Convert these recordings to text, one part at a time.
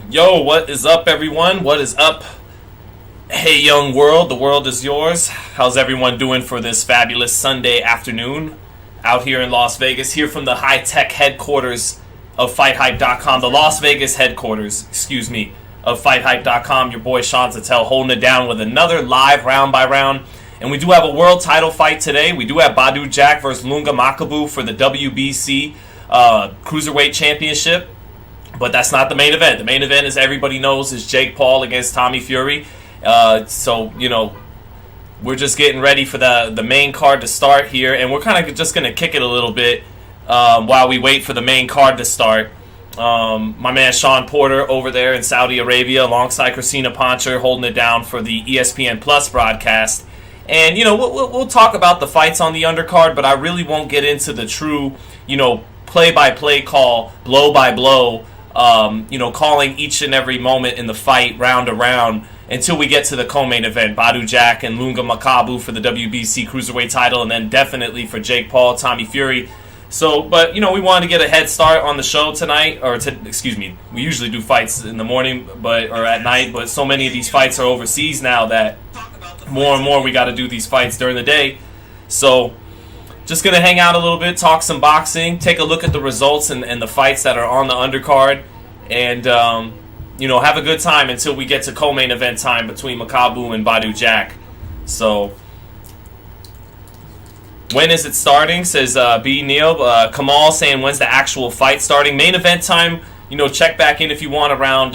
Yo, what is up, everyone? What is up? Hey, young world, the world is yours. How's everyone doing for this fabulous Sunday afternoon out here in Las Vegas? Here from the high-tech headquarters of FightHype.com, the Las Vegas headquarters, of FightHype.com. Your boy Sean Zattel holding it down with another live round by round. And we do have a world title fight today. We do have Badu Jack versus Ilunga Makabu for the WBC Cruiserweight Championship. But that's not the main event. The main event, as everybody knows, is Jake Paul against Tommy Fury. So, we're just getting ready for the main card to start here. And we're kind of just going to kick it a little bit while we wait for the main card to start. My man Sean Porter over there in Saudi Arabia alongside Christina Poncher holding it down for the ESPN Plus broadcast. And, we'll talk about the fights on the undercard, but I really won't get into the true, play-by-play call, blow-by-blow, calling each and every moment in the fight, round to round, until we get to the co-main event, Badu Jack and Ilunga Makabu for the WBC Cruiserweight title, and then definitely for Jake Paul, Tommy Fury. So, but, we wanted to get a head start on the show tonight, we usually do fights in the morning, or at night, but so many of these fights are overseas now that more and more we got to do these fights during the day. So, just going to hang out a little bit, talk some boxing, take a look at the results and the fights that are on the undercard, and, have a good time until we get to co-main event time between Makabu and Badu Jack. So, when is it starting? Says B. Neil. Kamal saying when's the actual fight starting? Main event time, check back in if you want around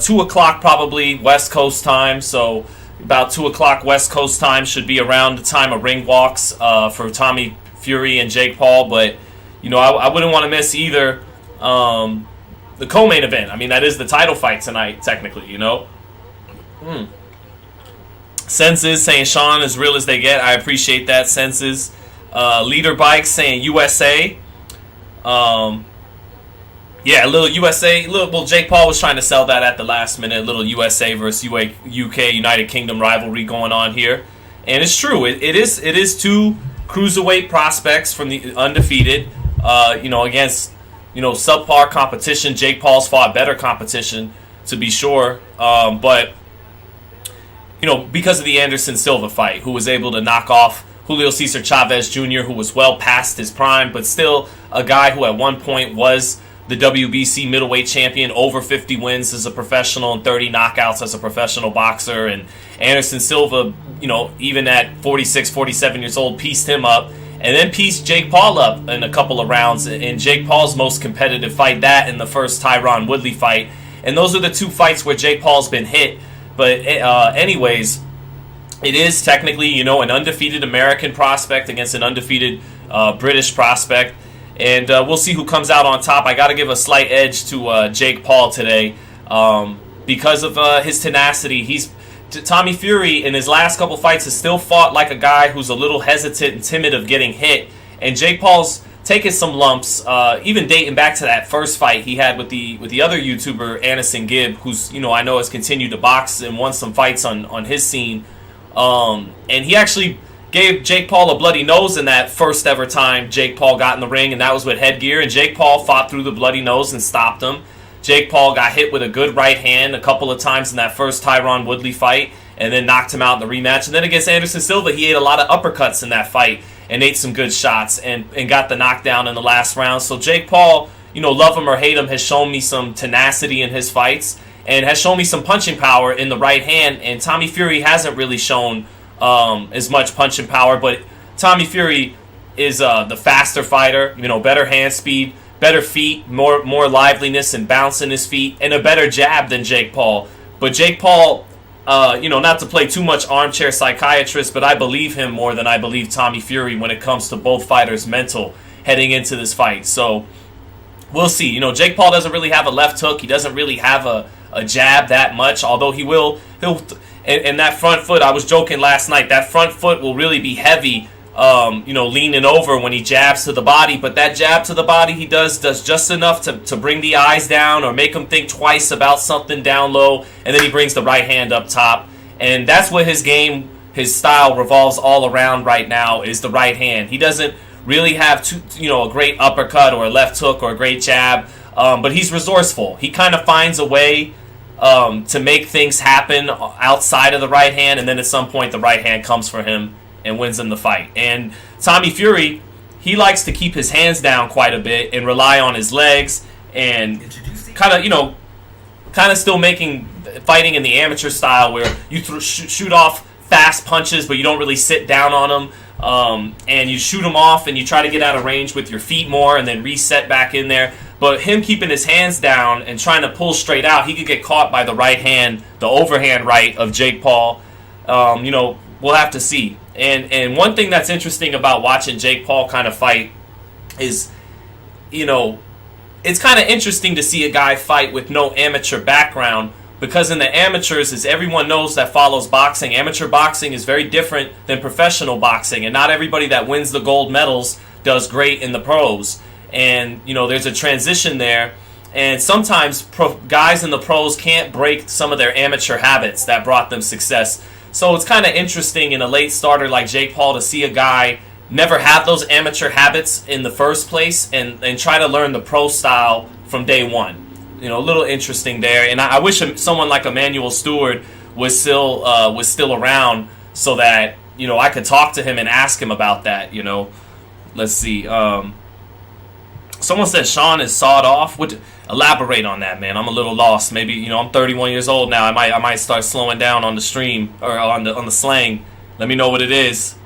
2 o'clock probably West Coast time. So, about 2 o'clock West Coast time should be around the time of ring walks for Tommy Fury and Jake Paul. But, I wouldn't want to miss either the co-main event. I mean, that is the title fight tonight, technically, Senses saying Sean as real as they get. I appreciate that, Senses. Leader Bikes saying USA. Yeah, a little USA. Well, Jake Paul was trying to sell that at the last minute. A little USA versus UK, United Kingdom rivalry going on here. And it's true. It is two cruiserweight prospects from the undefeated, against, subpar competition. Jake Paul's fought better competition, to be sure. But, because of the Anderson Silva fight, who was able to knock off Julio Cesar Chavez Jr., who was well past his prime, but still a guy who at one point was the WBC middleweight champion, over 50 wins as a professional and 30 knockouts as a professional boxer. And Anderson Silva, even at 46, 47 years old, pieced him up and then pieced Jake Paul up in a couple of rounds in Jake Paul's most competitive fight, that and the first Tyron Woodley fight. And those are the two fights where Jake Paul's been hit. But anyways, it is technically, an undefeated American prospect against an undefeated British prospect. And we'll see who comes out on top. I got to give a slight edge to Jake Paul today because of his tenacity. Tommy Fury in his last couple fights has still fought like a guy who's a little hesitant and timid of getting hit. And Jake Paul's taken some lumps, even dating back to that first fight he had with the other YouTuber, Anderson Gibb, who's, I know has continued to box and won some fights on his scene. And he actually gave Jake Paul a bloody nose in that first ever time Jake Paul got in the ring, and that was with headgear. And Jake Paul fought through the bloody nose and stopped him. Jake Paul got hit with a good right hand a couple of times in that first Tyron Woodley fight, and then knocked him out in the rematch. And then against Anderson Silva, he ate a lot of uppercuts in that fight and ate some good shots and got the knockdown in the last round. So Jake Paul, love him or hate him, has shown me some tenacity in his fights and has shown me some punching power in the right hand. And Tommy Fury hasn't really shown as much punching power, but Tommy Fury is the faster fighter, better hand speed, better feet, more liveliness and bounce in his feet, and a better jab than Jake Paul. But Jake Paul, not to play too much armchair psychiatrist, but I believe him more than I believe Tommy Fury when it comes to both fighters' mental heading into this fight. So we'll see. Jake Paul doesn't really have a left hook. He doesn't really have a jab that much, although he'll and that front foot, I was joking last night, that front foot will really be heavy, leaning over when he jabs to the body. But that jab to the body he does just enough to bring the eyes down or make him think twice about something down low. And then he brings the right hand up top. And that's what his game, his style revolves all around right now, is the right hand. He doesn't really have a great uppercut or a left hook or a great jab. But he's resourceful. He kind of finds a way to make things happen outside of the right hand, and then at some point the right hand comes for him and wins him the fight. And Tommy Fury, he likes to keep his hands down quite a bit and rely on his legs and kind of still fighting in the amateur style where you shoot off fast punches, but you don't really sit down on them, and you shoot them off and you try to get out of range with your feet more and then reset back in there. But him keeping his hands down and trying to pull straight out, he could get caught by the right hand, the overhand right of Jake Paul. We'll have to see. And one thing that's interesting about watching Jake Paul kind of fight is, it's kind of interesting to see a guy fight with no amateur background, because in the amateurs, as everyone knows that follows boxing, amateur boxing is very different than professional boxing, and not everybody that wins the gold medals does great in the pros. And, there's a transition there, and sometimes guys in the pros can't break some of their amateur habits that brought them success. So it's kind of interesting in a late starter like Jake Paul to see a guy never have those amateur habits in the first place and try to learn the pro style from day one. A little interesting there. And I wish someone like Emmanuel Stewart was still around so that, I could talk to him and ask him about that, Let's see. Someone said Sean is sawed off. Elaborate on that, man. I'm a little lost. Maybe, I'm 31 years old now. I might start slowing down on the stream or on the slang. Let me know what it is.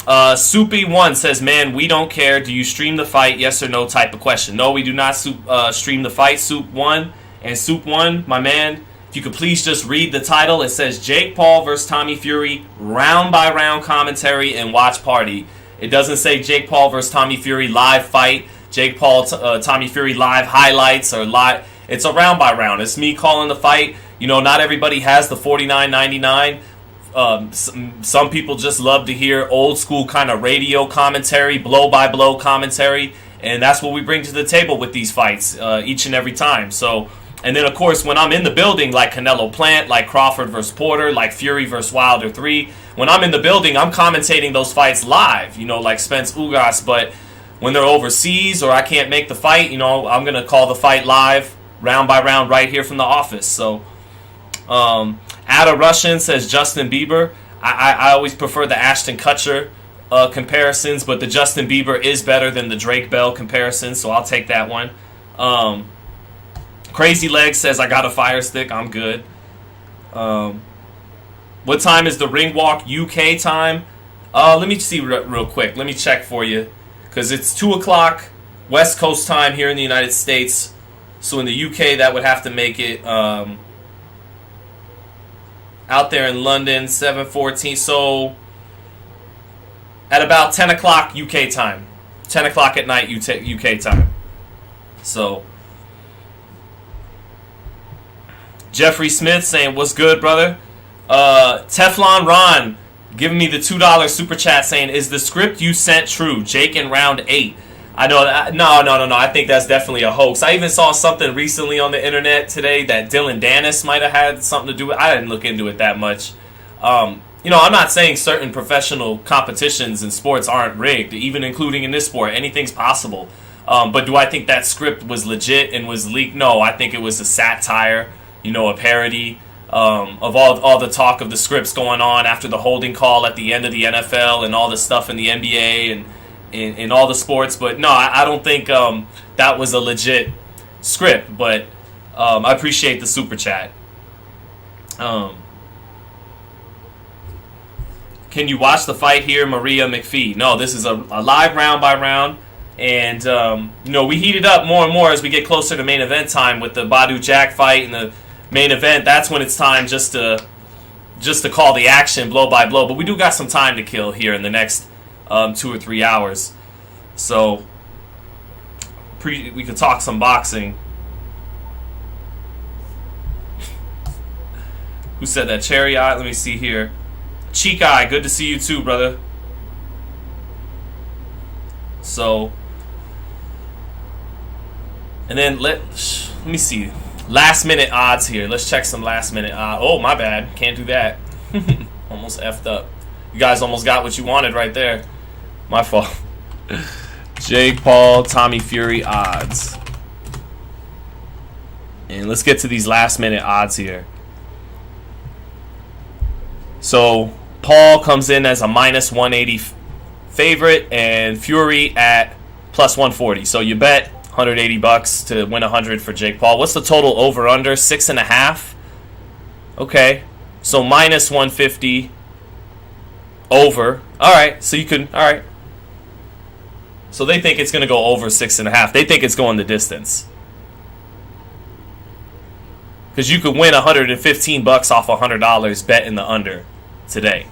Soupy1 says, man, we don't care. Do you stream the fight? Yes or no type of question. No, we do not stream the fight, Soup1. And Soup1, my man, if you could please just read the title. It says Jake Paul versus Tommy Fury, round by round commentary and watch party. It doesn't say Jake Paul versus Tommy Fury live fight, Jake Paul, Tommy Fury live highlights or live. It's a round by round. It's me calling the fight. Not everybody has the $49.99. Some people just love to hear old school kind of radio commentary, blow by blow commentary, and that's what we bring to the table with these fights each and every time. So, and then of course when I'm in the building, like Canelo Plant, like Crawford versus Porter, like Fury versus Wilder 3, when I'm in the building, I'm commentating those fights live. Like Spence Ugas, but when they're overseas or I can't make the fight, I'm going to call the fight live, round by round, right here from the office. So, Ada Russian says Justin Bieber. I always prefer the Ashton Kutcher comparisons, but the Justin Bieber is better than the Drake Bell comparison, so I'll take that one. Crazy Leg says I got a fire stick. I'm good. What time is the Ring Walk UK time? Let me see real quick. Let me check for you. Because it's 2 o'clock West Coast time here in the United States. So in the UK, that would have to make it out there in London, 7:14. So at about 10 o'clock UK time. 10 o'clock at night UK time. So Jeffrey Smith saying, what's good, brother? Teflon Ron giving me the $2 super chat saying, is the script you sent true? Jake in round 8. I know that. No. I think that's definitely a hoax. I even saw something recently on the internet today that Dylan Dennis might have had something to do with. I didn't look into it that much. I'm not saying certain professional competitions in sports aren't rigged, even including in this sport. Anything's possible. But do I think that script was legit and was leaked? No, I think it was a satire, a parody. Of all the talk of the scripts going on after the holding call at the end of the NFL and all the stuff in the NBA and in all the sports. But no, I don't think that was a legit script. But I appreciate the super chat. Can you watch the fight here, Maria McPhee? No, this is a live round by round. And, we heat it up more and more as we get closer to main event time with the Badu Jack fight and the main event. That's when it's time just to call the action blow by blow. But we do got some time to kill here in the next 2 or 3 hours. So we could talk some boxing. Who said that? Cherry Eye? Let me see here. Cheek Eye, good to see you too, brother. So, and then let me see. Last minute odds here. Let's check some last minute odds. Oh, my bad. Can't do that. Almost effed up. You guys almost got what you wanted right there. My fault. Jake Paul, Tommy Fury odds. And let's get to these last minute odds here. So Paul comes in as a minus 180 favorite, and Fury at plus 140. So you bet $180 to win 100 for Jake Paul. What's the total over under? 6.5. Okay, so minus 150 over. All right, so you can. All right. So they think it's going to go over 6.5. They think it's going the distance. Because you could win $115 off $100 betting the under today.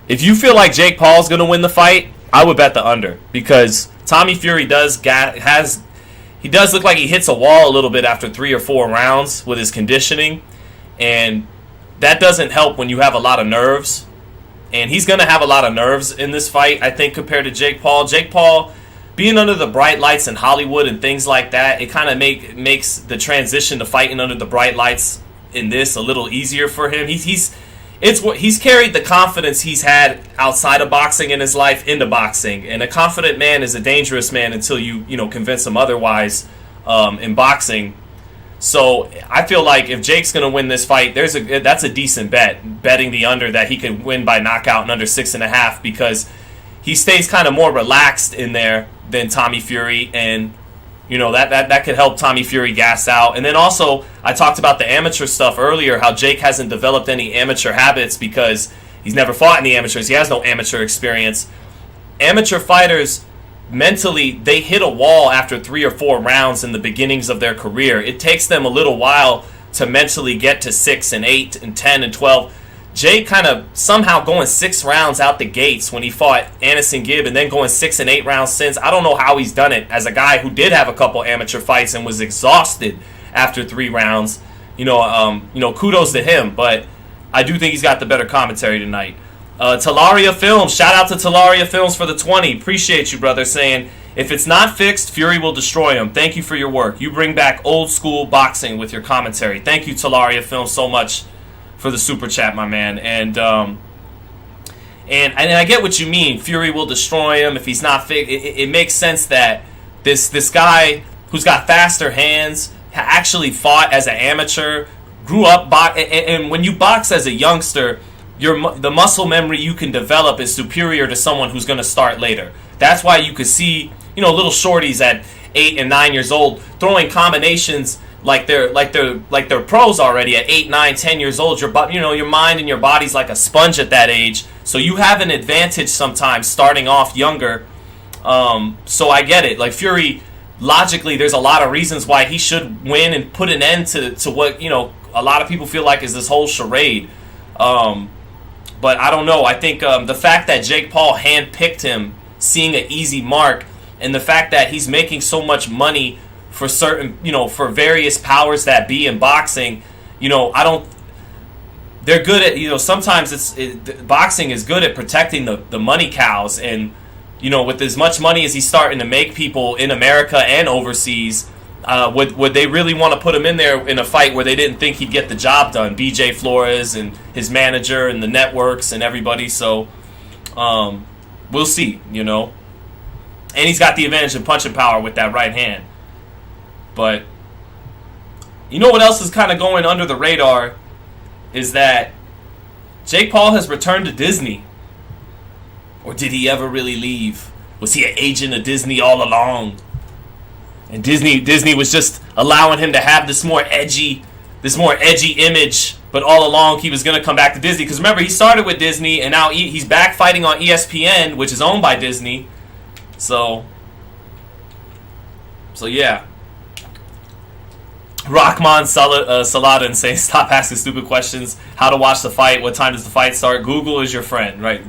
If you feel like Jake Paul's going to win the fight, I would bet the under. Because Tommy Fury does look like he hits a wall a little bit after 3 or 4 rounds with his conditioning. And that doesn't help when you have a lot of nerves. And he's going to have a lot of nerves in this fight, I think, compared to Jake Paul. Jake Paul, being under the bright lights in Hollywood and things like that, it kind of makes the transition to fighting under the bright lights in this a little easier for him. He's carried the confidence he's had outside of boxing in his life into boxing. And a confident man is a dangerous man until you convince him otherwise in boxing. So I feel like if Jake's going to win this fight, that's a decent bet, betting the under that he could win by knockout in under 6.5, because he stays kind of more relaxed in there than Tommy Fury, and that could help Tommy Fury gas out. And then also, I talked about the amateur stuff earlier, how Jake hasn't developed any amateur habits because he's never fought in the amateurs. He has no amateur experience. Amateur fighters, mentally, they hit a wall after 3 or 4 rounds in the beginnings of their career. It takes them a little while to mentally get to 6 and 8 and 10 and 12. Jake kind of somehow going 6 rounds out the gates when he fought Anderson Gibb, and then going 6 and 8 rounds since. I don't know how he's done it as a guy who did have a couple amateur fights and was exhausted after 3 rounds. Kudos to him, but I do think he's got the better commentary tonight. Talaria Films, shout out to Talaria Films for the 20. Appreciate you, brother, saying, if it's not fixed, Fury will destroy him. Thank you for your work. You bring back old school boxing with your commentary. Thank you, Talaria Films, so much for the super chat, my man. And I get what you mean. Fury will destroy him if he's not fixed. It makes sense that this guy who's got faster hands actually fought as an amateur, grew up and when you box as a youngster, the muscle memory you can develop is superior to someone who's going to start later. That's why you could see, little shorties at 8 and 9 years old throwing combinations like they're pros already at 8, 9, 10 years old. Your mind and your body's like a sponge at that age, so you have an advantage sometimes starting off younger. So I get it. Like Fury, logically, there's a lot of reasons why he should win and put an end to what a lot of people feel like is this whole charade. But I don't know. I think the fact that Jake Paul handpicked him, seeing an easy mark, and the fact that he's making so much money for certain, for various powers that be in boxing, they're good at, sometimes boxing is good at protecting the money cows. And, with as much money as he's starting to make people in America and overseas, would they really want to put him in there in a fight where they didn't think he'd get the job done? BJ Flores and his manager and the networks and everybody. So we'll see, And he's got the advantage of punching power with that right hand. But what else is kind of going under the radar is that Jake Paul has returned to Disney. Or did he ever really leave? Was he an agent of Disney all along? And Disney was just allowing him to have this more edgy image, but all along he was going to come back to Disney. Because remember, he started with Disney, and now he's back fighting on ESPN, which is owned by Disney. So yeah. Rahman Saladin saying, stop asking stupid questions. How to watch the fight? What time does the fight start? Google is your friend, right?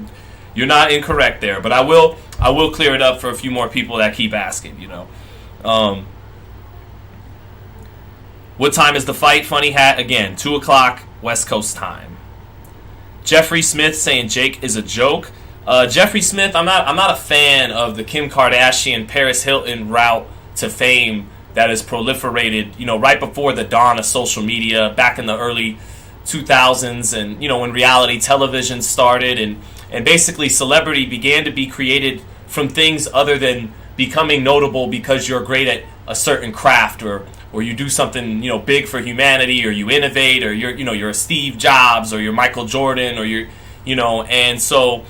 You're not incorrect there, but I will clear it up for a few more people that keep asking. What time is the fight? Funny hat again. 2:00 West Coast time. Jeffrey Smith saying Jake is a joke. Jeffrey Smith, I'm not a fan of the Kim Kardashian, Paris Hilton route to fame that has proliferated, right before the dawn of social media back in the early 2000s, and when reality television started, and basically celebrity began to be created from things other than becoming notable because you're great at a certain craft or or you do something, big for humanity, or you innovate, or you're a Steve Jobs, or you're Michael Jordan, or and so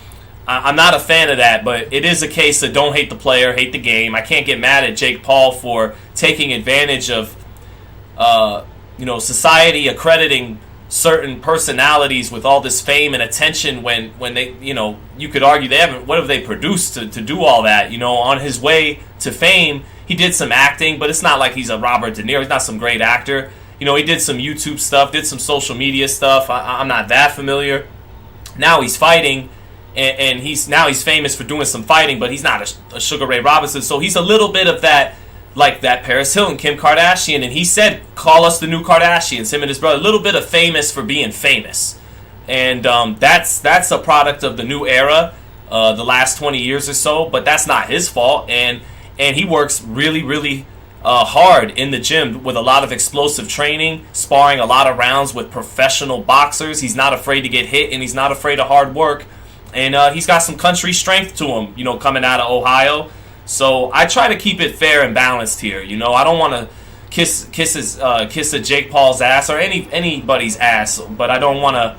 I'm not a fan of that, but it is a case of don't hate the player, hate the game. I can't get mad at Jake Paul for taking advantage of, society accrediting certain personalities with all this fame and attention when they, you could argue what have they produced to do all that? On his way to fame, he did some acting, but it's not like he's a Robert De Niro. He's not some great actor. He did some YouTube stuff, did some social media stuff. I'm not that familiar. Now he's fighting, and he's famous for doing some fighting, but he's not a Sugar Ray Robinson. So he's a little bit of that, like that Paris Hilton, Kim Kardashian, and he said, "Call us the new Kardashians." Him and his brother, a little bit of famous for being famous, and that's a product of the new era, the last 20 years or so. But that's not his fault, and he works really, really hard in the gym with a lot of explosive training, sparring a lot of rounds with professional boxers. He's not afraid to get hit, and he's not afraid of hard work, and he's got some country strength to him, coming out of Ohio. So I try to keep it fair and balanced here. I don't want to kiss a Jake Paul's ass or anybody's ass, but I don't want to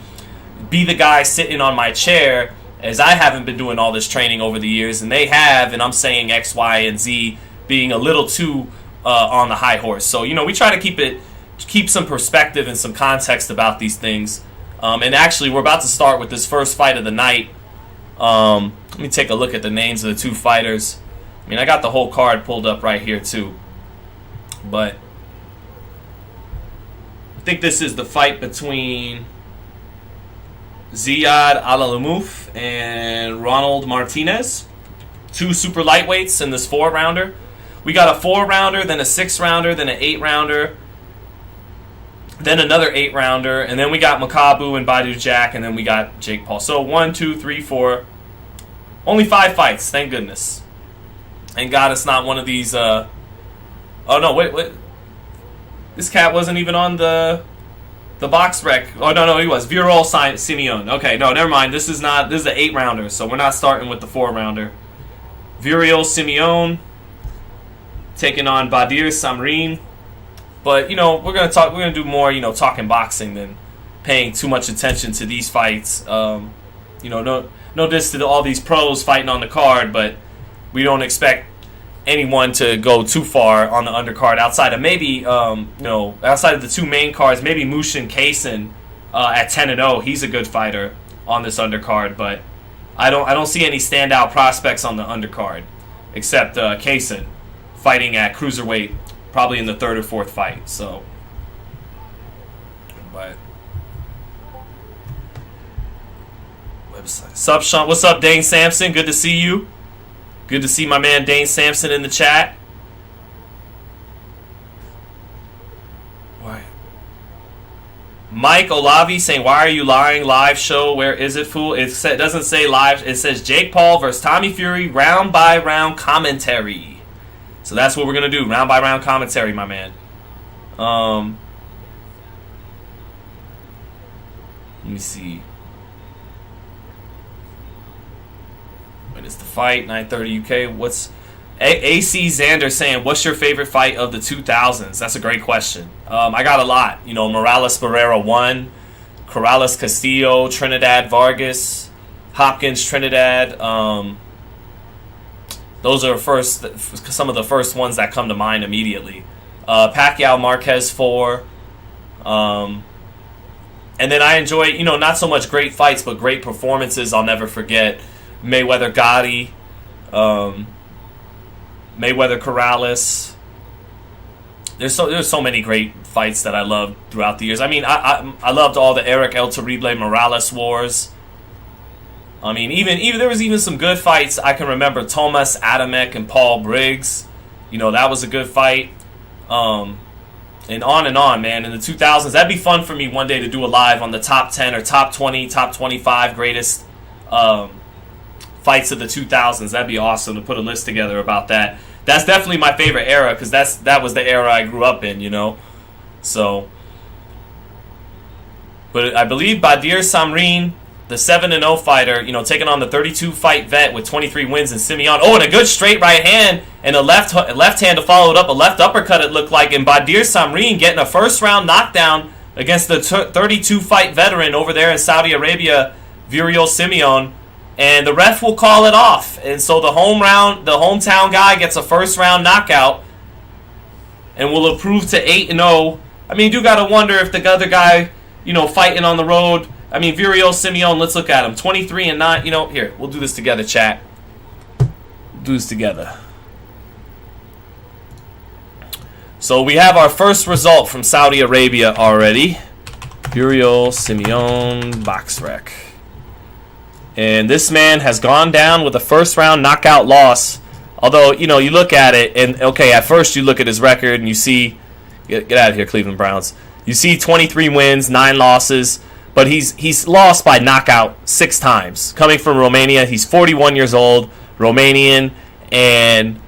be the guy sitting on my chair, as I haven't been doing all this training over the years, and they have, and I'm saying X, Y, and Z being a little too on the high horse. So we try to keep some perspective and some context about these things. And actually, we're about to start with this first fight of the night. Let me take a look at the names of the two fighters. I got the whole card pulled up right here too, but I think this is the fight between Ziad Alaloumouf and Ronald Martinez, two super lightweights in this 4-rounder. We got a 4-rounder, then a 6-rounder, then an 8-rounder, then another 8-rounder, and then we got Makabu and Badu Jack, and then we got Jake Paul. So 1, 2, 3, 4, only 5 fights, thank goodness. And God, it's not one of these, oh no, wait. This cat wasn't even on the box rec. Oh, no, he was. Viral Simeon. Okay, no, never mind. This is the 8-rounder, so we're not starting with the 4-rounder. Viral Simeon taking on Badir Samrin. But, we're gonna do more, talking boxing than paying too much attention to these fights. No diss to all these pros fighting on the card, but we don't expect anyone to go too far on the undercard outside of maybe, outside of the two main cards, maybe Mushin Kaysen at 10-0. He's a good fighter on this undercard, but I don't see any standout prospects on the undercard except Kaysen fighting at Cruiserweight, probably in the 3rd or 4th fight. So, but website. Sean? What's up, Dane Sampson? Good to see you. Good to see my man Dane Sampson in the chat. Why? Mike Olavi saying, "Why are you lying? Live show? Where is it, fool?" It doesn't say live. It says Jake Paul versus Tommy Fury, round by round commentary. So that's what we're gonna do, round by round commentary, my man. Let me see. When is the fight? 9:30 UK. What's AC Xander saying? What's your favorite fight of the 2000s? That's a great question. I got a lot. Morales Barrera 1, Corrales Castillo, Trinidad Vargas, Hopkins Trinidad. Those are some of the first ones that come to mind immediately. Pacquiao Marquez 4. And then I enjoy, not so much great fights, but great performances I'll never forget. Mayweather Gotti, Mayweather Corrales. There's so many great fights that I loved throughout the years. I loved all the Eric El Terrible Morales wars. Even there was even some good fights. I can remember Tomas Adamek and Paul Briggs. That was a good fight. And on, man. In the 2000s, that'd be fun for me one day to do a live on the top 10 or top 20, top 25 greatest fights of the 2000s. That'd be awesome to put a list together about that. That's definitely my favorite era because that was the era I grew up in, So, but I believe Badir Samrin the 7-0 fighter, you know, taking on the 32-fight vet with 23 wins in Simeon. Oh, and a good straight right hand and a left hand to follow it up, a left uppercut it looked like, and Badir Samrin getting a first-round knockdown against the 32-fight veteran over there in Saudi Arabia, Virial Simeon, and the ref will call it off. And so the hometown guy gets a first-round knockout and will improve to 8-0. I mean, you do got to wonder if the other guy, you know, fighting on the road, I mean, Virial Simeon, let's look at him. 23-9. You know, here, we'll do this together, chat. Do this together. So we have our first result from Saudi Arabia already. Virial Simeon BoxRec. And this man has gone down with a first-round knockout loss. Although, you know, you look at it, and, okay, at first you look at his record, and you see... Get out of here, Cleveland Browns. You see 23 wins, 9 losses. But he's lost by knockout 6 times. Coming from Romania, he's 41 years old, Romanian, and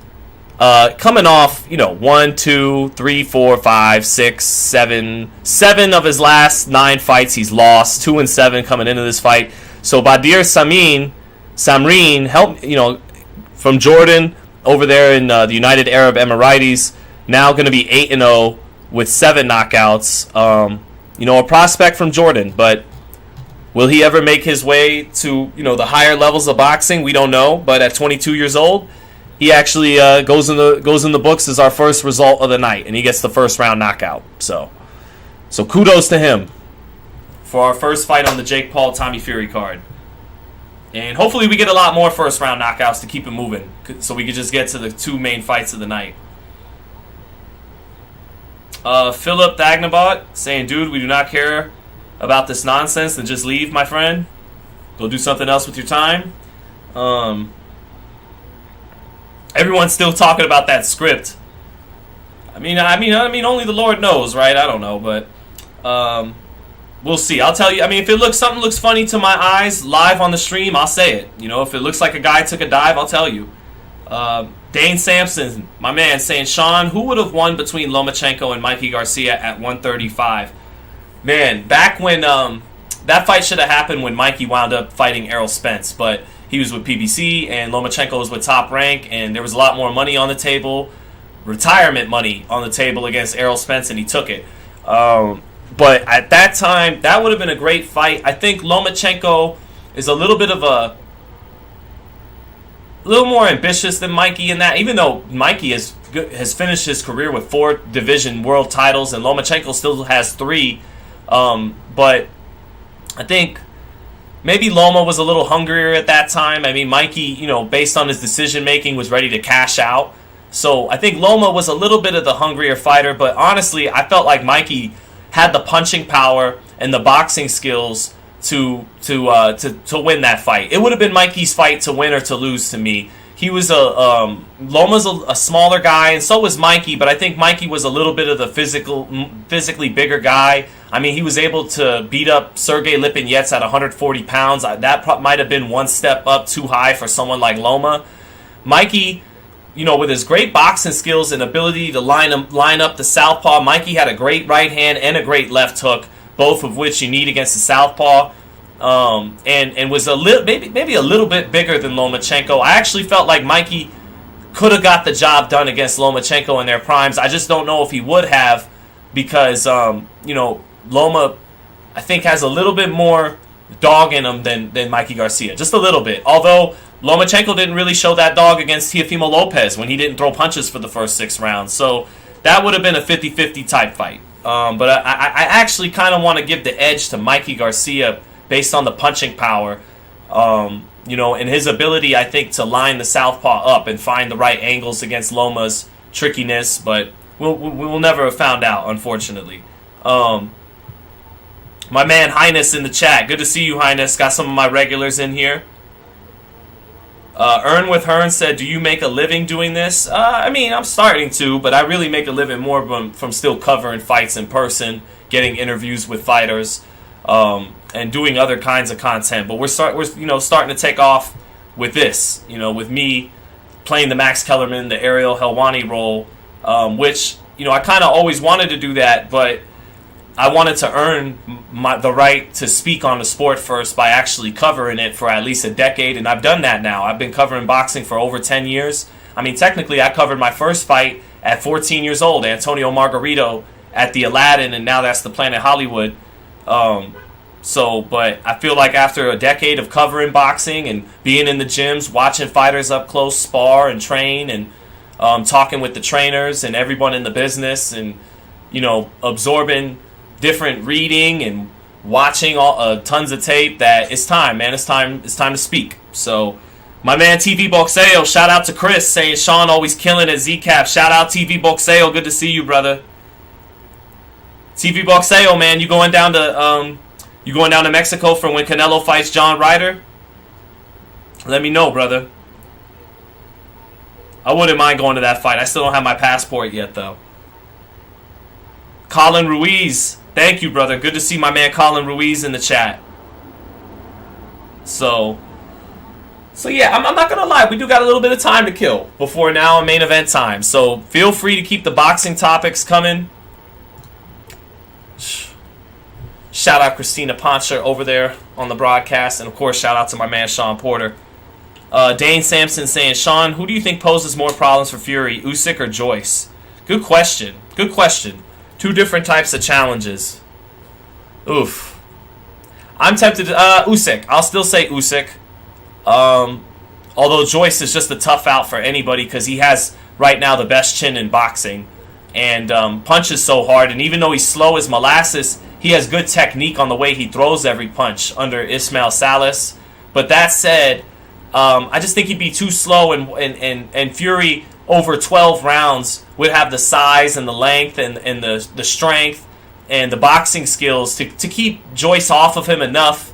coming off, you know, 1, 2, 3, 4, 5, 6, 7 of his last 9 fights he's lost, 2 and 7 coming into this fight. So Badir Samrin, help, you know, from Jordan over there in the United Arab Emirates, now going to be 8-0 with 7 knockouts. You know, a prospect from Jordan, but will he ever make his way to, you know, the higher levels of boxing? We don't know. But at 22 years old, he actually goes in the books as our first result of the night, and he gets the first round knockout. So kudos to him for our first fight on the Jake Paul Tommy Fury card. And hopefully we get a lot more first round knockouts to keep it moving, so we can just get to the 2 main fights of the night. Philip Dagnabot saying, dude, we do not care about this nonsense, then just leave, my friend. Go do something else with your time. Everyone's still talking about that script. I mean, only the Lord knows, right? I don't know, but we'll see. I'll tell you. I mean, if something looks funny to my eyes live on the stream, I'll say it. You know, if it looks like a guy took a dive, I'll tell you. Dane Sampson, my man, saying, Sean, who would have won between Lomachenko and Mikey Garcia at 135? Man, back when that fight should have happened when Mikey wound up fighting Errol Spence, but he was with PBC and Lomachenko was with Top Rank, and there was a lot more money on the table, retirement money on the table against Errol Spence, and he took it. But at that time, that would have been a great fight. I think Lomachenko is a little more ambitious than Mikey in that, even though Mikey has finished his career with 4 division world titles and Lomachenko still has 3. But I think maybe Loma was a little hungrier at that time. I mean, Mikey, you know, based on his decision making, was ready to cash out. So I think Loma was a little bit of the hungrier fighter, but honestly, I felt like Mikey had the punching power and the boxing skills to win that fight. It would have been Mikey's fight to win or to lose to me. He was Loma's a smaller guy, and so was Mikey, but I think Mikey was a little bit of the physically bigger guy. I mean, he was able to beat up Sergey Lipinets at 140 pounds. That might have been one step up too high for someone like Loma. Mikey, you know, with his great boxing skills and ability to line up the southpaw, Mikey had a great right hand and a great left hook, both of which you need against the southpaw, and was maybe a little bit bigger than Lomachenko. I actually felt like Mikey could have got the job done against Lomachenko in their primes. I just don't know if he would have, because you know, Loma, I think, has a little bit more dog in him than Mikey Garcia, just a little bit. Although Lomachenko didn't really show that dog against Teofimo Lopez when he didn't throw punches for the first 6 rounds. So that would have been a 50-50 type fight. But I actually kind of want to give the edge to Mikey Garcia based on the punching power, you know, and his ability, I think, to line the southpaw up and find the right angles against Loma's trickiness. But we'll never have found out, unfortunately. My man Highness in the chat. Good to see you, Highness. Got some of my regulars in here. Earn with Hearn said, do you make a living doing this? I mean, I'm starting to, but I really make a living more from still covering fights in person, getting interviews with fighters, and doing other kinds of content. But we're starting to take off with this, you know, with me playing the Max Kellerman, the Ariel Helwani role, which, you know, I kind of always wanted to do that, but I wanted to earn the right to speak on the sport first by actually covering it for at least a decade, and I've done that now. I've been covering boxing for over 10 years. I mean, technically, I covered my first fight at 14 years old, Antonio Margarito at the Aladdin, and now that's the Planet Hollywood. But I feel like after a decade of covering boxing and being in the gyms, watching fighters up close spar and train, and talking with the trainers and everyone in the business, and absorbing different reading and watching tons of tape, that it's time, man. It's time to speak. So my man TV Boxeo, shout out to Chris saying Sean always killing at ZCAP. Shout out TV Boxeo, good to see you, brother. TV Boxeo, man, you going down to Mexico for when Canelo fights John Ryder? Let me know, brother. I wouldn't mind going to that fight. I still don't have my passport yet, though. Colin Ruiz, thank you, brother. Good to see my man Colin Ruiz in the chat. So yeah, I'm not going to lie. We do got a little bit of time to kill before now main event time. So feel free to keep the boxing topics coming. Shout out Christina Poncher over there on the broadcast. And, of course, shout out to my man Sean Porter. Dane Sampson saying, Sean, who do you think poses more problems for Fury, Usyk or Joyce? Good question. Good question. Two different types of challenges. Oof. I'm tempted to... Usyk. I'll still say Usyk. Although Joyce is just a tough out for anybody because he has, right now, the best chin in boxing. And punches so hard. And even though he's slow as molasses, he has good technique on the way he throws every punch under Ismail Salas. But that said, I just think he'd be too slow, and Fury over 12 rounds would have the size and the length and the strength and the boxing skills to keep Joyce off of him enough,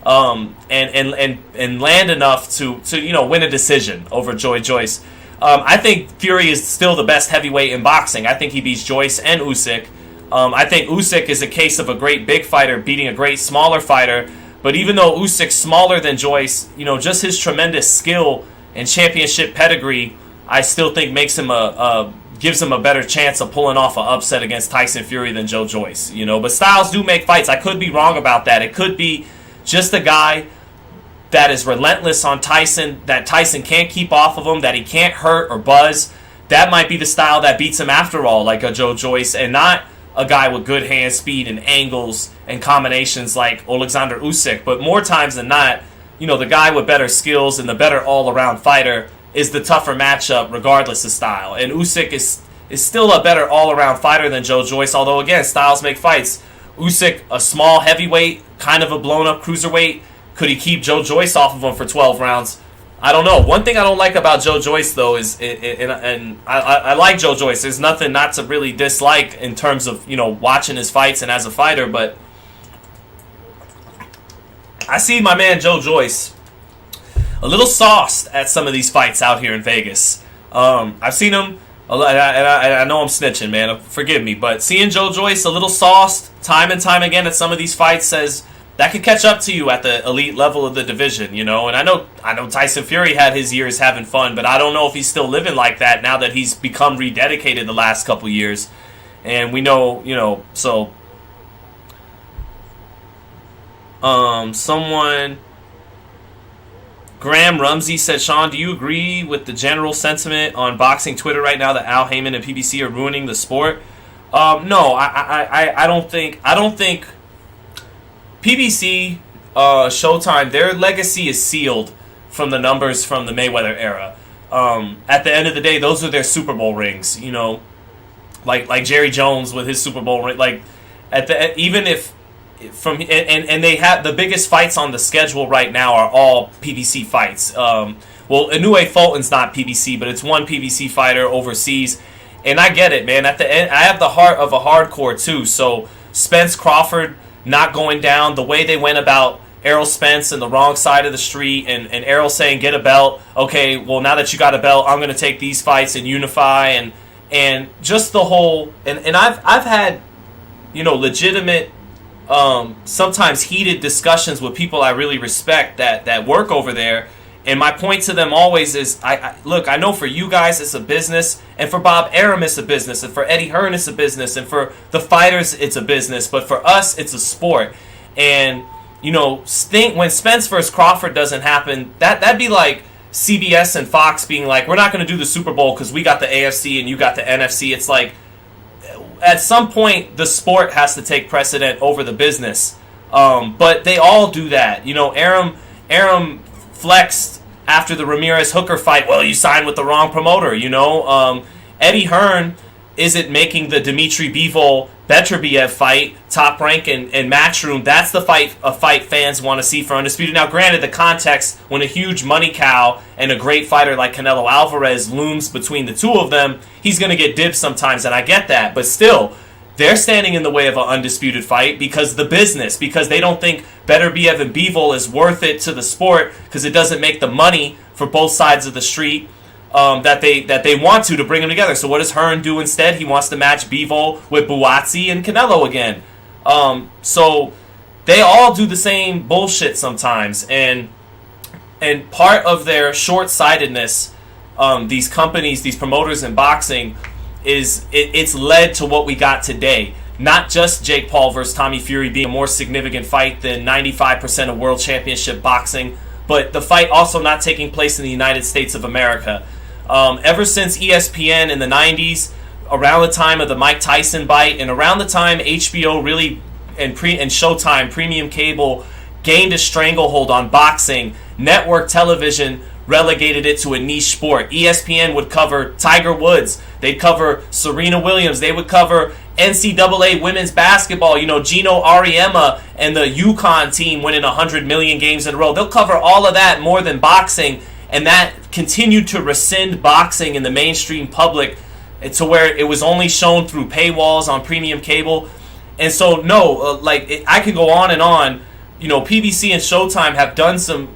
and land enough to win a decision over Joyce. I think Fury is still the best heavyweight in boxing. I think he beats Joyce and Usyk. I think Usyk is a case of a great big fighter beating a great smaller fighter. But even though Usyk's smaller than Joyce, just his tremendous skill and championship pedigree, I still think makes him gives him a better chance of pulling off an upset against Tyson Fury than Joe Joyce. But styles do make fights. I could be wrong about that. It could be just a guy that is relentless on Tyson, that Tyson can't keep off of him, that he can't hurt or buzz. That might be the style that beats him after all, like a Joe Joyce, and not a guy with good hand speed and angles and combinations like Alexander Usyk. But more times than not, the guy with better skills and the better all-around fighter is the tougher matchup regardless of style. And Usyk is still a better all-around fighter than Joe Joyce, although, again, styles make fights. Usyk, a small heavyweight, kind of a blown-up cruiserweight. Could he keep Joe Joyce off of him for 12 rounds? I don't know. One thing I don't like about Joe Joyce, though, is, and I like Joe Joyce. There's nothing not to really dislike in terms of, watching his fights and as a fighter, but I see my man Joe Joyce a little sauced at some of these fights out here in Vegas. I've seen him, and I know I'm snitching, man. Forgive me, but seeing Joe Joyce a little sauced time and time again at some of these fights says that could catch up to you at the elite level of the division, And I know Tyson Fury had his years having fun, but I don't know if he's still living like that now that he's become rededicated the last couple years. And we know, so someone, Graham Rumsey said, Sean, do you agree with the general sentiment on boxing Twitter right now that Al Heyman and PBC are ruining the sport? No, I don't think PBC, Showtime, their legacy is sealed from the numbers from the Mayweather era. At the end of the day, those are their Super Bowl rings, like Jerry Jones with his Super Bowl ring. Like even if from and they have the biggest fights on the schedule right now are all PBC fights. Well, Inoue Fulton's not PBC, but it's one PBC fighter overseas, and I get it, man. At the end, I have the heart of a hardcore too. So Spence Crawford not going down, the way they went about Errol Spence in the wrong side of the street, and Errol saying, get a belt. Okay, well, now that you got a belt, I'm going to take these fights and unify, and just the whole, and I've had, legitimate, sometimes heated discussions with people I really respect that work over there, And my point to them always is, look, I know for you guys it's a business, and for Bob Arum it's a business, and for Eddie Hearn it's a business, and for the fighters it's a business, but for us it's a sport. And, you know, when Spence versus Crawford doesn't happen, that'd be like CBS and Fox being like, we're not going to do the Super Bowl because we got the AFC and you got the NFC. It's like, at some point, the sport has to take precedent over the business. But they all do that. You know, Arum flexed after the Ramirez Hooker fight. Well, you signed with the wrong promoter, you know. Eddie Hearn isn't making the Dmitry Bivol Beterbiev fight Top Rank and Matchroom. That's the fight fans want to see for Undisputed. Now, granted, the context, when a huge money cow and a great fighter like Canelo Alvarez looms between the two of them, he's going to get dibs sometimes, and I get that. But still, they're standing in the way of an Undisputed fight because the business, because they don't think Beterbiev and Bivol is worth it to the sport because it doesn't make the money for both sides of the street that they want to bring them together. So what does Hearn do instead? He wants to match Bivol with Buatsi and Canelo again. So they all do the same bullshit sometimes, and part of their short-sightedness, these companies, these promoters in boxing, is it's led to what we got today. Not just Jake Paul versus Tommy Fury being a more significant fight than 95% of world championship boxing, but the fight also not taking place in the United States of America. Ever since ESPN in the 90s, around the time of the Mike Tyson bite, and around the time HBO really and Showtime, premium cable, gained a stranglehold on boxing, network television relegated it to a niche sport. ESPN would cover Tiger Woods. They'd cover Serena Williams. They would cover NCAA women's basketball. You know, Gino Auriemma and the UConn team winning 100 million games in a row. They'll cover all of that more than boxing, and that continued to rescind boxing in the mainstream public to where it was only shown through paywalls on premium cable. And so, I can go on and on. You know, PBC and Showtime have done some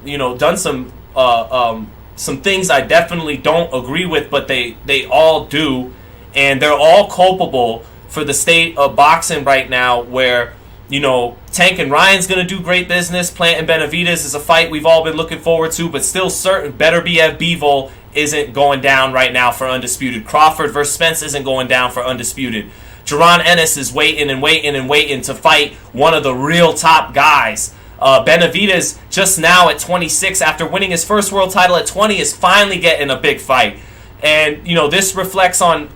things I definitely don't agree with, but they all do, and they're all culpable for the state of boxing right now, where, you know, Tank and Ryan's going to do great business. Plant and Benavidez is a fight we've all been looking forward to, but still certain Beterbiev Bivol isn't going down right now for Undisputed. Crawford versus Spence isn't going down for Undisputed. Jaron Ennis is waiting to fight one of the real top guys. Benavidez just now at 26, after winning his first world title at 20, is finally getting a big fight. And, you know, this reflects on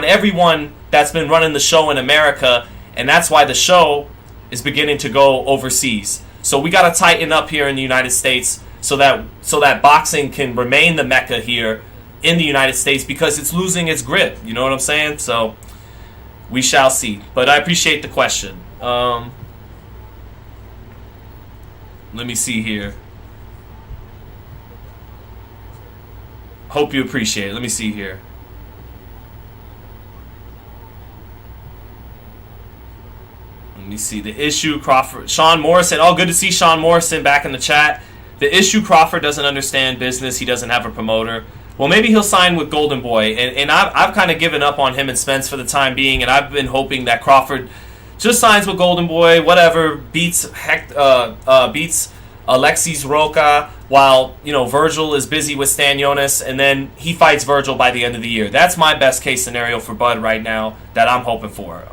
everyone that's been running the show in America, and that's why the show is beginning to go overseas. So we got to tighten up here in the United States so that boxing can remain the mecca here in the United States, because it's losing its grip. You know what I'm saying? So we shall see. But I appreciate the question. Let me see here. Hope you appreciate it. Let me see here. Let me see. The issue, Crawford. Sean Morrison. Oh, good to see Sean Morrison back in the chat. The issue, Crawford doesn't understand business. He doesn't have a promoter. Well, maybe he'll sign with Golden Boy. And I've kind of given up on him and Spence for the time being. And I've been hoping that Crawford just signs with Golden Boy, whatever, beats Alexis Roca, while, you know, Virgil is busy with Stanionis, and then he fights Virgil by the end of the year. That's my best case scenario for Bud right now that I'm hoping for.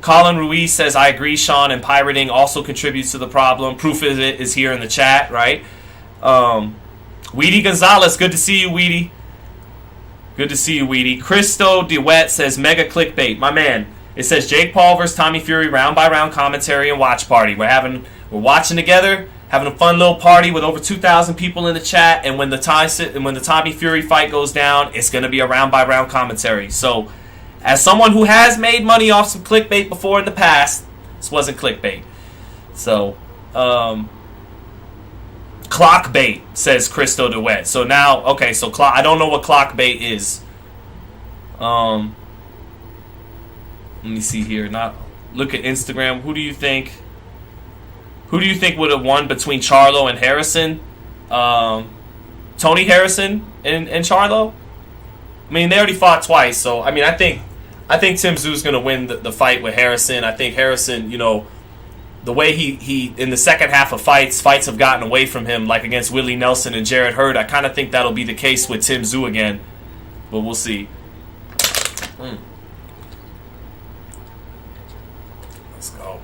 Colin Ruiz says, I agree, Sean, and pirating also contributes to the problem. Proof of it is here in the chat, right? Weedy Gonzalez, good to see you, Weedy. Good to see you, Weedy. Cristo DeWet says, mega clickbait. My man, it says Jake Paul versus Tommy Fury, round by round commentary and watch party. We're watching together, having a fun little party with over 2,000 people in the chat, and when the Tommy Fury fight goes down, it's going to be a round by round commentary. So, as someone who has made money off some clickbait before in the past, this wasn't clickbait. So, clockbait, says Cristo DeWet. So now, okay, so I don't know what clockbait is. Let me see here. Look at Instagram. Who do you think would have won between Charlo and Harrison? Tony Harrison and Charlo? I mean, they already fought twice, so I mean, I think Tim Tszew's going to win the fight with Harrison. I think Harrison, you know, the way he in the second half of fights have gotten away from him, like against Willie Nelson and Jarrett Hurd. I kind of think that'll be the case with Tim Tszyu again, but we'll see. Let's go.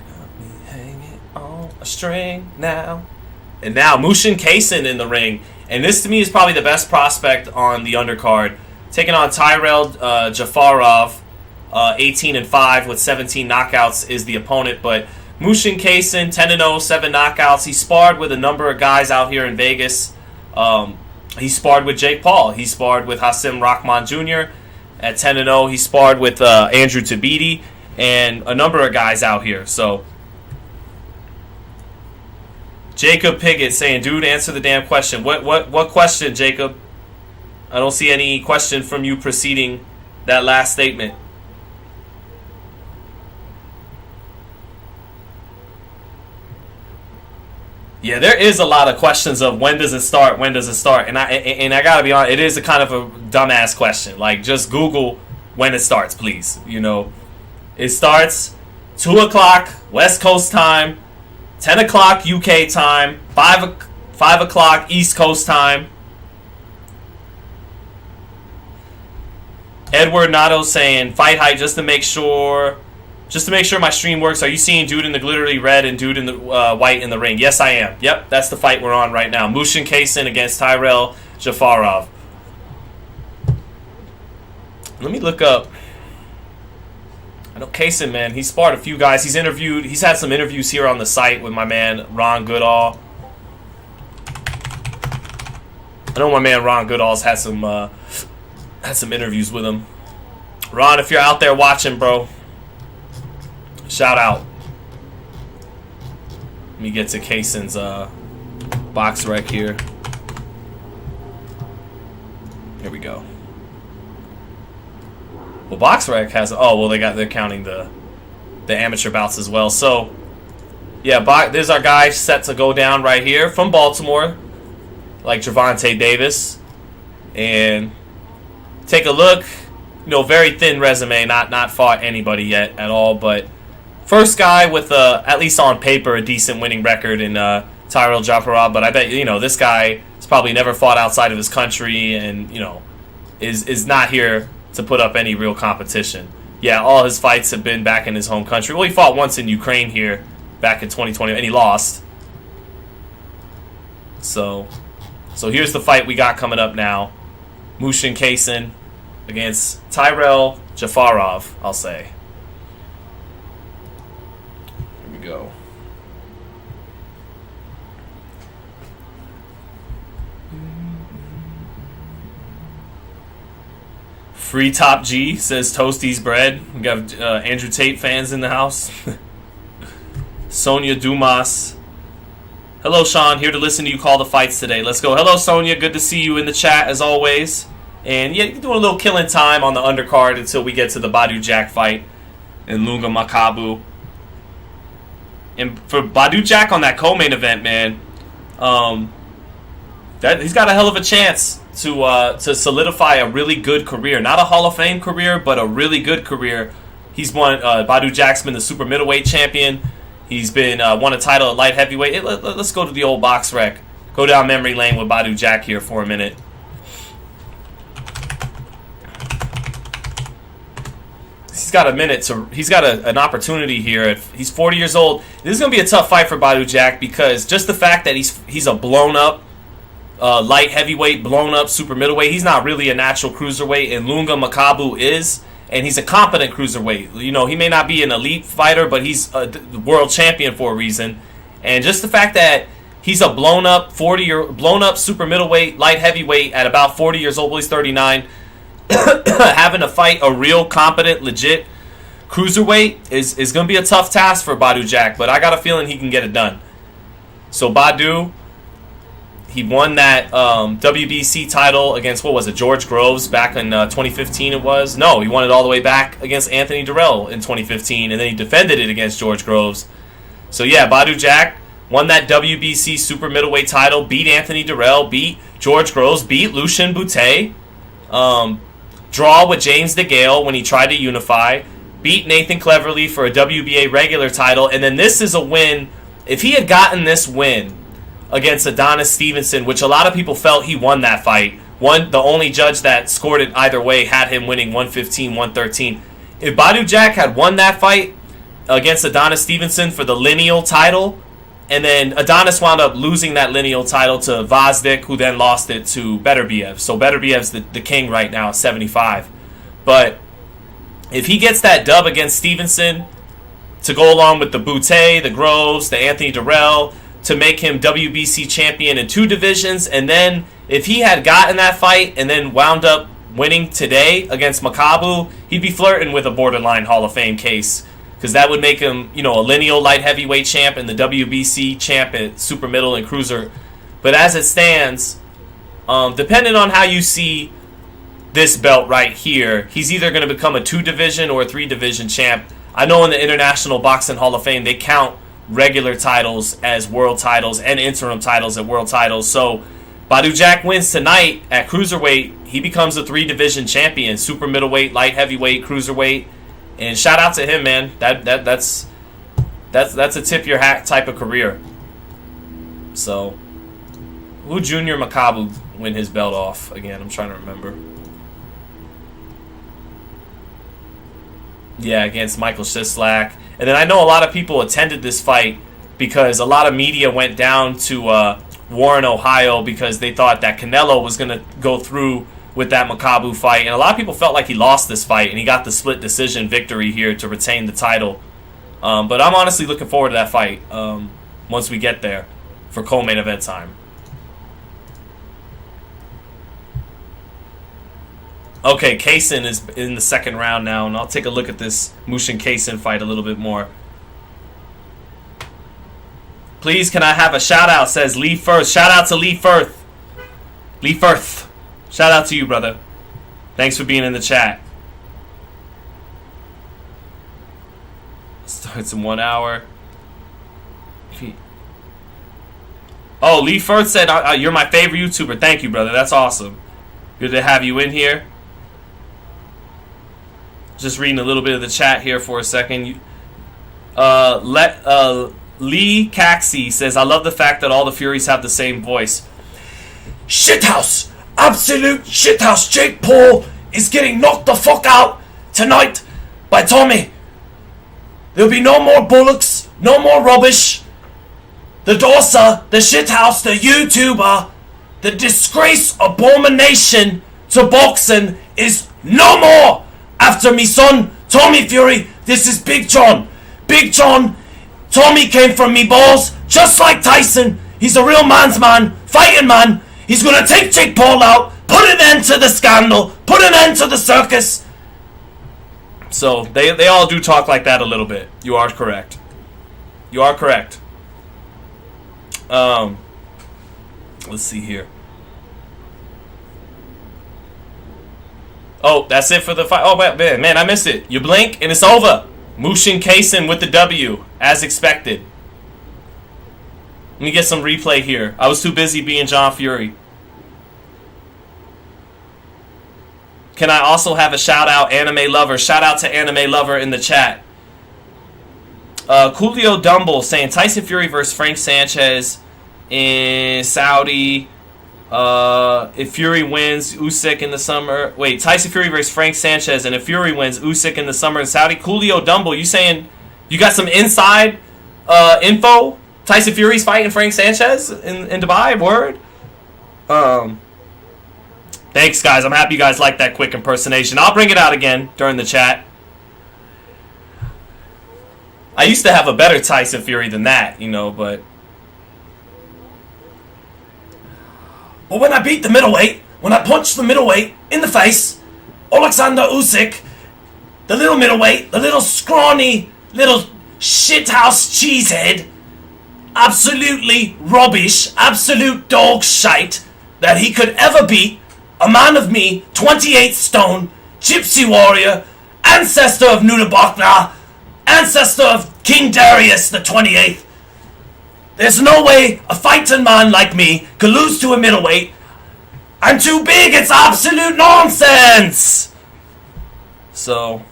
Got me hanging on a string now. And now Mushin Kaysen in the ring. And this to me is probably the best prospect on the undercard. Taking on Tyrell Jafarov, 18-5 with 17 knockouts is the opponent. But Mushin Kaysen, 10-0, 7 knockouts. He sparred with a number of guys out here in Vegas. He sparred with Jake Paul. He sparred with Hasim Rahman Jr. At 10-0. He sparred with Andrew Tabiti and a number of guys out here. So Jacob Piggott saying, dude, answer the damn question. What question, Jacob? I don't see any question from you preceding that last statement. Yeah, there is a lot of questions of when does it start, and I gotta be honest, it is a kind of a dumbass question. Like, just Google when it starts, please. You know, it starts 2 o'clock West Coast time, 10 o'clock UK time, 5 o'clock East Coast time. Edward Nato saying, FightHype, just to make sure my stream works. Are you seeing dude in the glittery red and dude in the white in the ring? Yes, I am. Yep, that's the fight we're on right now. Mushin Kaysen against Tyrell Jafarov. Let me look up. I know Kaysen, man, he sparred a few guys. He's had some interviews here on the site with my man Ron Goodall. I know my man Ron Goodall's had some interviews with him. Ron, if you're out there watching, bro, shout out. Let me get to Kaysen's box rec here. Here we go. Well, box rec has. Oh, well, they're counting the amateur bouts as well. So, yeah, there's our guy set to go down right here from Baltimore, like Gervonta Davis, and take a look. You know, very thin resume, not fought anybody yet at all, but first guy with at least on paper a decent winning record in Tyrell Jafarov. But I bet this guy has probably never fought outside of his country, and is not here to put up any real competition. Yeah, all his fights have been back in his home country. Well, he fought once in Ukraine here back in 2020, and he lost. So here's the fight we got coming up now. Mushin Kaysen against Tyrell Jafarov, I'll say. Here we go. Free Top G says Toasties bread. We got Andrew Tate fans in the house. Sonia Dumas. Hello, Sean. Here to listen to you call the fights today. Let's go. Hello, Sonia. Good to see you in the chat as always. And yeah, you're doing a little killing time on the undercard until we get to the Badu Jack fight and Ilunga Makabu. And for Badu Jack on that co-main event, man, he's got a hell of a chance to solidify a really good career. Not a Hall of Fame career, but a really good career. He's won. Badu Jack's been the super middleweight champion. He's been won a title at light heavyweight. Let's go to the old box rec. Go down memory lane with Badu Jack here for a minute. He's got a minute he's got an opportunity here. He's 40 years old. This is going to be a tough fight for Badu Jack because just the fact that he's a blown up light heavyweight, blown up super middleweight. He's not really a natural cruiserweight, and Ilunga Makabu is, and he's a competent cruiserweight. He may not be an elite fighter, but he's a world champion for a reason. And just the fact that he's a blown up super middleweight, light heavyweight at about 40 years old. Well, he's 39. Having to fight a real competent, legit cruiserweight is going to be a tough task for Badu Jack, but I got a feeling he can get it done. So Badu, he won that WBC title against, George Groves back in 2015 it was? No, he won it all the way back against Anthony Durrell in 2015, and then he defended it against George Groves. So yeah, Badu Jack won that WBC super middleweight title, beat Anthony Durrell, beat George Groves, beat Lucien Boutte, draw with James DeGale when he tried to unify, beat Nathan Cleverly for a WBA regular title, and then this is a win. If he had gotten this win against Adonis Stevenson, which a lot of people felt he won that fight, the only judge that scored it either way had him winning 115-113. If Badu Jack had won that fight against Adonis Stevenson for the lineal title, and then Adonis wound up losing that lineal title to Vazdik, who then lost it to Beterbiev. So Beterbiev's the king right now at 75. But if he gets that dub against Stevenson to go along with the Boutte, the Groves, the Anthony Durrell, to make him WBC champion in 2 divisions, and then if he had gotten that fight and then wound up winning today against Makabu, he'd be flirting with a borderline Hall of Fame case, because that would make him, a lineal light heavyweight champ and the WBC champ at super middle and cruiser. But as it stands, depending on how you see this belt right here, he's either going to become a 2-division or a 3-division champ. I know in the International Boxing Hall of Fame, they count regular titles as world titles and interim titles at world titles. So Badu Jack wins tonight at Cruiserweight. He becomes a 3-division champion, super middleweight, light heavyweight, Cruiserweight. And shout out to him, man. That's a tip your hat type of career. So, who Junior Makabu win his belt off again? I'm trying to remember. Yeah, against Michael Shislak. And then I know a lot of people attended this fight because a lot of media went down to Warren, Ohio, because they thought that Canelo was going to go through with that Makabu fight. And a lot of people felt like he lost this fight, and he got the split decision victory here to retain the title. But I'm honestly looking forward to that fight once we get there for co-main event time. Okay, Kaysen is in the second round now, and I'll take a look at this Mushin Kaysen fight a little bit more. Please, can I have a shout out? Says Lee Firth. Shout out to Lee Firth. Lee Firth. Shout out to you, brother. Thanks for being in the chat. Starts in 1 hour. Oh, Lee Firth said, you're my favorite YouTuber. Thank you, brother. That's awesome. Good to have you in here. Just reading a little bit of the chat here for a second. Lee Caxi says, I love the fact that all the Furies have the same voice. Shithouse! Absolute shithouse! Jake Paul is getting knocked the fuck out tonight by Tommy. There'll be no more bullocks, no more rubbish. The Dorsa, the shithouse, the YouTuber, the disgrace, abomination to boxing is no more. After me son, Tommy Fury, this is Big John. Big John, Tommy came from me balls, just like Tyson. He's a real man's man, fighting man. He's gonna take Jake Paul out, put an end to the scandal, put an end to the circus. So, they all do talk like that a little bit. You are correct. You are correct. Let's see here. Oh, that's it for the fight. Oh, man, I missed it. You blink, and it's over. Mushin Kaysen with the W, as expected. Let me get some replay here. I was too busy being John Fury. Can I also have a shout-out, Anime Lover? Shout-out to Anime Lover in the chat. Coolio Dumble saying Tyson Fury versus Frank Sanchez in Saudi. If Fury wins, Usyk in the summer. Wait, Tyson Fury versus Frank Sanchez, and if Fury wins, Usyk in the summer in Saudi. Coolio Dumble, you saying you got some inside info? Tyson Fury's fighting Frank Sanchez in Dubai? Word? Thanks, guys. I'm happy you guys like that quick impersonation. I'll bring it out again during the chat. I used to have a better Tyson Fury than that, but... But when I beat the middleweight, when I punched the middleweight in the face, Alexander Usyk, the little middleweight, the little scrawny, little shithouse cheesehead, absolutely rubbish, absolute dog shite, that he could ever beat a man of me, 28 stone, gypsy warrior, ancestor of Nunabakna, ancestor of King Darius the 28th. There's no way a fighting man like me could lose to a middleweight. I'm too big, it's absolute nonsense! So,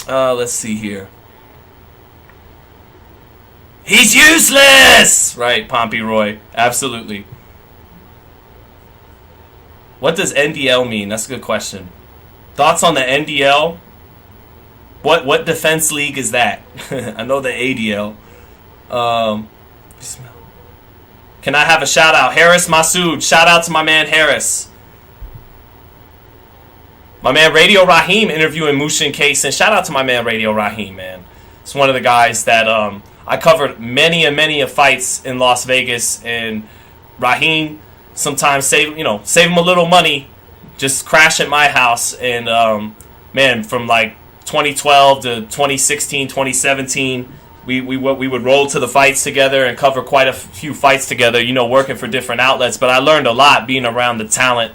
Let's see here. He's useless! Right, Pompey Roy. Absolutely. What does NDL mean? That's a good question. Thoughts on the NDL? What defense league is that? I know the ADL. Can I have a shout out? Harris Masood. Shout out to my man Harris. My man Radio Raheem interviewing Mushin Case. And shout out to my man Radio Raheem, man. It's one of the guys that I covered many a fights in Las Vegas. And Raheem sometimes save him a little money. Just crash at my house. And man, from like 2012 to 2016, 2017, we would roll to the fights together and cover quite a few fights together, working for different outlets. But I learned a lot being around the talent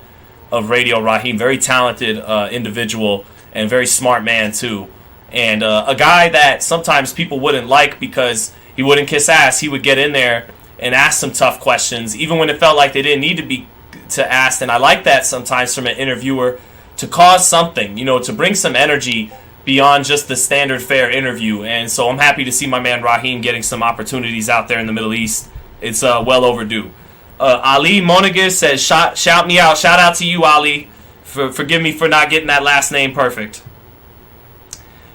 of Radio Raheem. Very talented individual and very smart man too. And a guy that sometimes people wouldn't like because he wouldn't kiss ass. He would get in there and ask some tough questions, even when it felt like they didn't need to ask. And I like that sometimes from an interviewer, to cause something, to bring some energy beyond just the standard fare interview. And so I'm happy to see my man Raheem getting some opportunities out there in the Middle East. It's well overdue. Ali Monagis says, shout me out. Shout out to you, Ali. Forgive me for not getting that last name perfect.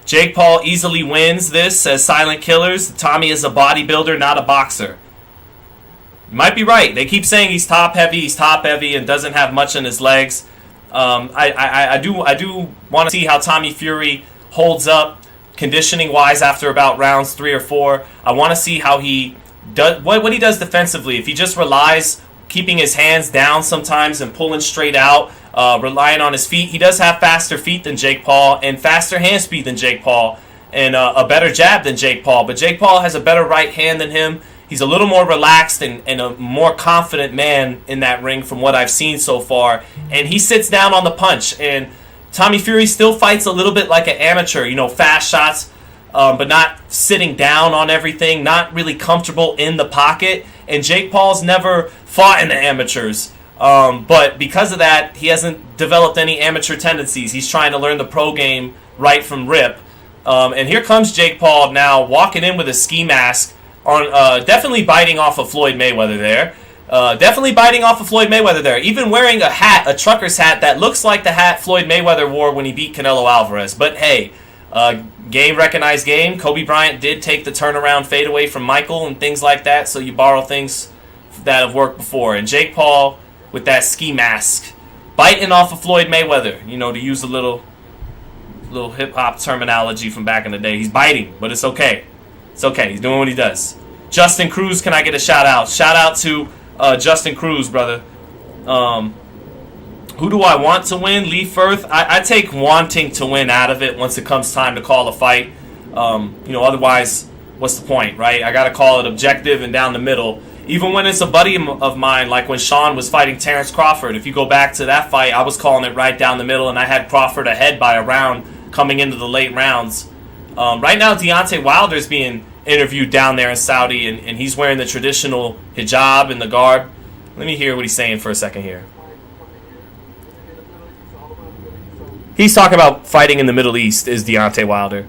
Jake Paul easily wins this, says Silent Killers. Tommy is a bodybuilder, not a boxer. You might be right. They keep saying he's top heavy, and doesn't have much in his legs. I do want to see how Tommy Fury holds up conditioning-wise after about rounds 3 or 4. I want to see how he does, what he does defensively. If he just relies, keeping his hands down sometimes and pulling straight out, relying on his feet. He does have faster feet than Jake Paul and faster hand speed than Jake Paul and a better jab than Jake Paul. But Jake Paul has a better right hand than him. He's a little more relaxed and a more confident man in that ring from what I've seen so far. And he sits down on the punch. And Tommy Fury still fights a little bit like an amateur, fast shots, but not sitting down on everything, not really comfortable in the pocket. And Jake Paul's never fought in the amateurs. But because of that, he hasn't developed any amateur tendencies. He's trying to learn the pro game right from rip. And here comes Jake Paul now walking in with a ski mask, on definitely biting off of Floyd Mayweather there. Even wearing a hat, a trucker's hat, that looks like the hat Floyd Mayweather wore when he beat Canelo Alvarez. But hey, game recognized game. Kobe Bryant did take the turnaround fadeaway from Michael and things like that, so you borrow things that have worked before. And Jake Paul with that ski mask, biting off of Floyd Mayweather, to use a little hip-hop terminology from back in the day. He's biting, but it's okay. It's okay. He's doing what he does. Justin Cruz, can I get a shout out? Shout out to Justin Cruz, brother. Who do I want to win? Lee Firth. I take wanting to win out of it once it comes time to call a fight. Otherwise, what's the point, right? I got to call it objective and down the middle. Even when it's a buddy of mine, like when Sean was fighting Terrence Crawford. If you go back to that fight, I was calling it right down the middle, and I had Crawford ahead by a round coming into the late rounds. Right now, Deontay Wilder's being interviewed down there in Saudi, and he's wearing the traditional hijab and the garb. Let me hear what he's saying for a second here. He's talking about fighting in the Middle East, is Deontay Wilder.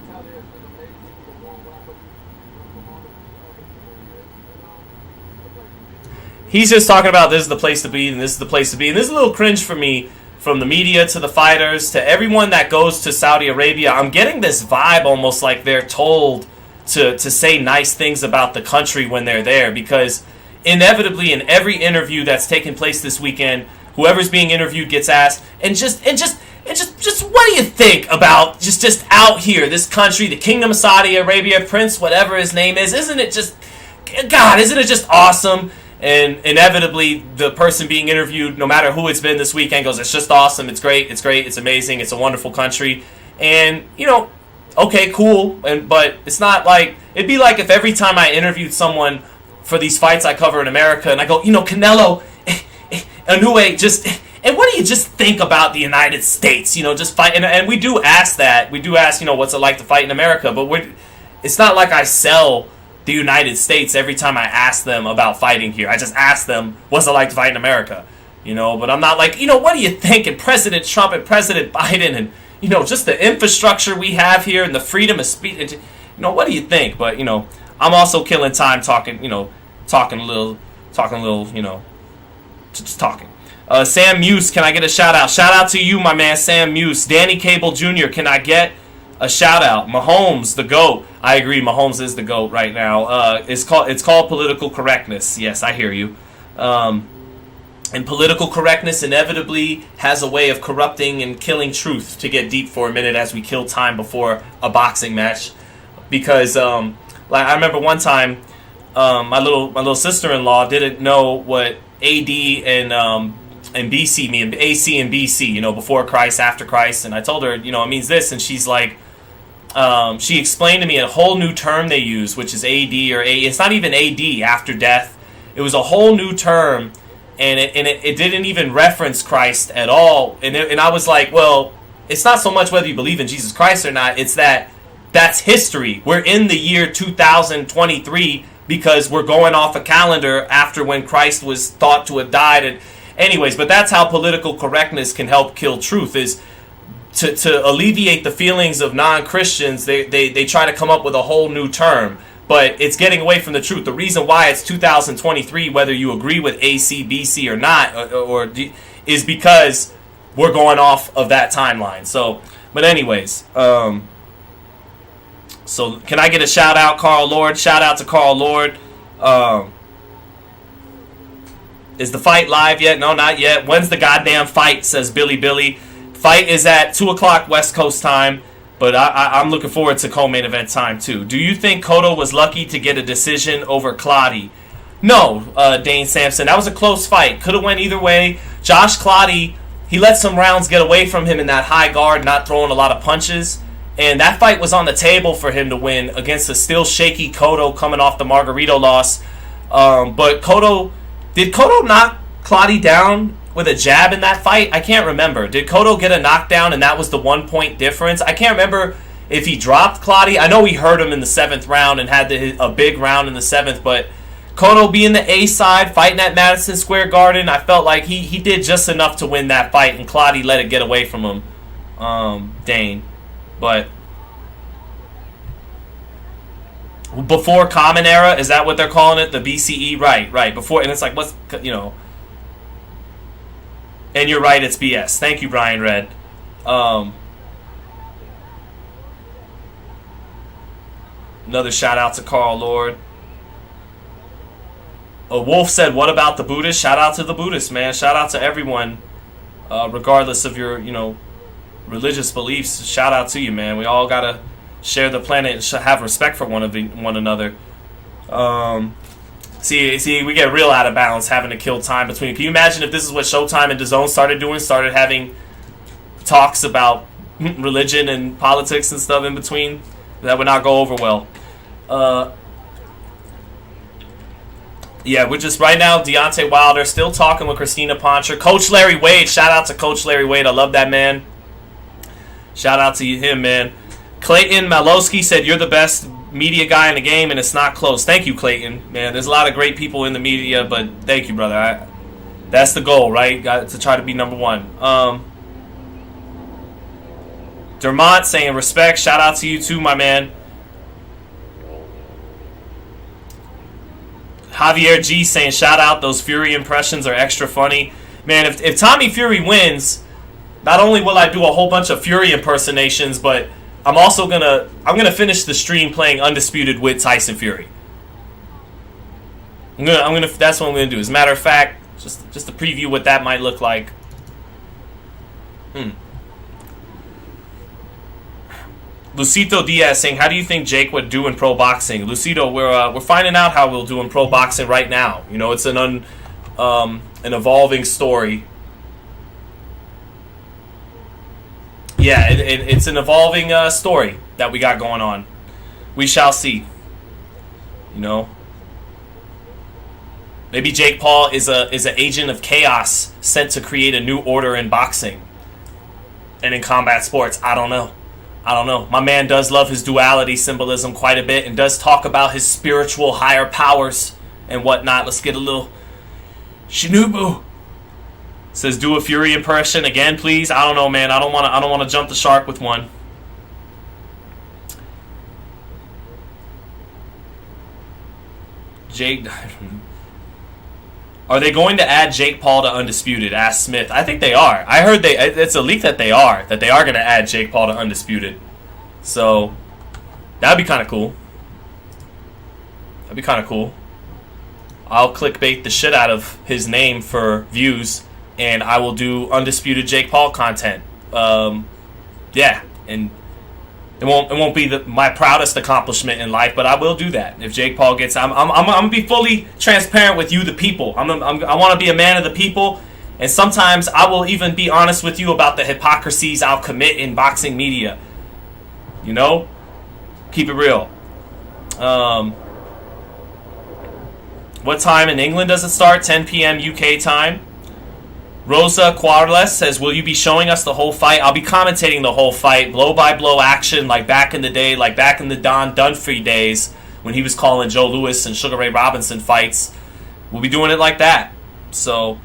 He's just talking about this is the place to be, and this is the place to be. And this is a little cringe for me, from the media to the fighters to everyone that goes to Saudi Arabia. I'm getting this vibe almost like they're told to say nice things about the country when they're there, because inevitably in every interview that's taking place this weekend, whoever's being interviewed gets asked, and just what do you think about just out here, this country, the Kingdom of Saudi Arabia, Prince, whatever his name is? Isn't it just awesome? And inevitably, the person being interviewed, no matter who it's been this weekend, goes, it's just awesome, it's great, it's amazing, it's a wonderful country. And, okay, cool, but it's not like, it'd be like if every time I interviewed someone for these fights I cover in America, and I go, Canelo, Inoue, and what do you just think about the United States? Just fight, and we do ask that. We do ask, what's it like to fight in America? But it's not like I sell the United States every time I ask them about fighting here. I just ask them, what's it like to fight in America? But I'm not like, what do you think? And President Trump and President Biden just the infrastructure we have here and the freedom of speech. What do you think? But I'm also killing time talking a little, just talking. Sam Muse, can I get a shout out? Shout out to you, my man, Sam Muse. Danny Cable Jr., can I get a shout out? Mahomes, the GOAT. I agree, Mahomes is the GOAT right now. It's called political correctness. Yes, I hear you. And political correctness inevitably has a way of corrupting and killing truth. To get deep for a minute as we kill time before a boxing match. Because I remember one time, my little sister-in-law didn't know what AD and BC mean, AC and BC, before Christ, after Christ, and I told her, it means this, and she's like, she explained to me a whole new term they use, which is AD or A. It's not even AD, after death. It was a whole new term, and it didn't even reference Christ at all. And I was like, well, it's not so much whether you believe in Jesus Christ or not. It's that's history. We're in the year 2023 because we're going off a calendar after when Christ was thought to have died. And anyways, but that's how political correctness can help kill truth, is to alleviate the feelings of non-Christians. They try to come up with a whole new term, but it's getting away from the truth. The reason why it's 2023, whether you agree with AC, BC or not, or is because we're going off of that timeline. So, but anyways, so can I get a shout out, Carl Lord? Shout out to Carl Lord. Is the fight live yet? No, not yet. When's the goddamn fight, says Billy. Fight is at 2 o'clock West Coast time, but I'm looking forward to co-main event time too. Do you think Cotto was lucky to get a decision over Clottey? No, Dane Sampson. That was a close fight. Could have went either way. Josh Clottey, he let some rounds get away from him in that high guard, not throwing a lot of punches. And that fight was on the table for him to win against a still shaky Cotto coming off the Margarito loss. But did Cotto knock Clottey down with a jab in that fight? I can't remember. Did Cotto get a knockdown and that was the 1 point difference? I can't remember if he dropped Clottey. I know he hurt him in the 7th round and had a big round in the 7th, but Cotto being the A side, fighting at Madison Square Garden, I felt like he did just enough to win that fight, and Clottey let it get away from him, Dane. But before Common Era, is that what they're calling it? The BCE? Right. Before, and it's like, what's, And you're right, it's BS. Thank you, Brian Red. Another shout out to Carl Lord. Wolf said, what about the Buddhists? Shout out to the Buddhists, man. Shout out to everyone, regardless of your, religious beliefs. Shout out to you, man. We all gotta share the planet and have respect for one another. See, we get real out of balance having to kill time between. Can you imagine if this is what Showtime and DAZN started having talks about religion and politics and stuff in between? That would not go over well. Yeah, we're just right now, Deontay Wilder still talking with Christina Poncher. Coach Larry Wade, shout out to Coach Larry Wade. I love that man. Shout out to him, man. Clayton Malowski said, you're the best media guy in the game, and it's not close. Thank you, Clayton. Man, there's a lot of great people in the media, but thank you, brother. That's the goal, right? Got to try to be number one. Dermont saying, respect. Shout out to you too, my man. Javier G saying, shout out. Those Fury impressions are extra funny. Man, if Tommy Fury wins, not only will I do a whole bunch of Fury impersonations, but I'm also gonna finish the stream playing Undisputed with Tyson Fury. That's what I'm gonna do. As a matter of fact, just to preview what that might look like. Lucito Diaz saying, how do you think Jake would do in pro boxing? Lucito, we're finding out how we'll do in pro boxing right now. It's an evolving story. Yeah, it's an evolving story that we got going on. We shall see. Maybe Jake Paul is an agent of chaos sent to create a new order in boxing and in combat sports. I don't know. My man does love his duality symbolism quite a bit and does talk about his spiritual higher powers and whatnot. Let's get a little Shinobu. Says do a Fury impression again, please. I don't know, man. I don't want to jump the shark with one. Jake, are they going to add Jake Paul to Undisputed? Asked Smith. I think they are. I heard it's a leak that they are going to add Jake Paul to Undisputed. So that'd be kind of cool. That'd be kind of cool. I'll clickbait the shit out of his name for views, and I will do Undisputed Jake Paul content. Yeah, and it won't be my proudest accomplishment in life, but I will do that if Jake Paul gets. I'm gonna be fully transparent with you, the people. I want to be a man of the people, and sometimes I will even be honest with you about the hypocrisies I'll commit in boxing media. You know, keep it real. What time in England does it start? 10 p.m. UK time. Rosa Quarles says, will you be showing us the whole fight? I'll be commentating the whole fight, blow-by-blow action, like back in the day, like back in the Don Dunphy days when he was calling Joe Louis and Sugar Ray Robinson fights. We'll be doing it like that. So,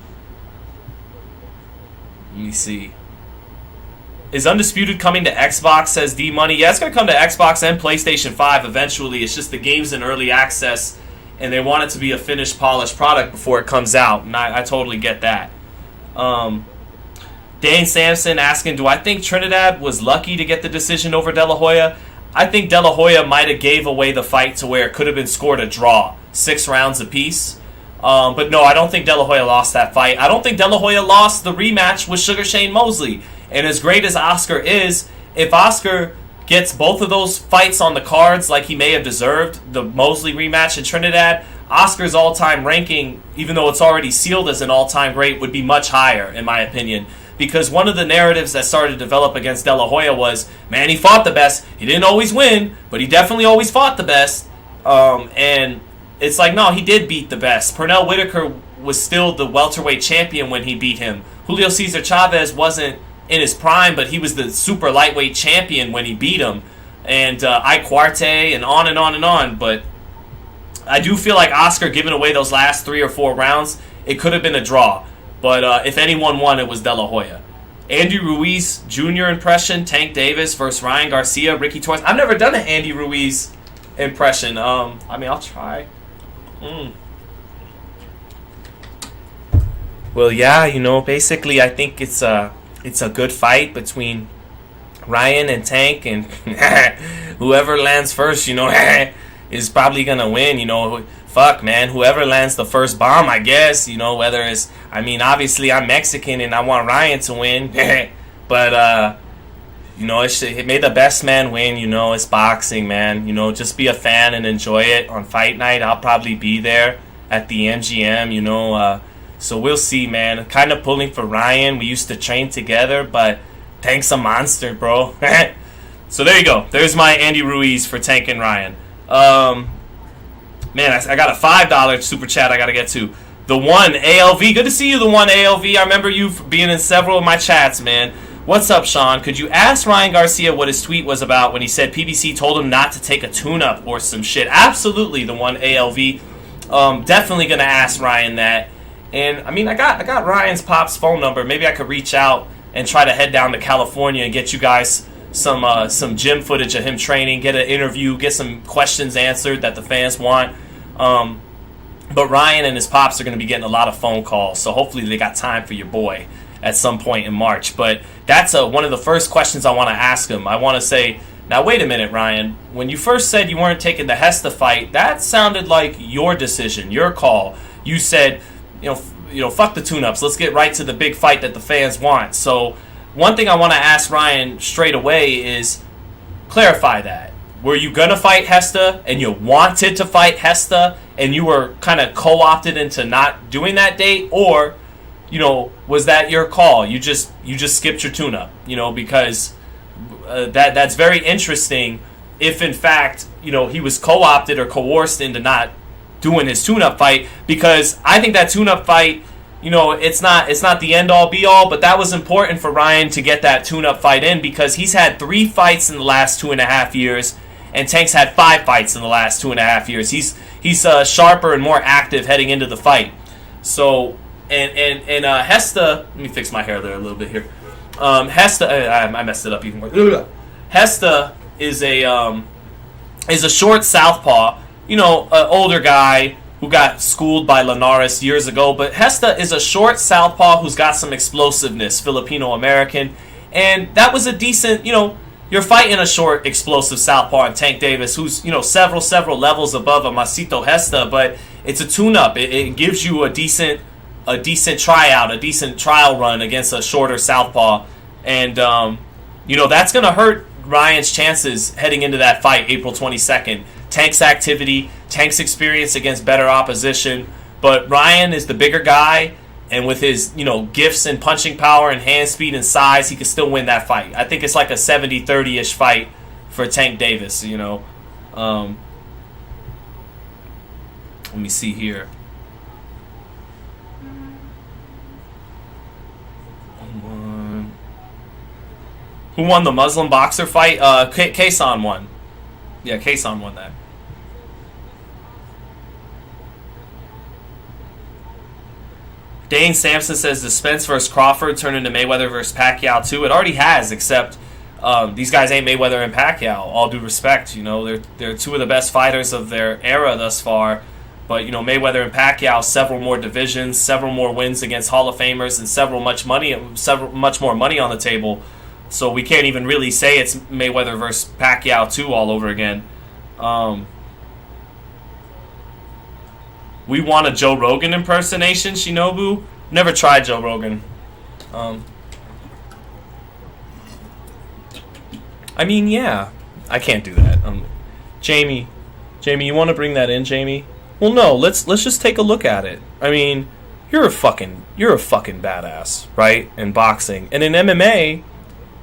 let me see. Is Undisputed coming to Xbox, says D-Money? Yeah, it's going to come to Xbox and PlayStation 5 eventually. It's just the game's in early access, and they want it to be a finished, polished product before it comes out, and I totally get that. Dane Sampson asking, do I think Trinidad was lucky to get the decision over De La Hoya? I think De La Hoya might have gave away the fight to where it could have been scored a draw, 6 rounds apiece. But no, I don't think De La Hoya lost that fight. I don't think De La Hoya lost the rematch with Sugar Shane Mosley. And as great as Oscar is, if Oscar gets both of those fights on the cards like he may have deserved, the Mosley rematch in Trinidad, Oscar's all-time ranking, even though it's already sealed as an all-time great, would be much higher, in my opinion. Because one of the narratives that started to develop against De La Hoya was, man, he fought the best. He didn't always win, but he definitely always fought the best. And it's like, no, he did beat the best. Pernell Whitaker was still the welterweight champion when he beat him. Julio Cesar Chavez wasn't in his prime, but he was the super lightweight champion when he beat him. And Ike Cuarte and on and on and on. But I do feel like Oscar giving away those last 3 or 4 rounds, it could have been a draw. But if anyone won, it was De La Hoya. Andy Ruiz Jr. impression, Tank Davis versus Ryan Garcia, Ricky Torres. I've never done an Andy Ruiz impression. I mean, I'll try. Well, yeah, you know, basically I think it's a good fight between Ryan and Tank, and whoever lands first, you know, is probably going to win, you know. Fuck, man, whoever lands the first bomb, I guess, you know, whether it's, I mean, obviously I'm Mexican and I want Ryan to win, but, you know, it made the best man win, you know, it's boxing, man, you know, just be a fan and enjoy it. On fight night, I'll probably be there at the MGM, you know, so we'll see, man. Kind of pulling for Ryan. We used to train together, but Tank's a monster, bro. So there you go. There's my Andy Ruiz for Tank and Ryan. Man, I got a $5 super chat I got to get to. The One ALV. Good to see you, The One ALV. I remember you being in several of my chats, man. What's up, Sean? Could you ask Ryan Garcia what his tweet was about when he said PBC told him not to take a tune-up or some shit? Absolutely, The One ALV. Definitely going to ask Ryan that. And, I mean, I got Ryan's pop's phone number. Maybe I could reach out and try to head down to California and get you guys some gym footage of him training, get an interview, get some questions answered that the fans want. But Ryan and his pops are going to be getting a lot of phone calls, so hopefully they got time for your boy at some point in March. But that's one of the first questions I want to ask him. I want to say, now wait a minute, Ryan. When you first said you weren't taking the Hesta fight, that sounded like your decision, your call. You said, you know, fuck the tune-ups. Let's get right to the big fight that the fans want. So one thing I want to ask Ryan straight away is clarify that. Were you going to fight Hesta and you wanted to fight Hesta and you were kind of co-opted into not doing that date? Or, you know, was that your call? You just skipped your tune-up, you know, because that's very interesting if, in fact, you know, he was co-opted or coerced into not doing his tune-up fight, because I think that tune-up fight, you know, it's not the end-all be-all, but that was important for Ryan to get that tune-up fight in, because he's had 3 fights in the last 2.5 years, and Tank's had 5 fights in the last 2.5 years. He's sharper and more active heading into the fight. So And Hesta, let me fix my hair there a little bit here. Hesta, I messed it up even more. Hesta is a short southpaw, you know, an older guy who got schooled by Linares years ago. But Hesta is a short southpaw who's got some explosiveness, Filipino-American. And that was a decent, you know, you're fighting a short, explosive southpaw in Tank Davis, who's, you know, several levels above a Masito Hesta, but it's a tune-up. It gives you a decent tryout, a decent trial run against a shorter southpaw. And, you know, that's going to hurt Ryan's chances heading into that fight April 22nd. Tank's activity, Tank's experience against better opposition, but Ryan is the bigger guy, and with his, you know, gifts and punching power and hand speed and size, he can still win that fight. I think it's like a 70-30-ish fight for Tank Davis, you know. Let me see here. Who won the Muslim boxer fight? Kason won. Yeah, Kason won that. Dane Sampson says the Spence versus Crawford turned into Mayweather versus Pacquiao too. It already has, except these guys ain't Mayweather and Pacquiao. All due respect, you know, they're two of the best fighters of their era thus far. But you know, Mayweather and Pacquiao, several more divisions, several more wins against Hall of Famers, and much more money on the table. So we can't even really say it's Mayweather versus Pacquiao 2 all over again. We want a Joe Rogan impersonation, Shinobu. Never tried Joe Rogan. I mean, yeah, I can't do that. Jamie, you want to bring that in, Jamie? Well, no. Let's just take a look at it. I mean, you're a fucking badass, right? In boxing, and in MMA,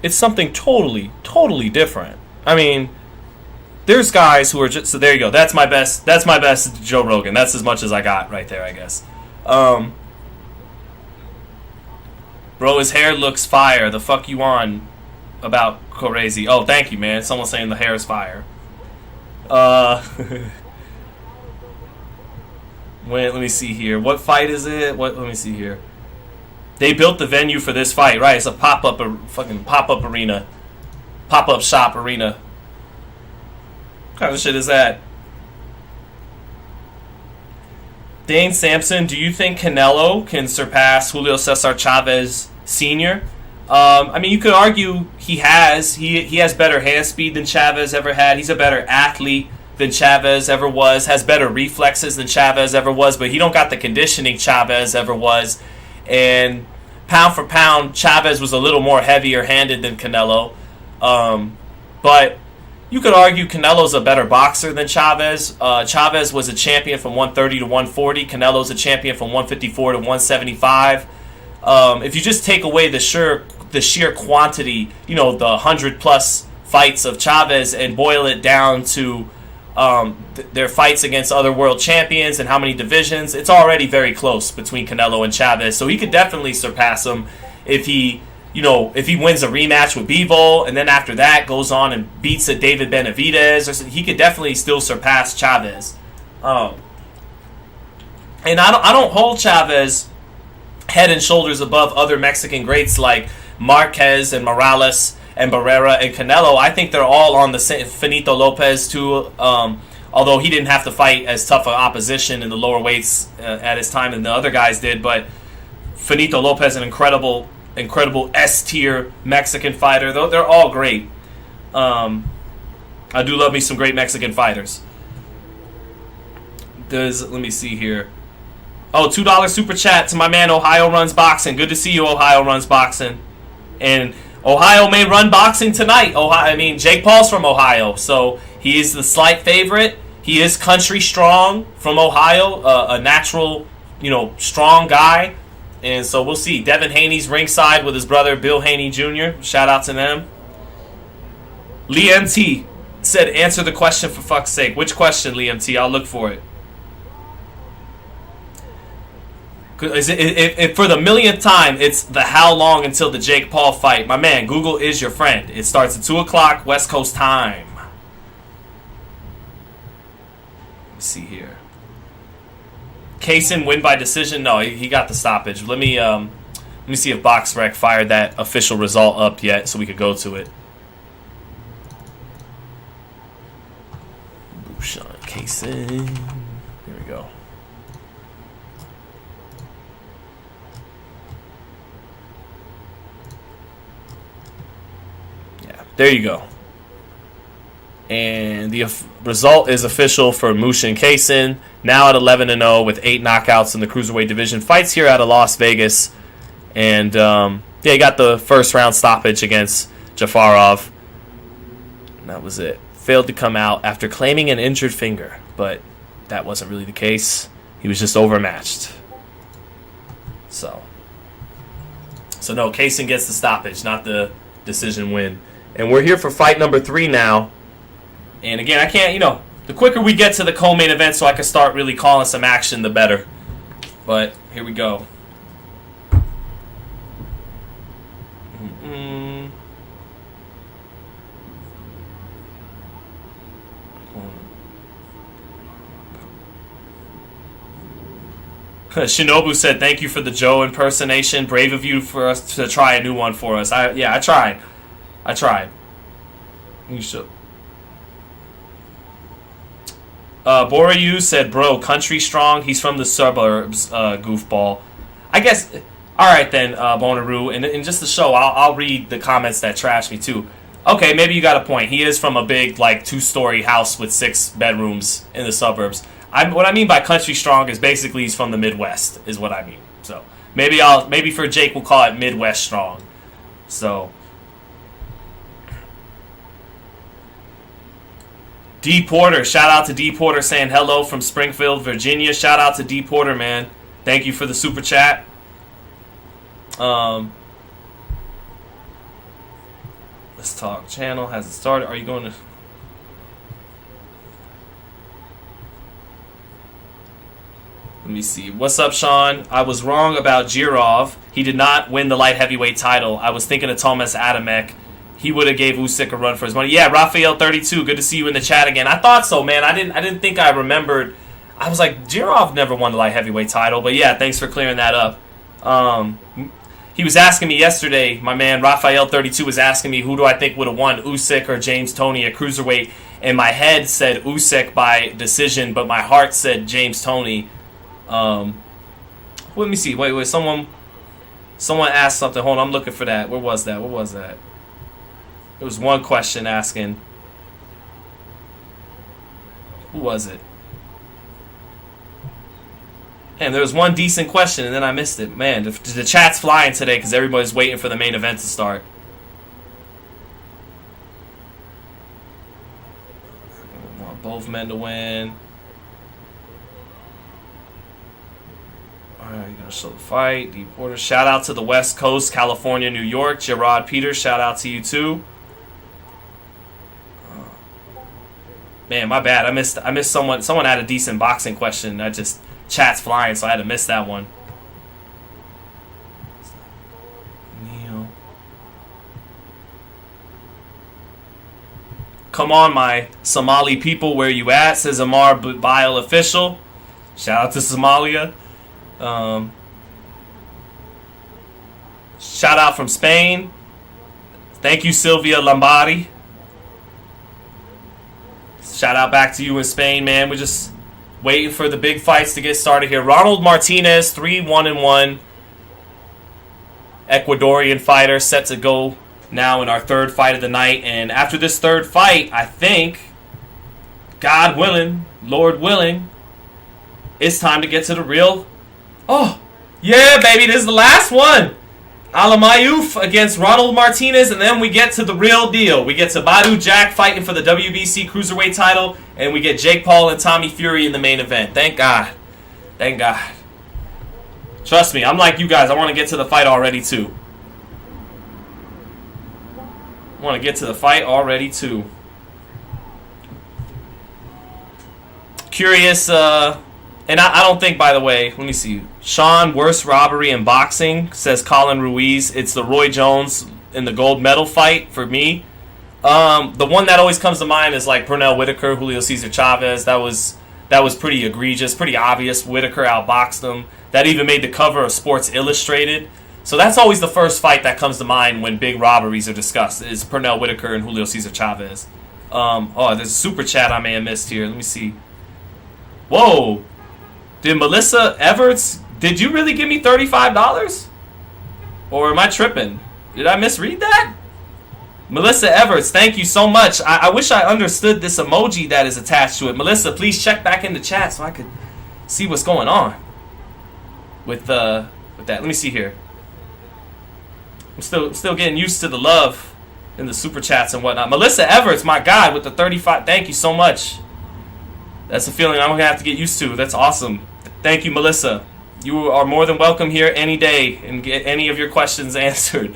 it's something totally different. I mean, there's guys who are just, so there you go. That's my best Joe Rogan. That's as much as I got right there, I guess. Bro, his hair looks fire. The fuck you on about crazy? Oh, thank you, man. Someone's saying the hair is fire. Wait, let me see here. What fight is it? Let me see here. They built the venue for this fight, right? It's a pop-up arena. Pop-up shop arena. What kind of shit is that? Dane Sampson, do you think Canelo can surpass Julio Cesar Chavez Sr.? I mean, you could argue he has. He has better hand speed than Chavez ever had. He's a better athlete than Chavez ever was. Has better reflexes than Chavez ever was. But he don't got the conditioning Chavez ever was. And pound for pound, Chavez was a little more heavier-handed than Canelo. But you could argue Canelo's a better boxer than Chavez. Chavez was a champion from 130 to 140. Canelo's a champion from 154 to 175. If you just take away the sheer quantity, you know, the 100-plus fights of Chavez and boil it down to their fights against other world champions and how many divisions, it's already very close between Canelo and Chavez. So he could definitely surpass him if he wins a rematch with Bivol and then after that goes on and beats a David Benavidez. He could definitely still surpass Chavez. And I don't hold Chavez head and shoulders above other Mexican greats like Marquez and Morales and Barrera and Canelo. I think they're all on the same. Finito Lopez too, although he didn't have to fight as tough an opposition in the lower weights at his time than the other guys did. But Finito Lopez, an incredible S-tier Mexican fighter. They're all great. I do love me some great Mexican fighters. Let me see here. Oh, $2 super chat to my man Ohio Runs Boxing. Good to see you, Ohio Runs Boxing. And Ohio may run boxing tonight. Jake Paul's from Ohio, so he is the slight favorite. He is country strong from Ohio, a natural, strong guy. And so we'll see. Devin Haney's ringside with his brother Bill Haney Jr. Shout out to them. Liam T said, answer the question for fuck's sake. Which question, Liam T? I'll look for it. If for the millionth time, it's the how long until the Jake Paul fight. My man, Google is your friend. It starts at 2 o'clock West Coast time. Let's see here. Kaysen win by decision? No, he got the stoppage. Let me see if BoxRec fired that official result up yet so we could go to it. Sean Kaysen. Here we go. Yeah, there you go. And the result is official for Mushin Kaysen, now at 11-0 with 8 knockouts in the Cruiserweight division. Fights here out of Las Vegas. And, yeah, he got the first round stoppage against Jafarov. And that was it. Failed to come out after claiming an injured finger. But that wasn't really the case. He was just overmatched. So no, Kaysen gets the stoppage, not the decision win. And we're here for fight number 3 now. And again, I can't, the quicker we get to the co-main event so I can start really calling some action, the better. But here we go. Shinobu said, "Thank you for the Joe impersonation. Brave of you for us to try a new one for us." I tried. You should. Boryu said, "Bro, country strong. He's from the suburbs." Goofball. I guess. All right then, Bonaru. And just the show, I'll read the comments that trash me too. Okay, maybe you got a point. He is from a big 2-story house with 6 bedrooms in the suburbs. What I mean by country strong is basically he's from the Midwest, is what I mean. So maybe for Jake we'll call it Midwest strong. So D Porter, shout out to D Porter saying hello from Springfield, Virginia. Shout out to D Porter, man. Thank you for the super chat. Let's talk. Channel has it started. Are you going to? Let me see. What's up, Sean? I was wrong about Jirov. He did not win the light heavyweight title. I was thinking of Thomas Adamek. He would have gave Usyk a run for his money. Yeah, Raphael32. Good to see you in the chat again. I thought so, man. I didn't think I remembered. I was like, Jirov never won the light heavyweight title. But yeah, thanks for clearing that up. He was asking me yesterday, my man Raphael32 was asking me who do I think would have won, Usyk or James Toney at Cruiserweight. And my head said Usyk by decision, but my heart said James Toney. Let me see. Wait. Someone asked something. Hold on, I'm looking for that. Where was that? There was one question asking. Who was it? And there was one decent question, and then I missed it. Man, the chat's flying today because everybody's waiting for the main event to start. I want both men to win. Alright, you're going to show the fight. D Porter. Shout out to the West Coast, California, New York. Gerard Peters, shout out to you too. Man, my bad. I missed someone. Someone had a decent boxing question. Chat's flying, so I had to miss that one. Neil. Come on, my Somali people, where you at? Says Amar Bile official. Shout out to Somalia. Shout out from Spain. Thank you, Sylvia Lombardi. Shout out back to you in Spain, man. We're just waiting for the big fights to get started here. Ronald Martinez, 3-1-1. Ecuadorian fighter, set to go now in our 3rd fight of the night. And after this 3rd fight, I think, God willing, Lord willing, it's time to get to the real. Oh, yeah, baby, this is the last one. Alamayuf against Ronald Martinez, and then we get to the real deal. We get to Badu Jack fighting for the WBC Cruiserweight title, and we get Jake Paul and Tommy Fury in the main event. Thank God. Thank God. Trust me, I'm like you guys. I want to get to the fight already, too. Curious, and I don't think, by the way, let me see. Sean, worst robbery in boxing, says Colin Ruiz. It's the Roy Jones in the gold medal fight for me. The one that always comes to mind is like Pernell Whitaker, Julio Cesar Chavez. That was that was pretty egregious, pretty obvious. Whitaker outboxed him. That even made the cover of Sports Illustrated. So that's always the first fight that comes to mind when big robberies are discussed, is Pernell Whitaker and Julio Cesar Chavez. Oh, there's a super chat I may have missed here. Let me see. Whoa. Did Melissa Everts, did you really give me $35? Or am I tripping? Did I misread that? Melissa Everts, thank you so much. I wish I understood this emoji that is attached to it. Melissa, please check back in the chat so I could see what's going on with that. Let me see here. I'm still getting used to the love in the super chats and whatnot. Melissa Everts, my God, with the 35. Thank you so much. That's a feeling I'm going to have to get used to. That's awesome. Thank you, Melissa. You are more than welcome here any day and get any of your questions answered.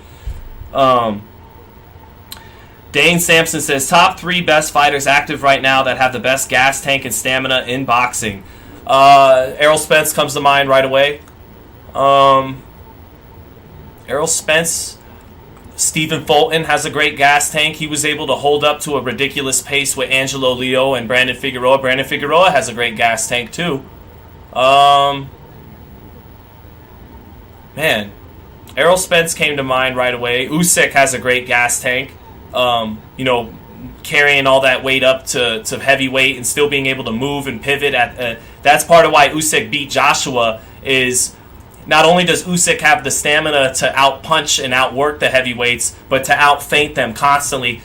Dane Sampson says, top 3 best fighters active right now that have the best gas tank and stamina in boxing. Errol Spence comes to mind right away. Errol Spence. Stephen Fulton has a great gas tank. He was able to hold up to a ridiculous pace with Angelo Leo and Brandon Figueroa. Brandon Figueroa has a great gas tank too. Man, Errol Spence came to mind right away. Usyk has a great gas tank. Carrying all that weight up to heavyweight and still being able to move and pivot. That's part of why Usyk beat Joshua. Is not only does Usyk have the stamina to out-punch and outwork the heavyweights, but to out-feint them constantly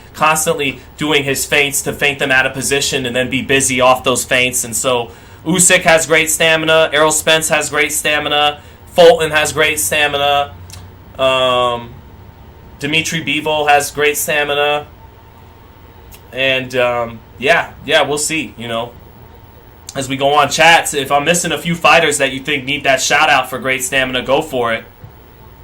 doing his feints to feint them out of position and then be busy off those feints. And so Usyk has great stamina. Errol Spence has great stamina. Fulton has great stamina. Dimitri Bivol has great stamina. And, we'll see, As we go on chats, if I'm missing a few fighters that you think need that shout out for great stamina, go for it.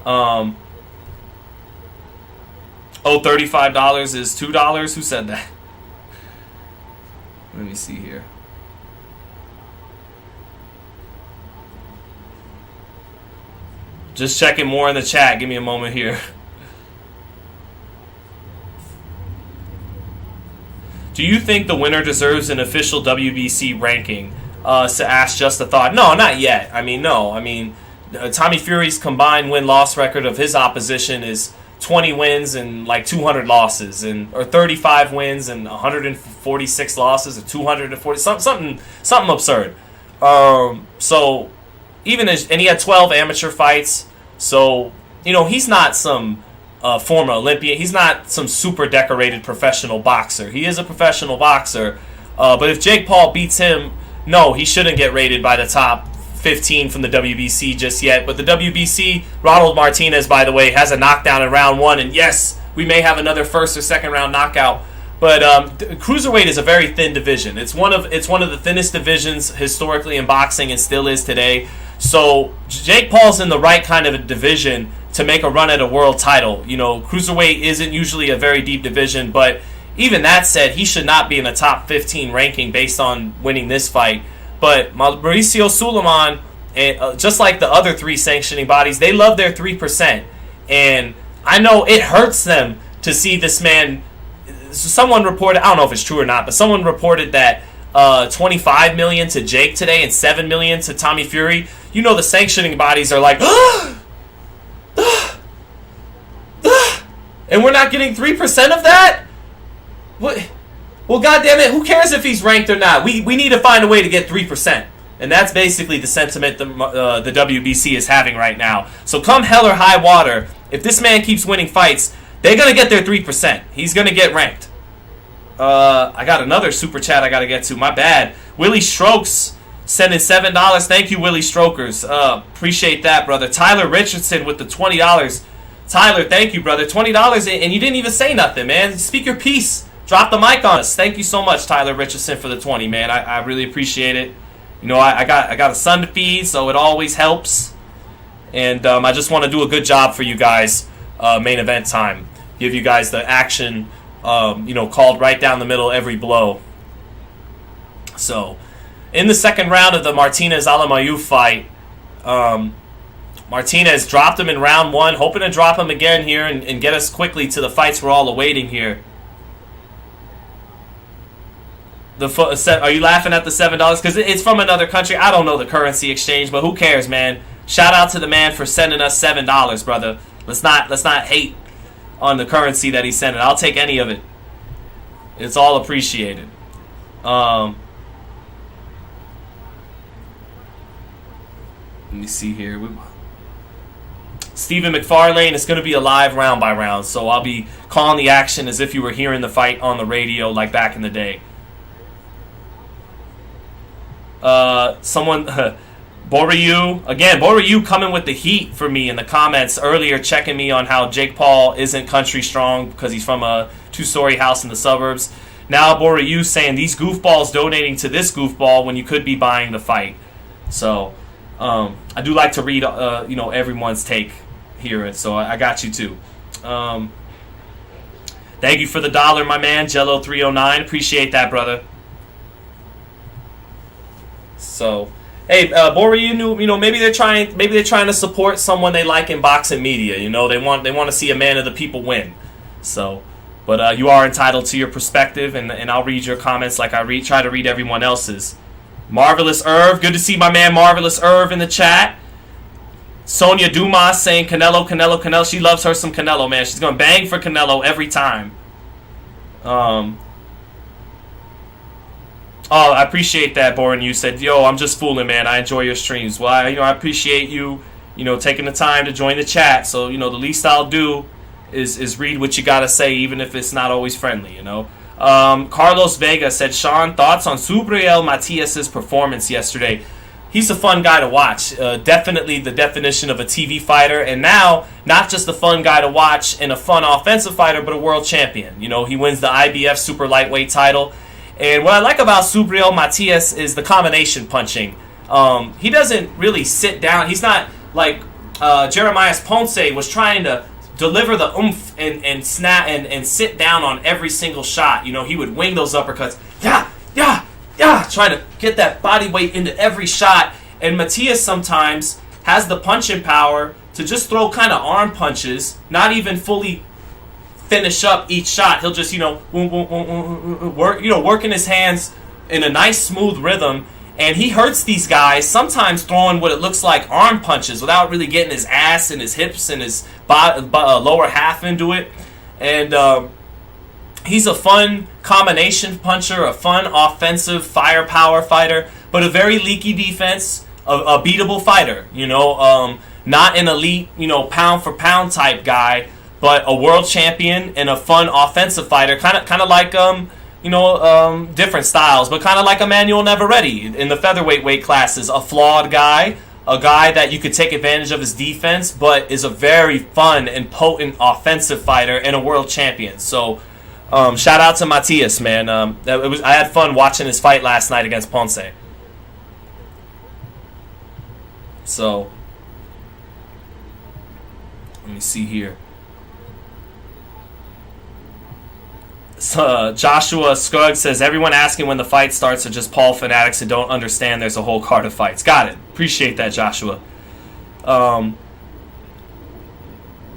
$35 is $2? Who said that? Let me see here. Just checking more in the chat. Give me a moment here. Do you think the winner deserves an official WBC ranking? To ask just a thought. No, not yet. Tommy Fury's combined win-loss record of his opposition is 20 wins and like 200 losses, or 35 wins and 146 losses, or 240 something absurd. So even and he had 12 amateur fights. So he's not some former Olympian. He's not some super decorated professional boxer. He is a professional boxer. But if Jake Paul beats him, no, he shouldn't get rated by the top 15 from the WBC just yet. But the WBC, Ronald Martinez, by the way, has a knockdown in round 1. And yes, we may have another first or second round knockout. But Cruiserweight is a very thin division. It's one of the thinnest divisions historically in boxing and still is today. So Jake Paul's in the right kind of a division to make a run at a world title. Cruiserweight isn't usually a very deep division, but even that said, he should not be in the top 15 ranking based on winning this fight. But Mauricio Suleiman, and just like the other 3 sanctioning bodies, they love their 3%. And I know it hurts them to see this man. Someone reported, I don't know if it's true or not, but someone reported that $25 million to Jake today and $7 million to Tommy Fury. The sanctioning bodies are like, and we're not getting 3% of that? What? Well, goddamn it, who cares if he's ranked or not? We need to find a way to get 3%. And that's basically the sentiment the WBC is having right now. So come hell or high water, if this man keeps winning fights, they're going to get their 3%. He's going to get ranked. I got another super chat I got to get to. My bad. Willie Strokes sending $7. Thank you, Willie Strokers. Appreciate that, brother. Tyler Richardson with the $20. Tyler, thank you, brother. $20, and you didn't even say nothing, man. Speak your piece. Drop the mic on us. Thank you so much, Tyler Richardson, for the 20, man. I really appreciate it. I got a son to feed, so it always helps. And I just want to do a good job for you guys. Main event time. Give you guys the action, called right down the middle, every blow. So, in the second round of the Martinez-Alamayu fight, Martinez dropped him in round 1, hoping to drop him again here and get us quickly to the fights we're all awaiting here. Are you laughing at the $7? Because it's from another country. I don't know the currency exchange, but who cares, man? Shout out to the man for sending us $7, brother. Let's not hate on the currency that he sent it. I'll take any of it. It's all appreciated. Let me see here. Stephen McFarlane, it's going to be a live round by round, so I'll be calling the action as if you were hearing the fight on the radio like back in the day. Boryu coming with the heat for me in the comments earlier, checking me on how Jake Paul isn't country strong because he's from a 2-story house in the suburbs. Now Boryu saying these goofballs donating to this goofball when you could be buying the fight. So I do like to read everyone's take here, and so I got you too. Thank you for the $1, my man, Jello309. Appreciate that, brother. So, hey, Boryu, maybe they're trying to support someone they like in boxing media. They want to see a man of the people win. So, but you are entitled to your perspective, and I'll read your comments like I try to read everyone else's. Marvelous Irv, good to see my man Marvelous Irv in the chat. Sonia Dumas saying Canelo. She loves her some Canelo, man. She's gonna bang for Canelo every time. Oh, I appreciate that, Boren. You said, yo, I'm just fooling, man. I enjoy your streams. Well, I appreciate you, taking the time to join the chat. So, the least I'll do is read what you gotta say, even if it's not always friendly, Carlos Vega said, Sean, thoughts on Subriel Matias's performance yesterday? He's a fun guy to watch. Definitely the definition of a TV fighter. And now, not just a fun guy to watch and a fun offensive fighter, but a world champion. He wins the IBF super lightweight title. And what I like about Subriel Matias is the combination punching. He doesn't really sit down. He's not like Jeremias Ponce was trying to deliver the oomph and snap and sit down on every single shot. He would wing those uppercuts. Trying to get that body weight into every shot. And Matias sometimes has the punching power to just throw kind of arm punches, not even fully finish up each shot. He'll just, working his hands in a nice smooth rhythm, and he hurts these guys sometimes throwing what it looks like arm punches without really getting his ass and his hips and his lower half into it. And he's a fun combination puncher, a fun offensive firepower fighter, but a very leaky defense, a beatable fighter. Not an elite, pound for pound type guy, but a world champion and a fun offensive fighter, kind of like different styles, but kind of like Emmanuel Navarrete in the featherweight weight classes, a flawed guy, a guy that you could take advantage of his defense, but is a very fun and potent offensive fighter and a world champion. So, shout out to Matias, man. I had fun watching his fight last night against Ponce. So, let me see here. Joshua Scruggs says, everyone asking when the fight starts are just Paul fanatics and don't understand there's a whole card of fights. Got it. Appreciate that, Joshua.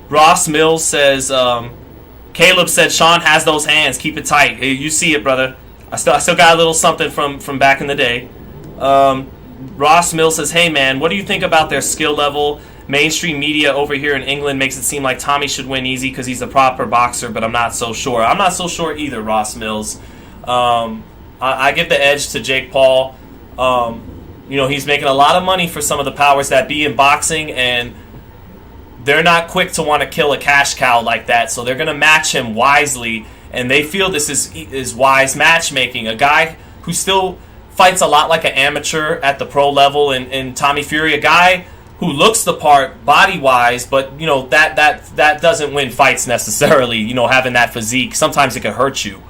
Ross Mills says, Caleb said, Sean has those hands. Keep it tight. You see it, brother. I still got a little something from back in the day. Ross Mills says, hey, man, what do you think about their skill level? Mainstream media over here in England makes it seem like Tommy should win easy because he's a proper boxer, but I'm not so sure. I'm not so sure either, Ross Mills. I give the edge to Jake Paul. He's making a lot of money for some of the powers that be in boxing, and they're not quick to want to kill a cash cow like that, so they're going to match him wisely, and they feel this is wise matchmaking. A guy who still fights a lot like an amateur at the pro level, and Tommy Fury, a guy who looks the part body-wise, but, that doesn't win fights necessarily, having that physique. Sometimes it can hurt you.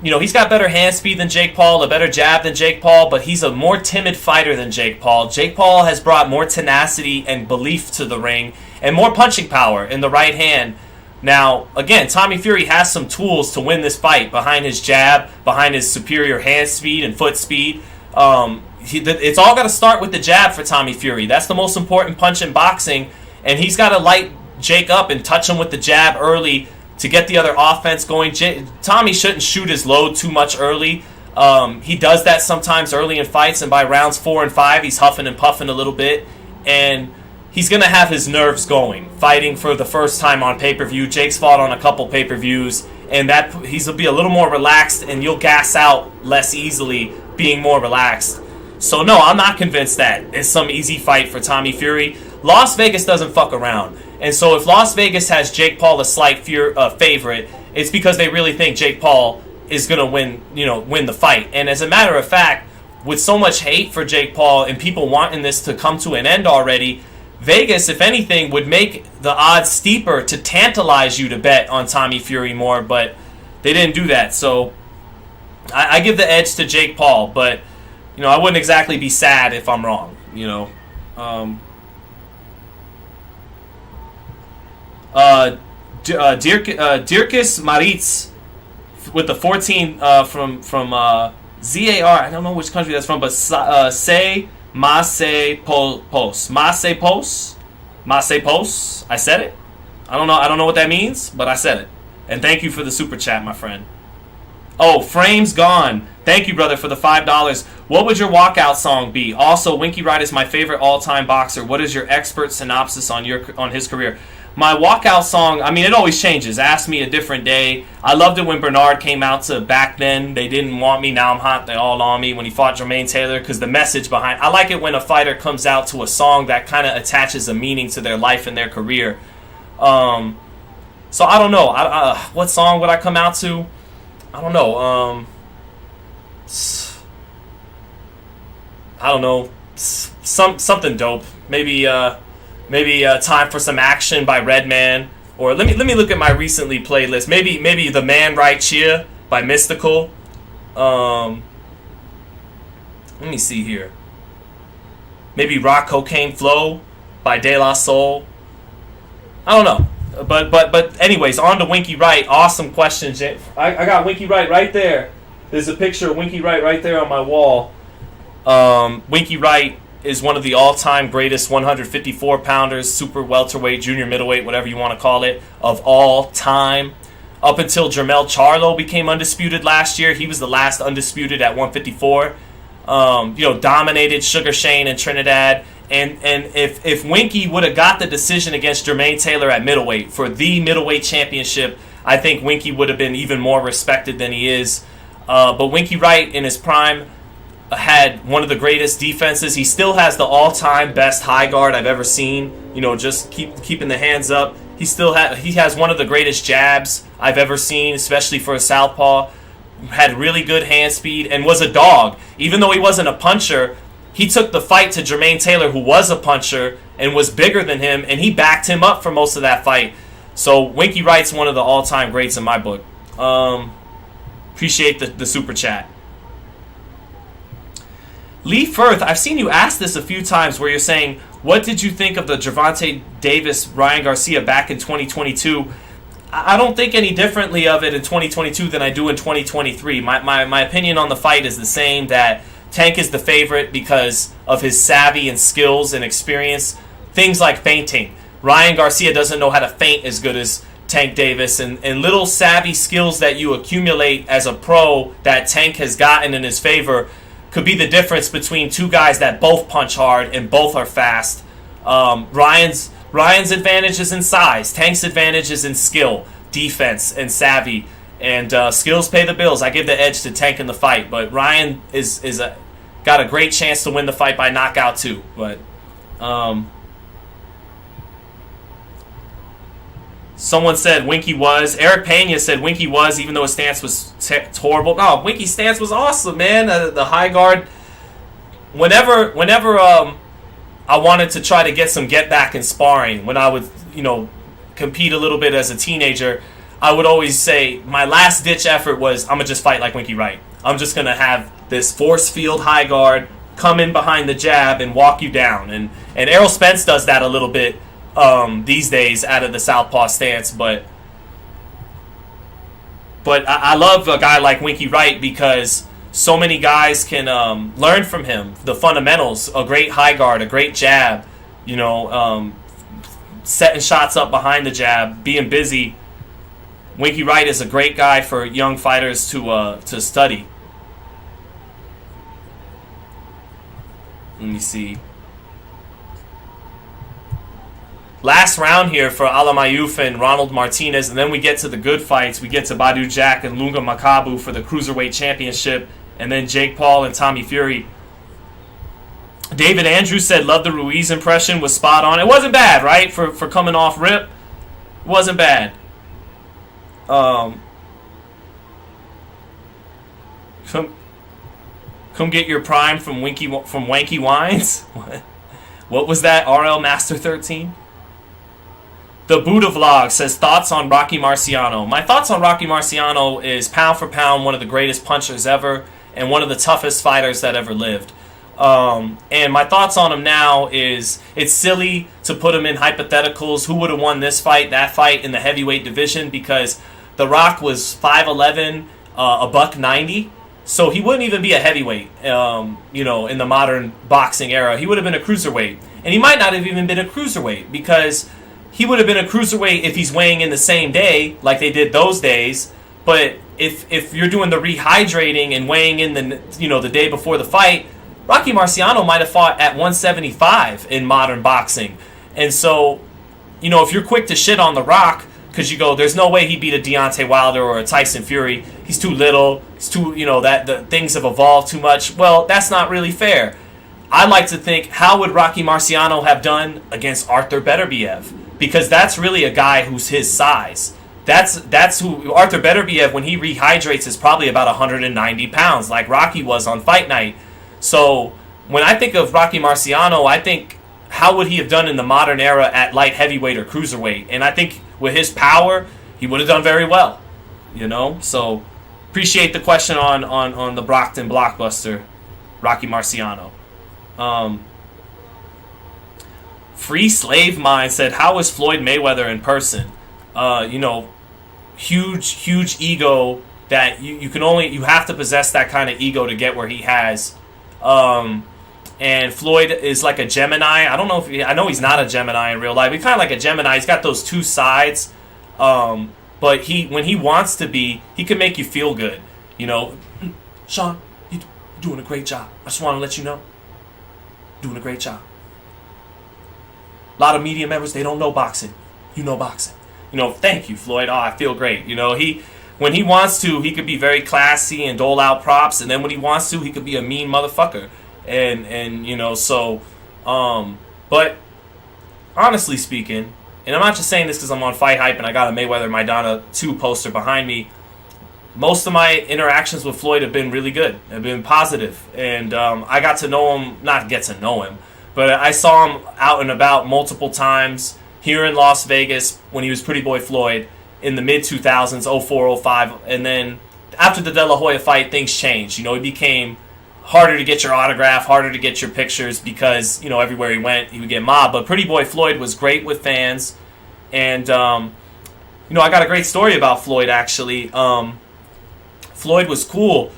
He's got better hand speed than Jake Paul, a better jab than Jake Paul, but he's a more timid fighter than Jake Paul. Jake Paul has brought more tenacity and belief to the ring and more punching power in the right hand. Now, again, Tommy Fury has some tools to win this fight behind his jab, behind his superior hand speed and foot speed. It's all got to start with the jab for Tommy Fury. That's the most important punch in boxing, and he's got to light Jake up and touch him with the jab early to get the other offense going. Tommy shouldn't shoot his load too much early. He does that sometimes early in fights, and by rounds 4 and 5, he's huffing and puffing a little bit, and he's going to have his nerves going, fighting for the first time on pay-per-view. Jake's fought on a couple pay-per-views, and that he'll be a little more relaxed, and you'll gas out less easily being more relaxed. So no, I'm not convinced that it's some easy fight for Tommy Fury. Las Vegas doesn't fuck around. And so if Las Vegas has Jake Paul a slight favorite, it's because they really think Jake Paul is going to win the fight. And as a matter of fact, with so much hate for Jake Paul and people wanting this to come to an end already, Vegas, if anything, would make the odds steeper to tantalize you to bet on Tommy Fury more, but they didn't do that. So I give the edge to Jake Paul, but I wouldn't exactly be sad if I'm wrong. Dirkis Maritz with the 14 from ZAR. I don't know which country that's from, but say Mase Pos. Mase Pos. I said it. I don't know what that means, but I said it. And thank you for the super chat, my friend. Oh, Frames Gone. Thank you, brother, for the $5. What would your walkout song be? Also, Winky Wright is my favorite all-time boxer. What is your expert synopsis on his career? My walkout song, it always changes. Ask me a different day. I loved it when Bernard came out to back then. They didn't want me, now I'm hot, they all on me. When he fought Jermaine Taylor, because the message behind... I like it when a fighter comes out to a song that kind of attaches a meaning to their life and their career. So I don't know. What song would I come out to? I don't know. I don't know. Something dope. Maybe Time for Some Action by Redman. Or let me look at my recently playlist. Maybe The Man Right Cheer by Mystical. Let me see here. Maybe Rock Cocaine Flow by De La Soul. I don't know. But anyways, on to Winky Wright. Awesome question, Jay. I got Winky Wright right there. There's a picture of Winky Wright right there on my wall. Winky Wright is one of the all-time greatest 154-pounders, super welterweight, junior middleweight, whatever you want to call it, of all time. Up until Jermell Charlo became undisputed last year, he was the last undisputed at 154. Dominated Sugar Shane and Trinidad. And if Winky would have got the decision against Jermaine Taylor at middleweight for the middleweight championship, I think Winky would have been even more respected than he is. But Winky Wright in his prime had one of the greatest defenses. He still has the all-time best high guard I've ever seen. Just keeping the hands up. He has one of the greatest jabs I've ever seen, especially for a southpaw. Had really good hand speed and was a dog. Even though he wasn't a puncher, he took the fight to Jermaine Taylor, who was a puncher and was bigger than him, and he backed him up for most of that fight. So Winky Wright's one of the all-time greats in my book. Appreciate the super chat. Lee Firth, I've seen you ask this a few times where you're saying, what did you think of the Gervonta Davis, Ryan Garcia back in 2022? I don't think any differently of it in 2022 than I do in 2023. My opinion on the fight is the same, that Tank is the favorite because of his savvy and skills and experience. Things like feinting. Ryan Garcia doesn't know how to feint as good as Tank Davis, and little savvy skills that you accumulate as a pro that Tank has gotten in his favor could be the difference between two guys that both punch hard and both are fast. Ryan's advantage is in size. Tank's advantage is in skill, defense, and savvy. And skills pay the bills. I give the edge to Tank in the fight, but Ryan got a great chance to win the fight by knockout too. But someone said Winky was. Eric Pena said Winky was, even though his stance was horrible. No, Winky's stance was awesome, man. The high guard. Whenever I wanted to try to get some get back in sparring, when I would compete a little bit as a teenager, I would always say my last ditch effort was I'm gonna just fight like Winky Wright. I'm just gonna have this force field high guard come in behind the jab and walk you down. And Errol Spence does that a little bit these days out of the southpaw stance, but I love a guy like Winky Wright because so many guys can learn from him the fundamentals: a great high guard, a great jab, setting shots up behind the jab, being busy, Winky Wright is a great guy for young fighters to study. Let me see. Last round here for Alamayuf and Ronald Martinez, and then we get to the good fights. We get to Badu Jack and Ilunga Makabu for the Cruiserweight Championship, and then Jake Paul and Tommy Fury. David Andrews said, love the Ruiz impression, was spot on. It wasn't bad, right? For coming off rip. It wasn't bad. Come get your prime from Wanky Wines? What was that? RL Master 13? The Buddha Vlog says, thoughts on Rocky Marciano. My thoughts on Rocky Marciano is pound for pound one of the greatest punchers ever and one of the toughest fighters that ever lived. And my thoughts on him now is it's silly to put him in hypotheticals. Who would have won this fight, that fight in the heavyweight division? Because The Rock was 5'11", $190. So he wouldn't even be a heavyweight, in the modern boxing era. He would have been a cruiserweight. And he might not have even been a cruiserweight because he would have been a cruiserweight if he's weighing in the same day, like they did those days. But if you're doing the rehydrating and weighing in the day before the fight, Rocky Marciano might have fought at 175 in modern boxing. And so, if you're quick to shit on The Rock because you go, there's no way he beat a Deontay Wilder or a Tyson Fury. He's too little. He's too, that the things have evolved too much. Well, that's not really fair. I like to think, how would Rocky Marciano have done against Arthur Beterbiev? Because that's really a guy who's his size. That's who Arthur Beterbiev, when he rehydrates, is probably about 190 pounds, like Rocky was on Fight Night. So when I think of Rocky Marciano, I think, how would he have done in the modern era at light heavyweight or cruiserweight? And I think with his power, he would have done very well. So appreciate the question on the Brockton blockbuster, Rocky Marciano. Free Slave Mind said, how is Floyd Mayweather in person? Huge ego that you have to possess that kind of ego to get where he has. And Floyd is like a Gemini. I don't know I know he's not a Gemini in real life. He's kind of like a Gemini. He's got those two sides. But when he wants to be, he can make you feel good. Sean, you're doing a great job. I just want to let you know. Doing a great job. A lot of media members, they don't know boxing. You know boxing. Thank you, Floyd. Oh, I feel great. When he wants to, he could be very classy and dole out props, and then when he wants to, he could be a mean motherfucker. But honestly speaking, and I'm not just saying this because I'm on FightHype and I got a Mayweather Maidana 2 poster behind me, most of my interactions with Floyd have been really good, have been positive, and I got to know him, not get to know him, but I saw him out and about multiple times here in Las Vegas when he was Pretty Boy Floyd in the mid-2000s, 04, 05, and then after the De La Hoya fight, things changed. It became harder to get your autograph, harder to get your pictures because, everywhere he went, he would get mobbed. But Pretty Boy Floyd was great with fans, and, I got a great story about Floyd, actually. Floyd was cool.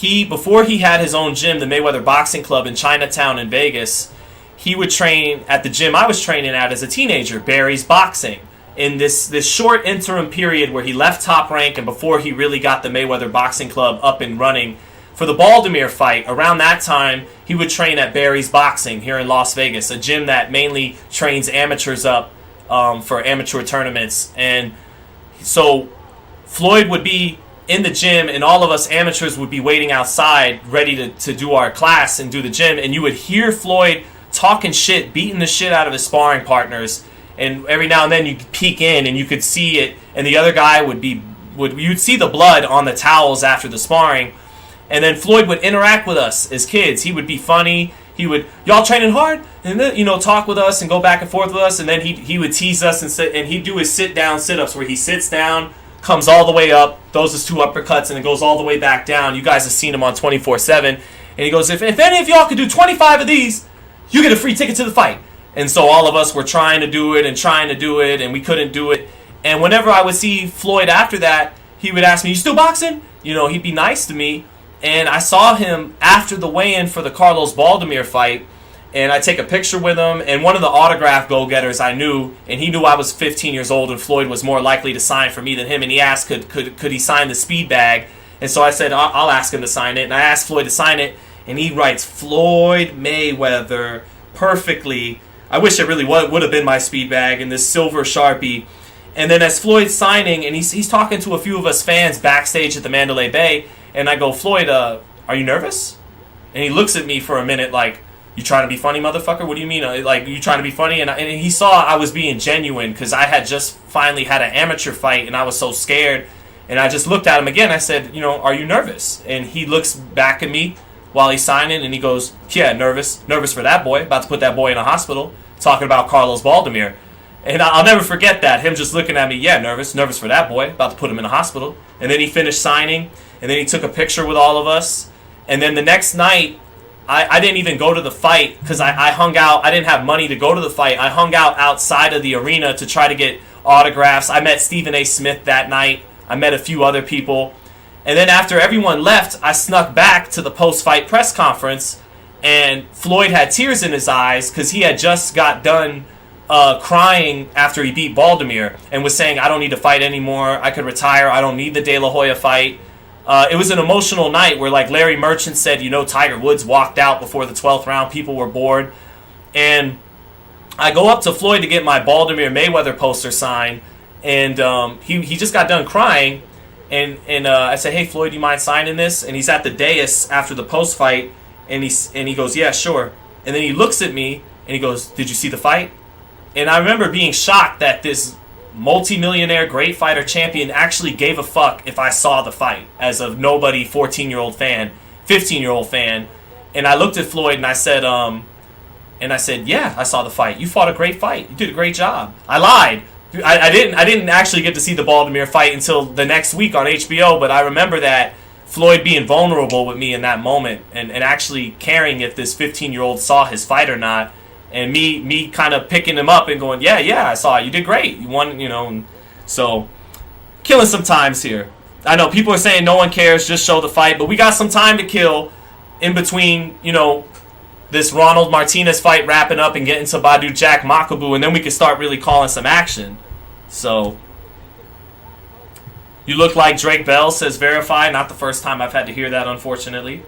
Before he had his own gym, the Mayweather Boxing Club in Chinatown in Vegas, he would train at the gym I was training at as a teenager, Barry's Boxing. In this short interim period where he left Top Rank and before he really got the Mayweather Boxing Club up and running, for the Baltimore fight, around that time, he would train at Barry's Boxing here in Las Vegas, a gym that mainly trains amateurs up for amateur tournaments. And so Floyd would be in the gym, and all of us amateurs would be waiting outside ready to do our class and do the gym, and you would hear Floyd talking shit, beating the shit out of his sparring partners, and every now and then you'd peek in and you could see it, and the other guy you'd see the blood on the towels after the sparring. And then Floyd would interact with us as kids. He would be funny. He would, y'all training hard? And then, talk with us and go back and forth with us. And then he would tease us and he'd do his sit-down sit-ups where he sits down, comes all the way up, throws his 2 uppercuts, and then goes all the way back down. You guys have seen him on 24/7. And he goes, if any of y'all could do 25 of these, you get a free ticket to the fight. And so all of us were trying to do it, and we couldn't do it. And whenever I would see Floyd after that, he would ask me, you still boxing? He'd be nice to me. And I saw him after the weigh-in for the Carlos Baldomir fight, And I take a picture with him, and one of the autograph go-getters I knew, and he knew I was 15 years old and Floyd was more likely to sign for me than him, and he asked could he sign the speed bag. And so I said, I'll ask him to sign it, and I asked Floyd to sign it, and he writes Floyd Mayweather perfectly. I wish it really would have been my speed bag in this silver Sharpie. And then as Floyd's signing, and he's talking to a few of us fans backstage at the Mandalay Bay, and I go, Floyd, are you nervous? And he looks at me for a minute like, you trying to be funny, motherfucker? What do you mean? Like, you trying to be funny? And he saw I was being genuine because I had just finally had an amateur fight, and I was so scared. And I just looked at him again. I said, are you nervous? And he looks back at me while he's signing, and he goes, yeah, nervous. Nervous for that boy. About to put that boy in a hospital. Talking about Carlos Baldemir. And I'll never forget that. Him just looking at me, yeah, nervous. Nervous for that boy. About to put him in a hospital. And then he finished signing, and then he took a picture with all of us. And then the next night, I didn't even go to the fight because I hung out. I didn't have money to go to the fight. I hung out outside of the arena to try to get autographs. I met Stephen A. Smith that night. I met a few other people. And then after everyone left, I snuck back to the post-fight press conference, and Floyd had tears in his eyes because he had just got done crying after he beat Baldemir and was saying, I don't need to fight anymore. I could retire. I don't need the De La Hoya fight. It was an emotional night where, like Larry Merchant said, Tiger Woods walked out before the 12th round. People were bored. And I go up to Floyd to get my Baldemir Mayweather poster signed. And he just got done crying. And I said, hey, Floyd, do you mind signing this? And he's at the dais after the post-fight. And he goes, yeah, sure. And then he looks at me and he goes, did you see the fight? And I remember being shocked that this multi-millionaire, great fighter champion actually gave a fuck if I saw the fight as a nobody 14-year-old fan, 15-year-old fan. And I looked at Floyd and I said, yeah, I saw the fight. You fought a great fight. You did a great job. I lied. I didn't actually get to see the Baldemir fight until the next week on HBO, but I remember that Floyd being vulnerable with me in that moment and actually caring if this 15-year-old saw his fight or not. And me kind of picking him up and going, yeah, I saw it. You did great. You won, And so, killing some times here. I know people are saying no one cares, just show the fight. But we got some time to kill in between, this Ronald Martinez fight wrapping up and getting to Badu Jack Makabu. And then we can start really calling some action. So, you look like Drake Bell, says Verify. Not the first time I've had to hear that, unfortunately.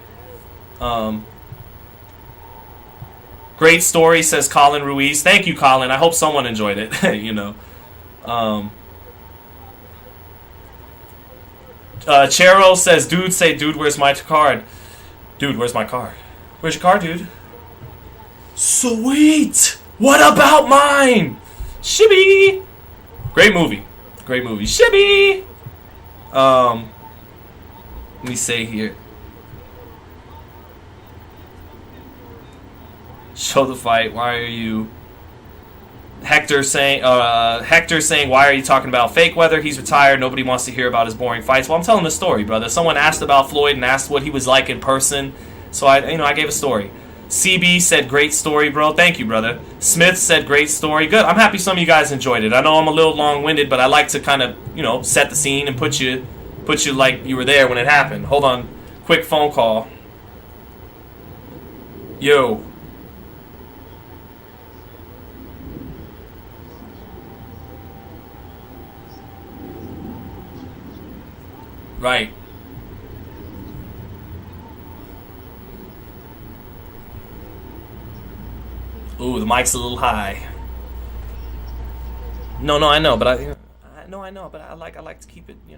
Great story, says Colin Ruiz. Thank you, Colin. I hope someone enjoyed it. Chero says, dude, where's my card? Dude, where's my car? Where's your car, dude? Sweet! What about mine? Shibby! Great movie. Shibby! Let me say here. Show the fight. Why are you... Hector saying, why are you talking about fake weather? He's retired. Nobody wants to hear about his boring fights. Well, I'm telling the story, brother. Someone asked about Floyd and asked what he was like in person. So I gave a story. CB said, great story, bro. Thank you, brother. Smith said, great story. Good. I'm happy some of you guys enjoyed it. I know I'm a little long-winded, but I like to kind of, set the scene and put you like you were there when it happened. Hold on. Quick phone call. Yo. Right. Ooh, the mic's a little high. No, I know, but I like to keep it, we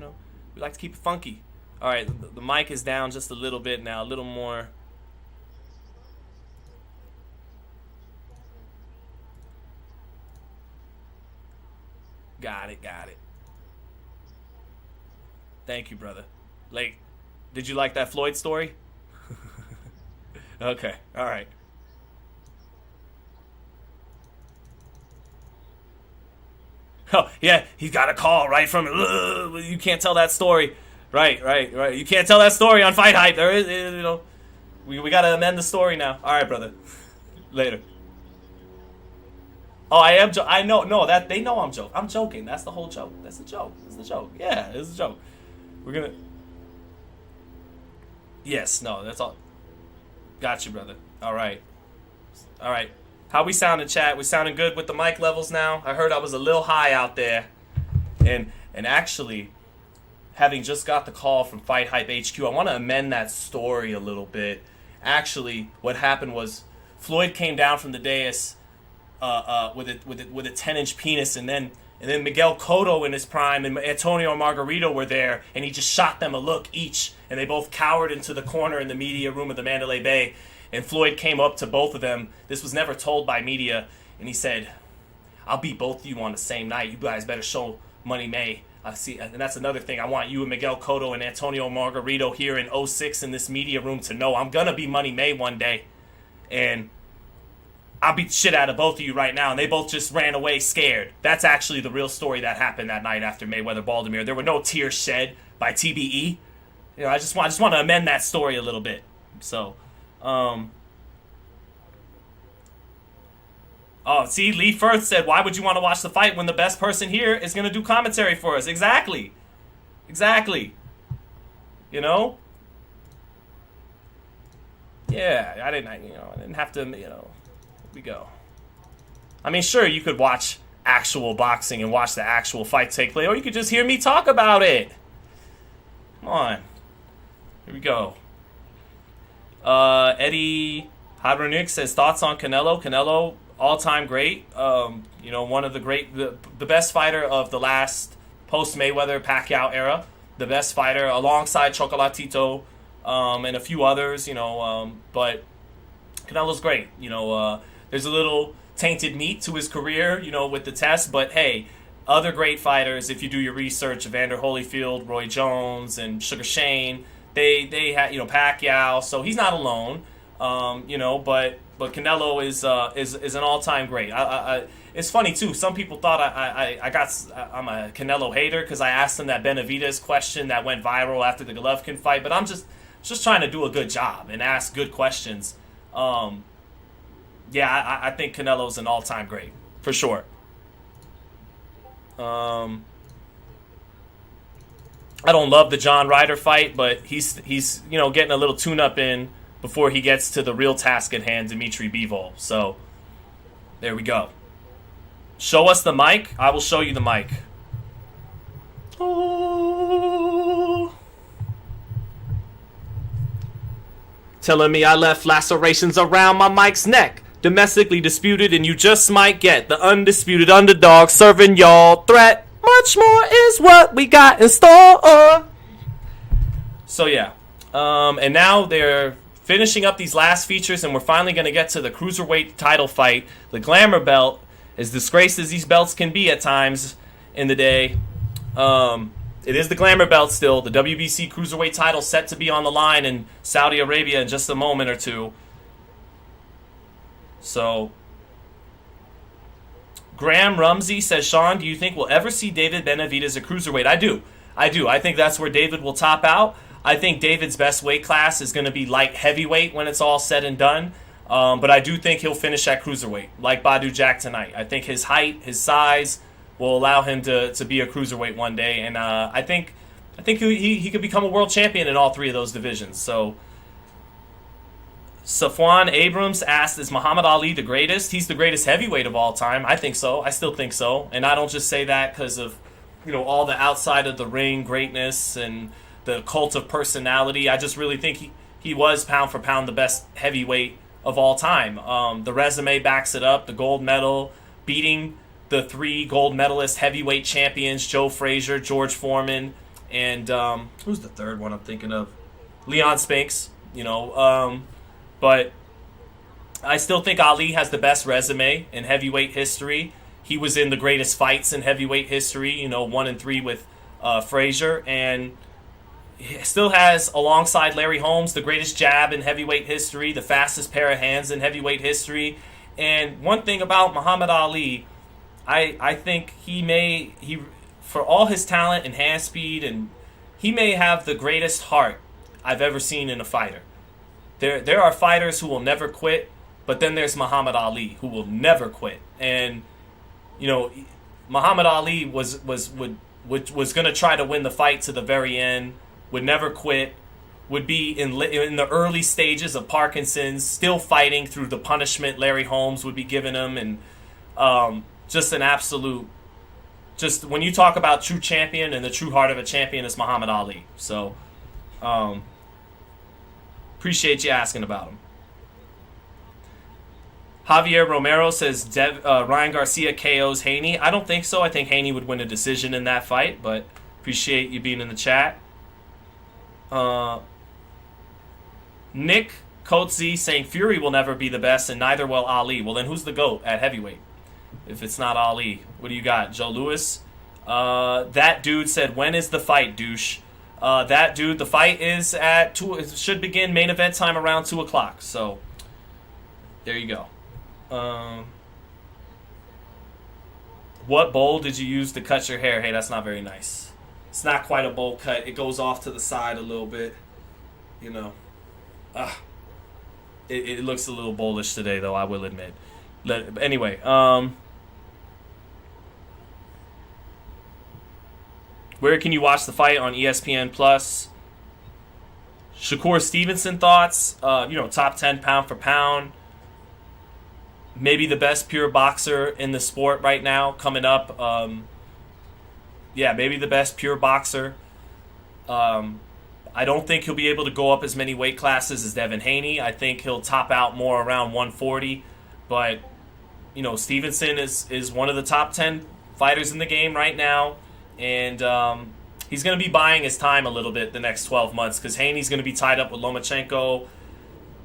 like to keep it funky. All right, the mic is down just a little bit now, a little more. Got it. Thank you, brother. Like, did you like that Floyd story? Okay, all right. Oh, yeah, he got a call right from it. You can't tell that story. Right. You can't tell that story on FightHype. There is, we got to amend the story now. All right, brother. Later. Oh, I know. No, that they know I'm joking. I'm joking. That's the whole joke. That's the joke. Yeah, it's a joke. We're gonna. Yes. No. That's all. Got you, brother. All right. All right. How we sound in chat? We sounding good with the mic levels now? I heard I was a little high out there. And actually, having just got the call from FightHype HQ, I want to amend that story a little bit. Actually, what happened was Floyd came down from the dais with a 10-inch penis, and then Miguel Cotto in his prime and Antonio Margarito were there, and he just shot them a look each, and they both cowered into the corner in the media room of the Mandalay Bay. And Floyd came up to both of them. This was never told by media, and he said, "I'll beat both of you on the same night. You guys better show Money May." I see, and that's another thing. I want you and Miguel Cotto and Antonio Margarito here in 06 in this media room to know I'm gonna be Money May one day, and I'll beat the shit out of both of you right now. And they both just ran away scared. That's actually the real story that happened that night after Mayweather Baltimore. There were no tears shed by TBE. You know, I just want to amend that story a little bit. So, oh, see, Lee Firth said, "Why would you want to watch the fight when the best person here is going to do commentary for us?" Exactly. You know? Yeah, I didn't have to, we go. I mean, sure, you could watch actual boxing and watch the actual fight take place, or you could just hear me talk about it. Come on. Here we go. Eddie Habernick says, thoughts on Canelo? Canelo, all-time great. One of the best fighter of the last post-Mayweather Pacquiao era. The best fighter alongside Chocolatito and a few others, but Canelo's great. There's a little tainted meat to his career, with the test, but hey, other great fighters, if you do your research, Evander Holyfield, Roy Jones, and Sugar Shane, they had, Pacquiao, so he's not alone, but Canelo is an all-time great. It's funny too. Some people thought I'm a Canelo hater because I asked him that Benavidez question that went viral after the Golovkin fight, but I'm just trying to do a good job and ask good questions. I think Canelo's an all-time great for sure. I don't love the John Ryder fight, but he's getting a little tune-up in before he gets to the real task at hand, Dimitri Bivol. So there we go. Show us the mic. I will show you the mic. Oh. Telling me I left lacerations around my mic's neck. Domestically disputed, and you just might get the undisputed underdog serving y'all threat. Much more is what we got in store. So yeah, and now they're finishing up these last features, and we're finally going to get to the Cruiserweight title fight. The Glamour belt, as disgraced as these belts can be at times in the day, it is the Glamour belt still. The WBC Cruiserweight title set to be on the line in Saudi Arabia in just a moment or two. So, Graham Rumsey says, Sean, do you think we'll ever see David Benavidez a Cruiserweight? I do. I think that's where David will top out. I think David's best weight class is going to be light heavyweight when it's all said and done. But I do think he'll finish at Cruiserweight, like Badu Jack tonight. I think his height, his size will allow him to be a Cruiserweight one day. And I think he could become a world champion in all three of those divisions. So, Safwan Abrams asked, is Muhammad Ali the greatest? He's the greatest heavyweight of all time. I think so. I still think so. And I don't just say that because of, all the outside of the ring greatness and the cult of personality. I just really think he was pound for pound the best heavyweight of all time. The resume backs it up. The gold medal, beating the three gold medalist heavyweight champions, Joe Frazier, George Foreman, and who's the third one I'm thinking of? Leon Spinks, but I still think Ali has the best resume in heavyweight history. He was in the greatest fights in heavyweight history, 1 and 3 with Frazier, and he still has, alongside Larry Holmes, the greatest jab in heavyweight history, the fastest pair of hands in heavyweight history. And one thing about Muhammad Ali, I think he for all his talent and hand speed, and he may have the greatest heart I've ever seen in a fighter. There are fighters who will never quit, but then there's Muhammad Ali who will never quit. And Muhammad Ali was going to try to win the fight to the very end, would never quit, would be in the early stages of Parkinson's, still fighting through the punishment Larry Holmes would be giving him, and just an absolute. Just when you talk about true champion and the true heart of a champion, is Muhammad Ali. So, appreciate you asking about him. Javier Romero says Ryan Garcia KOs Haney. I don't think so. I think Haney would win a decision in that fight, but appreciate you being in the chat. Nick Coetzee saying Fury will never be the best and neither will Ali. Well, then who's the GOAT at heavyweight? If it's not Ali, what do you got? Joe Louis? That dude said, when is the fight, douche? That dude, the fight is at 2. It should begin main event time around 2 o'clock. So, there you go. What bowl did you use to cut your hair? Hey, that's not very nice. It's not quite a bowl cut. It goes off to the side a little bit. You know. It looks a little bowlish today, though, I will admit. Anyway, where can you watch the fight? On ESPN Plus. Shakur Stevenson thoughts. Top 10 pound for pound. Maybe the best pure boxer in the sport right now coming up. Maybe the best pure boxer. I don't think he'll be able to go up as many weight classes as Devin Haney. I think he'll top out more around 140. But, Stevenson is one of the top 10 fighters in the game right now. And he's going to be buying his time a little bit the next 12 months because Haney's going to be tied up with Lomachenko.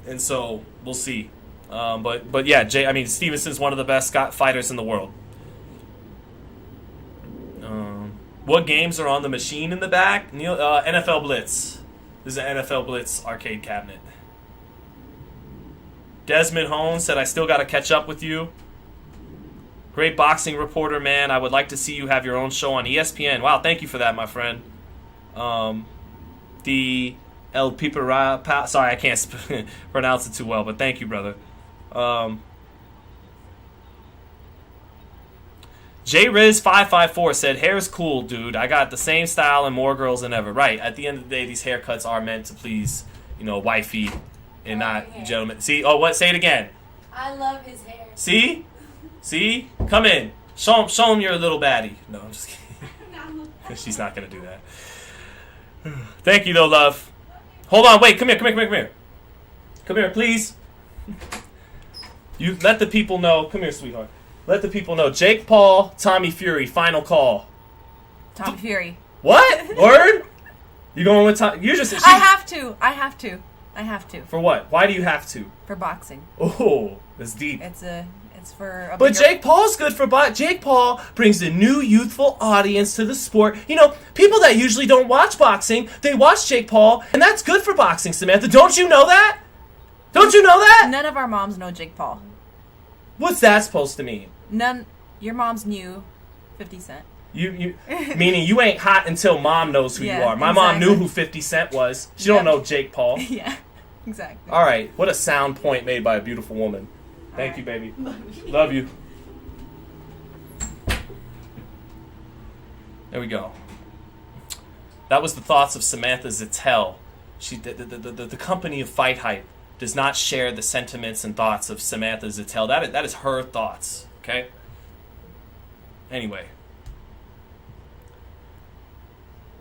And so we'll see. But yeah, Stevenson's one of the best fighters in the world. What games are on the machine in the back? NFL Blitz. This is an NFL Blitz arcade cabinet. Desmond Hone said, I still got to catch up with you. Great boxing reporter, man. I would like to see you have your own show on ESPN. Wow, thank you for that, my friend. The El Pipara... Sorry, I can't pronounce it too well, but thank you, brother. JRiz554 said, hair's cool, dude. I got the same style and more girls than ever. Right. At the end of the day, these haircuts are meant to please, wifey and not gentlemen. See? Oh, what? Say it again. I love his hair. See? See? Come in. Show him you're a little baddie. No, I'm just kidding. She's not going to do that. Thank you, though, love. Hold on. Wait. Come here. Come here, please. You let the people know. Come here, sweetheart. Let the people know. Jake Paul, Tommy Fury, final call. Tommy Fury. What? Word? You going with Tommy? You just. I have to. For what? Why do you have to? For boxing. Oh, that's deep. It's for. But Jake Paul's good for Jake Paul brings a new youthful audience to the sport. People that usually don't watch boxing, they watch Jake Paul, and that's good for boxing. Samantha, don't you know that? Don't you know that? None of our moms know Jake Paul. What's that supposed to mean? None. Your moms knew 50 Cent. You meaning you ain't hot until mom knows who you are. My mom knew who 50 Cent was. She don't know Jake Paul. Yeah, exactly. All right. What a sound point made by a beautiful woman. Thank you, baby. Love you. There we go. That was the thoughts of Samantha Zittel. The company of FightHype does not share the sentiments and thoughts of Samantha Zittel. That is her thoughts, okay? Anyway.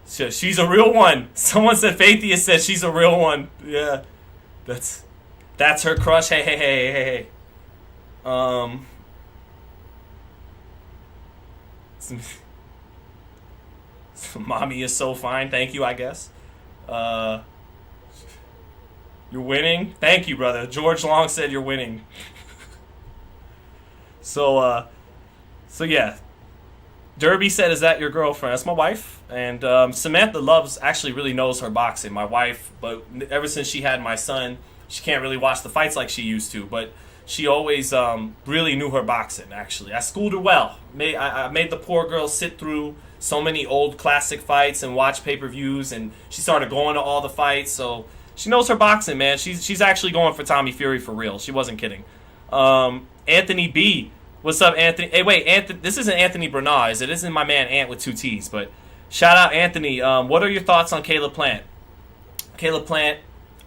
So she's a real one. Someone said Faithia said she's a real one. Yeah. That's her crush. Hey. Mommy is so fine. Thank you, I guess. You're winning? Thank you, brother. George Long said you're winning. So yeah. Derby said, is that your girlfriend? That's my wife. And Samantha actually really knows her boxing, my wife. But ever since she had my son, she can't really watch the fights like she used to. But she always really knew her boxing, actually. I schooled her well. I made the poor girl sit through so many old classic fights and watch pay-per-views. And she started going to all the fights, so... She knows her boxing, man. She's actually going for Tommy Fury for real. She wasn't kidding. Anthony B. What's up, Anthony? Hey, wait, Anthony. This isn't Anthony Bernard. It isn't my man Ant with 2 T's. But shout out, Anthony. What are your thoughts on Caleb Plant? Caleb Plant,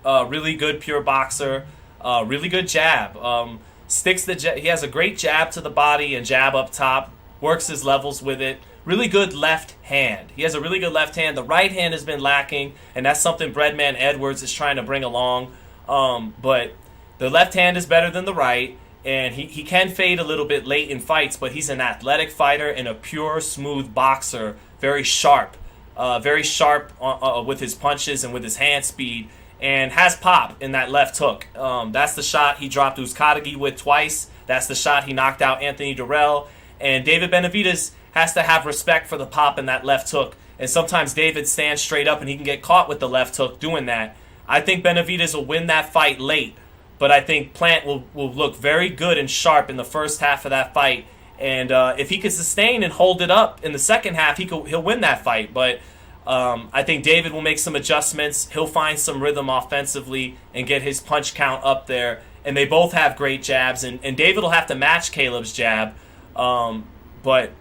really good pure boxer, really good jab. He has a great jab to the body and jab up top, works his levels with it. Really good left hand. He has a really good left hand. The right hand has been lacking, and that's something Breadman Edwards is trying to bring along. But the left hand is better than the right, and he can fade a little bit late in fights, but he's an athletic fighter and a pure, smooth boxer, very sharp with his punches and with his hand speed, and has pop in that left hook. That's the shot he dropped Uzcategui with twice. That's the shot he knocked out Anthony Durrell. And David Benavidez has to have respect for the pop in that left hook. And sometimes David stands straight up and he can get caught with the left hook doing that. I think Benavidez will win that fight late, but I think Plant will look very good and sharp in the first half of that fight. And if he can sustain and hold it up in the second half, he'll win that fight. But I think David will make some adjustments. He'll find some rhythm offensively and get his punch count up there. And they both have great jabs. And David will have to match Caleb's jab. But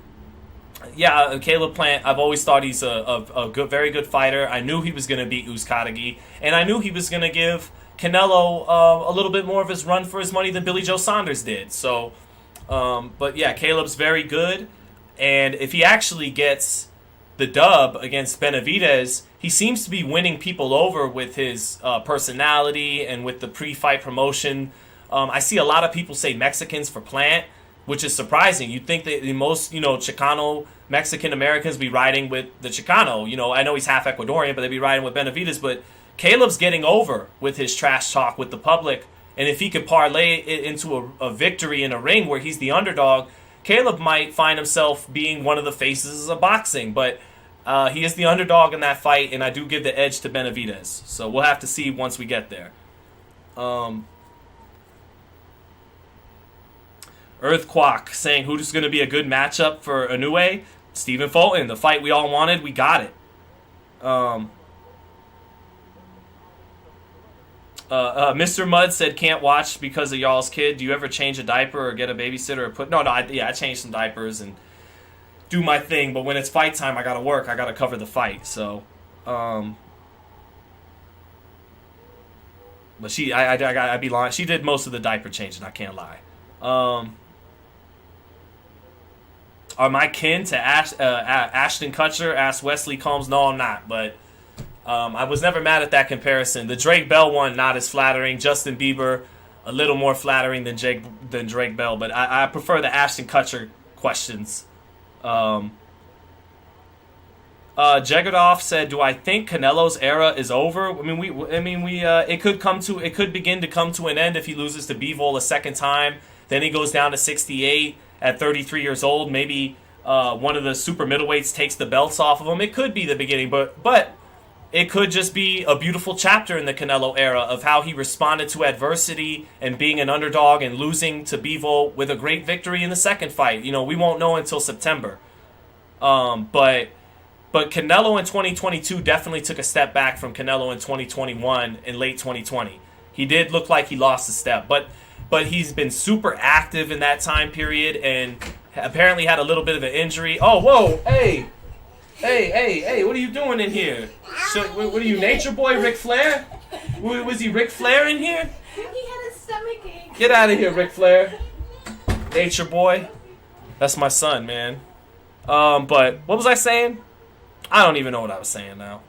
yeah, Caleb Plant, I've always thought he's a good, very good fighter. I knew he was going to beat Uzcategui. And I knew he was going to give Canelo a little bit more of his run for his money than Billy Joe Saunders did. So, but yeah, Caleb's very good. And if he actually gets the dub against Benavidez, he seems to be winning people over with his personality and with the pre-fight promotion. I see a lot of people say Mexicans for Plant, which is surprising. You'd think that the most, Chicano Mexican Americans be riding with the Chicano. I know he's half Ecuadorian, but they'd be riding with Benavidez. But Caleb's getting over with his trash talk with the public. And if he could parlay it into a victory in a ring where he's the underdog, Caleb might find himself being one of the faces of boxing. But he is the underdog in that fight, and I do give the edge to Benavidez. So we'll have to see once we get there. Earthquake saying who's going to be a good matchup for Inoue? Stephen Fulton, the fight we all wanted, we got it. Mr. Mudd said can't watch because of y'all's kid. Do you ever change a diaper or get a babysitter or put? No, I change some diapers and do my thing. But when it's fight time, I gotta work. I gotta cover the fight. So, but I'd be lying. She did most of the diaper changing. I can't lie. Are my kin to Ashton Kutcher? Asked Wesley Combs. No, I'm not. But I was never mad at that comparison. The Drake Bell one, not as flattering. Justin Bieber, a little more flattering than Drake Bell. But I prefer the Ashton Kutcher questions. Jegodoff said, "Do I think Canelo's era is over? It could begin to come to an end if he loses to Bivol a second time. Then he goes down to 68 at 33 years old. Maybe one of the super middleweights takes the belts off of him. It could be the beginning, but it could just be a beautiful chapter in the Canelo era of how he responded to adversity and being an underdog and losing to Bivol with a great victory in the second fight. We won't know until September. But Canelo in 2022 definitely took a step back from Canelo in 2021 in late 2020. He did look like he lost a step, but he's been super active in that time period and apparently had a little bit of an injury. Oh, whoa, hey, what are you doing in here? So, what are you, Nature Boy Ric Flair? Was he Ric Flair in here? He had a stomach ache. Get out of here, Ric Flair. Nature Boy. That's my son, man. But what was I saying? I don't even know what I was saying now.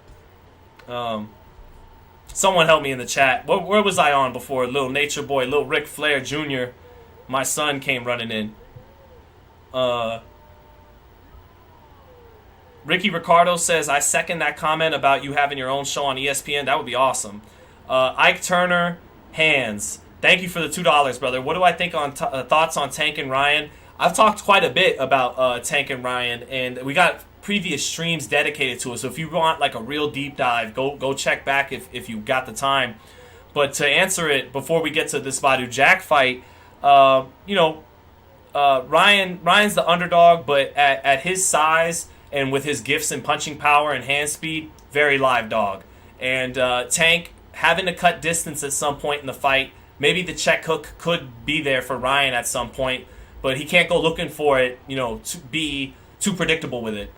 Someone help me in the chat. Where was I on before? Little Nature Boy, little Ric Flair Jr., my son came running in. Ricky Ricardo says, I second that comment about you having your own show on ESPN. That would be awesome. Ike Turner, Hands. Thank you for the $2, brother. What do I think on thoughts on Tank and Ryan? I've talked quite a bit about Tank and Ryan, and we got previous streams dedicated to it. So if you want like a real deep dive, go check back if you got the time. But to answer it before we get to this Badu Jack fight, Ryan's the underdog, but at his size and with his gifts and punching power and hand speed, very live dog. And Tank having to cut distance at some point in the fight. Maybe the check hook could be there for Ryan at some point, but he can't go looking for it, to be too predictable with it.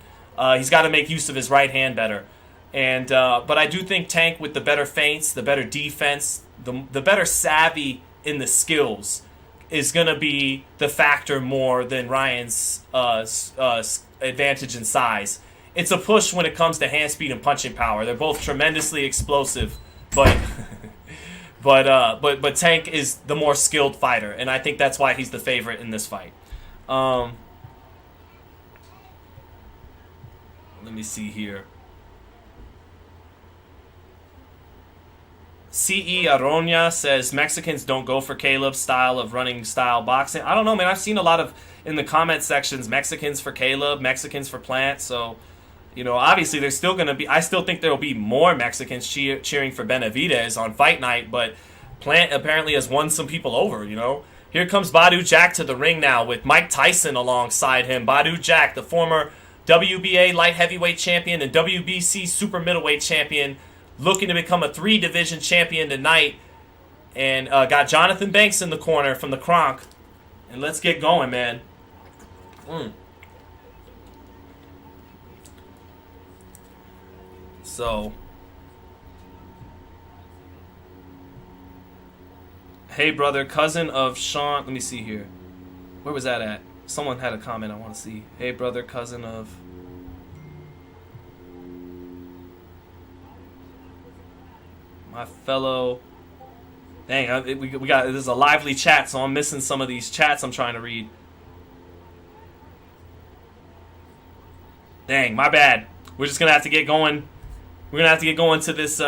He's got to make use of his right hand better. And but I do think Tank, with the better feints, the better defense, the better savvy in the skills, is going to be the factor more than Ryan's advantage in size. It's a push when it comes to hand speed and punching power. They're both tremendously explosive, but but Tank is the more skilled fighter, and I think that's why he's the favorite in this fight. Let me see here. C.E. Aronia says Mexicans don't go for Caleb's style of running style boxing. I don't know, man. I've seen a lot of, in the comment sections, Mexicans for Caleb, Mexicans for Plant. So, you know, obviously there's still going to be, I still think there will be more Mexicans cheering for Benavidez on fight night, but Plant apparently has won some people over, you know. Here comes Badu Jack to the ring now with Mike Tyson alongside him. Badu Jack, the former WBA light heavyweight champion and WBC super middleweight champion, looking to become a 3-division champion tonight. And got Jonathan Banks in the corner from the Kronk. And let's get going, man. So, hey, brother, cousin of Sean. Let me see here. Where was that at? Someone had a comment I want to see. Hey, brother, cousin of... my fellow... Dang, we got... This is a lively chat, so I'm missing some of these chats I'm trying to read. Dang, my bad. We're just going to have to get going. We're going to have to get going to this...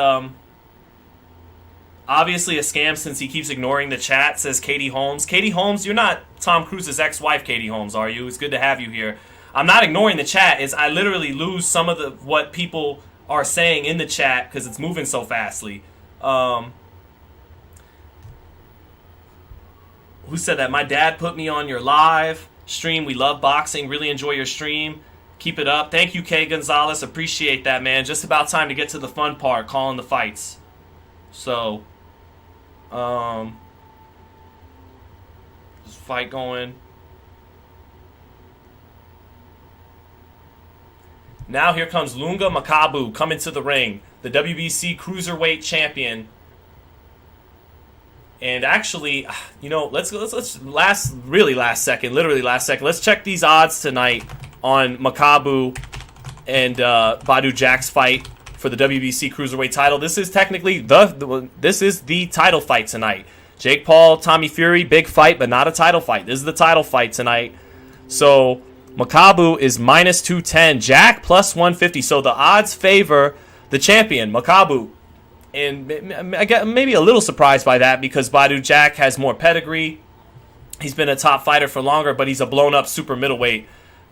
obviously a scam since he keeps ignoring the chat, says Katie Holmes. Katie Holmes, you're not Tom Cruise's ex-wife, Katie Holmes, are you? It's good to have you here. I'm not ignoring the chat. I literally lose some of what people are saying in the chat because it's moving so fastly. Who said that? My dad put me on your live stream. We love boxing. Really enjoy your stream. Keep it up. Thank you, Kay Gonzalez. Appreciate that, man. Just about time to get to the fun part, calling the fights. So, this fight going. Now here comes Ilunga Makabu coming to the ring, the WBC Cruiserweight champion. And actually, you know, let's literally last second. Let's check these odds tonight on Makabu and Badu Jack's fight for the WBC Cruiserweight title. This is technically the title fight tonight. Jake Paul, Tommy Fury, big fight, but not a title fight. This is the title fight tonight. So Makabu is minus 210, Jack plus 150. So the odds favor the champion, Makabu. And I get maybe a little surprised by that because Badu Jack has more pedigree. He's been a top fighter for longer, but he's a blown-up super middleweight,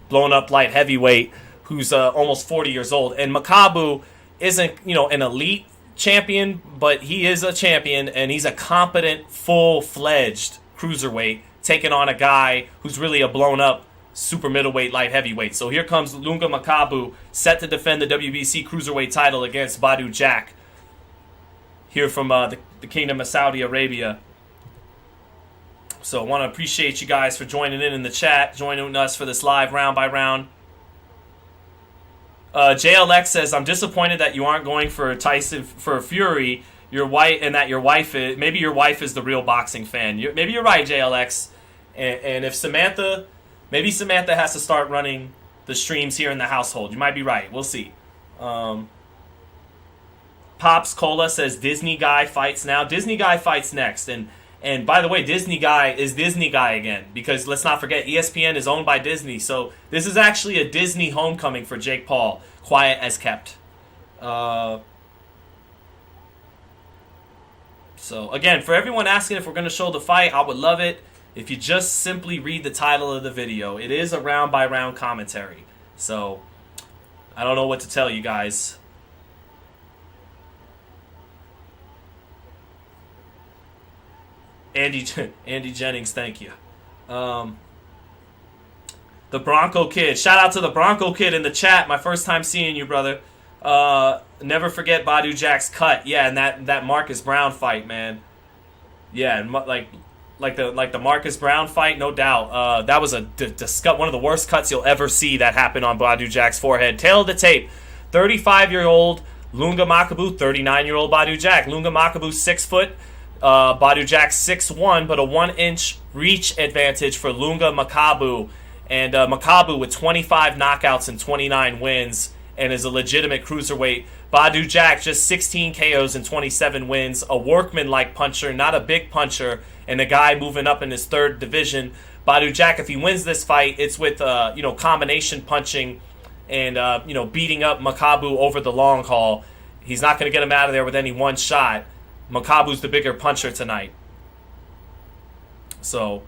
blown-up light heavyweight who's almost 40 years old. And Makabu isn't, you know, an elite champion, but he is a champion, and he's a competent, full-fledged cruiserweight taking on a guy who's really a blown-up super middleweight light heavyweight. So here comes Ilunga Makabu, set to defend the WBC Cruiserweight title against Badu Jack, here from the Kingdom of Saudi Arabia. So I want to appreciate you guys for joining in the chat, joining us for this live round by round. JLX says, I'm disappointed that you aren't going for Tyson, for Fury, your wife, and that your wife is, maybe your wife is the real boxing fan. Maybe you're right, JLX. And if Samantha, maybe Samantha has to start running the streams here in the household. You might be right. We'll see. Pops Cola says Disney Guy fights now. Disney Guy fights next. And by the way, Disney Guy is Disney Guy again. Because let's not forget, ESPN is owned by Disney. So this is actually a Disney homecoming for Jake Paul. Quiet as kept. So again, for everyone asking if we're going to show the fight, I would love it if you just simply read the title of the video. It is a round by round commentary. So I don't know what to tell you guys. Andy Jennings, thank you. The Bronco Kid. Shout out to the Bronco Kid in the chat. My first time seeing you, brother. Never forget Badu Jack's cut. Yeah, and that Marcus Brown fight, man. Yeah, and like the Marcus Brown fight, no doubt. That was one of the worst cuts you'll ever see that happened on Badu Jack's forehead. Tail of the tape. 35-year-old Lunga Makabu, 39-year-old Badu Jack. Lunga Makabu, 6 foot. Badu Jack, 6'1", but a 1-inch reach advantage for Lunga Makabu. And Makabu with 25 knockouts and 29 wins and is a legitimate cruiserweight. Badu Jack, just 16 KOs and 27 wins. A workman-like puncher, not a big puncher, and a guy moving up in his 3rd division. Badu Jack, if he wins this fight, it's with combination punching and beating up Makabu over the long haul. He's not going to get him out of there with any one shot. Makabu's the bigger puncher tonight. So,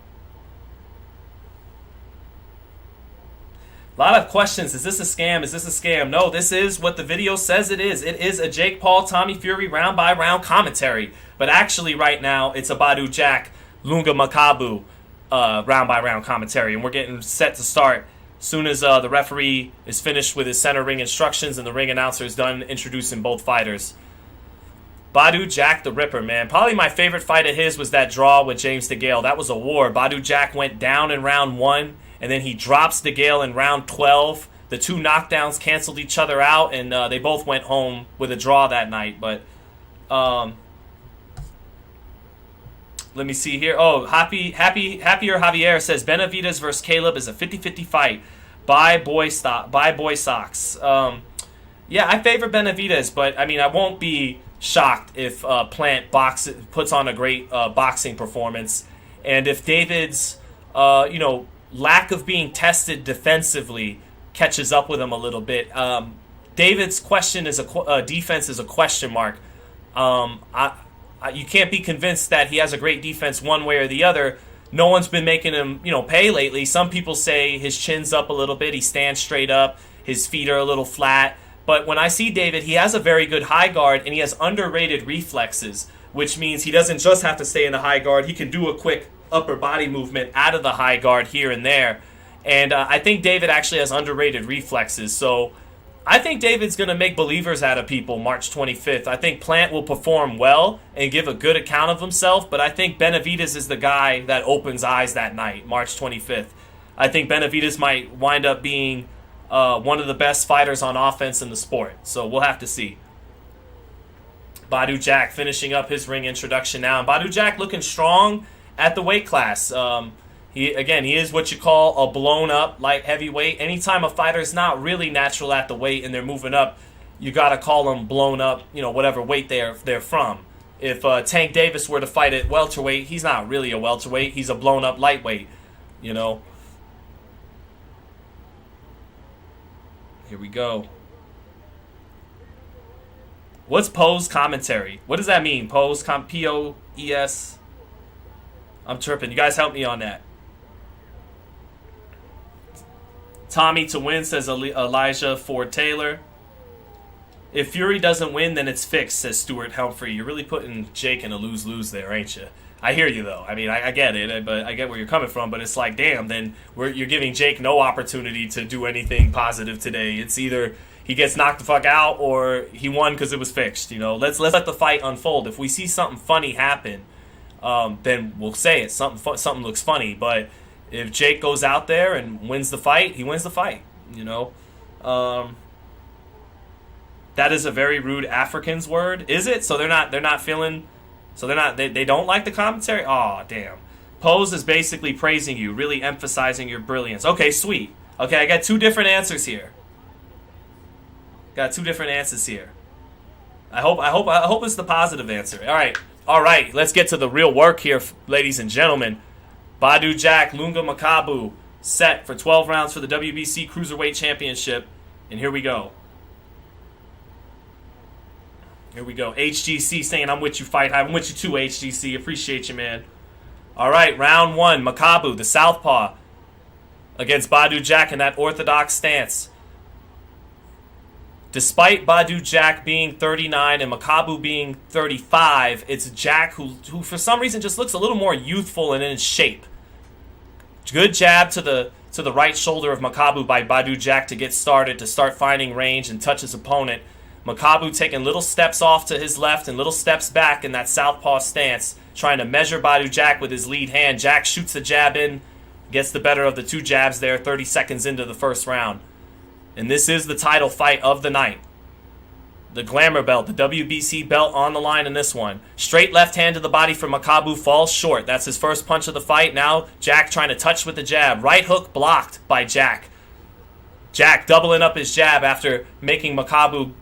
a lot of questions. Is this a scam? Is this a scam? No, this is what the video says it is. It is a Jake Paul, Tommy Fury round-by-round commentary. But actually right now, it's a Badu Jack, Lunga Makabu round-by-round commentary. And we're getting set to start as soon as the referee is finished with his center ring instructions and the ring announcer is done introducing both fighters. Badu Jack the Ripper, man. Probably my favorite fight of his was that draw with James DeGale. That was a war. Badu Jack went down in round 1, and then he drops DeGale in round 12. The 2 knockdowns canceled each other out, and they both went home with a draw that night. But let me see here. Oh, Happier Javier says Benavidez versus Caleb is a 50-50 fight. Buy boy socks. Yeah, I favor Benavidez, but I mean I won't be shocked if Plant puts on a great boxing performance, and if David's lack of being tested defensively catches up with him a little bit. David's question is defense is a question mark. You can't be convinced that he has a great defense one way or the other. No one's been making him pay lately. Some people say his chin's up a little bit, he stands straight up, his feet are a little flat. But when I see David, he has a very good high guard, and he has underrated reflexes, which means he doesn't just have to stay in the high guard. He can do a quick upper body movement out of the high guard here and there. And I think David actually has underrated reflexes. So I think David's going to make believers out of people March 25th. I think Plant will perform well and give a good account of himself, but I think Benavidez is the guy that opens eyes that night, March 25th. I think Benavidez might wind up being one of the best fighters on offense in the sport. So we'll have to see. Badu Jack finishing up his ring introduction now. And Badu Jack looking strong at the weight class. He is what you call a blown-up light heavyweight. Anytime a fighter's not really natural at the weight and they're moving up, you got to call them blown up, whatever weight they're from. If Tank Davis were to fight at welterweight, he's not really a welterweight. He's a blown-up lightweight, Here we go. What's Poe's commentary? What does that mean? P-O-E-S? I'm tripping. You guys help me on that. Tommy to win, says Elijah Ford Taylor. If Fury doesn't win, then it's fixed, says Stuart Humphrey. You're really putting Jake in a lose-lose there, ain't you? I hear you, though. I mean, I get it, but I get where you're coming from. But it's like, damn, then you're giving Jake no opportunity to do anything positive today. It's either he gets knocked the fuck out or he won because it was fixed. Let's let the fight unfold. If we see something funny happen, then we'll say it. Something looks funny. But if Jake goes out there and wins the fight, he wins the fight. That is a very rude African's word. Is it? So they're not feeling. So they don't like the commentary? Aw, damn. Pose is basically praising you, really emphasizing your brilliance. Okay, sweet. Okay, I got 2 different answers here. I hope it's the positive answer. All right, let's get to the real work here, ladies and gentlemen. Badu Jack, Lunga Makabu, set for 12 rounds for the WBC Cruiserweight Championship. And here we go. HGC saying, I'm with you, FightHype. I'm with you too, HGC. Appreciate you, man. All right, round 1. Makabu, the southpaw, against Badu Jack in that orthodox stance. Despite Badu Jack being 39 and Makabu being 35, it's Jack who for some reason just looks a little more youthful and in shape. Good jab to the right shoulder of Makabu by Badu Jack to get started, to start finding range and touch his opponent. Makabu taking little steps off to his left and little steps back in that southpaw stance, trying to measure Badu Jack with his lead hand. Jack shoots the jab in, gets the better of the 2 jabs there 30 seconds into the first round. And this is the title fight of the night. The glamour belt, the WBC belt on the line in this one. Straight left hand to the body for Makabu, falls short. That's his first punch of the fight. Now Jack trying to touch with the jab. Right hook blocked by Jack. Jack doubling up his jab after making Makabu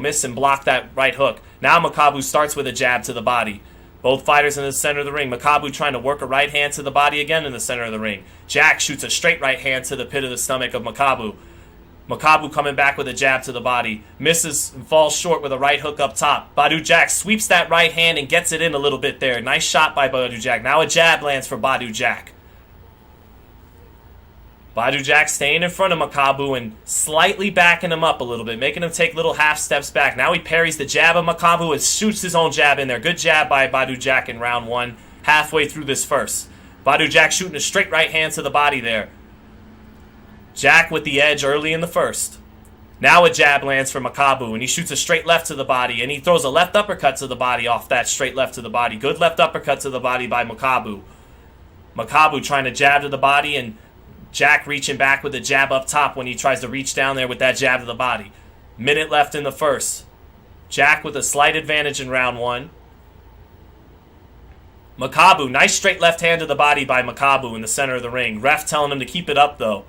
miss and block that right hook. Now Makabu starts with a jab to the body. Both fighters in the center of the ring. Makabu trying to work a right hand to the body again in the center of the ring. Jack shoots a straight right hand to the pit of the stomach of Makabu. Makabu coming back with a jab to the body. Misses and falls short with a right hook up top. Badu Jack sweeps that right hand and gets it in a little bit there. Nice shot by Badu Jack. Now a jab lands for Badu Jack. Badu Jack staying in front of Makabu and slightly backing him up a little bit, making him take little half steps back. Now he parries the jab of Makabu and shoots his own jab in there. Good jab by Badu Jack in round one, halfway through this first. Badu Jack shooting a straight right hand to the body there. Jack with the edge early in the first. Now a jab lands for Makabu, and he shoots a straight left to the body, and he throws a left uppercut to the body off that straight left to the body. Good left uppercut to the body by Makabu. Makabu trying to jab to the body, and Jack reaching back with a jab up top when he tries to reach down there with that jab to the body. Minute left in the first. Jack with a slight advantage in round one. Makabu, nice straight left hand to the body by Makabu in the center of the ring. Ref telling him to keep it up though.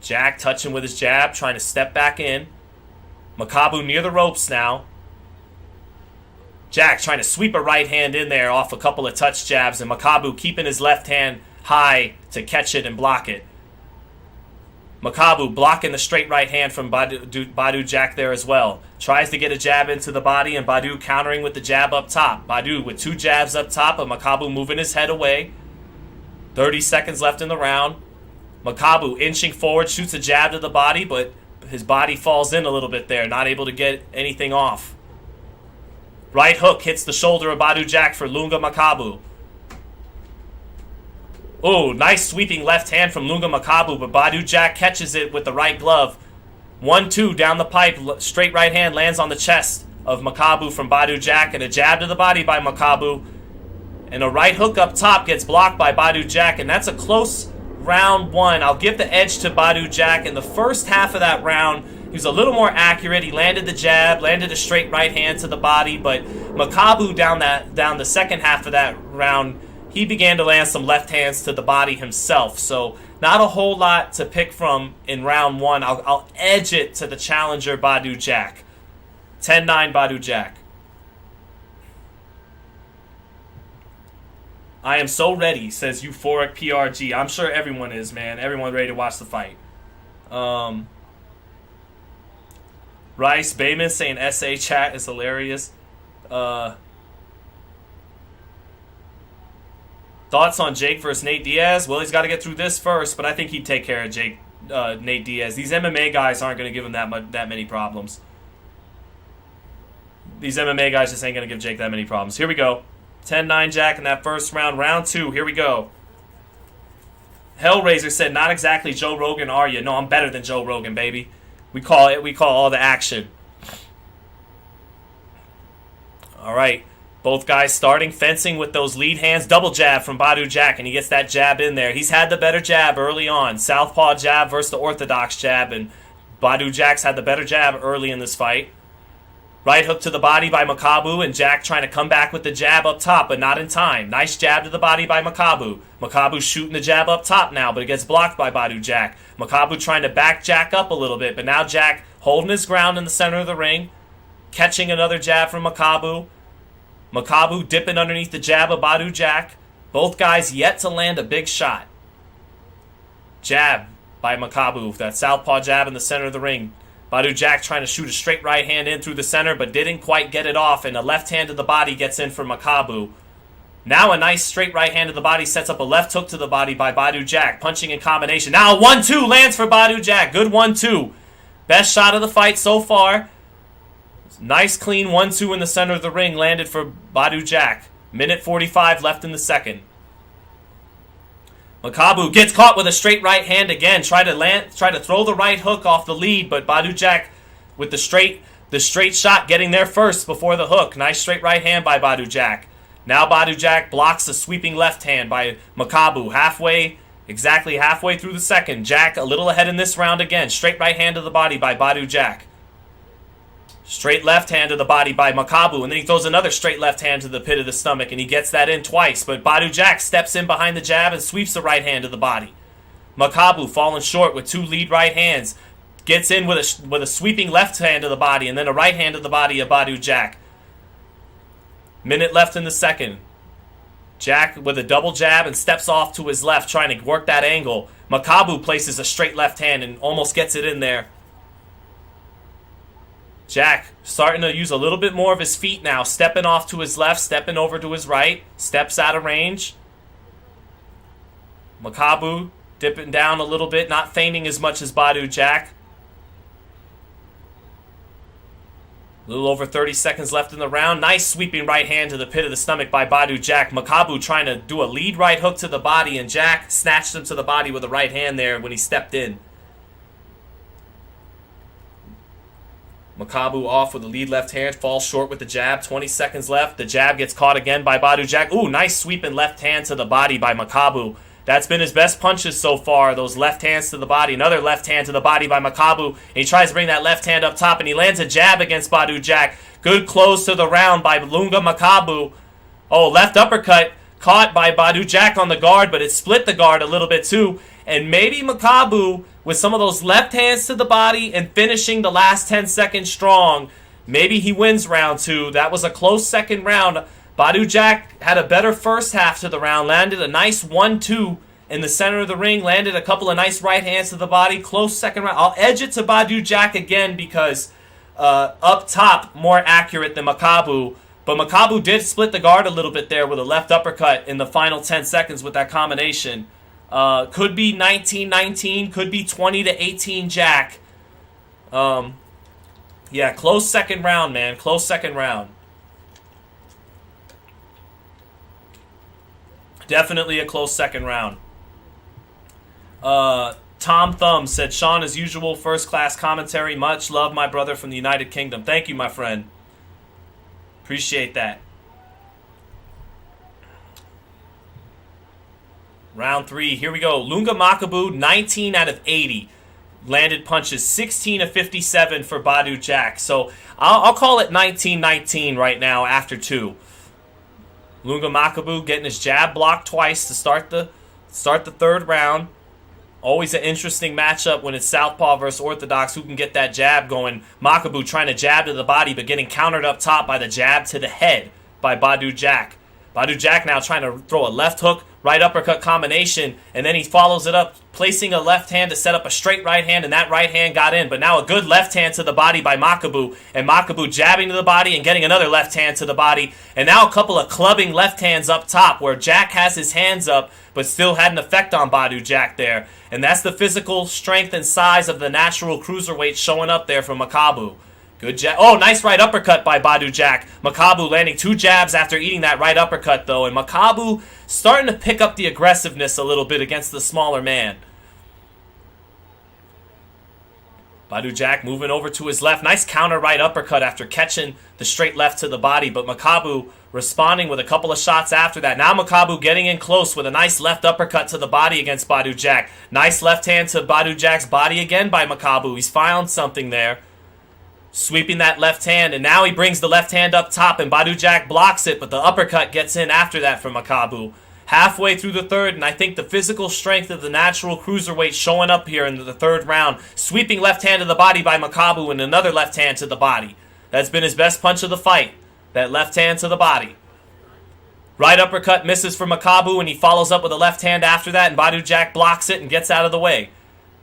Jack touching with his jab, trying to step back in. Makabu near the ropes now. Jack trying to sweep a right hand in there off a couple of touch jabs, and Makabu keeping his left hand high to catch it and block it. Makabu blocking the straight right hand from Badu Jack there as well. Tries to get a jab into the body, and Badu countering with the jab up top. Badu with two jabs up top, but Makabu moving his head away. 30 seconds left in the round. Makabu inching forward, shoots a jab to the body, but his body falls in a little bit there, not able to get anything off. Right hook hits the shoulder of Badu Jack for Ilunga Makabu. Oh, nice sweeping left hand from Ilunga Makabu, but Badu Jack catches it with the right glove. 1-2 down the pipe, straight right hand lands on the chest of Makabu from Badu Jack, and a jab to the body by Makabu. And a right hook up top gets blocked by Badu Jack, and that's a close round one. I'll give the edge to Badu Jack. In the first half of that round, he was a little more accurate. He landed the jab, landed a straight right hand to the body, but Makabu down the second half of that round, he began to land some left hands to the body himself. So not a whole lot to pick from in round one. I'll edge it to the challenger Badu Jack. 10-9 Badu Jack. I am so ready, says Euphoric PRG. I'm sure everyone is, man. Everyone ready to watch the fight. Rice Bayman saying SA chat is hilarious. Thoughts on Jake versus Nate Diaz? Well, he's got to get through this first, but I think he'd take care of Nate Diaz. These MMA guys aren't going to give him that many problems. These MMA guys just ain't going to give Jake that many problems. Here we go. 10-9 Jack in that first round. Round two, here we go. Hellraiser said, not exactly Joe Rogan, are you? No, I'm better than Joe Rogan, baby. We call all the action. All right. Both guys starting fencing with those lead hands. Double jab from Badu Jack, and he gets that jab in there. He's had the better jab early on. Southpaw jab versus the orthodox jab, and Badu Jack's had the better jab early in this fight. Right hook to the body by Makabu, and Jack trying to come back with the jab up top, but not in time. Nice jab to the body by Makabu. Makabu shooting the jab up top now, but it gets blocked by Badu Jack. Makabu trying to back Jack up a little bit, but now Jack holding his ground in the center of the ring, catching another jab from Makabu. Makabu dipping underneath the jab of Badu Jack. Both guys yet to land a big shot. Jab by Makabu, that southpaw jab in the center of the ring. Badu Jack trying to shoot a straight right hand in through the center, but didn't quite get it off, and a left hand to the body gets in for Makabu. Now a nice straight right hand to the body sets up a left hook to the body by Badu Jack, punching in combination. Now a 1-2 lands for Badu Jack. Good 1-2. Best shot of the fight so far. Nice clean 1-2 in the center of the ring landed for Badu Jack. Minute 45 left in the second. Makabu gets caught with a straight right hand again. Try to throw the right hook off the lead, but Badu Jack with the straight shot getting there first before the hook. Nice straight right hand by Badu Jack. Now Badu Jack blocks a sweeping left hand by Makabu exactly halfway through the second. Jack a little ahead in this round again. Straight right hand to the body by Badu Jack. Straight left hand to the body by Makabu, and then he throws another straight left hand to the pit of the stomach, and he gets that in twice. But Badu Jack steps in behind the jab and sweeps the right hand to the body. Makabu falling short with 2 lead right hands. Gets in with a sweeping left hand to the body, and then a right hand to the body of Badu Jack. Minute left in the second. Jack with a double jab and steps off to his left, trying to work that angle. Makabu places a straight left hand and almost gets it in there. Jack starting to use a little bit more of his feet now, stepping off to his left, stepping over to his right, steps out of range. Makabu dipping down a little bit, not feigning as much as Badu Jack. A little over 30 seconds left in the round. Nice sweeping right hand to the pit of the stomach by Badu Jack. Makabu trying to do a lead right hook to the body, and Jack snatched him to the body with a right hand there when he stepped in. Makabu off with a lead left hand, falls short with the jab. 20 seconds left. The jab gets caught again by Badu Jack. Ooh, nice sweeping left hand to the body by Makabu. That's been his best punches so far, those left hands to the body. Another left hand to the body by Makabu. And he tries to bring that left hand up top, and he lands a jab against Badu Jack. Good close to the round by Ilunga Makabu. Oh, left uppercut caught by Badu Jack on the guard, but it split the guard a little bit too. And maybe Makabu, with some of those left hands to the body and finishing the last 10 seconds strong, maybe he wins round 2. That was a close second round. Badu Jack had a better first half to the round, landed a nice 1-2 in the center of the ring, landed a couple of nice right hands to the body, close second round. I'll edge it to Badu Jack again because up top, more accurate than Makabu. But Makabu did split the guard a little bit there with a left uppercut in the final 10 seconds with that combination. Could be 19-19, could be 20-18 Jack. Yeah, close second round, man. Close second round. Definitely a close second round. Tom Thumb said, Sean, as usual, first-class commentary. Much love, my brother from the United Kingdom. Thank you, my friend. Appreciate that. Round 3, here we go. Ilunga Makabu, 19 out of 80. Landed punches, 16 of 57 for Badu Jack. So I'll call it 19-19 right now after 2. Ilunga Makabu getting his jab blocked twice to start the third round. Always an interesting matchup when it's Southpaw versus Orthodox. Who can get that jab going? Makabu trying to jab to the body, but getting countered up top by the jab to the head by Badu Jack. Badu Jack now trying to throw a left hook, right uppercut combination, and then he follows it up, placing a left hand to set up a straight right hand, and that right hand got in. But now a good left hand to the body by Makabu, and Makabu jabbing to the body and getting another left hand to the body. And now a couple of clubbing left hands up top where Jack has his hands up, but still had an effect on Badu Jack there. And that's the physical strength and size of the natural cruiserweight showing up there from Makabu. Good jab. Oh, nice right uppercut by Badu Jack. Makabu landing 2 jabs after eating that right uppercut, though. And Makabu starting to pick up the aggressiveness a little bit against the smaller man. Badu Jack moving over to his left. Nice counter right uppercut after catching the straight left to the body. But Makabu responding with a couple of shots after that. Now Makabu getting in close with a nice left uppercut to the body against Badu Jack. Nice left hand to Badu Jack's body again by Makabu. He's found something there. Sweeping that left hand, and now he brings the left hand up top, and Badu Jack blocks it, but the uppercut gets in after that from Makabu. Halfway through the third, and I think the physical strength of the natural cruiserweight showing up here in the third round. Sweeping left hand to the body by Makabu, and another left hand to the body. That's been his best punch of the fight, that left hand to the body. Right uppercut misses for Makabu, and he follows up with a left hand after that, and Badu Jack blocks it and gets out of the way.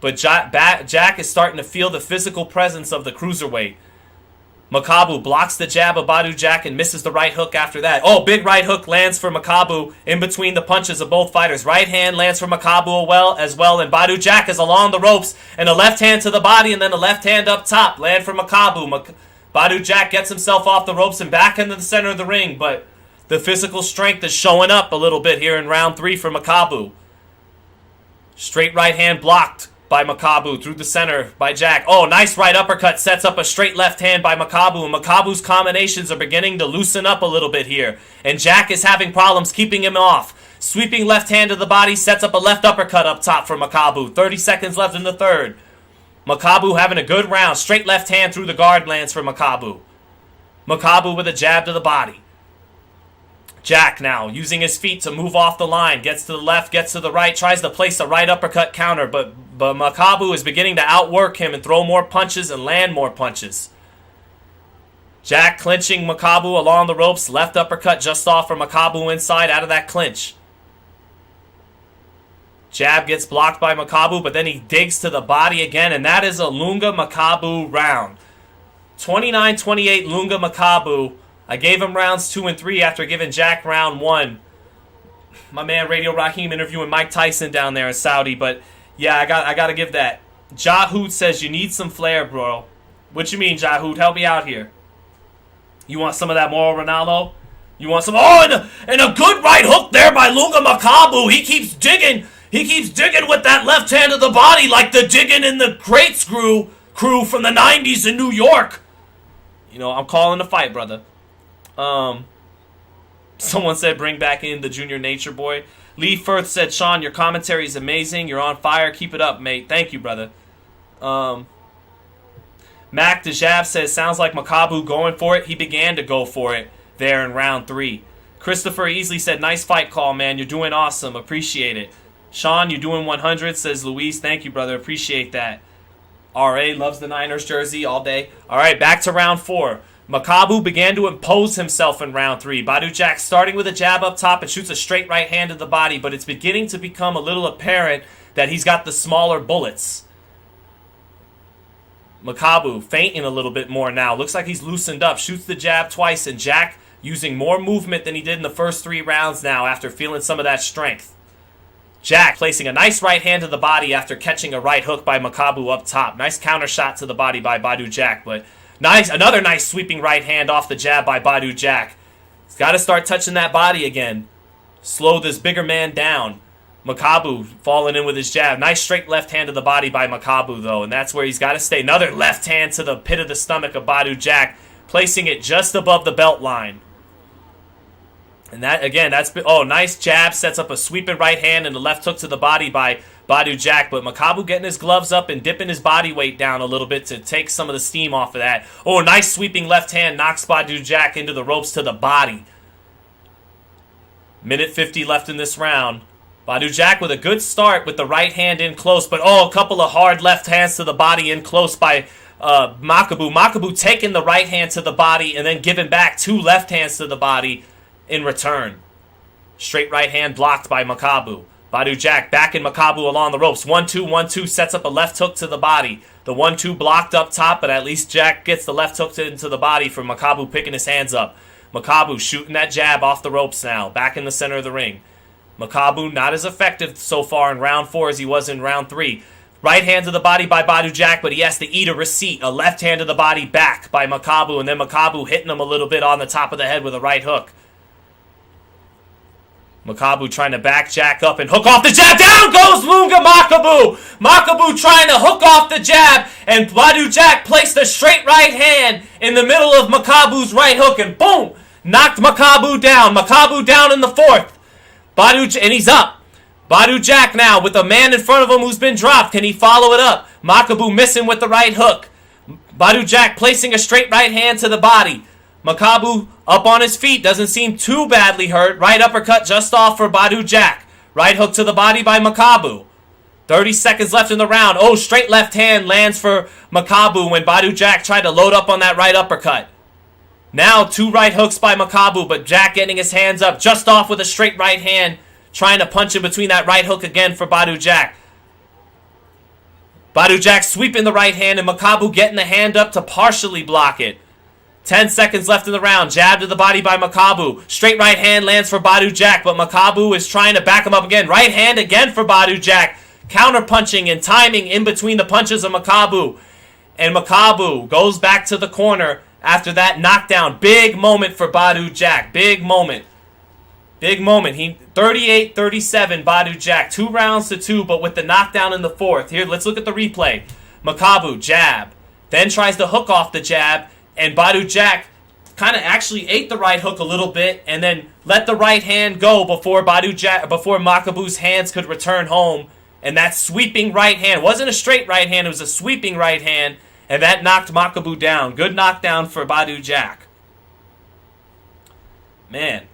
But Jack is starting to feel the physical presence of the cruiserweight. Makabu blocks the jab of Badu Jack and misses the right hook after that. Oh, big right hook lands for Makabu in between the punches of both fighters. Right hand lands for Makabu as well, and Badu Jack is along the ropes, and a left hand to the body and then a left hand up top land for Makabu. Badu Jack gets himself off the ropes and back into the center of the ring, but the physical strength is showing up a little bit here in round 3 for Makabu. Straight right hand blocked by Makabu through the center by Jack. Oh, nice right uppercut sets up a straight left hand by Makabu. And Makabu's combinations are beginning to loosen up a little bit here. And Jack is having problems keeping him off. Sweeping left hand to the body sets up a left uppercut up top for Makabu. 30 seconds left in the third. Makabu having a good round. Straight left hand through the guard lands for Makabu. Makabu with a jab to the body. Jack now using his feet to move off the line. Gets to the left, gets to the right, tries to place a right uppercut counter, but Makabu is beginning to outwork him and throw more punches and land more punches. Jack clinching Makabu along the ropes. Left uppercut just off for Makabu inside out of that clinch. Jab gets blocked by Makabu, but then he digs to the body again, and that is a Ilunga Makabu round. 29-28 Ilunga Makabu. I gave him rounds 2 and 3 after giving Jack round 1. My man Radio Raheem interviewing Mike Tyson down there in Saudi, but yeah, I got to give that. Jahood says you need some flair, bro. What you mean, Jahood? Help me out here. You want some of that Moro Ronaldo? You want some? Oh, and a good right hook there by Ilunga Makabu. He keeps digging. He keeps digging with that left hand of the body like the digging in the Crate crew from the 90s in New York. You know, I'm calling the fight, brother. Someone said bring back in the Junior Nature Boy. Lee Firth said, Sean, your commentary is amazing. You're on fire. Keep it up, mate. Thank you, brother. Mac Dejab says, sounds like Makabu going for it. He began to go for it there in round 3. Christopher Easley said, nice fight call, man. You're doing awesome. Appreciate it. Sean, you're doing 100, says Luis. Thank you, brother. Appreciate that. R.A. loves the Niners jersey all day. All right, back to round 4. Makabu began to impose himself in round 3. Badu Jack starting with a jab up top and shoots a straight right hand to the body, but it's beginning to become a little apparent that he's got the smaller bullets. Makabu feinting a little bit more now. Looks like he's loosened up. Shoots the jab twice, and Jack using more movement than he did in the first 3 rounds now after feeling some of that strength. Jack placing a nice right hand to the body after catching a right hook by Makabu up top. Nice counter shot to the body by Badu Jack, but another nice sweeping right hand off the jab by Badu Jack. He's got to start touching that body again. Slow this bigger man down. Makabu falling in with his jab. Nice straight left hand to the body by Makabu, though, and that's where he's got to stay. Another left hand to the pit of the stomach of Badu Jack, placing it just above the belt line. And that, again, nice jab, sets up a sweeping right hand and a left hook to the body by Badu Jack, but Makabu getting his gloves up and dipping his body weight down a little bit to take some of the steam off of that. Oh, nice sweeping left hand knocks Badu Jack into the ropes to the body. Minute 50 left in this round. Badu Jack with a good start with the right hand in close, but a couple of hard left hands to the body in close by Makabu. Makabu taking the right hand to the body and then giving back 2 left hands to the body in return. Straight right hand blocked by Makabu. Badu Jack backing Makabu along the ropes. 1-2, 1-2, sets up a left hook to the body. The 1-2 blocked up top, but at least Jack gets the left hook into the body for Makabu picking his hands up. Makabu shooting that jab off the ropes now, back in the center of the ring. Makabu not as effective so far in round 4 as he was in round 3. Right hand to the body by Badu Jack, but he has to eat a receipt. A left hand to the body back by Makabu, and then Makabu hitting him a little bit on the top of the head with a right hook. Makabu trying to back Jack up and hook off the jab. Down goes Ilunga Makabu. Makabu trying to hook off the jab, and Badu Jack placed a straight right hand in the middle of Makabu's right hook, and boom! Knocked Makabu down. Makabu down in the 4th. And he's up. Badu Jack now with a man in front of him who's been dropped. Can he follow it up? Makabu missing with the right hook. Badu Jack placing a straight right hand to the body. Makabu up on his feet, doesn't seem too badly hurt. Right uppercut just off for Badu Jack. Right hook to the body by Makabu. 30 seconds left in the round. Oh, straight left hand lands for Makabu when Badu Jack tried to load up on that right uppercut. Now 2 right hooks by Makabu, but Jack getting his hands up just off with a straight right hand, trying to punch in between that right hook again for Badu Jack. Badu Jack sweeping the right hand and Makabu getting the hand up to partially block it. 10 seconds left in the round. Jab to the body by Makabu. Straight right hand lands for Badu Jack, but Makabu is trying to back him up again. Right hand again for Badu Jack. Counter punching and timing in between the punches of Makabu. And Makabu goes back to the corner after that knockdown. Big moment for Badu Jack. Big moment. Big moment. 38-37 Badu Jack. 2 rounds to 2, but with the knockdown in the 4th. Here, let's look at the replay. Makabu, jab. Then tries to hook off the jab. And Badu Jack kind of actually ate the right hook a little bit and then let the right hand go before Makabu's hands could return home And that sweeping right hand wasn't a straight right hand, it was a sweeping right hand. And that knocked Makabu down. Good knockdown for Badu Jack. Man.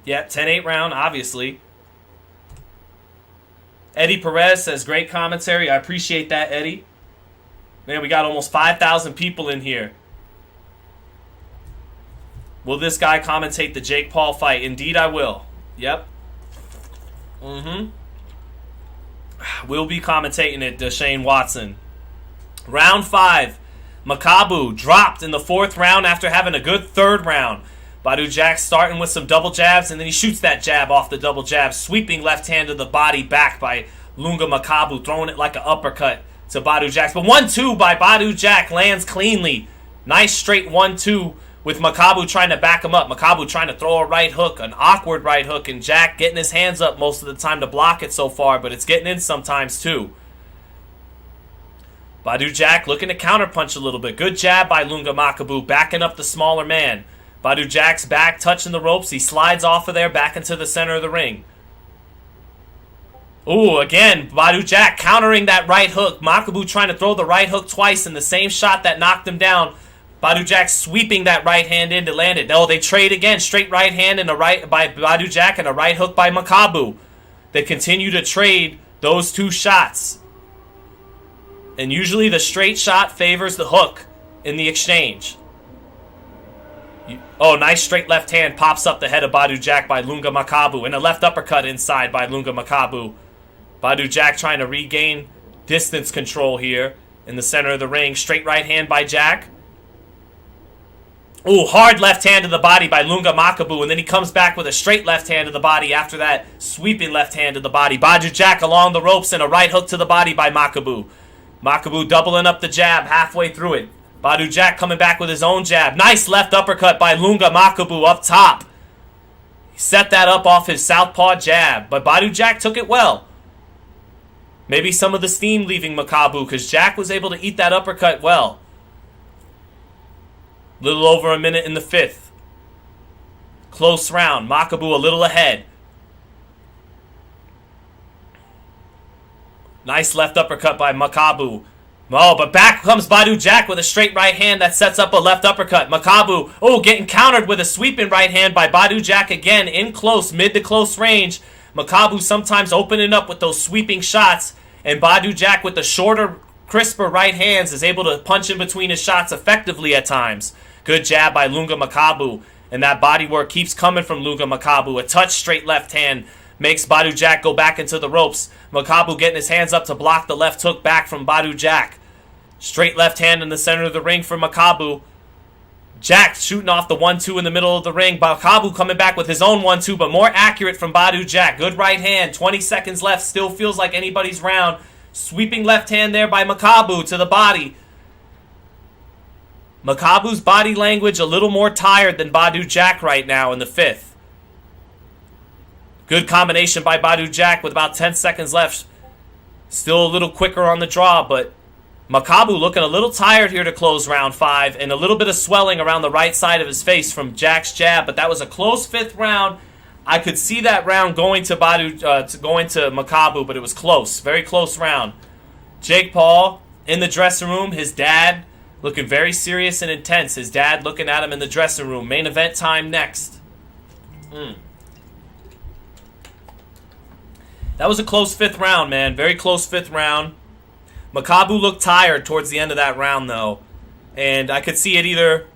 Yeah, 10-8 round, obviously. Eddie Perez says, great commentary. I appreciate that, Eddie. Man, we got almost 5,000 people in here. Will this guy commentate the Jake Paul fight? Indeed, I will. Yep. We'll be commentating it, Deshane Watson. Round 5. Makabu dropped in the 4th round after having a good 3rd round. Badu Jack starting with some double jabs, and then he shoots that jab off the double jab. Sweeping left hand to the body back by Ilunga Makabu, throwing it like an uppercut to Badu Jack. But 1-2 by Badu Jack lands cleanly. Nice straight 1-2 with Makabu trying to back him up. Makabu trying to throw a right hook, an awkward right hook, and Jack getting his hands up most of the time to block it so far, but it's getting in sometimes too. Badu Jack looking to counterpunch a little bit. Good jab by Ilunga Makabu, backing up the smaller man. Badu Jack's back touching the ropes. He slides off of there back into the center of the ring. Ooh, again, Badu Jack countering that right hook. Makabu trying to throw the right hook twice in the same shot that knocked him down. Badu Jack sweeping that right hand in to land it. Oh, they trade again. Straight right hand and a right by Badu Jack and a right hook by Makabu. They continue to trade those two shots. And usually the straight shot favors the hook in the exchange. Oh, nice straight left hand pops up the head of Badu Jack by Ilunga Makabu. And a left uppercut inside by Ilunga Makabu. Badu Jack trying to regain distance control here in the center of the ring. Straight right hand by Jack. Ooh, hard left hand to the body by Ilunga Makabu. And then he comes back with a straight left hand to the body after that sweeping left hand to the body. Badu Jack along the ropes and a right hook to the body by Makabu. Makabu doubling up the jab halfway through it. Badu Jack coming back with his own jab. Nice left uppercut by Ilunga Makabu up top. He set that up off his southpaw jab, but Badu Jack took it well. Maybe some of the steam leaving Makabu because Jack was able to eat that uppercut well. Little over a minute in the 5th. Close round. Makabu a little ahead. Nice left uppercut by Makabu. Oh, but back comes Badu Jack with a straight right hand that sets up a left uppercut. Makabu, oh, getting countered with a sweeping right hand by Badu Jack again in close, mid to close range. Makabu sometimes opening up with those sweeping shots, and Badu Jack with the shorter, crisper right hands is able to punch in between his shots effectively at times. Good jab by Ilunga Makabu, and that body work keeps coming from Ilunga Makabu. A touch straight left hand makes Badu Jack go back into the ropes. Makabu getting his hands up to block the left hook back from Badu Jack. Straight left hand in the center of the ring for Makabu. Jack shooting off the 1-2 in the middle of the ring. Makabu coming back with his own 1-2, but more accurate from Badu Jack. Good right hand. 20 seconds left. Still feels like anybody's round. Sweeping left hand there by Makabu to the body. Makabu's body language a little more tired than Badu Jack right now in the 5th. Good combination by Badu Jack with about 10 seconds left. Still a little quicker on the draw, but Makabu looking a little tired here to close round 5, and a little bit of swelling around the right side of his face from Jack's jab, but that was a close 5th round. I could see that round going to Makabu, but it was close. Very close round. Jake Paul in the dressing room. His dad looking very serious and intense. His dad looking at him in the dressing room. Main event time next. That was a close 5th round, man. Very close 5th round. Makabu looked tired towards the end of that round, though. And I could see it either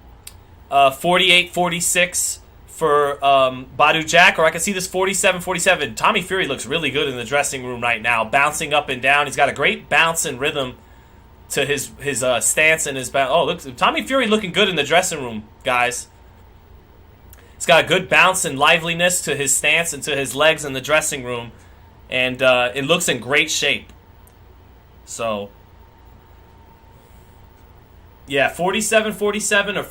48-46 for Badu Jack, or I could see this 47-47. Tommy Fury looks really good in the dressing room right now, bouncing up and down. He's got a great bounce and rhythm to his stance and his bounce. Oh, look, Tommy Fury looking good in the dressing room, guys. He's got a good bounce and liveliness to his stance and to his legs in the dressing room. And it looks in great shape. So, yeah, 47-47 or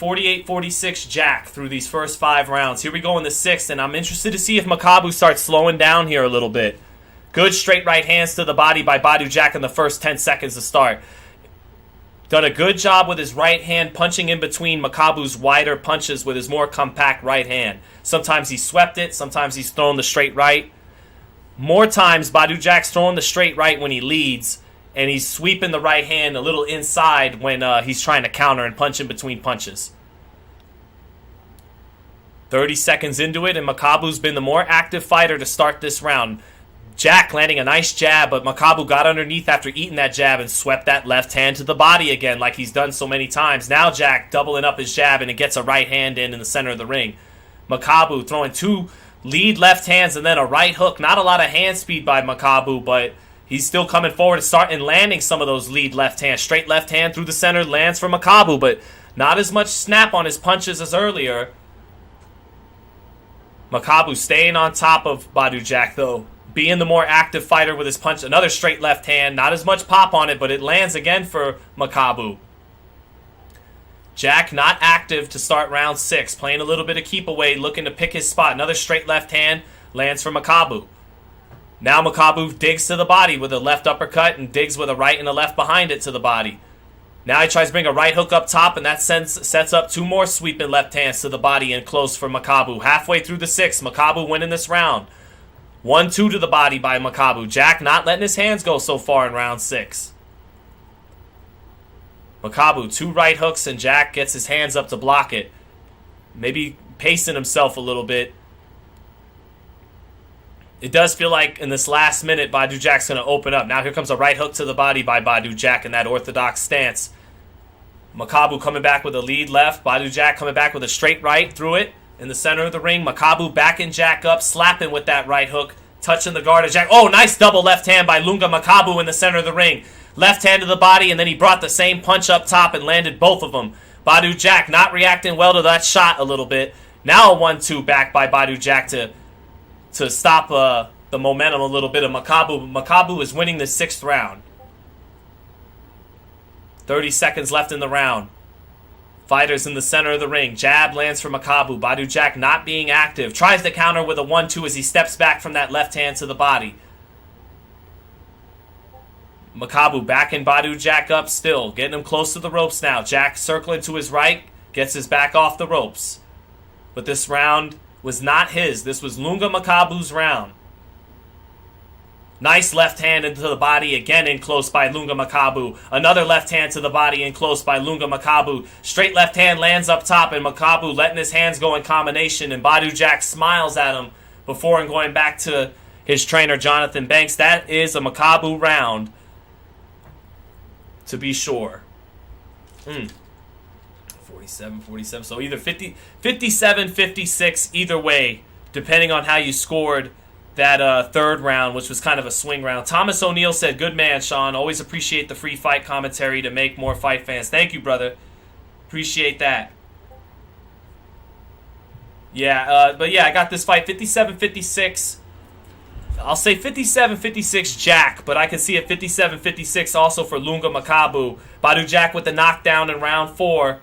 48-46 Jack through these first 5 rounds. Here we go in the 6th, and I'm interested to see if Makabu starts slowing down here a little bit. Good straight right hands to the body by Badu Jack in the first 10 seconds to start. Done a good job with his right hand punching in between Makabu's wider punches with his more compact right hand. Sometimes he swept it, sometimes he's thrown the straight right. More times, Badu Jack's throwing the straight right when he leads, and he's sweeping the right hand a little inside when he's trying to counter and punch in between punches. 30 seconds into it, and Makabu's been the more active fighter to start this round. Jack landing a nice jab, but Makabu got underneath after eating that jab and swept that left hand to the body again like he's done so many times. Now Jack doubling up his jab, and it gets a right hand in the center of the ring. Makabu throwing 2 lead left hands and then a right hook. Not a lot of hand speed by Makabu, but he's still coming forward and landing some of those lead left hands. Straight left hand through the center lands for Makabu, but not as much snap on his punches as earlier. Makabu staying on top of Badu Jack, though. Being the more active fighter with his punch. Another straight left hand. Not as much pop on it, but it lands again for Makabu. Jack not active to start round 6. Playing a little bit of keep away, looking to pick his spot. Another straight left hand lands for Makabu. Now Makabu digs to the body with a left uppercut and digs with a right and a left behind it to the body. Now he tries to bring a right hook up top, and that sets up 2 more sweeping left hands to the body and close for Makabu. Halfway through the 6th, Makabu winning this round. 1-2 to the body by Makabu. Jack not letting his hands go so far in round 6. Makabu, 2 right hooks, and Jack gets his hands up to block it. Maybe pacing himself a little bit. It does feel like in this last minute, Badu Jack's going to open up. Now here comes a right hook to the body by Badu Jack in that orthodox stance. Makabu coming back with a lead left. Badu Jack coming back with a straight right through it. In the center of the ring, Makabu backing Jack up, slapping with that right hook, touching the guard of Jack. Oh, nice double left hand by Ilunga Makabu in the center of the ring. Left hand to the body, and then he brought the same punch up top and landed both of them. Badu Jack not reacting well to that shot a little bit. Now a 1-2 back by Badu Jack to stop the momentum a little bit of Makabu. Makabu is winning the 6th round. 30 seconds left in the round. Fighters in the center of the ring. Jab lands for Makabu. Badu Jack not being active. Tries to counter with a 1-2 as he steps back from that left hand to the body. Makabu backing Badu Jack up still. Getting him close to the ropes now. Jack circling to his right. Gets his back off the ropes. But this round was not his. This was Ilunga Makabu's round. Nice left hand into the body, again in close by Ilunga Makabu. Another left hand to the body in close by Ilunga Makabu. Straight left hand lands up top, and Makabu letting his hands go in combination, and Badu Jack smiles at him before and going back to his trainer, Jonathan Banks. That is a Makabu round, to be sure. 47. So either 57, 56, either way, depending on how you scored that 3rd round, which was kind of a swing round. Thomas O'Neill said, "Good man, Sean. Always appreciate the free fight commentary to make more fight fans." Thank you, brother. Appreciate that. Yeah, but yeah, I got this fight 57-56. I'll say 57-56 Jack, but I can see it 57-56 also for Ilunga Makabu. Badu Jack with the knockdown in round 4.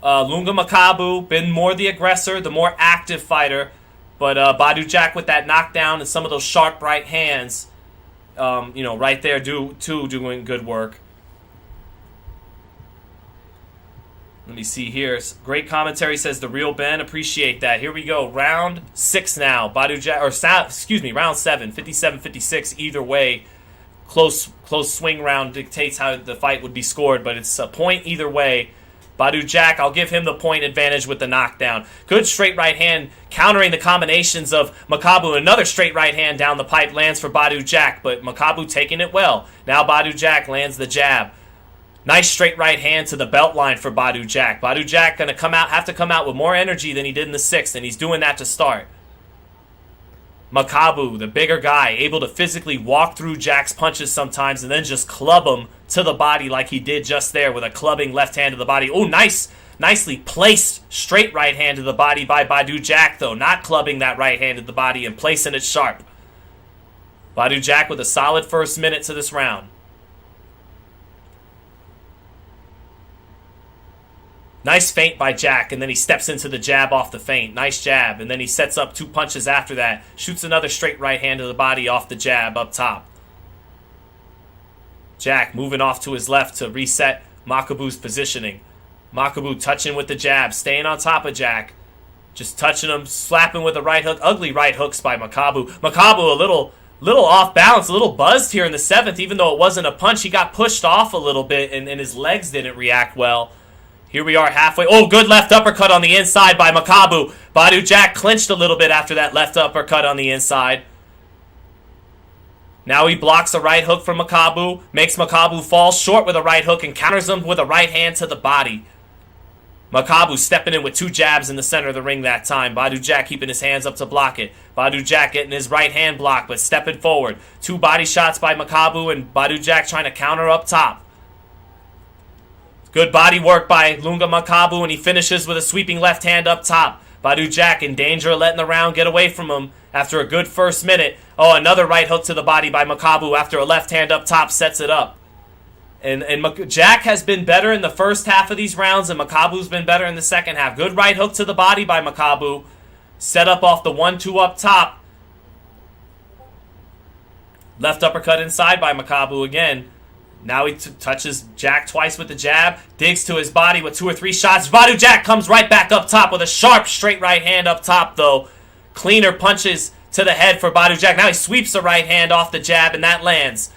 Ilunga Makabu been more the aggressor, the more active fighter. But Badu Jack with that knockdown and some of those sharp right hands, right there, doing good work. Let me see here. Great commentary, says the real Ben. Appreciate that. Here we go. Round 6 now. Badu Jack, round 7. 57-56. Either way, close swing round dictates how the fight would be scored, but it's a point either way. Badu Jack, I'll give him the point advantage with the knockdown. Good straight right hand countering the combinations of Makabu. Another straight right hand down the pipe lands for Badu Jack, but Makabu taking it well. Now Badu Jack lands the jab. Nice straight right hand to the belt line for Badu Jack. Badu Jack going to have to come out with more energy than he did in the 6th, and he's doing that to start. Makabu, the bigger guy, able to physically walk through Jack's punches sometimes and then just club him to the body like he did just there with a clubbing left hand to the body. Oh, nicely placed straight right hand to the body by Badu Jack, though. Not clubbing that right hand to the body and placing it sharp. Badu Jack with a solid first minute to this round. Nice feint by Jack, and then he steps into the jab off the feint. Nice jab, and then he sets up 2 punches after that. Shoots another straight right hand to the body off the jab up top. Jack moving off to his left to reset Makabu's positioning. Makabu touching with the jab, staying on top of Jack. Just touching him, slapping with a right hook. Ugly right hooks by Makabu. Makabu a little off balance, a little buzzed here in the 7th, even though it wasn't a punch. He got pushed off a little bit, and his legs didn't react well. Here we are halfway. Oh, good left uppercut on the inside by Makabu. Badu Jack clinched a little bit after that left uppercut on the inside. Now he blocks a right hook from Makabu, makes Makabu fall short with a right hook, and counters him with a right hand to the body. Makabu stepping in with 2 jabs in the center of the ring that time. Badu Jack keeping his hands up to block it. Badu Jack getting his right hand blocked, but stepping forward. 2 body shots by Makabu, and Badu Jack trying to counter up top. Good body work by Ilunga Makabu, and he finishes with a sweeping left hand up top. Badu Jack in danger of letting the round get away from him after a good first minute. Oh, another right hook to the body by Makabu after a left hand up top sets it up. And Jack has been better in the first half of these rounds, and Makabu's been better in the second half. Good right hook to the body by Makabu. Set up off the 1-2 up top. Left uppercut inside by Makabu again. Now he touches Jack twice with the jab. Digs to his body with 2 or 3 shots. Badu Jack comes right back up top with a sharp straight right hand up top, though. Cleaner punches to the head for Badu Jack. Now he sweeps the right hand off the jab, and that lands.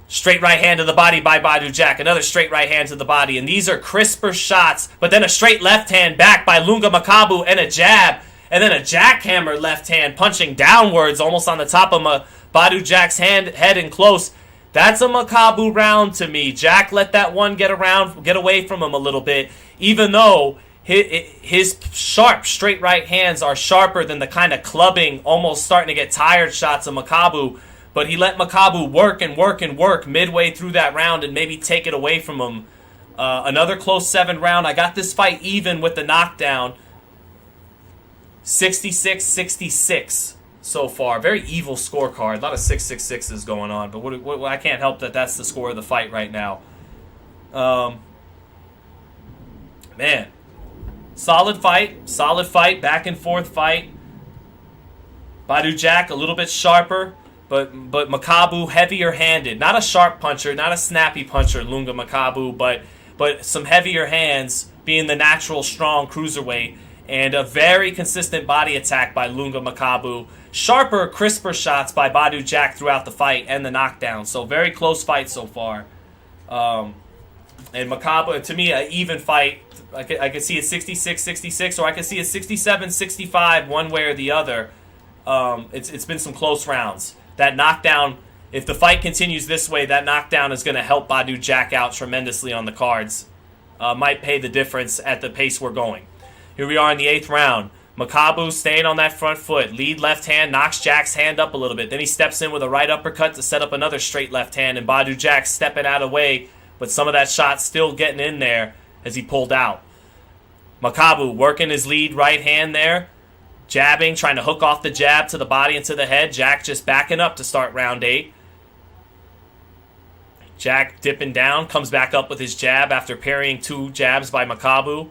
Straight right hand to the body by Badu Jack. Another straight right hand to the body. And these are crisper shots. But then a straight left hand back by Ilunga Makabu and a jab. And then a jackhammer left hand punching downwards almost on the top of Badu Jack's head and close. That's a Makabu round to me. Jack let that one get away from him a little bit. Even though his sharp straight right hands are sharper than the kind of clubbing, almost starting to get tired shots of Makabu. But he let Makabu work and work and work midway through that round and maybe take it away from him. Another close 7 round. I got this fight even with the knockdown. 66-66 so far. Very evil scorecard. A lot of 666s going on. But I can't help that that's the score of the fight right now. Man. Solid fight. Solid fight. Back and forth fight. Badu Jack a little bit sharper. But Makabu heavier handed. Not a sharp puncher, not a snappy puncher, Ilunga Makabu, but some heavier hands, being the natural strong cruiserweight, and a very consistent body attack by Ilunga Makabu. Sharper, crisper shots by Badu Jack throughout the fight and the knockdown. So very close fight so far. And Makabu, to me, an even fight. I could see a 66-66, or I could see a 67-65, one way or the other. It's been some close rounds. That knockdown, if the fight continues this way, that knockdown is going to help Badu Jack out tremendously on the cards. Might pay the difference at the pace we're going. Here we are in the 8th round. Makabu staying on that front foot. Lead left hand knocks Jack's hand up a little bit. Then he steps in with a right uppercut to set up another straight left hand. And Badu Jack stepping out of the way, but some of that shot still getting in there as he pulled out. Makabu working his lead right hand there. Jabbing, trying to hook off the jab to the body and to the head. Jack just backing up to start round 8. Jack dipping down, comes back up with his jab after parrying 2 jabs by Makabu.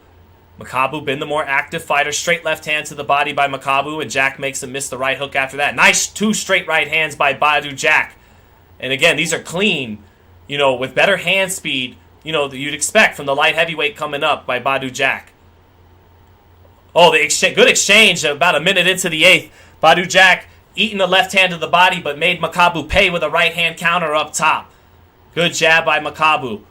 Makabu been the more active fighter. Straight left hand to the body by Makabu, and Jack makes him miss the right hook after that. Nice 2 straight right hands by Badu Jack. And again, these are clean, with better hand speed, that you'd expect from the light heavyweight coming up by Badu Jack. Oh, good exchange about a minute into the 8th. Badu Jack eating the left hand to the body, but made Makabu pay with a right hand counter up top. Good jab by Makabu.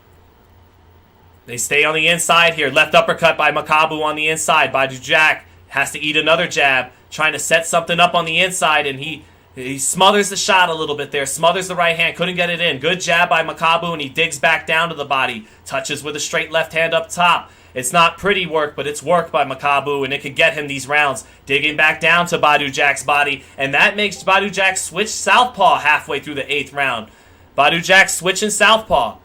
They stay on the inside here. Left uppercut by Makabu on the inside. Badu Jack has to eat another jab, trying to set something up on the inside, and he smothers the shot a little bit there. Smothers the right hand. Couldn't get it in. Good jab by Makabu, and he digs back down to the body. Touches with a straight left hand up top. It's not pretty work, but it's work by Makabu, and it could get him these rounds. Digging back down to Badu Jack's body, and that makes Badu Jack switch southpaw halfway through the 8th round. Badu Jack switching southpaw.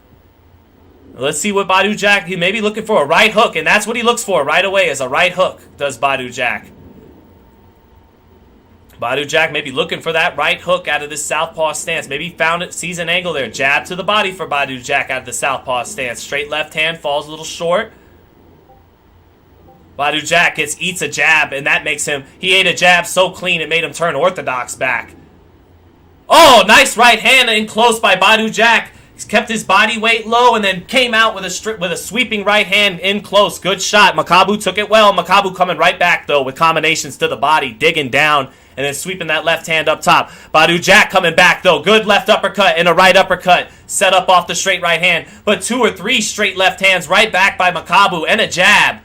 Let's see what Badu Jack, he may be looking for a right hook, and that's what he looks for right away, is a right hook, does Badu Jack. Badu Jack may be looking for that right hook out of this southpaw stance. Maybe he found it, sees an angle there. Jab to the body for Badu Jack out of the southpaw stance. Straight left hand falls a little short. Badu Jack eats a jab, and that makes him, he ate a jab so clean it made him turn orthodox back. Oh, nice right hand in close by Badu Jack. kept his body weight low, and then came out with a sweeping right hand in close. Good shot. Makabu took it well. Makabu coming right back, though, with combinations to the body, digging down, and then sweeping that left hand up top. Badu Jack coming back, though. Good left uppercut and a right uppercut. Set up off the straight right hand. But 2 or 3 straight left hands right back by Makabu, and a jab.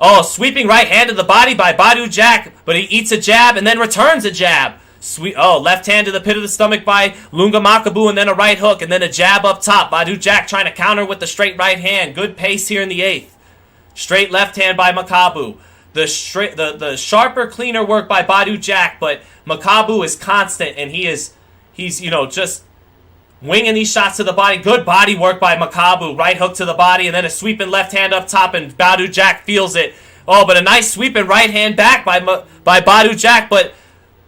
Oh, sweeping right hand to the body by Badu Jack, but he eats a jab and then returns a jab. Left hand to the pit of the stomach by Ilunga Makabu, and then a right hook, and then a jab up top. Badu Jack trying to counter with the straight right hand. Good pace here in the 8th. Straight left hand by Makabu. The sharper, cleaner work by Badu Jack, but Makabu is constant, and he's just winging these shots to the body. Good body work by Makabu. Right hook to the body, and then a sweeping left hand up top, and Badu Jack feels it. Oh, but a nice sweeping right hand back by Badu Jack, but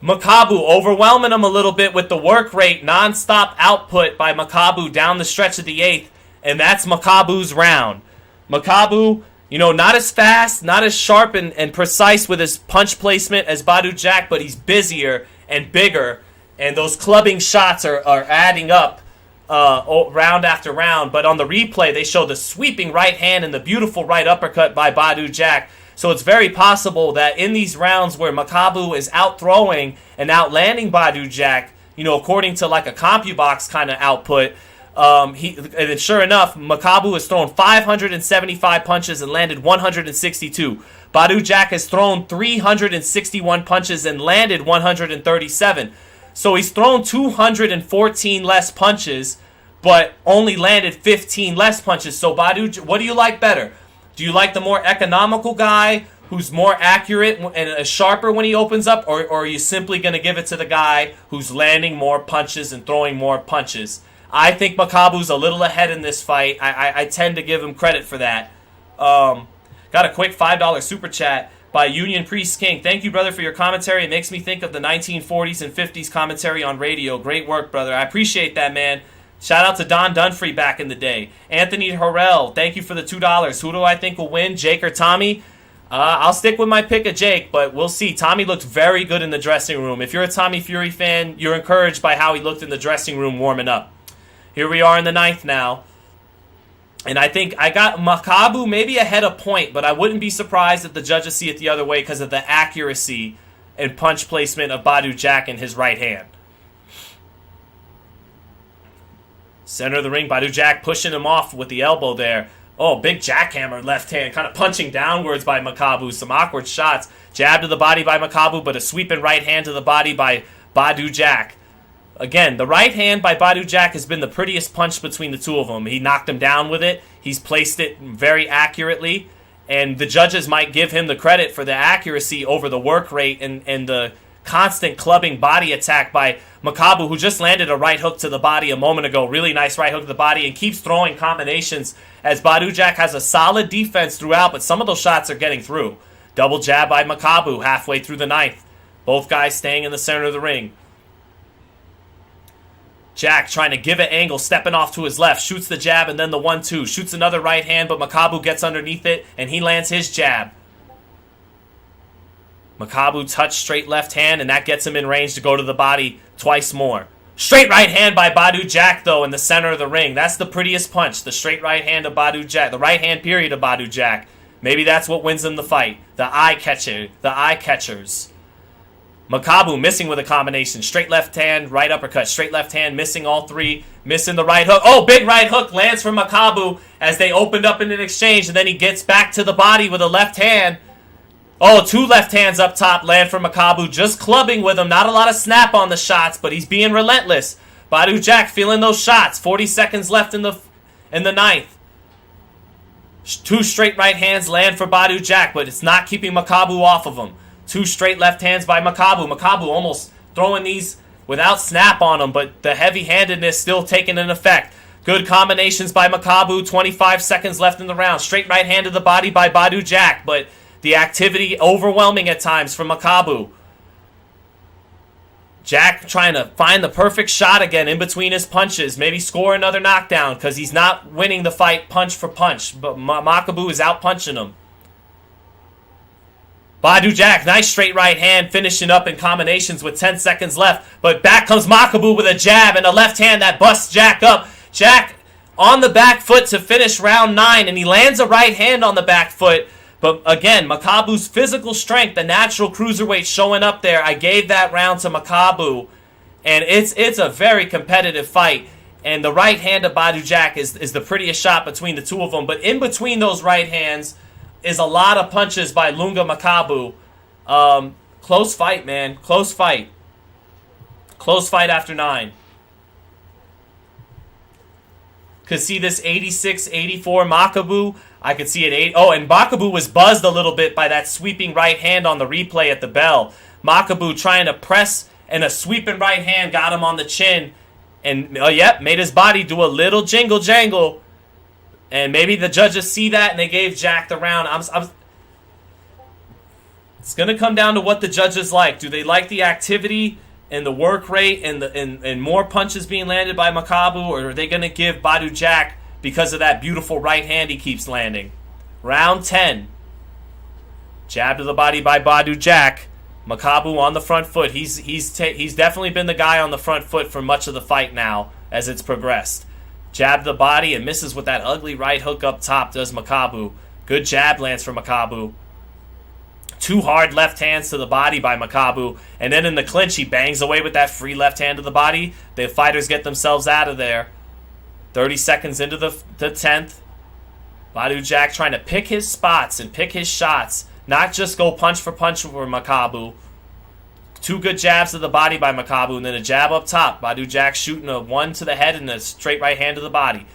Makabu overwhelming him a little bit with the work rate, non-stop output by Makabu down the stretch of the 8th, and that's Makabu's round. Makabu, not as fast, not as sharp and precise with his punch placement as Badu Jack, but he's busier and bigger, and those clubbing shots are adding up round after round. But on the replay, they show the sweeping right hand and the beautiful right uppercut by Badu Jack. So it's very possible that in these rounds where Makabu is out-throwing and outlanding Badu Jack, according to like a CompuBox kind of output, and sure enough, Makabu has thrown 575 punches and landed 162. Badu Jack has thrown 361 punches and landed 137. So he's thrown 214 less punches, but only landed 15 less punches. So Badu, what do you like better? Do you like the more economical guy who's more accurate and sharper when he opens up, or are you simply going to give it to the guy who's landing more punches and throwing more punches? I think Makabu's a little ahead in this fight. I tend to give him credit for that. Got a quick $5 super chat by Union Priest King. Thank you, brother, for your commentary. It makes me think of the 1940s and 50s commentary on radio. Great work, brother. I appreciate that, man. Shout out to Don Dunphy back in the day. Anthony Harrell, thank you for the $2. Who do I think will win, Jake or Tommy? I'll stick with my pick of Jake, but we'll see. Tommy looked very good in the dressing room. If you're a Tommy Fury fan, you're encouraged by how he looked in the dressing room warming up. Here we are in the 9th now. And I think I got Makabu maybe ahead a point, but I wouldn't be surprised if the judges see it the other way because of the accuracy and punch placement of Badu Jack in his right hand. Center of the ring, Badu Jack pushing him off with the elbow there. Oh, big jackhammer left hand, kind of punching downwards by Makabu. Some awkward shots. Jab to the body by Makabu, but a sweeping right hand to the body by Badu Jack. Again, the right hand by Badu Jack has been the prettiest punch between the two of them. He knocked him down with it. He's placed it very accurately. And the judges might give him the credit for the accuracy over the work rate and the constant clubbing body attack by Makabu, who just landed a right hook to the body a moment ago. Really nice right hook to the body and keeps throwing combinations as Badu Jack has a solid defense throughout, but some of those shots are getting through. Double jab by Makabu halfway through the 9th. Both guys staying in the center of the ring. Jack trying to give it angle, stepping off to his left, shoots the jab and then the 1-2. Shoots another right hand, but Makabu gets underneath it and he lands his jab. Makabu touched straight left hand, and that gets him in range to go to the body twice more. Straight right hand by Badu Jack, though, in the center of the ring. That's the prettiest punch, the straight right hand of Badu Jack, the right hand period of Badu Jack. Maybe that's what wins him the fight. The eye catchers. Makabu missing with a combination. Straight left hand, right uppercut. Straight left hand, missing all three. Missing the right hook. Oh, big right hook lands for Makabu as they opened up in an exchange, and then he gets back to the body with a left hand. Oh, 2 left hands up top land for Makabu, just clubbing with him. Not a lot of snap on the shots, but he's being relentless. Badu Jack feeling those shots. 40 seconds left in the 9th. 2 straight right hands land for Badu Jack, but it's not keeping Makabu off of him. 2 straight left hands by Makabu. Makabu almost throwing these without snap on him, but the heavy-handedness still taking an effect. Good combinations by Makabu. 25 seconds left in the round. Straight right hand to the body by Badu Jack, but the activity overwhelming at times from Makabu. Jack trying to find the perfect shot again in between his punches. Maybe score another knockdown because he's not winning the fight punch for punch. But Makabu is out punching him. Badu Jack, nice straight right hand, finishing up in combinations with 10 seconds left. But back comes Makabu with a jab and a left hand that busts Jack up. Jack on the back foot to finish round 9, and he lands a right hand on the back foot. But again, Makabu's physical strength, the natural cruiserweight showing up there. I gave that round to Makabu, and it's a very competitive fight. And the right hand of Badu Jack is the prettiest shot between the two of them. But in between those right hands is a lot of punches by Ilunga Makabu. Close fight, man. Close fight. Close fight after 9. Could see this 86-84 Makabu. I could see it 8. Oh, and Makabu was buzzed a little bit by that sweeping right hand on the replay at the bell. Makabu trying to press, and a sweeping right hand got him on the chin. And, made his body do a little jingle-jangle. And maybe the judges see that, and they gave Jack the round. It's going to come down to what the judges like. Do they like the activity and the work rate and more punches being landed by Makabu, or are they going to give Badu Jack because of that beautiful right hand he keeps landing? Round 10. Jab to the body by Badu Jack. Makabu on the front foot. He's definitely been the guy on the front foot for much of the fight now as it's progressed. Jab to the body and misses with that ugly right hook up top, does Makabu. Good jab lands for Makabu. 2 hard left hands to the body by Makabu. And then in the clinch, he bangs away with that free left hand to the body. The fighters get themselves out of there. 30 seconds into the 10th. Badu Jack trying to pick his spots and pick his shots. Not just go punch for Makabu. 2 good jabs to the body by Makabu, and then a jab up top. Badu Jack shooting a 1 to the head and a straight right hand to the body.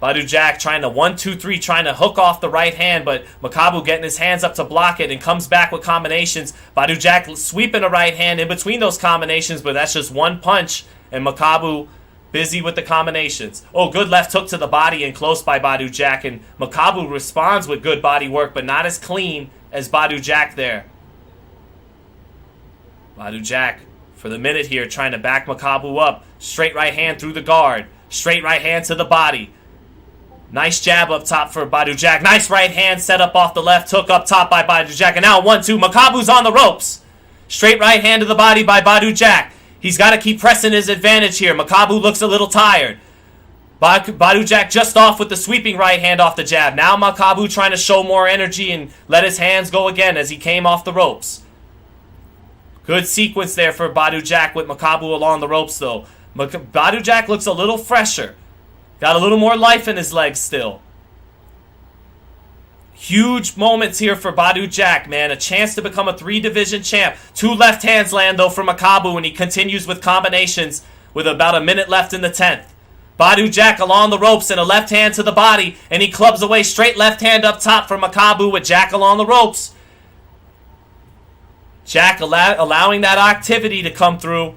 Badu Jack trying to 1-2-3, trying to hook off the right hand, but Makabu getting his hands up to block it and comes back with combinations. Badu Jack sweeping a right hand in between those combinations, but that's just 1 punch, and Makabu busy with the combinations. Oh, good left hook to the body and close by Badu Jack, and Makabu responds with good body work, but not as clean as Badu Jack there. Badu Jack, for the minute here, trying to back Makabu up. Straight right hand through the guard. Straight right hand to the body. Nice jab up top for Badu Jack. Nice right hand set up off the left hook up top by Badu Jack. And now 1-2. Makabu's on the ropes. Straight right hand to the body by Badu Jack. He's got to keep pressing his advantage here. Makabu looks a little tired. Badu Jack just off with the sweeping right hand off the jab. Now Makabu trying to show more energy and let his hands go again as he came off the ropes. Good sequence there for Badu Jack with Makabu along the ropes though. Badu Jack looks a little fresher. Got a little more life in his legs still. Huge moments here for Badu Jack, man. A chance to become a 3-division champ. 2 left hands land, though, for Makabu, and he continues with combinations with about a minute left in the 10th. Badu Jack along the ropes and a left hand to the body, and he clubs away straight left hand up top for Makabu with Jack along the ropes. Jack allowing that activity to come through.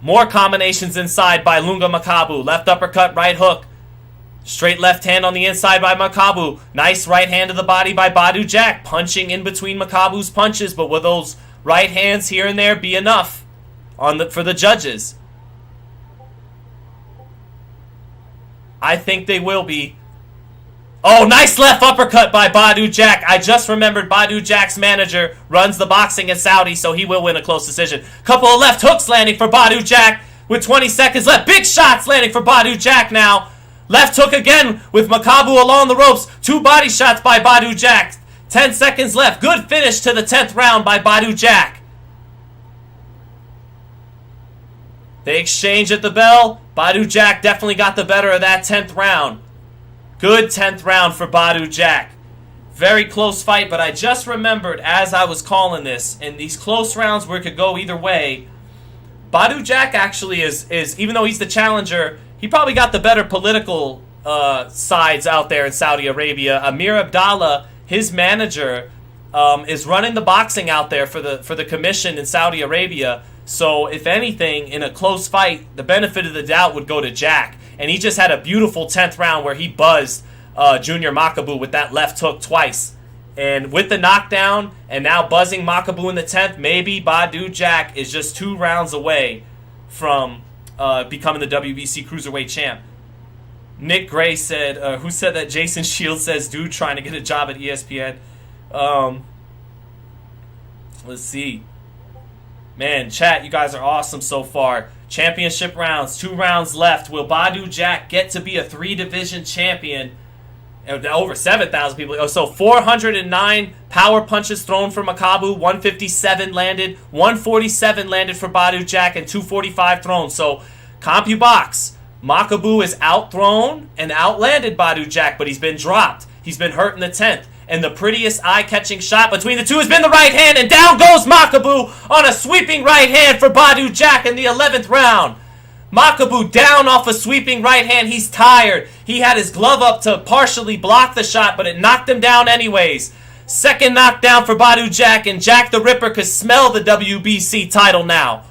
More combinations inside by Ilunga Makabu. Left uppercut, right hook. Straight left hand on the inside by Makabu. Nice right hand to the body by Badu Jack. Punching in between Makabu's punches, but will those right hands here and there be enough for the judges? I think they will be. Oh, nice left uppercut by Badu Jack. I just remembered Badu Jack's manager runs the boxing in Saudi, so he will win a close decision. Couple of left hooks landing for Badu Jack with 20 seconds left. Big shots landing for Badu Jack now. Left hook again with Makabu along the ropes. 2 body shots by Badu Jack. 10 seconds left. Good finish to the 10th round by Badu Jack. They exchange at the bell. Badu Jack definitely got the better of that 10th round. Good 10th round for Badu Jack. Very close fight, but I just remembered as I was calling this, in these close rounds where it could go either way, Badu Jack actually is even though he's the challenger, he probably got the better political sides out there in Saudi Arabia. Amir Abdallah, his manager, is running the boxing out there for the commission in Saudi Arabia. So if anything, in a close fight, the benefit of the doubt would go to Jack. And he just had a beautiful 10th round where he buzzed Junior Makabu with that left hook twice. And with the knockdown and now buzzing Makabu in the 10th, maybe Badu Jack is just 2 rounds away from becoming the WBC Cruiserweight champ. Nick Gray said, who said that Jason Shields says, dude trying to get a job at ESPN. Let's see. Man, chat, you guys are awesome so far. Championship rounds, 2 rounds left. Will Badu Jack get to be a 3-division champion? Over 7,000 people. So 409 power punches thrown for Makabu, 157 landed, 147 landed for Badu Jack, and 245 thrown. So CompuBox, Makabu is outthrown and outlanded Badu Jack, but he's been dropped. He's been hurt in the 10th. And the prettiest eye-catching shot between the two has been the right hand, and down goes Makabu on a sweeping right hand for Badu Jack in the 11th round. Makabu down off a sweeping right hand. He's tired. He had his glove up to partially block the shot, but it knocked him down anyways. Second knockdown for Badu Jack, and Jack the Ripper could smell the WBC title now.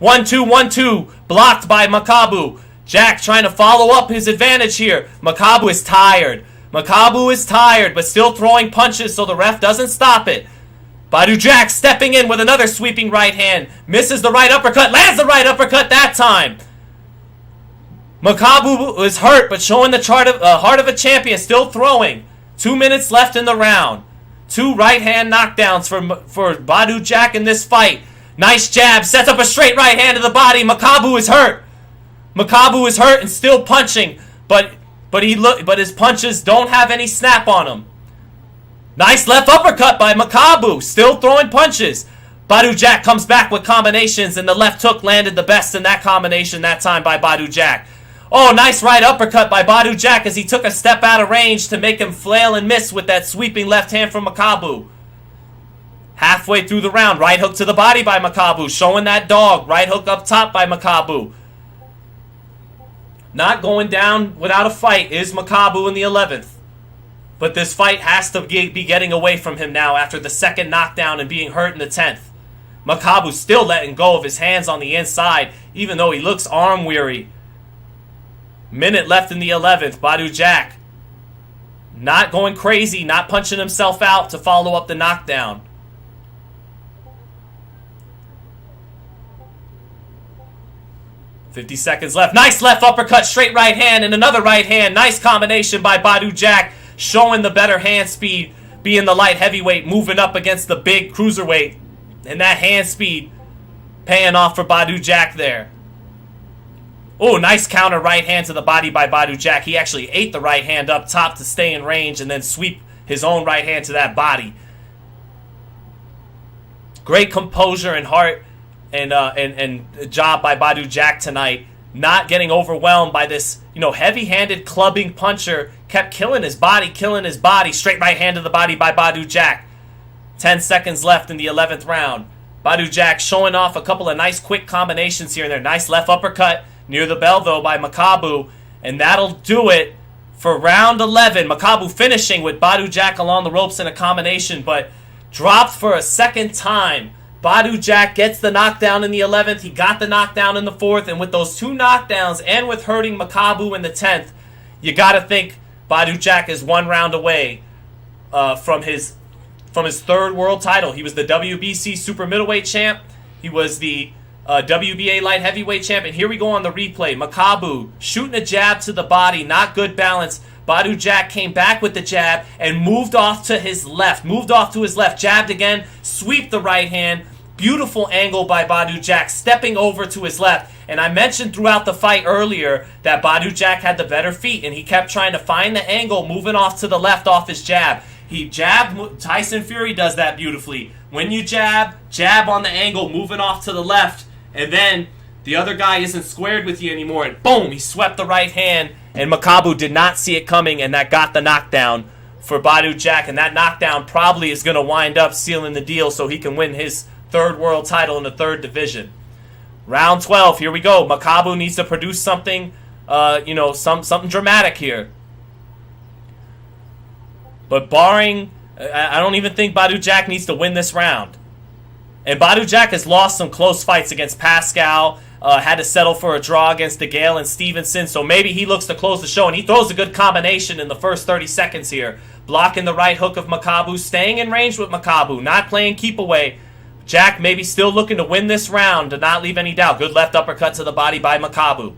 1-2, 1-2, blocked by Makabu. Jack trying to follow up his advantage here. Makabu is tired. Makabu is tired, but still throwing punches so the ref doesn't stop it. Badu Jack stepping in with another sweeping right hand. Misses the right uppercut, lands the right uppercut that time. Makabu is hurt, but showing the heart of a champion, still throwing. 2 minutes left in the round. 2 right hand knockdowns for Badu Jack in this fight. Nice jab, sets up a straight right hand to the body. Makabu is hurt. Makabu is hurt and still punching, but his punches don't have any snap on them. Nice left uppercut by Makabu, still throwing punches. Badu Jack comes back with combinations, and the left hook landed the best in that combination that time by Badu Jack. Oh, nice right uppercut by Badu Jack as he took a step out of range to make him flail and miss with that sweeping left hand from Makabu. Halfway through the round, right hook to the body by Makabu, showing that dog. Right hook up top by Makabu. Not going down without a fight is Makabu in the 11th. But this fight has to be getting away from him now after the second knockdown and being hurt in the 10th. Makabu still letting go of his hands on the inside, even though he looks arm weary. Minute left in the 11th. Badu Jack not going crazy, not punching himself out to follow up the knockdown. "50 seconds left. Nice left uppercut, straight right hand, and another right hand. Nice combination by Badu Jack, showing the better hand speed, being the light heavyweight, moving up against the big cruiserweight. And that hand speed paying off for Badu Jack there. Oh, nice counter right hand to the body by Badu Jack. He actually ate the right hand up top to stay in range and then sweep his own right hand to that body. Great composure and heart and job by Badu Jack tonight. Not getting overwhelmed by this, heavy-handed clubbing puncher. Kept killing his body. Straight right hand to the body by Badu Jack. 10 seconds left in the 11th round. Badu Jack showing off a couple of nice quick combinations here and there. Nice left uppercut near the bell, though, by Makabu. And that'll do it for round 11. Makabu finishing with Badu Jack along the ropes in a combination, but dropped for a second time. Badu Jack gets the knockdown in the 11th. He got the knockdown in the 4th. And with those 2 knockdowns and with hurting Makabu in the 10th, you got to think Badu Jack is 1 round away from his 3rd world title. He was the WBC super middleweight champ. He was the WBA light heavyweight champ. And here we go on the replay. Makabu shooting a jab to the body. Not good balance. Badu Jack came back with the jab and moved off to his left. Jabbed again. Sweep the right hand. Beautiful angle by Badu Jack. Stepping over to his left. And I mentioned throughout the fight earlier that Badu Jack had the better feet. And he kept trying to find the angle moving off to the left off his jab. He jabbed. Tyson Fury does that beautifully. When you jab on the angle, moving off to the left, and then the other guy isn't squared with you anymore, and boom, he swept the right hand, and Makabu did not see it coming, and that got the knockdown for Badu Jack, and that knockdown probably is going to wind up sealing the deal so he can win his 3rd world title in the 3rd division. Round 12, here we go. Makabu needs to produce something, something dramatic here. But barring, I don't even think Badu Jack needs to win this round. And Badu Jack has lost some close fights against Pascal, had to settle for a draw against DeGale and Stevenson, so maybe he looks to close the show, and he throws a good combination in the first 30 seconds here. Blocking the right hook of Makabu, staying in range with Makabu, not playing keep away. Jack maybe still looking to win this round, to not leave any doubt. Good left uppercut to the body by Makabu.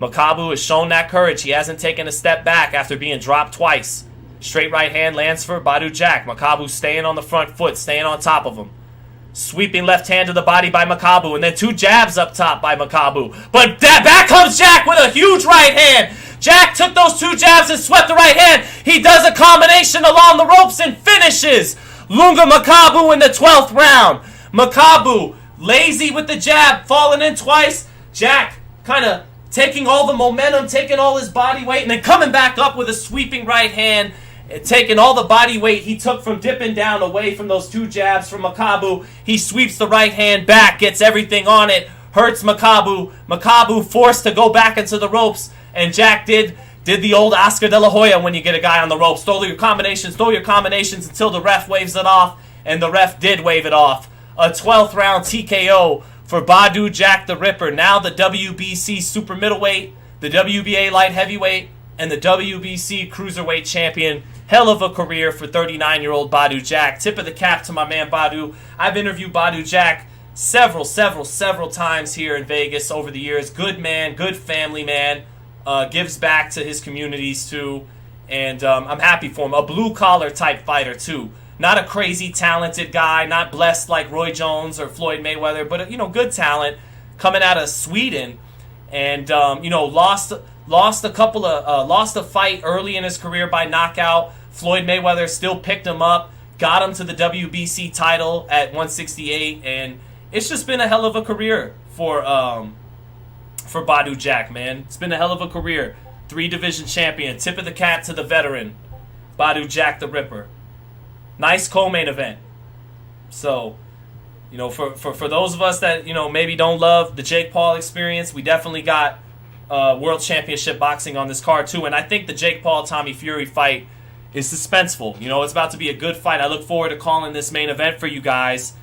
Makabu has shown that courage. He hasn't taken a step back after being dropped twice. Straight right hand lands for Badu Jack. Makabu staying on the front foot, staying on top of him. Sweeping left hand to the body by Makabu, and then 2 jabs up top by Makabu. But back comes Jack with a huge right hand. Jack took those 2 jabs and swept the right hand. He does a combination along the ropes and finishes Lunga Makabu in the 12th round. Makabu, lazy with the jab, falling in twice. Jack kind of taking all the momentum, taking all his body weight, and then coming back up with a sweeping right hand, taking all the body weight he took from dipping down away from those 2 jabs from Makabu. He sweeps the right hand back, gets everything on it, hurts Makabu. Makabu forced to go back into the ropes, and Jack did the old Oscar De La Hoya when you get a guy on the ropes. Throw your combinations until the ref waves it off, and the ref did wave it off. A 12th round TKO for Badu Jack the Ripper, now the WBC super middleweight, the WBA light heavyweight, and the WBC cruiserweight champion. Hell of a career for 39-year-old Badu Jack. Tip of the cap to my man Badu. I've interviewed Badu Jack several times here in Vegas over the years. Good man, good family man. Gives back to his communities too. And I'm happy for him. A blue-collar type fighter too. Not a crazy talented guy, not blessed like Roy Jones or Floyd Mayweather, but good talent coming out of Sweden, and lost a fight early in his career by knockout. Floyd Mayweather still picked him up, got him to the WBC title at 168, and it's just been a hell of a career for Badu Jack, man. It's been a hell of a career. 3-division champion, tip of the cap to the veteran, Badu Jack the Ripper. Nice co-main event. So, for those of us that, maybe don't love the Jake Paul experience, we definitely got World Championship boxing on this card too. And I think the Jake Paul-Tommy Fury fight is suspenseful. It's about to be a good fight. I look forward to calling this main event for you guys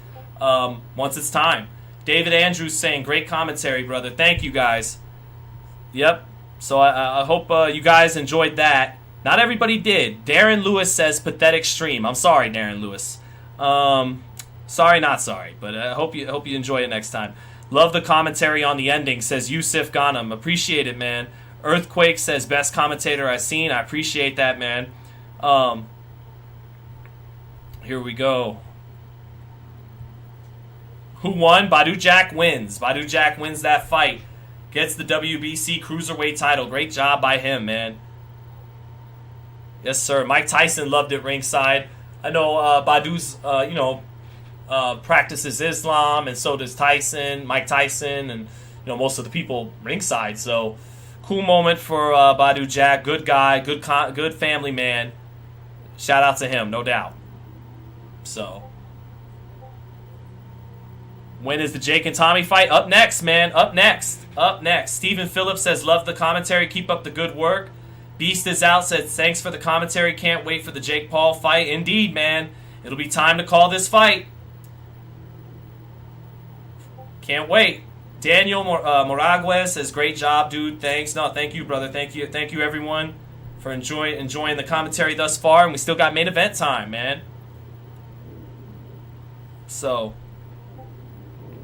once it's time. David Andrews saying, great commentary, brother. Thank you, guys. Yep. So I hope you guys enjoyed that. Not everybody did. Darren Lewis says pathetic stream. I'm sorry, Darren Lewis. Sorry, not sorry. But I hope you enjoy it next time. Love the commentary on the ending, says Yusuf Ghanem. Appreciate it, man. Earthquake says best commentator I've seen. I appreciate that, man. Here we go. Who won? Badu Jack wins. Badu Jack wins that fight. Gets the WBC Cruiserweight title. Great job by him, man. Yes, sir. Mike Tyson loved it ringside. I know Badu's, practices Islam, and so does Tyson, Mike Tyson, and most of the people ringside. So, cool moment for Badu Jack. Good guy, good family man. Shout out to him, no doubt. So, when is the Jake and Tommy fight? Up next, man. Up next. Stephen Phillips says, love the commentary. Keep up the good work. Beast is out, says, thanks for the commentary. Can't wait for the Jake Paul fight. Indeed, man. It'll be time to call this fight. Can't wait. Daniel Moraguez says, great job, dude. Thanks. No, thank you, brother. Thank you, everyone, for enjoying the commentary thus far. And we still got main event time, man. So,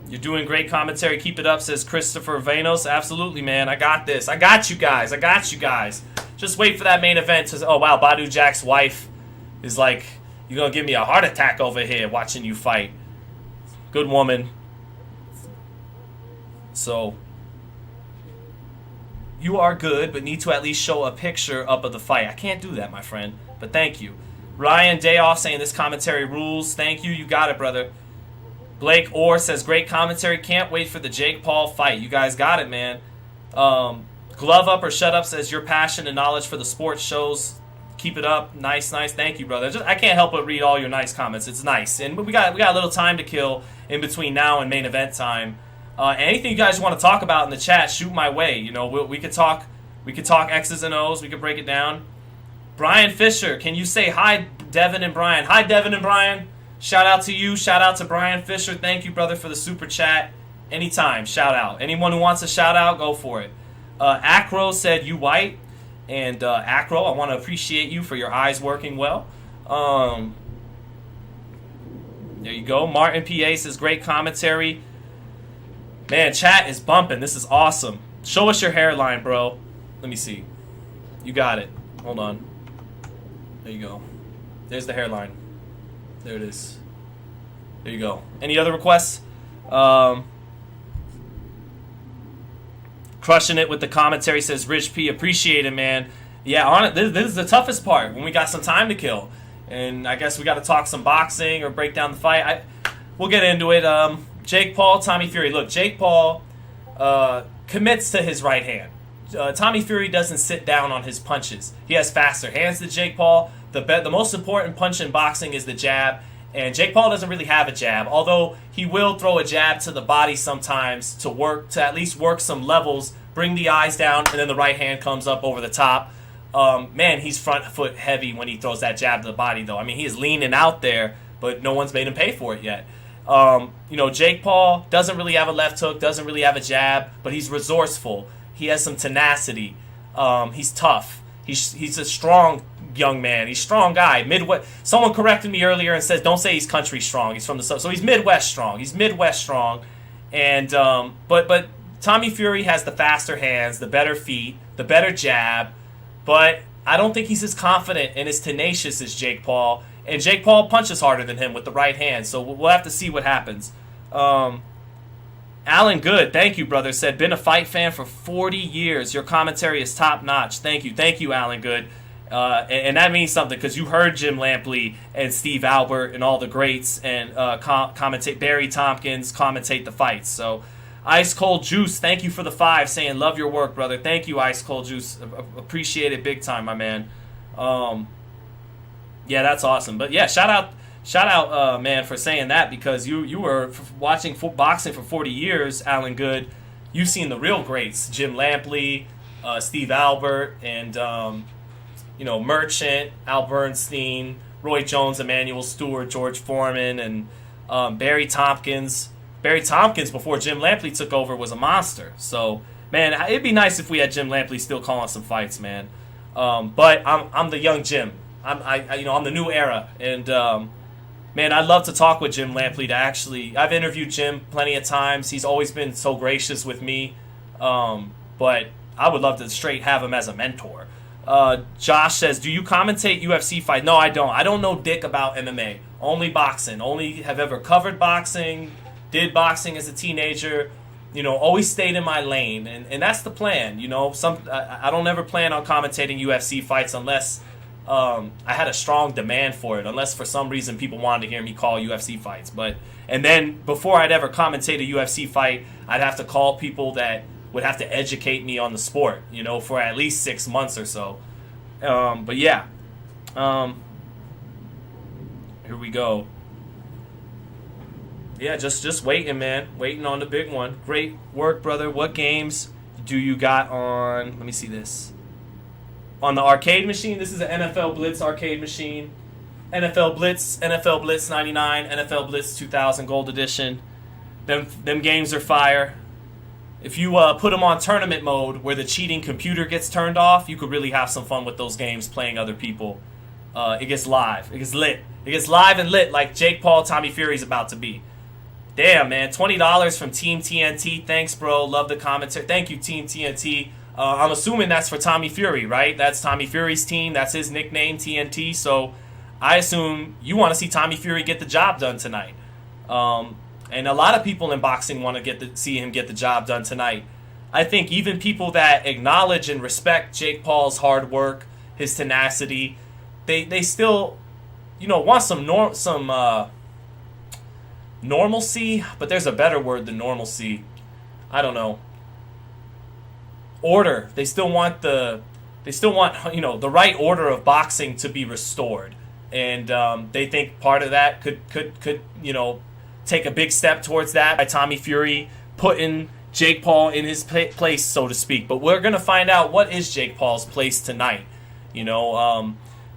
you're doing great commentary. Keep it up, says Christopher Vanos. Absolutely, man. I got this. I got you guys. Just wait for that main event. Oh, wow, Badu Jack's wife is like, you're going to give me a heart attack over here watching you fight. Good woman. So, you are good, but need to at least show a picture up of the fight. I can't do that, my friend, but thank you. Ryan Dayoff saying this commentary rules. Thank you. You got it, brother. Blake Orr says, great commentary. Can't wait for the Jake Paul fight. You guys got it, man. Glove Up or Shut Up says, your passion and knowledge for the sports shows. Keep it up. Nice. Thank you, brother. I can't help but read all your nice comments. It's nice. And we got a little time to kill in between now and main event time. Anything you guys want to talk about in the chat, shoot my way. We could talk X's and O's. We could break it down. Brian Fisher, can you say hi, Devin and Brian? Hi, Devin and Brian. Shout out to you. Shout out to Brian Fisher. Thank you, brother, for the super chat. Anytime, shout out. Anyone who wants a shout out, go for it. Acro said, you white. And Acro, I want to appreciate you for your eyes working well. There you go. Martin PA says, great commentary. Man, chat is bumping. This is awesome. Show us your hairline, bro. Let me see. You got it. Hold on. There you go. There's the hairline. There it is. There you go. Any other requests? Crushing it with the commentary, says Rich P. Appreciate it, man. Yeah, this is the toughest part when we got some time to kill. And I guess we got to talk some boxing or break down the fight. We'll get into it. Jake Paul, Tommy Fury. Look, Jake Paul commits to his right hand. Tommy Fury doesn't sit down on his punches. He has faster hands than Jake Paul. The most important punch in boxing is the jab. And Jake Paul doesn't really have a jab, although he will throw a jab to the body sometimes to at least work some levels, bring the eyes down, and then the right hand comes up over the top. Man, he's front foot heavy when he throws that jab to the body, though. I mean, he is leaning out there, but no one's made him pay for it yet. Jake Paul doesn't really have a left hook, doesn't really have a jab, but he's resourceful. He has some tenacity. He's tough. He's a strong young man. He's a strong guy. Midwest. Someone corrected me earlier and says, don't say he's country strong. He's from the south. So he's Midwest strong. And but Tommy Fury has the faster hands, the better feet, the better jab. But I don't think he's as confident and as tenacious as Jake Paul. And Jake Paul punches harder than him with the right hand. So we'll have to see what happens. Alan Good, thank you, brother, said, been a fight fan for 40 years. Your commentary is top-notch. Thank you, Alan Good. And that means something because you heard Jim Lampley and Steve Albert and all the greats and commentate Barry Tompkins commentate the fights. So Ice Cold Juice, thank you for the 5, saying love your work, brother. Thank you, Ice Cold Juice. Appreciate it big time, my man. Yeah, that's awesome. But yeah, shout out, man, for saying that because you were watching boxing for 40 years, Alan Good. You've seen the real greats, Jim Lampley, Steve Albert, and Merchant, Al Bernstein, Roy Jones, Emmanuel Stewart, George Foreman, and Barry Tompkins. Barry Tompkins, before Jim Lampley took over, was a monster. So, man, it'd be nice if we had Jim Lampley still calling some fights, man. But I'm the young Jim. I'm the new era, and man, I'd love to talk with Jim Lampley. I've interviewed Jim plenty of times. He's always been so gracious with me, but I would love to straight have him as a mentor. Josh says, do you commentate UFC fight? No, I don't. I don't know dick about MMA. Only boxing. Only have ever covered boxing, did boxing as a teenager, always stayed in my lane. And that's the plan, I don't ever plan on commentating UFC fights unless I had a strong demand for it, unless for some reason people wanted to hear me call UFC fights. And then before I'd ever commentate a UFC fight, I'd have to call people that would have to educate me on the sport, for at least 6 months or so. But yeah, here we go. Yeah, just waiting, man. Waiting on the big one. Great work, brother. What games do you got on? Let me see this. On the arcade machine, this is an NFL Blitz arcade machine. NFL Blitz 99, NFL Blitz 2000 Gold Edition. Them games are fire. If you put them on tournament mode where the cheating computer gets turned off, you could really have some fun with those games playing other people. It gets live. It gets lit. It gets live and lit like Jake Paul, Tommy Fury's about to be. Damn, man. $20 from Team TNT. Thanks, bro. Love the commentary. Thank you, Team TNT. I'm assuming that's for Tommy Fury, right? That's Tommy Fury's team. That's his nickname, TNT. So I assume you want to see Tommy Fury get the job done tonight. And a lot of people in boxing want to see him get the job done tonight. I think even people that acknowledge and respect Jake Paul's hard work, his tenacity, they still, want some normalcy. But there's a better word than normalcy. I don't know. Order. They still want the right order of boxing to be restored, and they think part of that could take a big step towards that by Tommy Fury putting Jake Paul in his place, so to speak. But we're gonna find out what is Jake Paul's place tonight,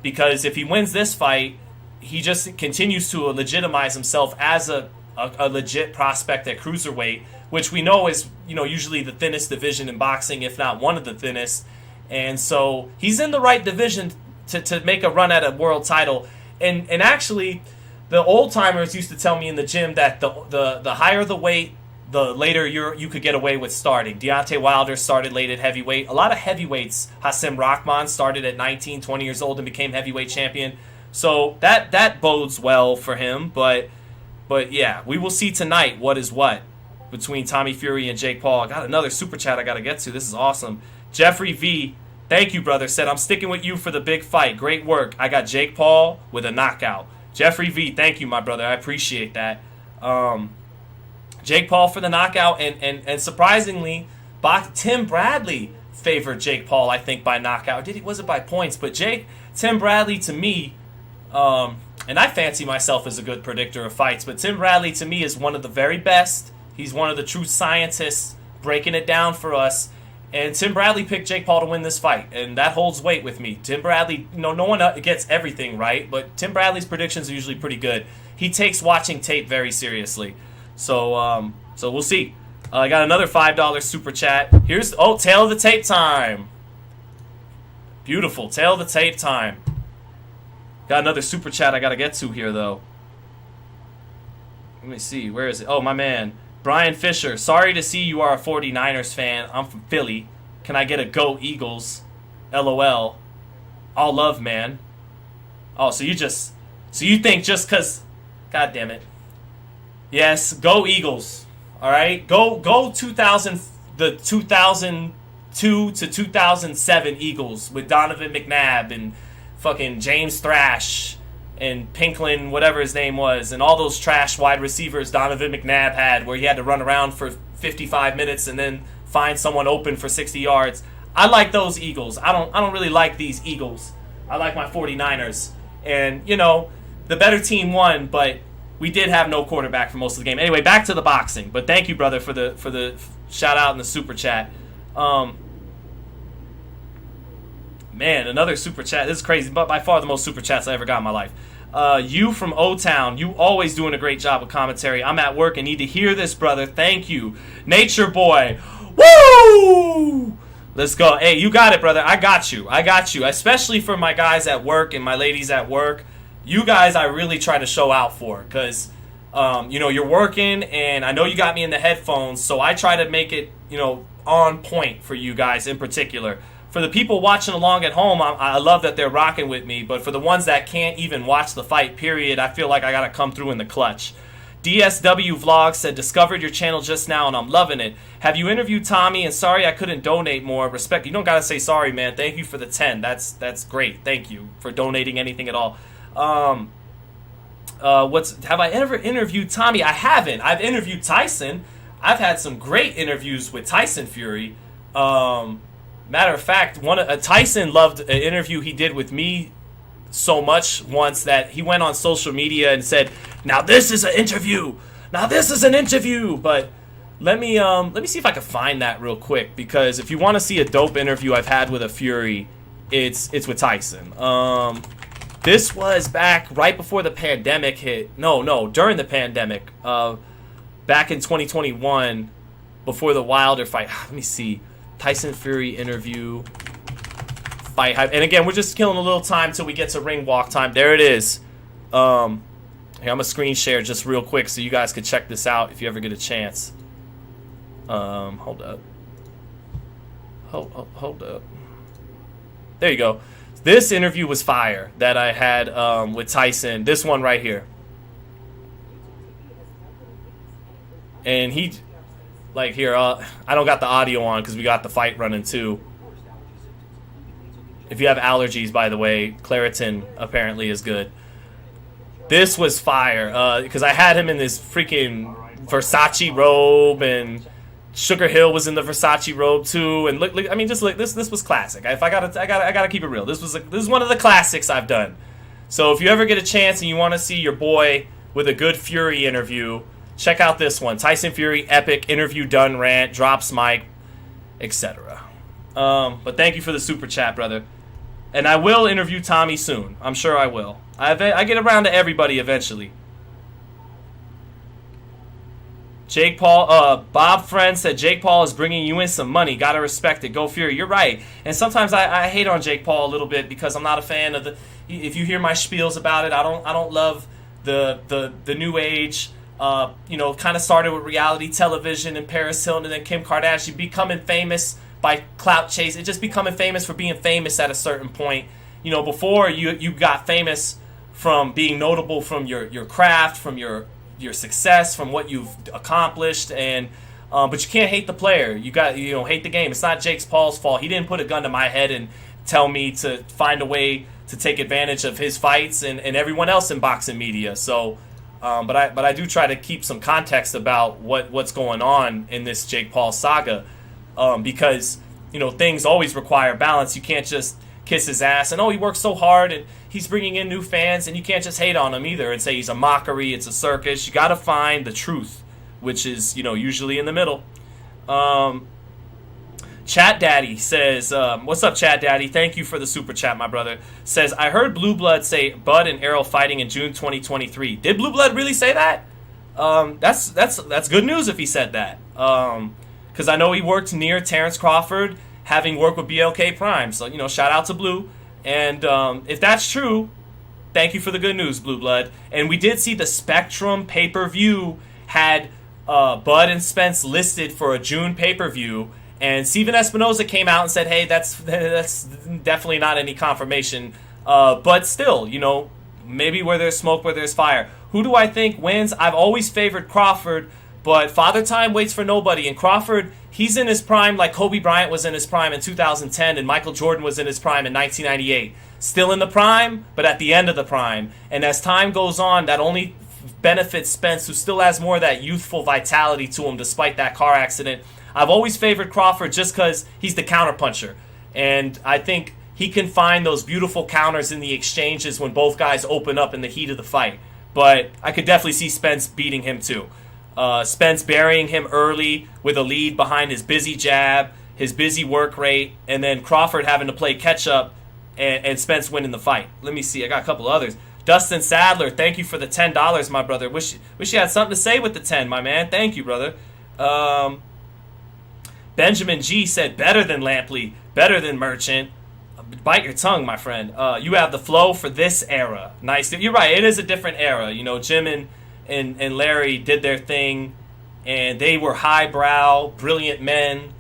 because if he wins this fight, he just continues to legitimize himself as a legit prospect at Cruiserweight, which we know is, usually the thinnest division in boxing, if not one of the thinnest. And so he's in the right division to make a run at a world title. And actually, the old timers used to tell me in the gym that the higher the weight, the later you could get away with starting. Deontay Wilder started late at heavyweight. A lot of heavyweights, Hasim Rahman started at 19, 20 years old and became heavyweight champion. So that bodes well for him, but But yeah, we will see tonight what is what between Tommy Fury and Jake Paul. I got another super chat I got to get to. This is awesome. Jeffrey V, thank you, brother, said, I'm sticking with you for the big fight. Great work. I got Jake Paul with a knockout. Jeffrey V, thank you, my brother. I appreciate that. Jake Paul for the knockout, and surprisingly, Tim Bradley favored Jake Paul, I think, by knockout. Was it by points? But Tim Bradley, to me, and I fancy myself as a good predictor of fights, but Tim Bradley, to me, is one of the very best. He's one of the true scientists breaking it down for us. And Tim Bradley picked Jake Paul to win this fight, and that holds weight with me. Tim Bradley, no one gets everything right, but Tim Bradley's predictions are usually pretty good. He takes watching tape very seriously. So we'll see. I got another $5 super chat. Here's, tail of the tape time. Beautiful, tail of the tape time. Got another super chat I got to get to here, though. Let me see, where is it? Oh, my man. Brian Fisher, sorry to see you are a 49ers fan. I'm from Philly. Can I get a Go Eagles? LOL. All love, man. Oh, so you think just because... God damn it. Yes, go Eagles. All right? Go 2002 to 2007 Eagles with Donovan McNabb and fucking James Thrash and Pinklin, whatever his name was, and all those trash wide receivers Donovan McNabb had where he had to run around for 55 minutes and then find someone open for 60 yards. I like those Eagles. I don't really like these Eagles. I like my 49ers. And, the better team won, but we did have no quarterback for most of the game. Anyway, back to the boxing. But thank you, brother, for the shout out in the super chat. Man, another super chat. This is crazy, but by far the most super chats I ever got in my life. You from O-Town, you always doing a great job of commentary. I'm at work and need to hear this, brother. Thank you. Nature Boy. Woo! Let's go. Hey, you got it, brother. I got you. Especially for my guys at work and my ladies at work. You guys I really try to show out for because, you're working and I know you got me in the headphones, so I try to make it, on point for you guys in particular. For the people watching along at home, I love that they're rocking with me. But for the ones that can't even watch the fight, period, I feel like I got to come through in the clutch. DSW Vlog said, discovered your channel just now and I'm loving it. Have you interviewed Tommy? And sorry I couldn't donate more. Respect. You don't got to say sorry, man. Thank you for the 10. That's great. Thank you for donating anything at all. Have I ever interviewed Tommy? I haven't. I've interviewed Tyson. I've had some great interviews with Tyson Fury. Matter of fact, Tyson loved an interview he did with me so much once that he went on social media and said, "Now this is an interview. But let me see if I can find that real quick, because if you want to see a dope interview I've had with a Fury, it's with Tyson. This was back right before the pandemic hit. No, during the pandemic. Back in 2021, before the Wilder fight. Let me see. Tyson Fury interview, FightHype, and again, we're just killing a little time till we get to ring walk time. There it is. Here, I'm gonna screen share just real quick so you guys could check this out if you ever get a chance. Hold up. Hold up. There you go. This interview was fire that I had with Tyson. This one right here, and he. Like here, I don't got the audio on because we got the fight running too. If you have allergies, by the way, Claritin apparently is good. This was fire because I had him in this freaking Versace robe, and Sugar Hill was in the Versace robe too. And look, I mean, just look, this was classic. I gotta keep it real. This is one of the classics I've done. So if you ever get a chance and you want to see your boy with a good Fury interview, check out this one. Tyson Fury, epic, interview done, rant, drops mic, etc. But thank you for the super chat, brother. And I will interview Tommy soon. I'm sure I will. I get around to everybody eventually. Jake Paul, Bob Friend said, Jake Paul is bringing you in some money. Gotta respect it. Go Fury. You're right. And sometimes I hate on Jake Paul a little bit because I'm not a fan of the... If you hear my spiels about it, I don't love the new age... kind of started with reality television and Paris Hilton and then Kim Kardashian becoming famous by clout chase. It just becoming famous for being famous at a certain point. Before you got famous from being notable from your craft, from your your success, from what you've accomplished, and but you can't hate the player. You got hate the game. It's not Jake Paul's fault. He didn't put a gun to my head and tell me to find a way to take advantage of his fights and everyone else in boxing media. So, but I do try to keep some context about what's going on in this Jake Paul saga, because things always require balance. You can't just kiss his ass and he works so hard and he's bringing in new fans, and you can't just hate on him either and say he's a mockery, it's a circus. You got to find the truth, which is usually in the middle. Chat Daddy says, what's up, Chat Daddy? Thank you for the super chat, my brother. Says, I heard Blue Blood say Bud and Errol fighting in June 2023. Did Blue Blood really say that? That's good news if he said that. Because I know he worked near Terrence Crawford, having worked with BLK Prime. So, shout out to Blue. And if that's true, thank you for the good news, Blue Blood. And we did see the Spectrum pay-per-view had Bud and Spence listed for a June pay-per-view. And Steven Espinoza came out and said, hey, that's definitely not any confirmation. But still, maybe where there's smoke, where there's fire. Who do I think wins? I've always favored Crawford, but Father Time waits for nobody. And Crawford, he's in his prime like Kobe Bryant was in his prime in 2010 and Michael Jordan was in his prime in 1998. Still in the prime, but at the end of the prime. And as time goes on, that only benefits Spence, who still has more of that youthful vitality to him despite that car accident. I've always favored Crawford just because he's the counterpuncher. And I think he can find those beautiful counters in the exchanges when both guys open up in the heat of the fight. But I could definitely see Spence beating him too. Spence burying him early with a lead behind his busy jab, his busy work rate, and then Crawford having to play catch-up and Spence winning the fight. Let me see. I got a couple others. Dustin Sadler, thank you for the $10, my brother. Wish you had something to say with the 10, my man. Thank you, brother. Benjamin G said, better than Lampley, better than Merchant. Bite your tongue, my friend. You have the flow for this era. Nice. You're right. It is a different era. Jim and Larry did their thing, and they were highbrow, brilliant men.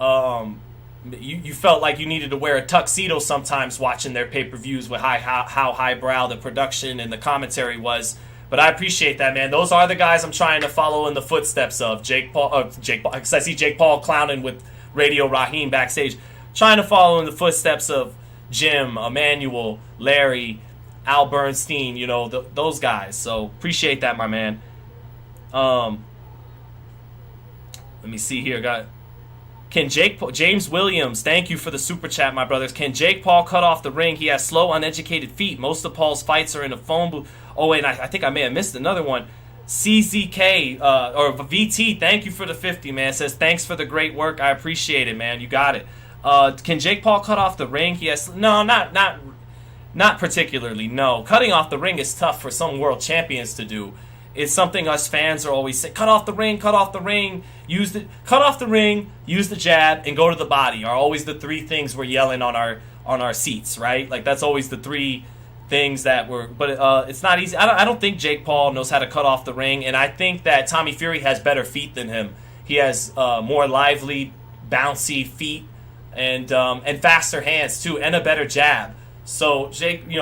You felt like you needed to wear a tuxedo sometimes watching their pay-per-views with how highbrow the production and the commentary was. But I appreciate that, man. Those are the guys I'm trying to follow in the footsteps of. Jake Paul, because I see Jake Paul clowning with Radio Raheem backstage. Trying to follow in the footsteps of Jim, Emmanuel, Larry, Al Bernstein, those guys. So appreciate that, my man. Let me see here. James Williams, thank you for the super chat, my brothers. Can Jake Paul cut off the ring? He has slow, uneducated feet. Most of Paul's fights are in a phone booth. Oh, and I think I may have missed another one. CZK, or VT, thank you for the 50, man. Says, thanks for the great work. I appreciate it, man. You got it. Can Jake Paul cut off the ring? Yes. No, not particularly, no. Cutting off the ring is tough for some world champions to do. It's something us fans are always saying, cut off the ring, cut off the ring, cut off the ring, use the jab, and go to the body are always the three things we're yelling on our seats, right? Like, that's always the three things that were, but it's not easy. I don't think Jake Paul knows how to cut off the ring, and I think that Tommy Fury has better feet than him. He has more lively, bouncy feet and faster hands too, and a better jab. So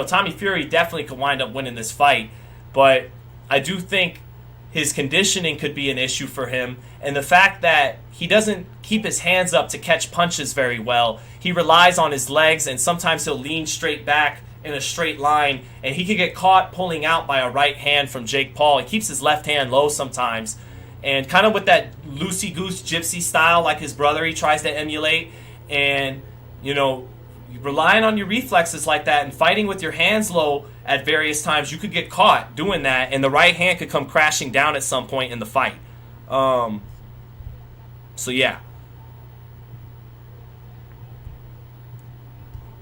Tommy Fury definitely could wind up winning this fight, but I do think his conditioning could be an issue for him, and the fact that he doesn't keep his hands up to catch punches very well. He relies on his legs, and sometimes he'll lean straight back in a straight line, and he could get caught pulling out by a right hand from Jake Paul. He keeps his left hand low sometimes, and kind of with that loosey-goose gypsy style like his brother he tries to emulate, and relying on your reflexes like that and fighting with your hands low at various times, you could get caught doing that, and the right hand could come crashing down at some point in the fight. So yeah,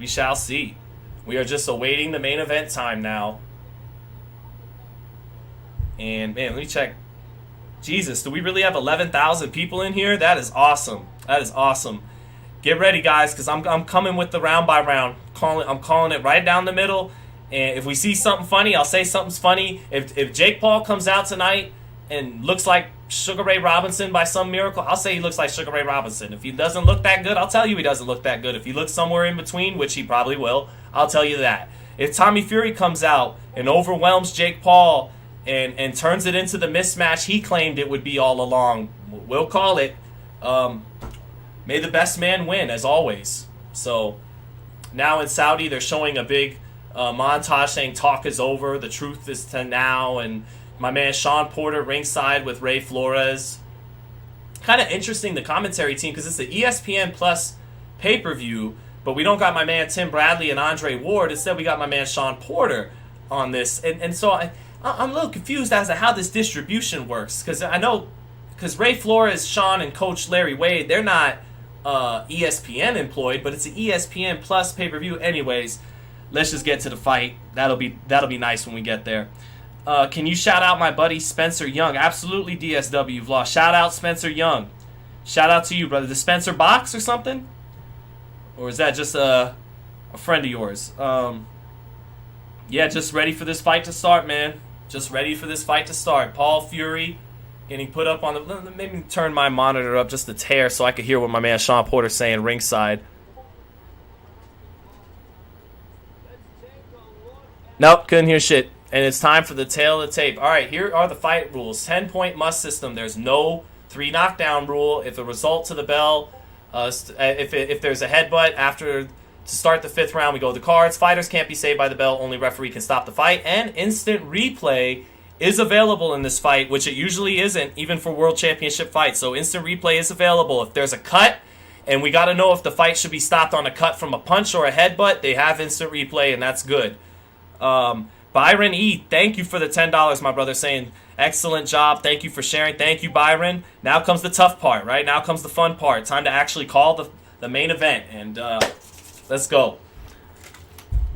we shall see. We are just awaiting the main event time now. And man, let me check. Jesus, do we really have 11,000 people in here? That is awesome. That is awesome. Get ready, guys, because I'm coming with the round by round. I'm calling it right down the middle. And if we see something funny, I'll say something's funny. If Jake Paul comes out tonight and looks like Sugar Ray Robinson by some miracle, I'll say he looks like Sugar Ray Robinson. If he doesn't look that good, I'll tell you he doesn't look that good. If he looks somewhere in between, which he probably will, I'll tell you that. If Tommy Fury comes out and overwhelms Jake Paul and turns it into the mismatch he claimed it would be all along. We'll call it. May the best man win, as always. So now in Saudi, they're showing a big montage saying talk is over, the truth is to now, and my man Sean Porter ringside with Ray Flores. Kind of interesting, the commentary team, because it's the ESPN Plus pay-per-view, but we don't got my man Tim Bradley and Andre Ward. Instead, we got my man Sean Porter on this. And so I'm a little confused as to how this distribution works, because I know, because Ray Flores, Sean, and Coach Larry Wade, they're not ESPN employed, but it's an ESPN Plus pay-per-view. Anyways, let's just get to the fight. That'll be nice when we get there. Can you shout out my buddy Spencer Young? Absolutely, DSW Vlog. Shout out Spencer Young. Shout out to you, brother. The Spencer Box or something? Or is that just a friend of yours? Yeah, just ready for this fight to start, man. Just ready for this fight to start. Paul Fury getting put up on the... Maybe turn my monitor up just a tear so I could hear what my man Sean Porter's saying ringside. Nope, couldn't hear shit. And it's time for the tail of the tape. All right, here are the fight rules. 10-point must system. There's no 3 knockdown rule. If the result to the bell, if there's a headbutt after to start the 5th round, we go to the cards. Fighters can't be saved by the bell. Only referee can stop the fight. And instant replay is available in this fight, which it usually isn't, even for World Championship fights. So instant replay is available. If there's a cut, and we got to know if the fight should be stopped on a cut from a punch or a headbutt, they have instant replay, and that's good. Byron E., thank you for the $10, my brother, saying, excellent job, thank you for sharing. Thank you, Byron. Now comes the tough part, right? Now comes the fun part. Time to actually call the main event, and let's go.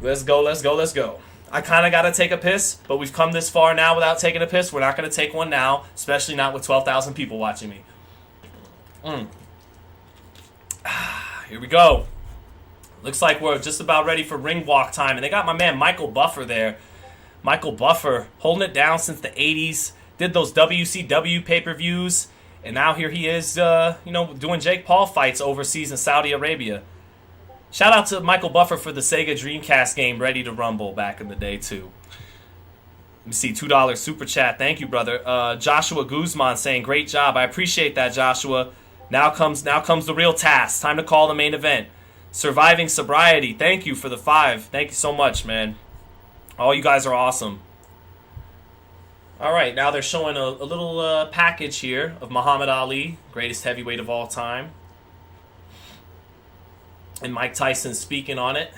Let's go. I kind of got to take a piss, but we've come this far now without taking a piss. We're not going to take one now, especially not with 12,000 people watching me. Here we go. Looks like we're just about ready for ring walk time, and they got my man Michael Buffer there. Michael Buffer holding it down since the 80s, did those WCW pay-per-views, and now here he is, doing Jake Paul fights overseas in Saudi Arabia. Shout out to Michael Buffer for the Sega Dreamcast game Ready to Rumble back in the day, too. Let me see, $2 super chat. Thank you, brother. Joshua Guzman saying, great job. I appreciate that, Joshua. Now comes the real task. Time to call the main event. Surviving Sobriety, thank you for the 5. Thank you so much, man. All you guys are awesome. All right, now they're showing a little package here of Muhammad Ali, greatest heavyweight of all time. And Mike Tyson speaking on it.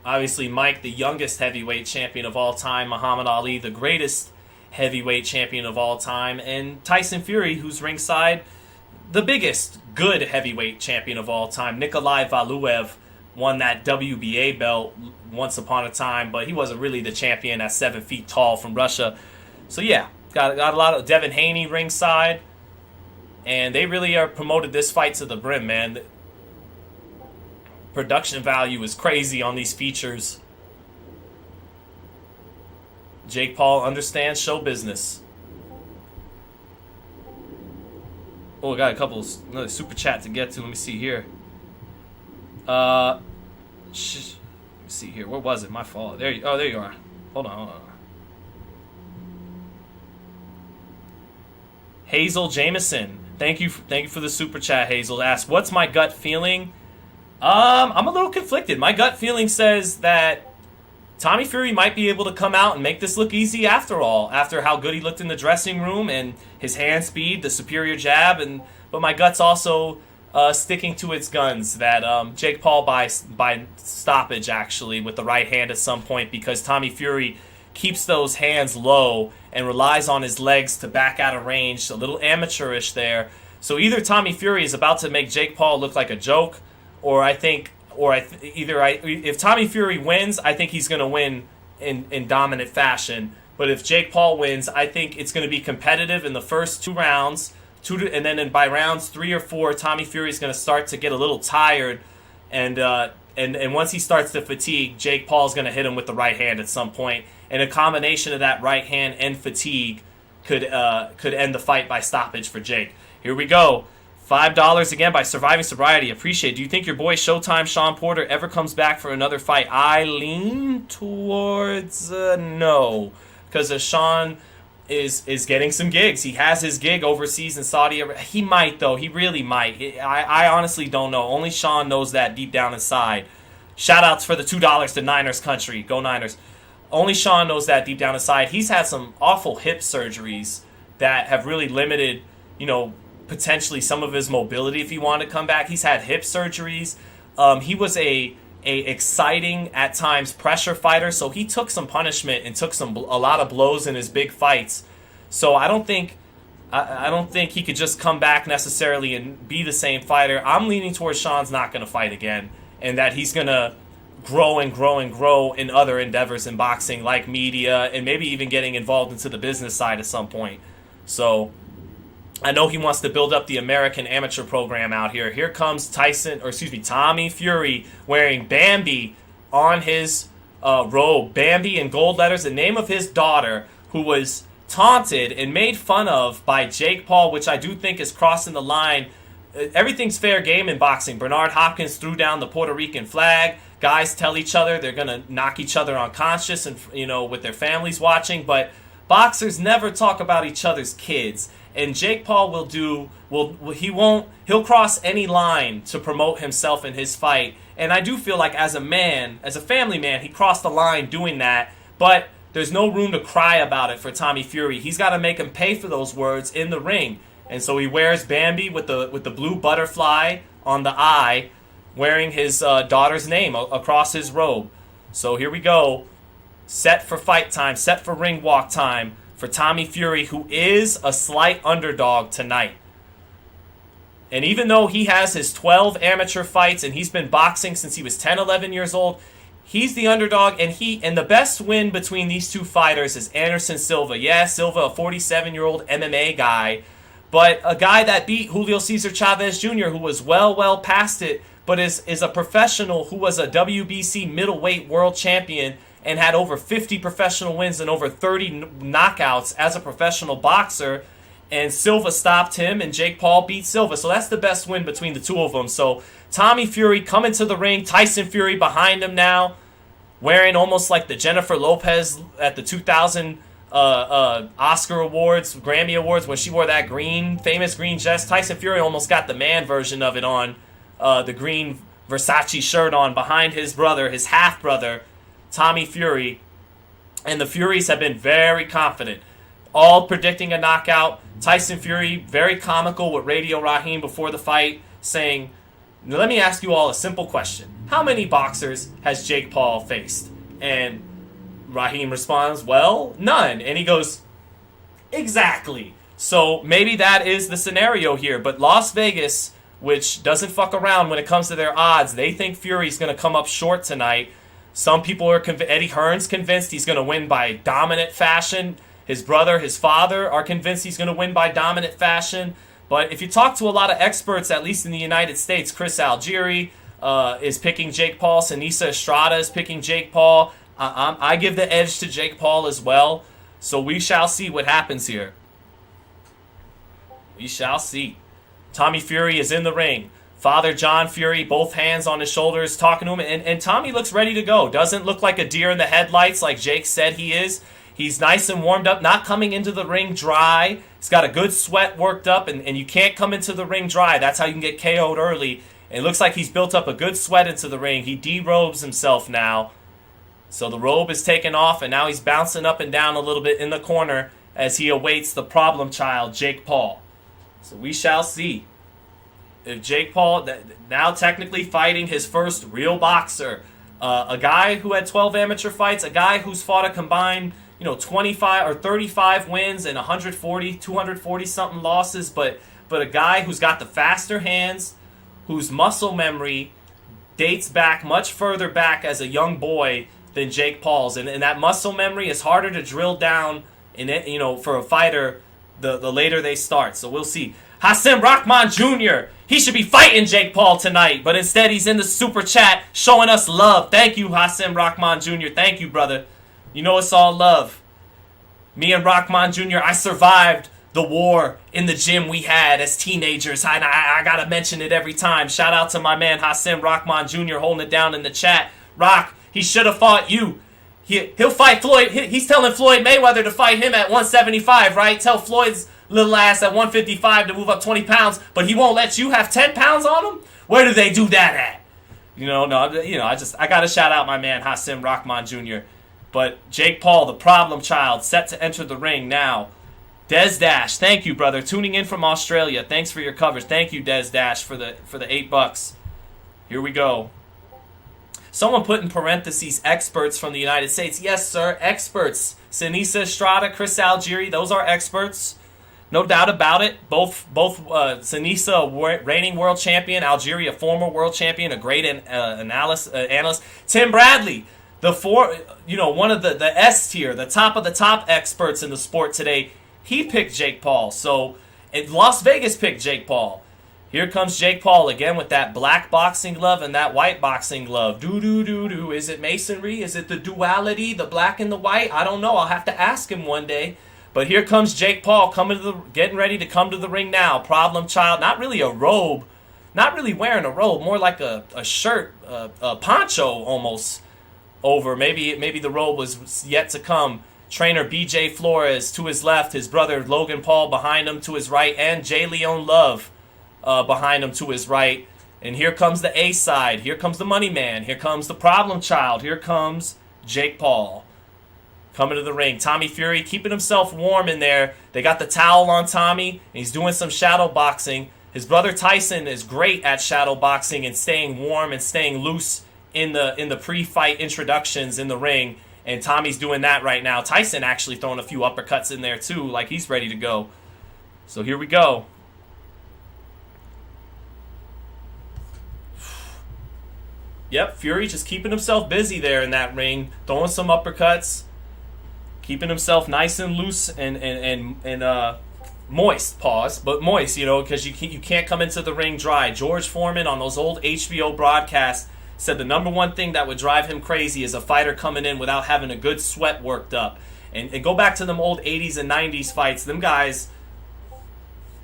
Obviously, Mike, the youngest heavyweight champion of all time. Muhammad Ali, the greatest heavyweight champion of all time. And Tyson Fury, who's ringside, the biggest good heavyweight champion of all time. Nikolai Valuev won that WBA belt once upon a time, but he wasn't really the champion at 7 feet tall from Russia. So yeah, got a lot of Devin Haney ringside, and they really are promoted this fight to the brim, man. The production value is crazy on these features. Jake Paul understands show business. Oh, we got another super chat to get to. Let me see here. Let me see here. Where was it? My fault. There you are. Hold on. Hazel Jameson. Thank you for the super chat, Hazel. Asked, what's my gut feeling? I'm a little conflicted. My gut feeling says that Tommy Fury might be able to come out and make this look easy after all, after how good he looked in the dressing room and his hand speed, the superior jab, but my gut's also sticking to its guns that Jake Paul by stoppage, actually, with the right hand at some point, because Tommy Fury keeps those hands low and relies on his legs to back out of range, a little amateurish there. So either Tommy Fury is about to make Jake Paul look like a joke, if Tommy Fury wins, I think he's going to win in dominant fashion. But if Jake Paul wins, I think it's going to be competitive in the first 2 rounds. And then by rounds 3 or 4, Tommy Fury is going to start to get a little tired. And once he starts to fatigue, Jake Paul is going to hit him with the right hand at some point. And a combination of that right hand and fatigue could end the fight by stoppage for Jake. Here we go. $5 again by Surviving Sobriety. Appreciate. Do you think your boy Showtime Sean Porter ever comes back for another fight? I lean towards no, because Sean is getting some gigs. He has his gig overseas in Saudi Arabia. He might, though. He really might. I honestly don't know. Only Sean knows that deep down inside. Shout-outs for the $2 to Niners Country. Go Niners. Only Sean knows that deep down inside. He's had some awful hip surgeries that have really limited, potentially some of his mobility if he wanted to come back. He's had hip surgeries. He was a exciting, at times, pressure fighter, so he took some punishment and took a lot of blows in his big fights. So I don't think he could just come back necessarily and be the same fighter. I'm leaning towards Sean's not going to fight again, and that he's going to grow and grow and grow in other endeavors in boxing, like media, and maybe even getting involved into the business side at some point. So I know he wants to build up the American amateur program out here. Here comes Tommy Fury wearing Bambi on his robe. Bambi in gold letters, the name of his daughter, who was taunted and made fun of by Jake Paul, which I do think is crossing the line. Everything's fair game in boxing. Bernard Hopkins threw down the Puerto Rican flag. Guys tell each other they're going to knock each other unconscious and with their families watching, but boxers never talk about each other's kids. And Jake Paul he'll cross any line to promote himself in his fight. And I do feel like as a family man, he crossed the line doing that. But there's no room to cry about it for Tommy Fury. He's got to make him pay for those words in the ring. And so he wears Bambi with the blue butterfly on the eye, wearing his daughter's name across his robe. So here we go. Set for fight time, set for ring walk time for Tommy Fury, who is a slight underdog tonight. And even though he has his 12 amateur fights and he's been boxing since he was 10, 11 years old, he's the underdog, and the best win between these two fighters is Anderson Silva. Yeah, Silva, a 47-year-old MMA guy, but a guy that beat Julio Cesar Chavez Jr., who was well past it, but is a professional who was a WBC middleweight world champion and had over 50 professional wins and over 30 knockouts as a professional boxer. And Silva stopped him, and Jake Paul beat Silva. So that's the best win between the two of them. So Tommy Fury coming to the ring, Tyson Fury behind him now, wearing almost like the Jennifer Lopez at the 2000 Oscar Awards, Grammy Awards, when she wore that famous green dress. Tyson Fury almost got the man version of it on, the green Versace shirt on, behind his brother, his half-brother, Tommy Fury. And the Furies have been very confident, all predicting a knockout. Tyson Fury, very comical with Radio Raheem before the fight, saying, let me ask you all a simple question. How many boxers has Jake Paul faced? And Raheem responds, well, none. And he goes, exactly. So maybe that is the scenario here. But Las Vegas, which doesn't fuck around when it comes to their odds, they think Fury's going to come up short tonight. Some people are Eddie Hearn's convinced he's going to win by dominant fashion. His brother, his father are convinced he's going to win by dominant fashion. But if you talk to a lot of experts, at least in the United States, Chris Algieri is picking Jake Paul. Sinisa Estrada is picking Jake Paul. I give the edge to Jake Paul as well. So we shall see what happens here. We shall see. Tommy Fury is in the ring. Father John Fury, both hands on his shoulders, talking to him. And Tommy looks ready to go. Doesn't look like a deer in the headlights like Jake said he is. He's nice and warmed up, not coming into the ring dry. He's got a good sweat worked up, and you can't come into the ring dry. That's how you can get KO'd early. And it looks like he's built up a good sweat into the ring. He derobes himself now. So the robe is taken off, and now he's bouncing up and down a little bit in the corner as he awaits the problem child, Jake Paul. So we shall see if Jake Paul, now technically fighting his first real boxer, a guy who had 12 amateur fights, a guy who's fought a combined 25 or 35 wins and 240 something losses, but a guy who's got the faster hands, whose muscle memory dates back much further back as a young boy than Jake Paul's, and that muscle memory is harder to drill down in it, for a fighter the later they start. So we'll see. Hassan Rahman Jr., he should be fighting Jake Paul tonight, but instead he's in the super chat showing us love. Thank you, Hassan Rahman Jr. Thank you, brother. You know it's all love. Me and Rahman Jr., I survived the war in the gym we had as teenagers. I gotta mention it every time. Shout out to my man Hassim Rahman Jr. holding it down in the chat. Rock, he should have fought you. He'll fight Floyd. He's telling Floyd Mayweather to fight him at 175, right? Tell Floyd's little ass at 155 to move up 20 pounds, but he won't let you have 10 pounds on him? Where do they do that at? I gotta shout out my man Hassim Rahman Jr. But Jake Paul, the problem child, set to enter the ring now. Des Dash, thank you, brother. Tuning in from Australia. Thanks for your coverage. Thank you, Des Dash, for the $8. Here we go. Someone put in parentheses, experts from the United States. Yes, sir, experts. Sinisa Estrada, Chris Algieri, those are experts. No doubt about it. Both Sinisa, reigning world champion, Algieri, a former world champion, a great analyst. Tim Bradley, one of the S tier, the top of the top experts in the sport today. He picked Jake Paul. So, Las Vegas picked Jake Paul. Here comes Jake Paul again with that black boxing glove and that white boxing glove. Do. Is it masonry? Is it the duality, the black and the white? I don't know. I'll have to ask him one day. But here comes Jake Paul getting ready to come to the ring now. Problem child. Not really a robe. Not really wearing a robe. More like a shirt, a poncho almost over. Maybe the robe was yet to come. Trainer BJ Flores to his left, his brother Logan Paul behind him to his right, and Jay Leon Love behind him to his right. And here comes the A side. Here comes the money man. Here comes the problem child. Here comes Jake Paul coming to the ring. Tommy Fury keeping himself warm in there. They got the towel on Tommy, and he's doing some shadow boxing. His brother Tyson is great at shadow boxing and staying warm and staying loose in the pre-fight introductions in the ring. And Tommy's doing that right now. Tyson actually throwing a few uppercuts in there too, like he's ready to go. So here we go. Yep, Fury just keeping himself busy there in that ring, throwing some uppercuts, keeping himself nice and loose and moist. Pause, but moist, because you can't come into the ring dry. George Foreman on those old HBO broadcasts said the number one thing that would drive him crazy is a fighter coming in without having a good sweat worked up. And go back to them old 80s and 90s fights. Them guys,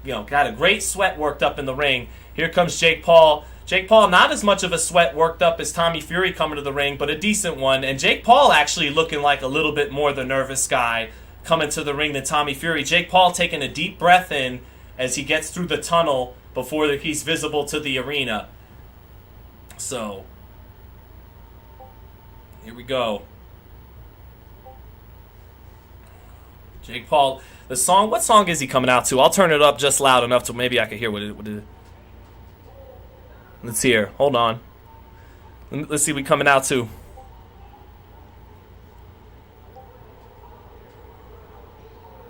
got a great sweat worked up in the ring. Here comes Jake Paul. Jake Paul, not as much of a sweat worked up as Tommy Fury coming to the ring, but a decent one. And Jake Paul actually looking like a little bit more the nervous guy coming to the ring than Tommy Fury. Jake Paul taking a deep breath in as he gets through the tunnel before he's visible to the arena. So, here we go. Jake Paul, what song is he coming out to? I'll turn it up just loud enough so maybe I can hear what it. Let's hear. Hold on. Let's see what we coming out to.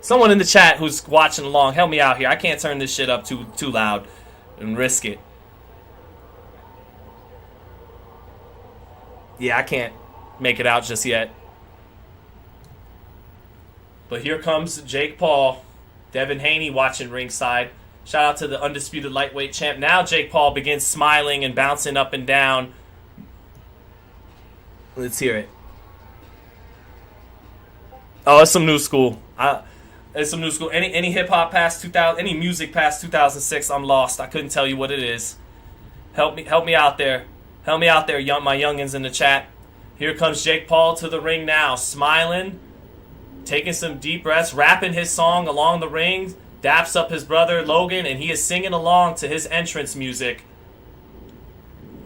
Someone in the chat who's watching along, help me out here. I can't turn this shit up too loud and risk it. Yeah, I can't make it out just yet. But here comes Jake Paul. Devin Haney watching ringside. Shout out to the undisputed lightweight champ. Now Jake Paul begins smiling and bouncing up and down. Let's hear it. Oh, it's some new school. It's some new school. Any hip hop past 2000, any music past 2006, I'm lost. I couldn't tell you what it is. Help me out there. Help me out there, my youngins in the chat. Here comes Jake Paul to the ring now, smiling, taking some deep breaths, rapping his song along the ring. Daps up his brother Logan, and he is singing along to his entrance music.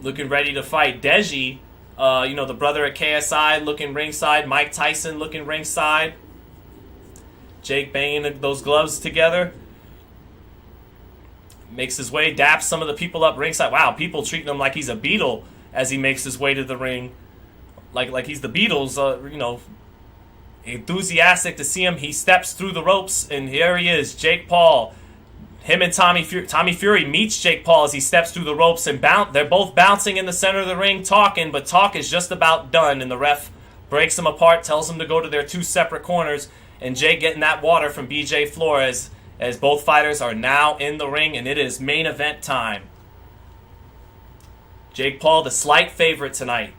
Looking ready to fight. Deji, the brother at KSI, looking ringside. Mike Tyson looking ringside. Jake banging those gloves together. Makes his way, daps some of the people up ringside. Wow, people treating him like he's a Beatle as he makes his way to the ring. Like he's the Beatles, enthusiastic to see him. He steps through the ropes, and here he is, Jake Paul. Him and Tommy Fury meets Jake Paul as he steps through the ropes, and they're both bouncing in the center of the ring, talking, but talk is just about done, and the ref breaks them apart, tells them to go to their two separate corners, and Jake getting that water from BJ Flores as both fighters are now in the ring, and it is main event time. Jake Paul, the slight favorite tonight.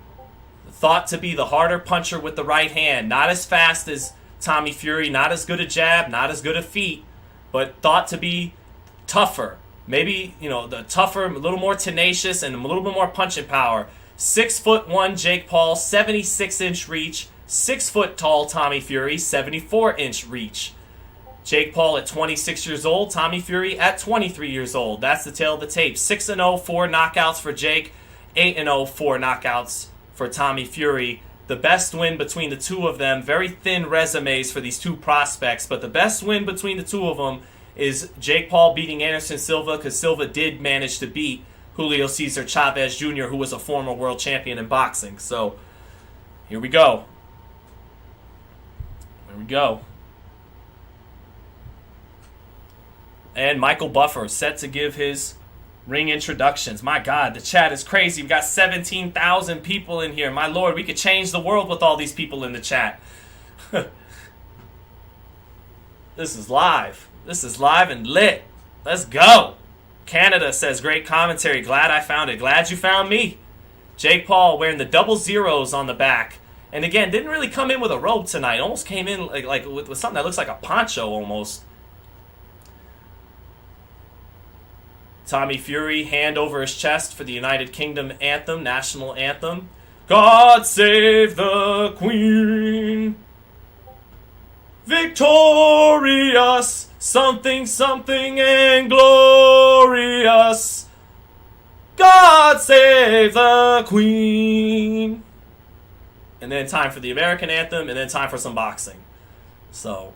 Thought to be the harder puncher with the right hand. Not as fast as Tommy Fury, not as good a jab, not as good a feet, but thought to be tougher. Maybe, the tougher, a little more tenacious, and a little bit more punching power. 6'1" Jake Paul, 76-inch reach. 6 foot tall Tommy Fury, 74-inch reach. Jake Paul at 26 years old, Tommy Fury at 23 years old. That's the tale of the tape. 6-0, 4 knockouts for Jake. 8-0, 4 knockouts for Tommy Fury. The best win between the two of them. Very thin resumes for these two prospects, but the best win between the two of them is Jake Paul beating Anderson Silva, because Silva did manage to beat Julio Cesar Chavez Jr., who was a former world champion in boxing. So, here we go. Here we go. And Michael Buffer set to give his ring introductions. My God, the chat is crazy. We got 17,000 people in here. My Lord, we could change the world with all these people in the chat. This is live. This is live and lit. Let's go. Canada says, great commentary. Glad I found it. Glad you found me. Jake Paul wearing the double zeros on the back. And again, didn't really come in with a robe tonight. Almost came in like with something that looks like a poncho almost. Tommy Fury, hand over his chest for the United Kingdom anthem, national anthem. God save the Queen. Victorious, something, something, and glorious. God save the Queen. And then time for the American anthem, and then time for some boxing. So,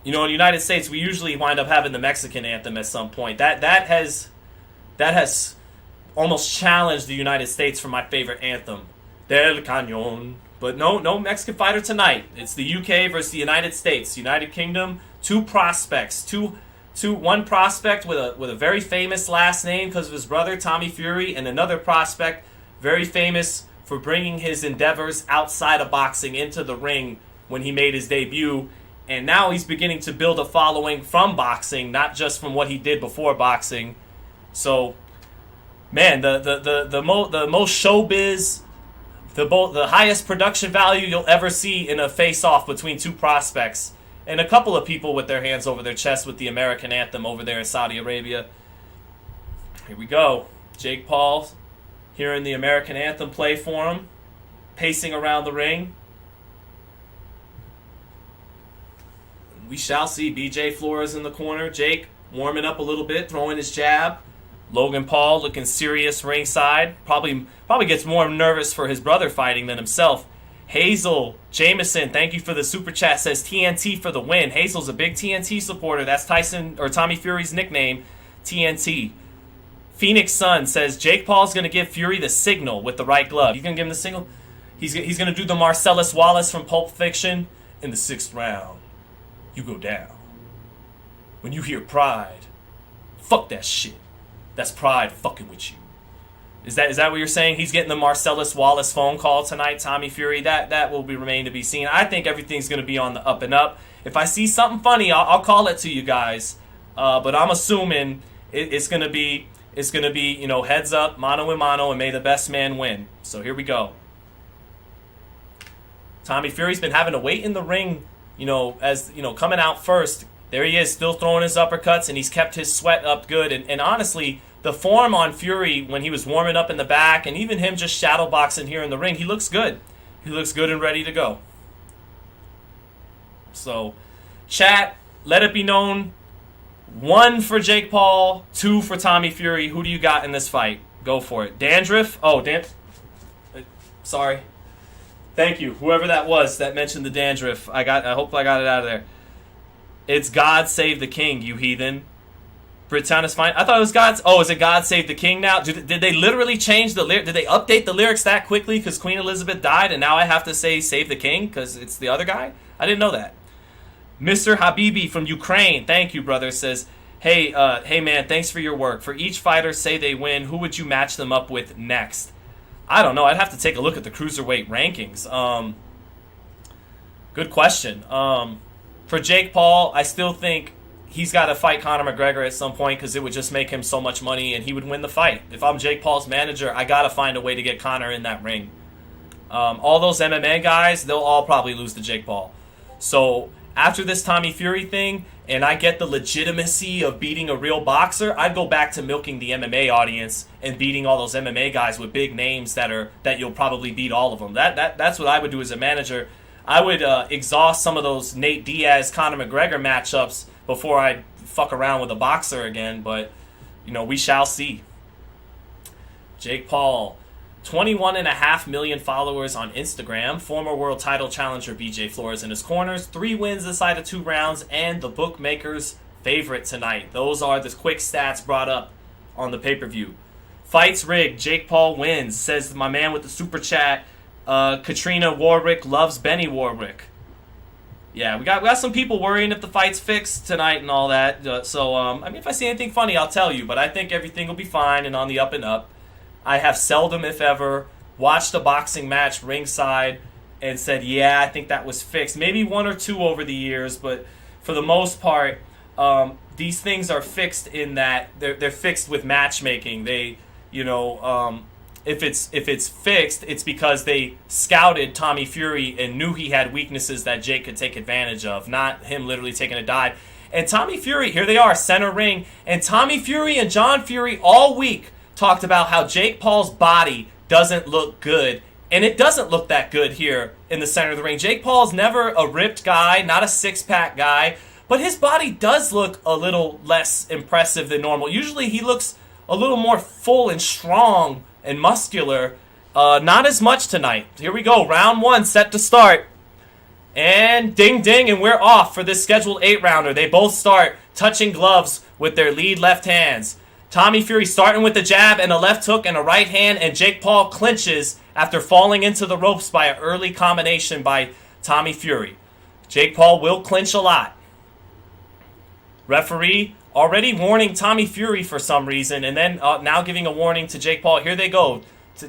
in the United States, we usually wind up having the Mexican anthem at some point. That has almost challenged the United States for my favorite anthem, Del Cañón. But no Mexican fighter tonight. It's the UK versus the United States. United Kingdom, two prospects, one prospect with a very famous last name because of his brother Tommy Fury, and another prospect very famous for bringing his endeavors outside of boxing into the ring when he made his debut. And now he's beginning to build a following from boxing, not just from what he did before boxing. So, man, the most showbiz, the highest production value you'll ever see in a face-off between two prospects, and a couple of people with their hands over their chest with the American anthem over there in Saudi Arabia. Here we go. Jake Paul hearing the American anthem play for him, pacing around the ring. We shall see. BJ Flores in the corner. Jake warming up a little bit, throwing his jab. Logan Paul looking serious ringside. Probably gets more nervous for his brother fighting than himself. Hazel Jameson, thank you for the super chat, says TNT for the win. Hazel's a big TNT supporter. That's Tommy Fury's nickname, TNT. Phoenix Sun says Jake Paul's going to give Fury the signal with the right glove. You going to give him the signal? He's going to do the Marcellus Wallace from Pulp Fiction. In the 6th round, you go down. When you hear pride, fuck that shit. That's pride fucking with you. Is that what you're saying? He's getting the Marcellus Wallace phone call tonight, Tommy Fury. That will remain to be seen. I think everything's going to be on the up and up. If I see something funny, I'll call it to you guys. But I'm assuming it's going to be heads up, mano a mano, and may the best man win. So here we go. Tommy Fury's been having to wait in the ring, coming out first. There he is, still throwing his uppercuts, and he's kept his sweat up good. And honestly, the form on Fury when he was warming up in the back, and even him just shadowboxing here in the ring, he looks good. He looks good and ready to go. So, chat, let it be known. 1 for Jake Paul, 2 for Tommy Fury. Who do you got in this fight? Go for it. Dandruff? Oh, sorry. Thank you. Whoever that was that mentioned the dandruff. I hope I got it out of there. It's God Save the King, you heathen. Brittown is fine. I thought it was God's... Oh, is it God Save the King now? Did they literally change the lyrics? Did they update the lyrics that quickly because Queen Elizabeth died and now I have to say Save the King because it's the other guy? I didn't know that. Mr. Habibi from Ukraine, thank you, brother, says, hey man, thanks for your work. For each fighter, say they win, who would you match them up with next? I don't know. I'd have to take a look at the Cruiserweight rankings. Good question. For Jake Paul, I still think he's got to fight Conor McGregor at some point because it would just make him so much money and he would win the fight. If I'm Jake Paul's manager, I got to find a way to get Conor in that ring. All those MMA guys, they'll all probably lose to Jake Paul. So after this Tommy Fury thing, and I get the legitimacy of beating a real boxer, I'd go back to milking the MMA audience and beating all those MMA guys with big names that you'll probably beat all of them. That's what I would do as a manager. I would exhaust some of those Nate Diaz, Conor McGregor matchups before I fuck around with a boxer again, but, we shall see. Jake Paul, 21.5 million followers on Instagram, former world title challenger BJ Flores in his corners, 3 wins inside of 2 rounds, and the bookmakers' favorite tonight. Those are the quick stats brought up on the pay-per-view. Fights rigged, Jake Paul wins, says my man with the super chat. Katrina Warwick loves Benny Warwick. Yeah, we got some people worrying if the fight's fixed tonight and all that. If I see anything funny, I'll tell you, but I think everything will be fine and on the up and up. I have seldom, if ever, watched a boxing match ringside and said, yeah, I think that was fixed. Maybe 1 or 2 over the years, but for the most part, these things are fixed in that they're fixed with matchmaking. They, if it's fixed, it's because they scouted Tommy Fury and knew he had weaknesses that Jake could take advantage of, not him literally taking a dive. And Tommy Fury, here they are, center ring, and Tommy Fury and John Fury all week talked about how Jake Paul's body doesn't look good, and it doesn't look that good here in the center of the ring. Jake Paul's never a ripped guy, not a six-pack guy, but his body does look a little less impressive than normal. Usually he looks a little more full and strong and muscular. Not as much tonight. Here we go, round 1 set to start. And ding ding, and we're off for this scheduled 8-rounder. They both start touching gloves with their lead left hands. Tommy Fury starting with a jab and a left hook and a right hand, and Jake Paul clinches after falling into the ropes by an early combination by Tommy Fury. Jake Paul will clinch a lot. Referee already warning Tommy Fury for some reason, and then now giving a warning to Jake Paul. Here they go.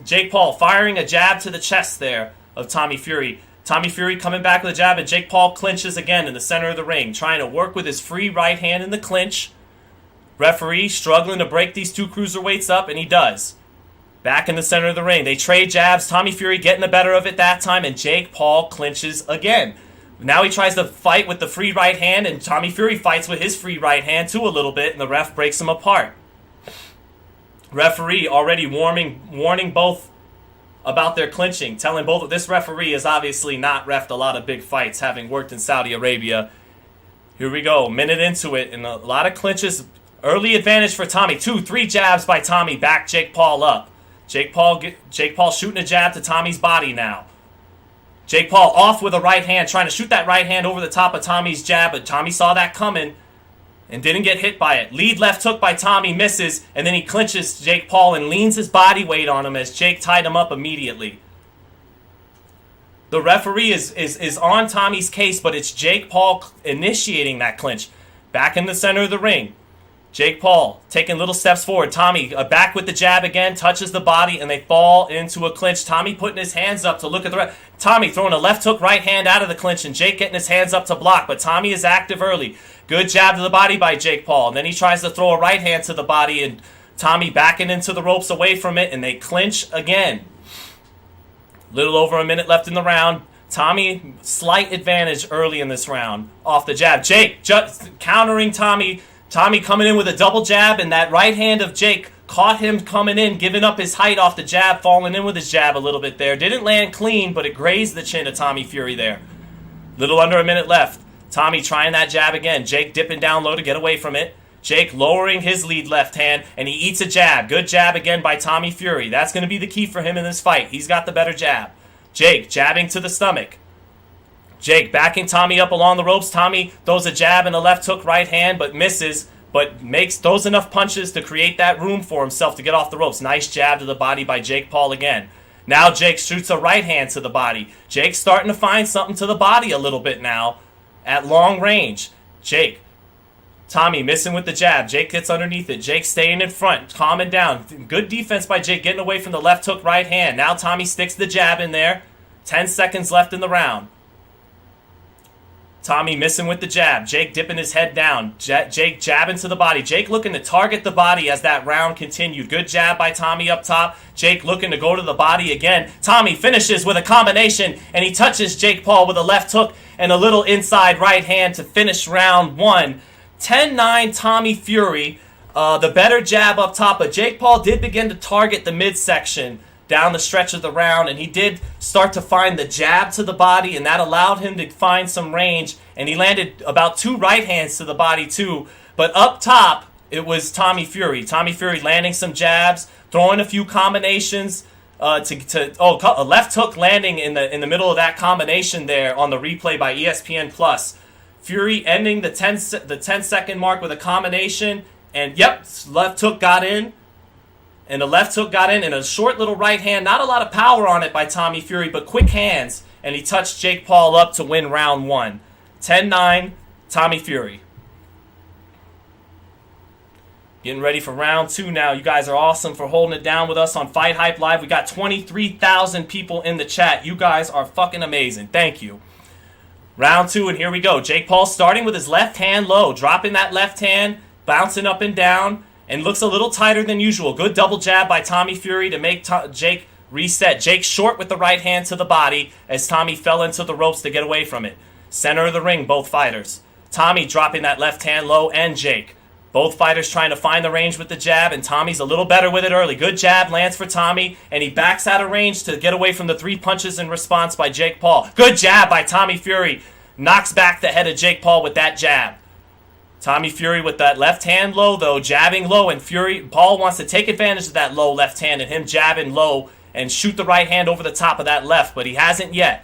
Jake Paul firing a jab to the chest there of Tommy Fury. Tommy Fury coming back with a jab, and Jake Paul clinches again in the center of the ring, trying to work with his free right hand in the clinch. Referee struggling to break these 2 cruiserweights up, and he does. Back in the center of the ring. They trade jabs. Tommy Fury getting the better of it that time, and Jake Paul clinches again. Now he tries to fight with the free right hand, and Tommy Fury fights with his free right hand too a little bit, and the ref breaks him apart. Referee already warning both about their clinching, telling both. This referee has obviously not reffed a lot of big fights, having worked in Saudi Arabia. Here we go, minute into it, and a lot of clinches. Early advantage for Tommy. 2, 3 jabs by Tommy. Back Jake Paul up. Jake Paul shooting a jab to Tommy's body now. Jake Paul off with a right hand, trying to shoot that right hand over the top of Tommy's jab, but Tommy saw that coming and didn't get hit by it. Lead left hook by Tommy misses, and then he clinches Jake Paul and leans his body weight on him as Jake tied him up immediately. The referee is on Tommy's case, but it's Jake Paul initiating that clinch. Back in the center of the ring. Jake Paul taking little steps forward. Tommy back with the jab again, touches the body, and they fall into a clinch. Tommy putting his hands up to look at the ref. Tommy throwing a left hook right hand out of the clinch, and Jake getting his hands up to block, but Tommy is active early. Good jab to the body by Jake Paul. And then he tries to throw a right hand to the body, and Tommy backing into the ropes away from it, and they clinch again. Little over a minute left in the round. Tommy, slight advantage early in this round off the jab. Jake just countering Tommy. Tommy coming in with a double jab, and that right hand of Jake caught him coming in, giving up his height off the jab, falling in with his jab a little bit there. Didn't land clean, but it grazed the chin of Tommy Fury there. Little under a minute left. Tommy trying that jab again. Jake dipping down low to get away from it. Jake lowering his lead left hand, and he eats a jab. Good jab again by Tommy Fury. That's going to be the key for him in this fight. He's got the better jab. Jake jabbing to the stomach. Jake backing Tommy up along the ropes. Tommy throws a jab and a left hook right hand, but misses, but throws enough punches to create that room for himself to get off the ropes. Nice jab to the body by Jake Paul again. Now Jake shoots a right hand to the body. Jake's starting to find something to the body a little bit now at long range. Tommy missing with the jab. Jake gets underneath it. Jake staying in front, calming down. Good defense by Jake, getting away from the left hook right hand. Now Tommy sticks the jab in there. 10 seconds left in the round. Tommy missing with the jab. Jake dipping his head down. Jake jabbing to the body. Jake looking to target the body as that round continued. Good jab by Tommy up top. Jake looking to go to the body again. Tommy finishes with a combination, and he touches Jake Paul with a left hook and a little inside right hand to finish round 1. 10-9 Tommy Fury. The better jab up top, but Jake Paul did begin to target the midsection down the stretch of the round, and he did start to find the jab to the body, and that allowed him to find some range, and he landed about 2 right hands to the body too. But up top, it was Tommy Fury. Tommy Fury landing some jabs, throwing a few combinations, a left hook landing in the middle of that combination there on the replay by ESPN Plus. Fury ending the 10-second mark with a combination, and yep, left hook got in. And the left hook got in, and a short little right hand. Not a lot of power on it by Tommy Fury, but quick hands. And he touched Jake Paul up to win round 1. 10-9, Tommy Fury. Getting ready for round 2 now. You guys are awesome for holding it down with us on FightHype Live. We got 23,000 people in the chat. You guys are fucking amazing. Thank you. Round 2, and here we go. Jake Paul starting with his left hand low. Dropping that left hand, bouncing up and down. And looks a little tighter than usual. Good double jab by Tommy Fury to make Jake reset. Jake short with the right hand to the body as Tommy fell into the ropes to get away from it. Center of the ring, both fighters. Tommy dropping that left hand low, and Jake. Both fighters trying to find the range with the jab, and Tommy's a little better with it early. Good jab lands for Tommy, and he backs out of range to get away from the 3 punches in response by Jake Paul. Good jab by Tommy Fury. Knocks back the head of Jake Paul with that jab. Tommy Fury with that left hand low, though, jabbing low, and Paul wants to take advantage of that low left hand and him jabbing low and shoot the right hand over the top of that left, but he hasn't yet.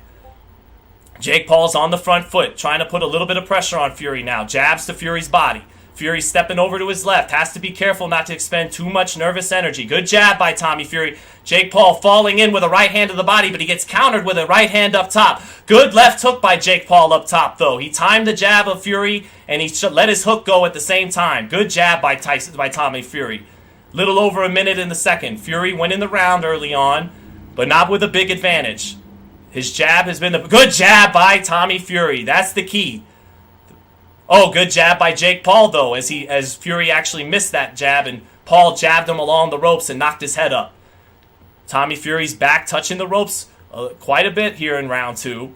Jake Paul's on the front foot, trying to put a little bit of pressure on Fury now. Jabs to Fury's body. Fury stepping over to his left. Has to be careful not to expend too much nervous energy. Good jab by Tommy Fury. Jake Paul falling in with a right hand to the body, but he gets countered with a right hand up top. Good left hook by Jake Paul up top, though. He timed the jab of Fury, and he let his hook go at the same time. Good jab by Tommy Fury. Little over a minute in the second. Fury winning the round early on, but not with a big advantage. His jab has been the good jab by Tommy Fury. That's the key. Oh, good jab by Jake Paul, though, as Fury actually missed that jab, and Paul jabbed him along the ropes and knocked his head up. Tommy Fury's back touching the ropes quite a bit here in round 2.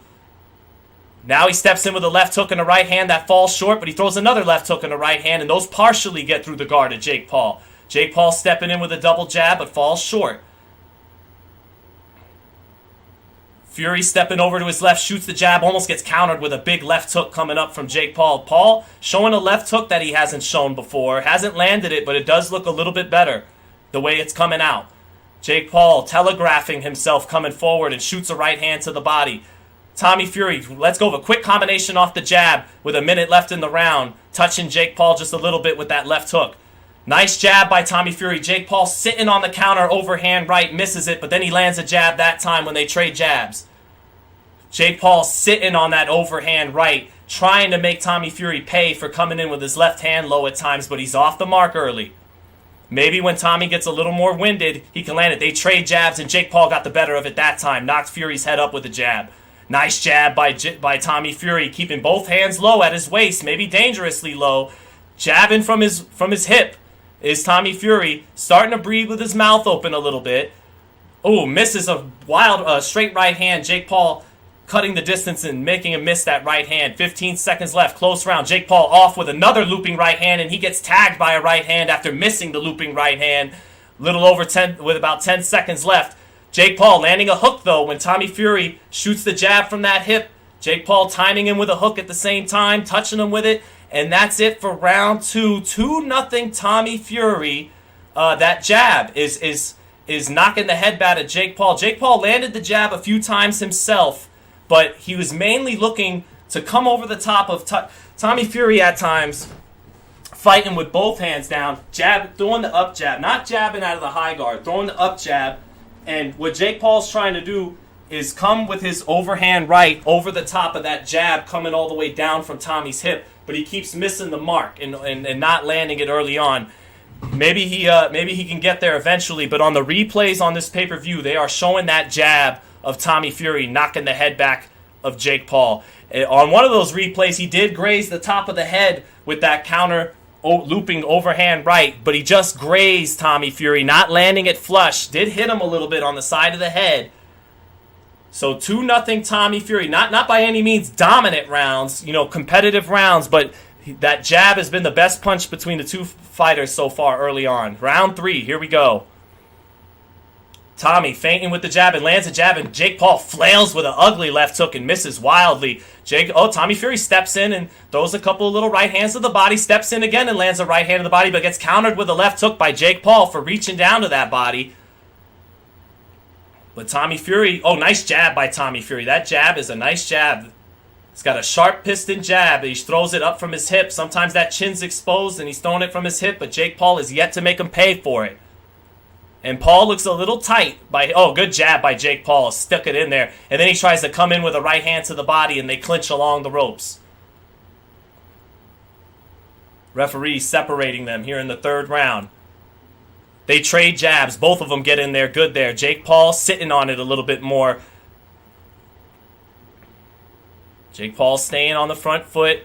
Now he steps in with a left hook and a right hand that falls short, but he throws another left hook and a right hand, and those partially get through the guard of Jake Paul. Jake Paul stepping in with a double jab, but falls short. Fury stepping over to his left, shoots the jab, almost gets countered with a big left hook coming up from Jake Paul. Paul showing a left hook that he hasn't shown before. Hasn't landed it, but it does look a little bit better the way it's coming out. Jake Paul telegraphing himself coming forward and shoots a right hand to the body. Tommy Fury, let's go with a quick combination off the jab with a minute left in the round, touching Jake Paul just a little bit with that left hook. Nice jab by Tommy Fury. Jake Paul sitting on the counter, overhand right, misses it, but then he lands a jab that time when they trade jabs. Jake Paul sitting on that overhand right, trying to make Tommy Fury pay for coming in with his left hand low at times, but he's off the mark early. Maybe when Tommy gets a little more winded, he can land it. They trade jabs, and Jake Paul got the better of it that time. Knocked Fury's head up with a jab. Nice jab by Tommy Fury, keeping both hands low at his waist, maybe dangerously low. Jabbing from his hip is Tommy Fury, starting to breathe with his mouth open a little bit. Oh, misses a wild straight right hand. Jake Paul cutting the distance and making him miss that right hand. 15 seconds left, close round. Jake Paul off with another looping right hand, and he gets tagged by a right hand after missing the looping right hand. Little over 10, with about 10 seconds left. Jake Paul landing a hook, though, when Tommy Fury shoots the jab from that hip. Jake Paul timing him with a hook at the same time, touching him with it, and that's it for round 2. 2-0 Tommy Fury. That jab is knocking the head back at Jake Paul. Jake Paul landed the jab a few times himself, but he was mainly looking to come over the top of Tommy Fury at times, fighting with both hands down, throwing the up jab, not jabbing out of the high guard, throwing the up jab. And what Jake Paul's trying to do is come with his overhand right over the top of that jab coming all the way down from Tommy's hip, but he keeps missing the mark and not landing it early on. Maybe he can get there eventually, but on the replays on this pay-per-view, they are showing that jab of Tommy Fury knocking the head back of Jake Paul. On one of those replays, he did graze the top of the head with that counter looping overhand right, but he just grazed Tommy Fury, not landing it flush. Did hit him a little bit on the side of the head. So 2-0 Tommy Fury. Not by any means dominant rounds, competitive rounds, but That jab has been the best punch between the two fighters so far early on. Round 3, here we go. Tommy feinting with the jab and lands a jab, and Jake Paul flails with an ugly left hook and misses wildly. Tommy Fury steps in and throws a couple of little right hands to the body, steps in again and lands a right hand to the body, but gets countered with a left hook by Jake Paul for reaching down to that body. But Tommy Fury, nice jab by Tommy Fury. That jab is a nice jab. He's got a sharp piston jab. He throws it up from his hip. Sometimes that chin's exposed and he's throwing it from his hip, but Jake Paul is yet to make him pay for it. And Paul looks a little tight. Good jab by Jake Paul. Stuck it in there. And then he tries to come in with a right hand to the body and they clinch along the ropes. Referee separating them here in the 3rd round. They trade jabs. Both of them get in there good there. Jake Paul sitting on it a little bit more. Jake Paul staying on the front foot.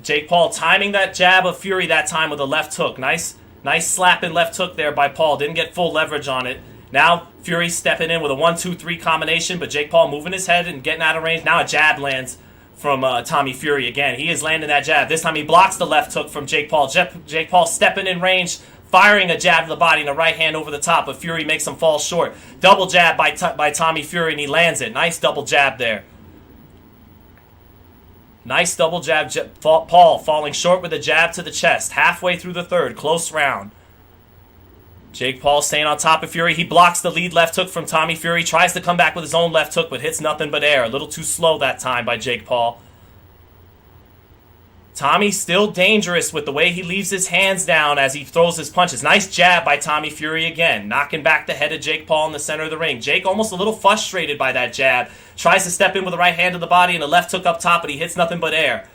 Jake Paul timing that jab of Fury that time with a left hook. Nice slapping left hook there by Paul. Didn't get full leverage on it. Now Fury stepping in with a 1-2-3 combination, but Jake Paul moving his head and getting out of range. Now a jab lands from Tommy Fury again. He is landing that jab. This time he blocks the left hook from Jake Paul. Jake Paul stepping in range, firing a jab to the body and a right hand over the top, but Fury makes him fall short. Double jab by Tommy Fury, and he lands it. Nice double jab there. Nice double jab. Paul falling short with a jab to the chest. Halfway through the 3rd. Close round. Jake Paul staying on top of Fury. He blocks the lead left hook from Tommy Fury. Tries to come back with his own left hook, but hits nothing but air. A little too slow that time by Jake Paul. Tommy still dangerous with the way he leaves his hands down as he throws his punches. Nice jab by Tommy Fury again. Knocking back the head of Jake Paul in the center of the ring. Jake almost a little frustrated by that jab. Tries to step in with a right hand to the body and a left hook up top, but he hits nothing but air.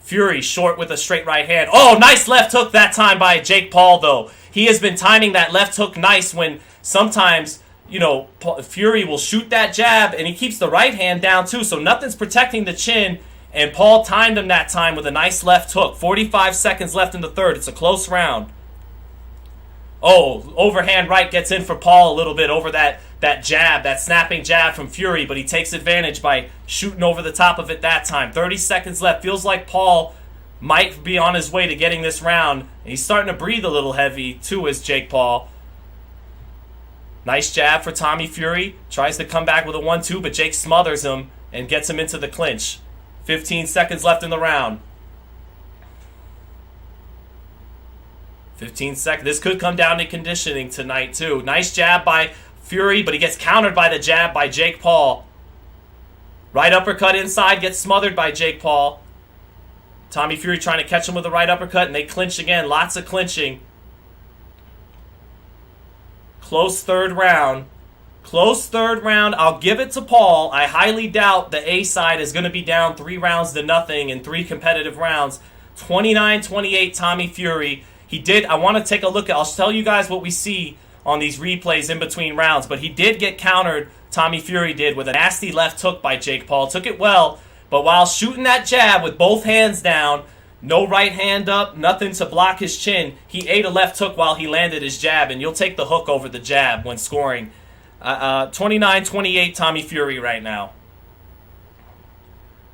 Fury short with a straight right hand. Nice left hook that time by Jake Paul, though. He has been timing that left hook nice when sometimes, Fury will shoot that jab and he keeps the right hand down too, so nothing's protecting the chin. And Paul timed him that time with a nice left hook. 45 seconds left in the 3rd. It's a close round. Overhand right gets in for Paul a little bit over that jab, that snapping jab from Fury, but he takes advantage by shooting over the top of it that time. 30 seconds left. Feels like Paul might be on his way to getting this round. And he's starting to breathe a little heavy, too, as Jake Paul. Nice jab for Tommy Fury. Tries to come back with a 1-2, but Jake smothers him and gets him into the clinch. 15 seconds left in the round. 15 seconds. This could come down to conditioning tonight, too. Nice jab by Fury, but he gets countered by the jab by Jake Paul. Right uppercut inside, gets smothered by Jake Paul. Tommy Fury trying to catch him with a right uppercut, and they clinch again. Lots of clinching. Close 3rd round. Close 3rd round. I'll give it to Paul. I highly doubt the A side is going to be down 3 rounds to nothing in 3 competitive rounds. 29-28 Tommy Fury. I want to take a look I'll tell you guys what we see on these replays in between rounds, but he did get countered, Tommy Fury did, with a nasty left hook by Jake Paul. Took it well, but while shooting that jab with both hands down, no right hand up, nothing to block his chin, he ate a left hook while he landed his jab, and you'll take the hook over the jab when scoring. 29-28 Tommy Fury right now.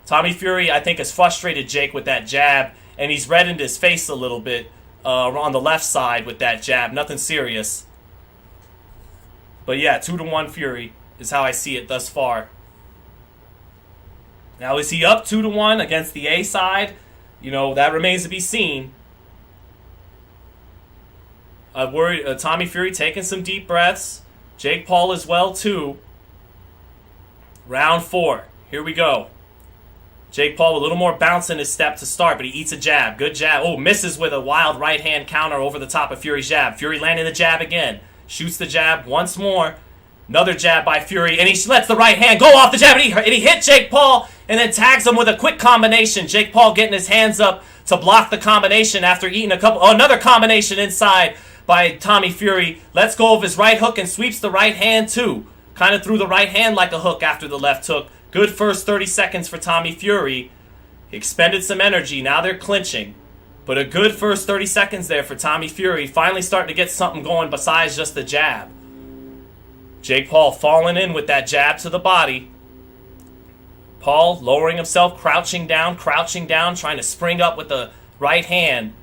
Tommy Fury, I think, has frustrated Jake with that jab, and he's reddened his face a little bit on the left side with that jab. Nothing serious. But yeah, 2-1 Fury is how I see it thus far. Now, is he up 2-1 against the A side? That remains to be seen. I'm worried. Tommy Fury taking some deep breaths. Jake Paul as well, too. Round 4. Here we go. Jake Paul with a little more bounce in his step to start, but he eats a jab. Good jab. Misses with a wild right hand counter over the top of Fury's jab. Fury landing the jab again. Shoots the jab once more. Another jab by Fury, and he lets the right hand go off the jab, and he hit Jake Paul, and then tags him with a quick combination. Jake Paul getting his hands up to block the combination after eating another combination inside by Tommy Fury. Lets go of his right hook and sweeps the right hand too. Kind of threw the right hand like a hook after the left hook. Good first 30 seconds for Tommy Fury. He expended some energy. Now they're clinching. But a good first 30 seconds there for Tommy Fury. Finally starting to get something going besides just the jab. Jake Paul falling in with that jab to the body. Paul lowering himself, crouching down, trying to spring up with the right hand.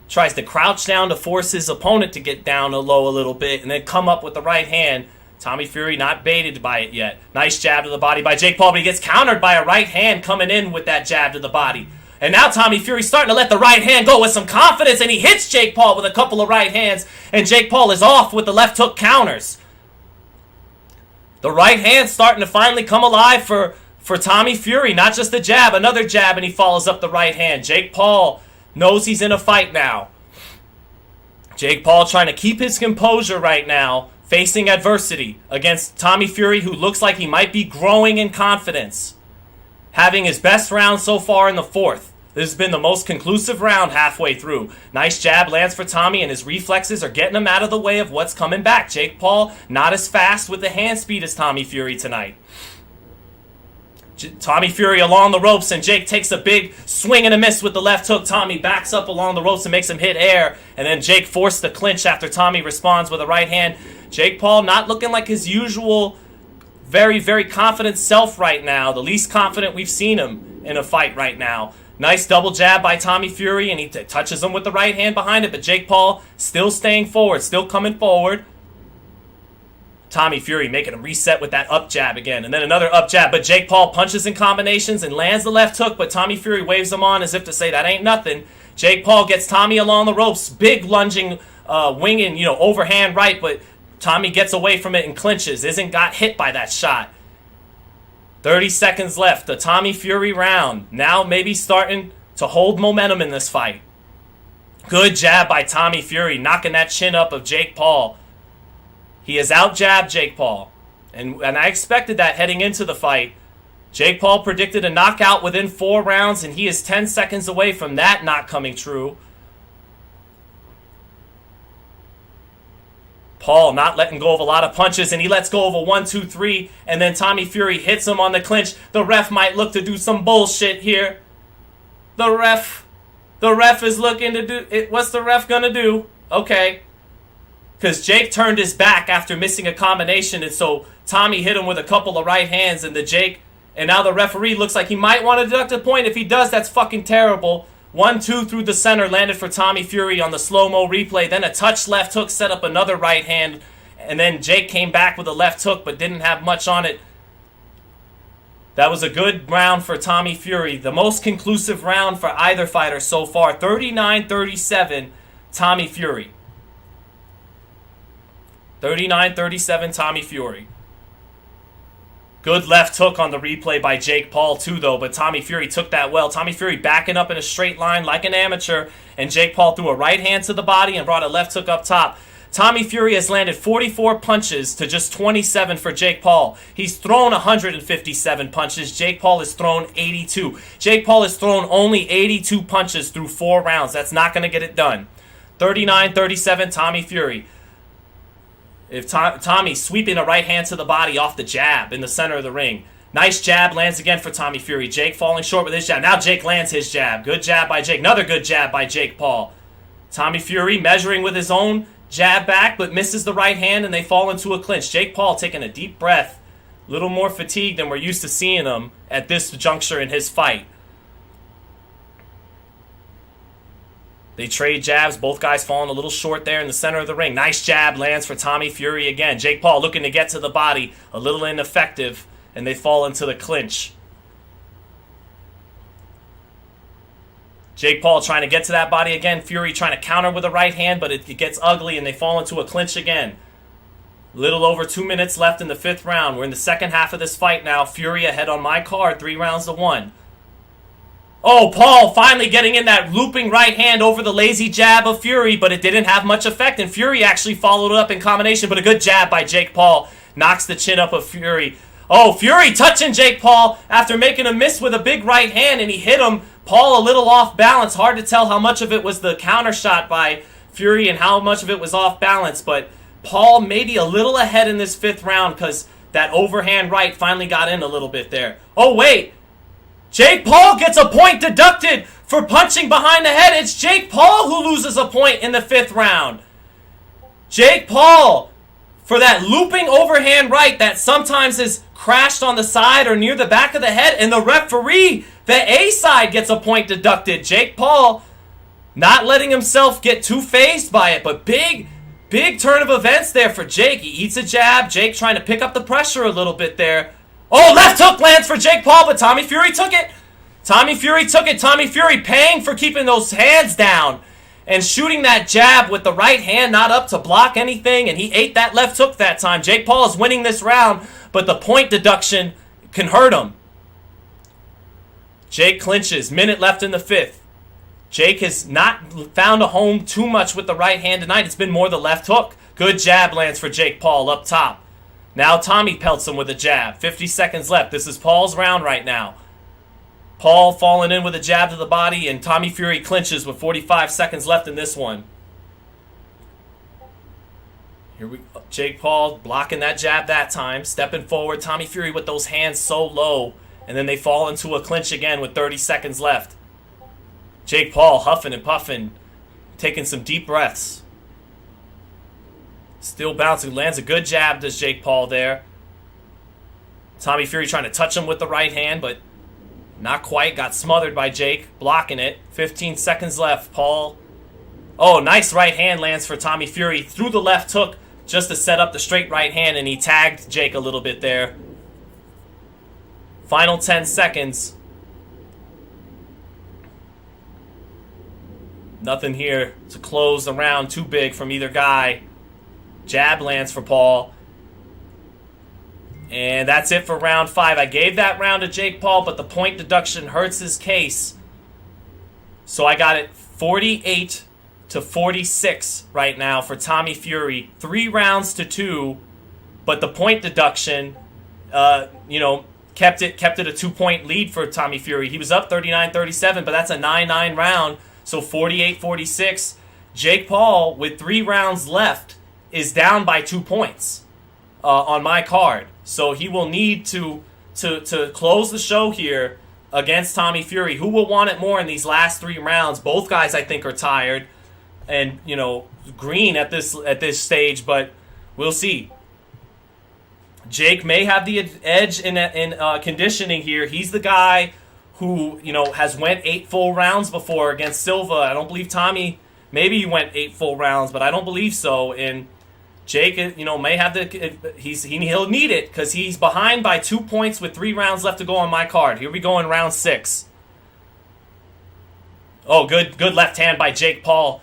Tries to crouch down to force his opponent to get down low a little bit and then come up with the right hand. Tommy Fury not baited by it yet. Nice jab to the body by Jake Paul, but he gets countered by a right hand coming in with that jab to the body. And now Tommy Fury's starting to let the right hand go with some confidence, and he hits Jake Paul with a couple of right hands, and Jake Paul is off with the left hook counters. The right hand starting to finally come alive for Tommy Fury. Not just the jab, another jab, and he follows up the right hand. Jake Paul knows he's in a fight now. Jake Paul trying to keep his composure right now, facing adversity against Tommy Fury, who looks like he might be growing in confidence. Having his best round so far in the fourth. This has been the most conclusive round halfway through. Nice jab lands for Tommy, and his reflexes are getting him out of the way of what's coming back. Jake Paul not as fast with the hand speed as Tommy Fury tonight. Tommy Fury along the ropes, and Jake takes a big swing and a miss with the left hook. Tommy backs up along the ropes and makes him hit air, and then Jake forced the clinch after Tommy responds with a right hand. Jake Paul not looking like his usual very, very confident self right now. The least confident we've seen him in a fight right now. Nice double jab by Tommy Fury, and he touches him with the right hand behind it, but Jake Paul still staying forward, still coming forward. Tommy Fury making him reset with that up jab again, and then another up jab, but Jake Paul punches in combinations and lands the left hook, but Tommy Fury waves him on as if to say that ain't nothing. Jake Paul gets Tommy along the ropes, big lunging, winging, overhand right, but Tommy gets away from it and clinches, isn't got hit by that shot. 30 seconds left, the Tommy Fury round, now maybe starting to hold momentum in this fight. Good jab by Tommy Fury, knocking that chin up of Jake Paul. He has out-jabbed Jake Paul, and I expected that heading into the fight. Jake Paul predicted a knockout within 4 rounds, and he is 10 seconds away from that not coming true. Paul not letting go of a lot of punches, and he lets go of a 1, 2, 3, and then Tommy Fury hits him on the clinch. The ref might look to do some bullshit here. The ref is looking to do it. What's the ref gonna do? Okay. Because Jake turned his back after missing a combination, and so Tommy hit him with a couple of right hands, and now the referee looks like he might want to deduct a point. If he does, that's fucking terrible. 1, 2 through the center landed for Tommy Fury on the slow-mo replay. Then a touch left hook set up another right hand, and then Jake came back with a left hook but didn't have much on it. That was a good round for Tommy Fury. The most conclusive round for either fighter so far. 39-37, Tommy Fury. 39-37, Tommy Fury. Good left hook on the replay by Jake Paul too, though, but Tommy Fury took that well. Tommy Fury backing up in a straight line like an amateur, and Jake Paul threw a right hand to the body and brought a left hook up top. Tommy Fury has landed 44 punches to just 27 for Jake Paul. He's thrown 157 punches. Jake Paul has thrown 82. Jake Paul has thrown only 82 punches through 4 rounds. That's not going to get it done. 39-37, Tommy Fury. If Tommy sweeping a right hand to the body off the jab in the center of the ring. Nice jab lands again for Tommy Fury. Jake falling short with his jab. Now Jake lands his jab. Good jab by Jake. Another good jab by Jake Paul. Tommy Fury measuring with his own jab back, but misses the right hand, and they fall into a clinch. Jake Paul taking a deep breath. A little more fatigued than we're used to seeing him at this juncture in his fight. They trade jabs. Both guys falling a little short there in the center of the ring. Nice jab lands for Tommy Fury again. Jake Paul looking to get to the body. A little ineffective, and they fall into the clinch. Jake Paul trying to get to that body again. Fury trying to counter with a right hand, but it gets ugly, and they fall into a clinch again. Little over 2 minutes left in the 5th round. We're in the second half of this fight now. Fury ahead on my card, 3-1. Oh, Paul finally getting in that looping right hand over the lazy jab of Fury, but it didn't have much effect, and Fury actually followed it up in combination, but a good jab by Jake Paul knocks the chin up of Fury. Oh, Fury touching Jake Paul after making a miss with a big right hand, and he hit him. Paul a little off balance. Hard to tell how much of it was the counter shot by Fury and how much of it was off balance, but Paul maybe a little ahead in this 5th round because that overhand right finally got in a little bit there. Oh, wait. Jake Paul gets a point deducted for punching behind the head. It's Jake Paul who loses a point in the 5th round. Jake Paul for that looping overhand right that sometimes is crashed on the side or near the back of the head, and the referee, the A side, gets a point deducted. Jake Paul Not letting himself get too phased by it, but big turn of events there for Jake. He eats a jab. Jake trying to pick up the pressure a little bit there. Oh, left hook lands for Jake Paul, but Tommy Fury took it. Tommy Fury took it. Tommy Fury paying for keeping those hands down and shooting that jab with the right hand not up to block anything, and he ate that left hook that time. Jake Paul is winning this round, but the point deduction can hurt him. Jake clinches. Minute left in the fifth. Jake has not found a home too much with the right hand tonight. It's been more the left hook. Good jab lands for Jake Paul up top. Now Tommy pelts him with a jab. 50 seconds left. This is Paul's round right now. Paul falling in with a jab to the body, and Tommy Fury clinches with 45 seconds left in this one. Here we go. Jake Paul blocking that jab that time, stepping forward. Tommy Fury with those hands so low, and then they fall into a clinch again with 30 seconds left. Jake Paul huffing and puffing, taking some deep breaths. Still bouncing, lands a good jab, does Jake Paul there. Tommy Fury trying to touch him with the right hand, but not quite. Got smothered by Jake, blocking it. 15 seconds left. Paul. Oh, nice right hand lands for Tommy Fury. Threw the left hook just to set up the straight right hand, and he tagged Jake a little bit there. Final 10 seconds. Nothing here to close the round too big from either guy. Jab lands for Paul. And that's it for round 5. I gave that round to Jake Paul, but the point deduction hurts his case. So I got it 48-46 right now for Tommy Fury. 3 rounds to 2, but the point deduction, kept it a 2-point lead for Tommy Fury. He was up 39-37, but that's a 9-9 round, so 48-46. Jake Paul, with 3 rounds left, is down by 2 points on my card. So he will need to close the show here against Tommy Fury. Who will want it more in these last 3 rounds? Both guys, I think, are tired and, green at this stage, but we'll see. Jake may have the edge in conditioning here. He's the guy who, has went 8 full rounds before against Silva. I don't believe Tommy, maybe he went 8 full rounds, but I don't believe so. And Jake, may have he'll need it because he's behind by 2 points with 3 rounds left to go on my card. Here we go in round 6. Oh, good left hand by Jake Paul.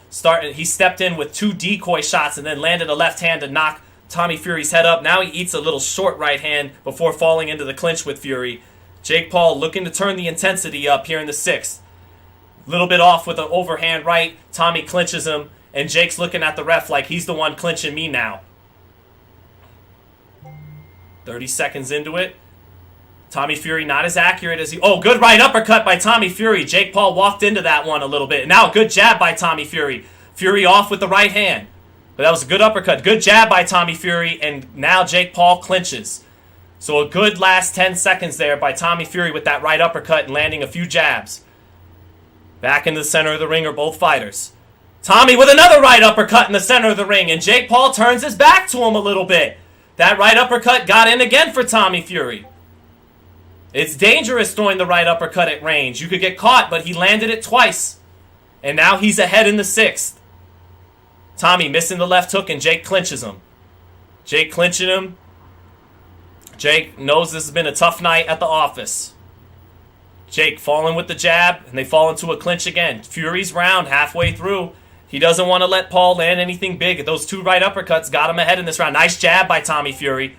He stepped in with 2 decoy shots and then landed a left hand to knock Tommy Fury's head up. Now he eats a little short right hand before falling into the clinch with Fury. Jake Paul looking to turn the intensity up here in the 6th. Little bit off with an overhand right. Tommy clinches him. And Jake's looking at the ref like he's the one clinching me now. 30 seconds into it. Tommy Fury not as accurate as he... Oh, good right uppercut by Tommy Fury. Jake Paul walked into that one a little bit. Now, good jab by Tommy Fury. Fury off with the right hand. But that was a good uppercut. Good jab by Tommy Fury. And now Jake Paul clinches. So a good last 10 seconds there by Tommy Fury with that right uppercut and landing a few jabs. Back in the center of the ring are both fighters. Tommy with another right uppercut in the center of the ring, and Jake Paul turns his back to him a little bit. That right uppercut got in again for Tommy Fury. It's dangerous throwing the right uppercut at range. You could get caught, but he landed it twice. And now he's ahead in the 6th. Tommy missing the left hook, and Jake clinches him. Jake clinching him. Jake knows this has been a tough night at the office. Jake falling with the jab, and they fall into a clinch again. Fury's round halfway through. He doesn't want to let Paul land anything big. Those 2 right uppercuts got him ahead in this round. Nice jab by Tommy Fury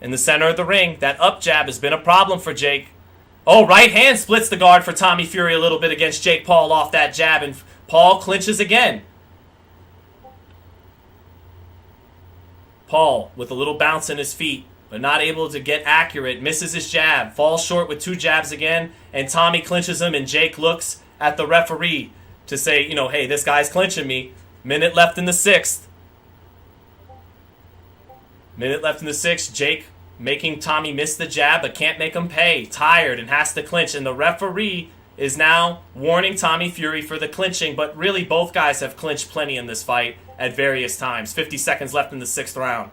in the center of the ring. That up jab has been a problem for Jake. Oh, right hand splits the guard for Tommy Fury a little bit against Jake Paul off that jab, and Paul clinches again. Paul with a little bounce in his feet, but not able to get accurate. Misses his jab. Falls short with 2 jabs again, and Tommy clinches him, and Jake looks at the referee to say, hey, this guy's clinching me. Minute left in the 6th. Minute left in the 6th. Jake making Tommy miss the jab, but can't make him pay. Tired and has to clinch. And the referee is now warning Tommy Fury for the clinching, but really both guys have clinched plenty in this fight at various times. 50 seconds left in the 6th round.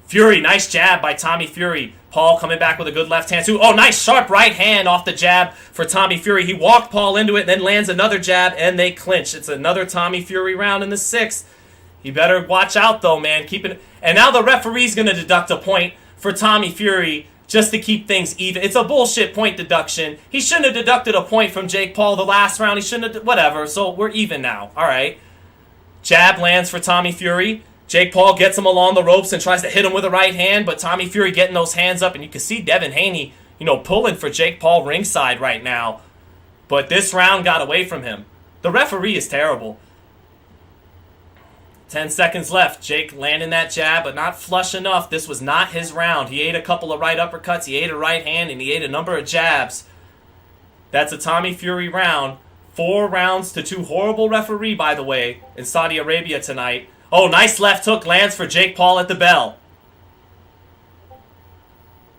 Fury, nice jab by Tommy Fury. Paul coming back with a good left hand too. Oh, nice sharp right hand off the jab for Tommy Fury. He walked Paul into it, then lands another jab, and they clinch. It's another Tommy Fury round in the 6th. You better watch out, though, man. And now the referee's going to deduct a point for Tommy Fury just to keep things even. It's a bullshit point deduction. He shouldn't have deducted a point from Jake Paul the last round. He shouldn't have. Whatever. So we're even now. All right. Jab lands for Tommy Fury. Jake Paul gets him along the ropes and tries to hit him with a right hand, but Tommy Fury getting those hands up, and you can see Devin Haney, pulling for Jake Paul ringside right now. But this round got away from him. The referee is terrible. 10 seconds left. Jake landing that jab, but not flush enough. This was not his round. He ate a couple of right uppercuts, he ate a right hand, and he ate a number of jabs. That's a Tommy Fury round. 4 rounds to 2. Horrible referee, by the way, in Saudi Arabia tonight. Oh, nice left hook lands for Jake Paul at the bell.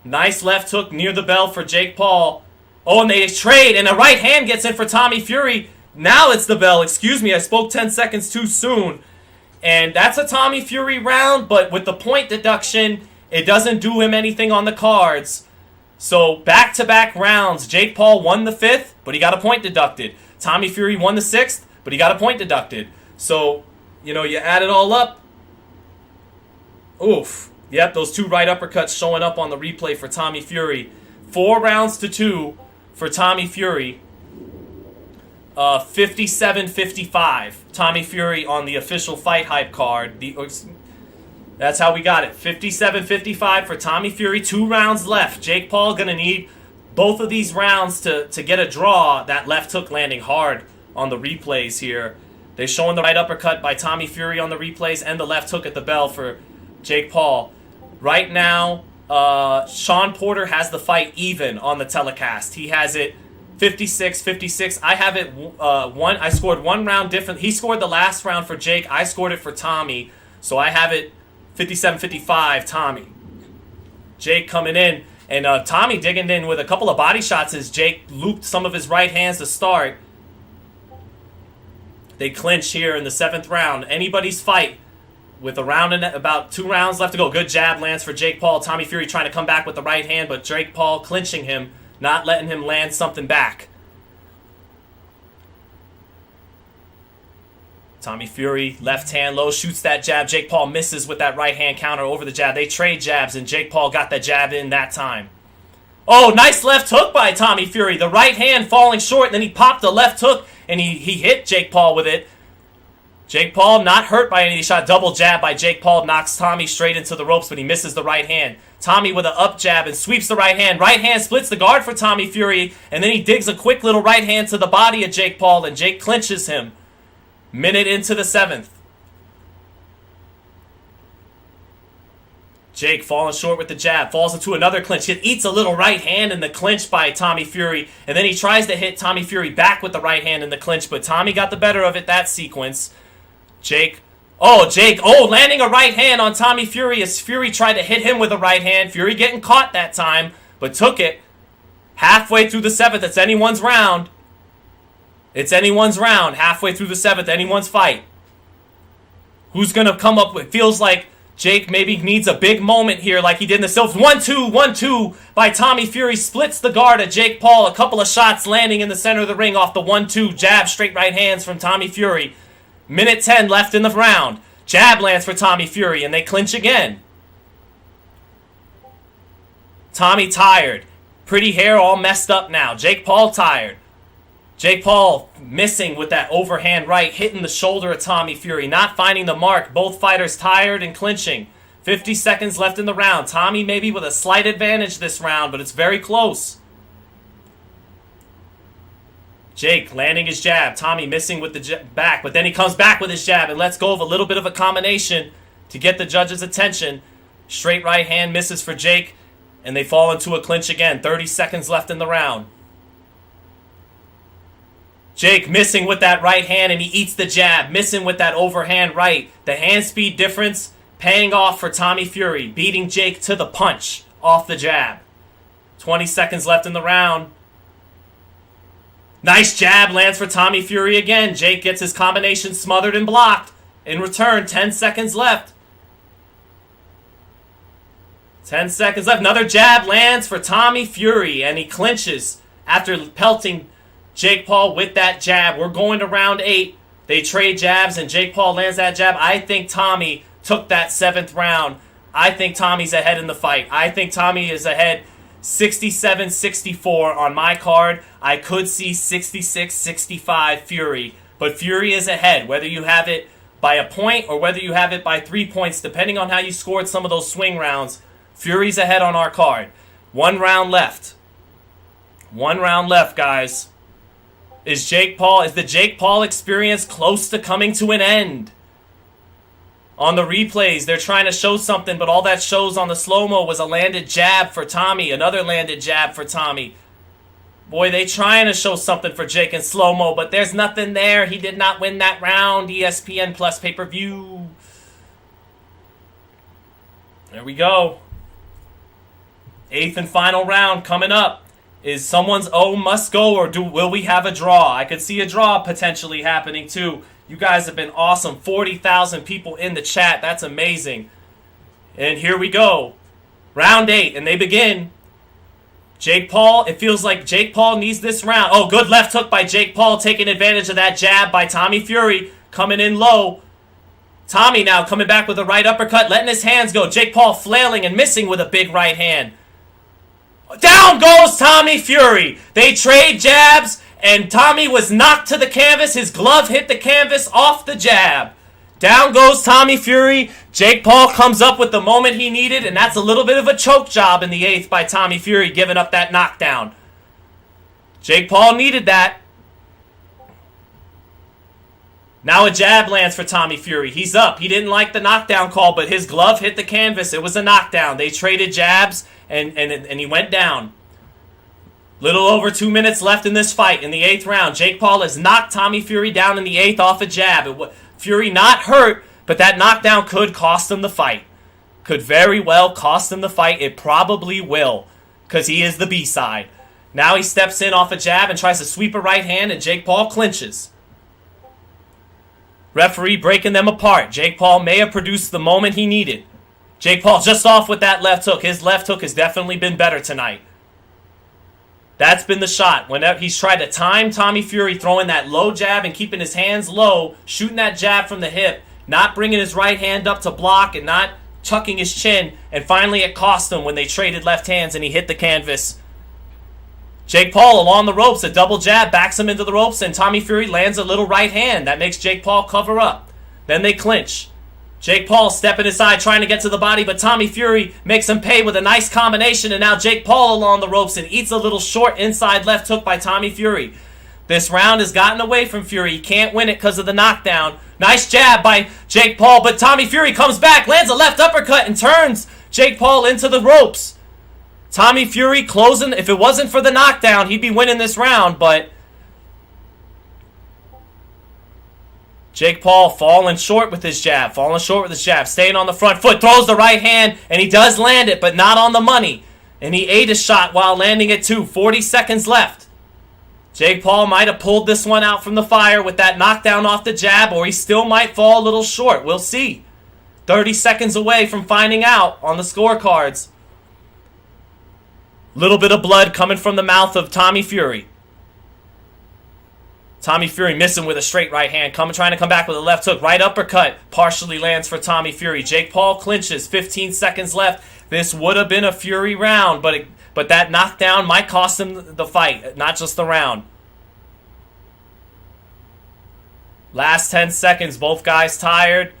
Nice left hook near the bell for Jake Paul. Oh, and they trade, and a right hand gets in for Tommy Fury. Now it's the bell. Excuse me, I spoke 10 seconds too soon. And that's a Tommy Fury round, but with the point deduction, it doesn't do him anything on the cards. So back-to-back rounds. Jake Paul won the 5th, but he got a point deducted. Tommy Fury won the 6th, but he got a point deducted. So, you add it all up. Oof. Yep, those 2 right uppercuts showing up on the replay for Tommy Fury. 4 rounds to 2 for Tommy Fury. 57-55. Tommy Fury on the official FightHype card. That's how we got it. 57-55 for Tommy Fury. 2 rounds left. Jake Paul going to need both of these rounds to get a draw. That left hook landing hard on the replays here. They're showing the right uppercut by Tommy Fury on the replays and the left hook at the bell for Jake Paul. Right now, Sean Porter has the fight even on the telecast. He has it 56-56. I have it I scored 1 round different. He scored the last round for Jake. I scored it for Tommy. So I have it 57-55 Tommy. Jake coming in. And Tommy digging in with a couple of body shots as Jake looped some of his right hands to start. They clinch here in the 7th round. Anybody's fight with about 2 rounds left to go. Good jab lands for Jake Paul. Tommy Fury trying to come back with the right hand, but Jake Paul clinching him, not letting him land something back. Tommy Fury, left hand low, shoots that jab. Jake Paul misses with that right hand counter over the jab. They trade jabs, and Jake Paul got that jab in that time. Oh, nice left hook by Tommy Fury. The right hand falling short, and then he popped the left hook, and he hit Jake Paul with it. Jake Paul not hurt by any of these shots. Double jab by Jake Paul knocks Tommy straight into the ropes, but he misses the right hand. Tommy with an up jab and sweeps the right hand. Right hand splits the guard for Tommy Fury, and then he digs a quick little right hand to the body of Jake Paul, and Jake clinches him. Minute into the 7th. Jake falling short with the jab, falls into another clinch. He eats a little right hand in the clinch by Tommy Fury, and then he tries to hit Tommy Fury back with the right hand in the clinch, but Tommy got the better of it that sequence. Jake, landing a right hand on Tommy Fury as Fury tried to hit him with a right hand. Fury getting caught that time, but took it. Halfway through the 7th, it's anyone's round. It's anyone's round. Halfway through the 7th, anyone's fight. Who's going to come up with, feels like Jake maybe needs a big moment here like he did in the 7th. 1-2, 1-2 by Tommy Fury. Splits the guard of Jake Paul. A couple of shots landing in the center of the ring off the 1-2. Jab, straight right hands from Tommy Fury. Minute 10 left in the round. Jab lands for Tommy Fury, and they clinch again. Tommy tired. Pretty hair all messed up now. Jake Paul tired. Jake Paul missing with that overhand right, hitting the shoulder of Tommy Fury, not finding the mark. Both fighters tired and clinching. 50 seconds left in the round. Tommy maybe with a slight advantage this round, but it's very close. Jake landing his jab. Tommy missing with the back, but then he comes back with his jab and lets go of a little bit of a combination to get the judge's attention. Straight right hand misses for Jake, and they fall into a clinch again. 30 seconds left in the round. Jake missing with that right hand, and he eats the jab. Missing with that overhand right. The hand speed difference paying off for Tommy Fury. Beating Jake to the punch off the jab. 20 seconds left in the round. Nice jab lands for Tommy Fury again. Jake gets his combination smothered and blocked. In return, 10 seconds left. 10 seconds left. Another jab lands for Tommy Fury, and he clinches after pelting Jake Paul with that jab. We're going to round 8. They trade jabs, and Jake Paul lands that jab. I think Tommy took that 7th round. I think Tommy's ahead in the fight. I think Tommy is ahead 67-64 on my card. I could see 66-65 Fury, but Fury is ahead, whether you have it by a point or whether you have it by 3 points, depending on how you scored some of those swing rounds. Fury's ahead on our card. 1 round left. 1 round left, guys. Is the Jake Paul experience close to coming to an end? On the replays, they're trying to show something, but all that shows on the slow-mo was a landed jab for Tommy, another landed jab for Tommy. Boy, they trying to show something for Jake in slow-mo, but there's nothing there. He did not win that round. ESPN Plus pay-per-view. There we go. 8th and final round coming up. Is someone's must go, or will we have a draw? I could see a draw potentially happening too. You guys have been awesome. 40,000 people in the chat. That's amazing. And here we go. Round 8, and they begin. Jake Paul, it feels like Jake Paul needs this round. Oh, good left hook by Jake Paul, taking advantage of that jab by Tommy Fury, coming in low. Tommy now coming back with a right uppercut, letting his hands go. Jake Paul flailing and missing with a big right hand. Down goes Tommy Fury. They trade jabs, and Tommy was knocked to the canvas. His glove hit the canvas off the jab. Down goes Tommy Fury. Jake Paul comes up with the moment he needed, and that's a little bit of a choke job in the 8th by Tommy Fury, giving up that knockdown. Jake Paul needed that. Now a jab lands for Tommy Fury. He's up. He didn't like the knockdown call, but his glove hit the canvas. It was a knockdown. They traded jabs, and he went down. Little over 2 minutes left in this fight in the 8th round. Jake Paul has knocked Tommy Fury down in the 8th off a jab. Fury not hurt, but that knockdown could cost him the fight. Could very well cost him the fight. It probably will, because he is the B-side. Now he steps in off a jab and tries to sweep a right hand, and Jake Paul clinches. Referee breaking them apart. Jake Paul may have produced the moment he needed. Jake Paul just off with that left hook. His left hook has definitely been better tonight. That's been the shot. Whenever he's tried to time Tommy Fury throwing that low jab and keeping his hands low, shooting that jab from the hip, not bringing his right hand up to block and not tucking his chin, and finally it cost him when they traded left hands and he hit the canvas. Jake Paul along the ropes, a double jab, backs him into the ropes, and Tommy Fury lands a little right hand. That makes Jake Paul cover up. Then they clinch. Jake Paul stepping aside, trying to get to the body, but Tommy Fury makes him pay with a nice combination, and now Jake Paul along the ropes and eats a little short inside left hook by Tommy Fury. This round has gotten away from Fury. He can't win it because of the knockdown. Nice jab by Jake Paul, but Tommy Fury comes back, lands a left uppercut, and turns Jake Paul into the ropes. Tommy Fury closing. If it wasn't for the knockdown, he'd be winning this round, but Jake Paul falling short with his jab, staying on the front foot, throws the right hand, and he does land it, but not on the money. And he ate a shot while landing it too. 40 seconds left. Jake Paul might have pulled this one out from the fire with that knockdown off the jab, or he still might fall a little short. We'll see. 30 seconds away from finding out on the scorecards. Little bit of blood coming from the mouth of Tommy Fury. Tommy Fury missing with a straight right hand, trying to come back with a left hook. Right uppercut partially lands for Tommy Fury. Jake Paul clinches. 15 seconds left. This would have been a Fury round, but that knockdown might cost him the fight, not just the round. Last 10 seconds, both guys tired,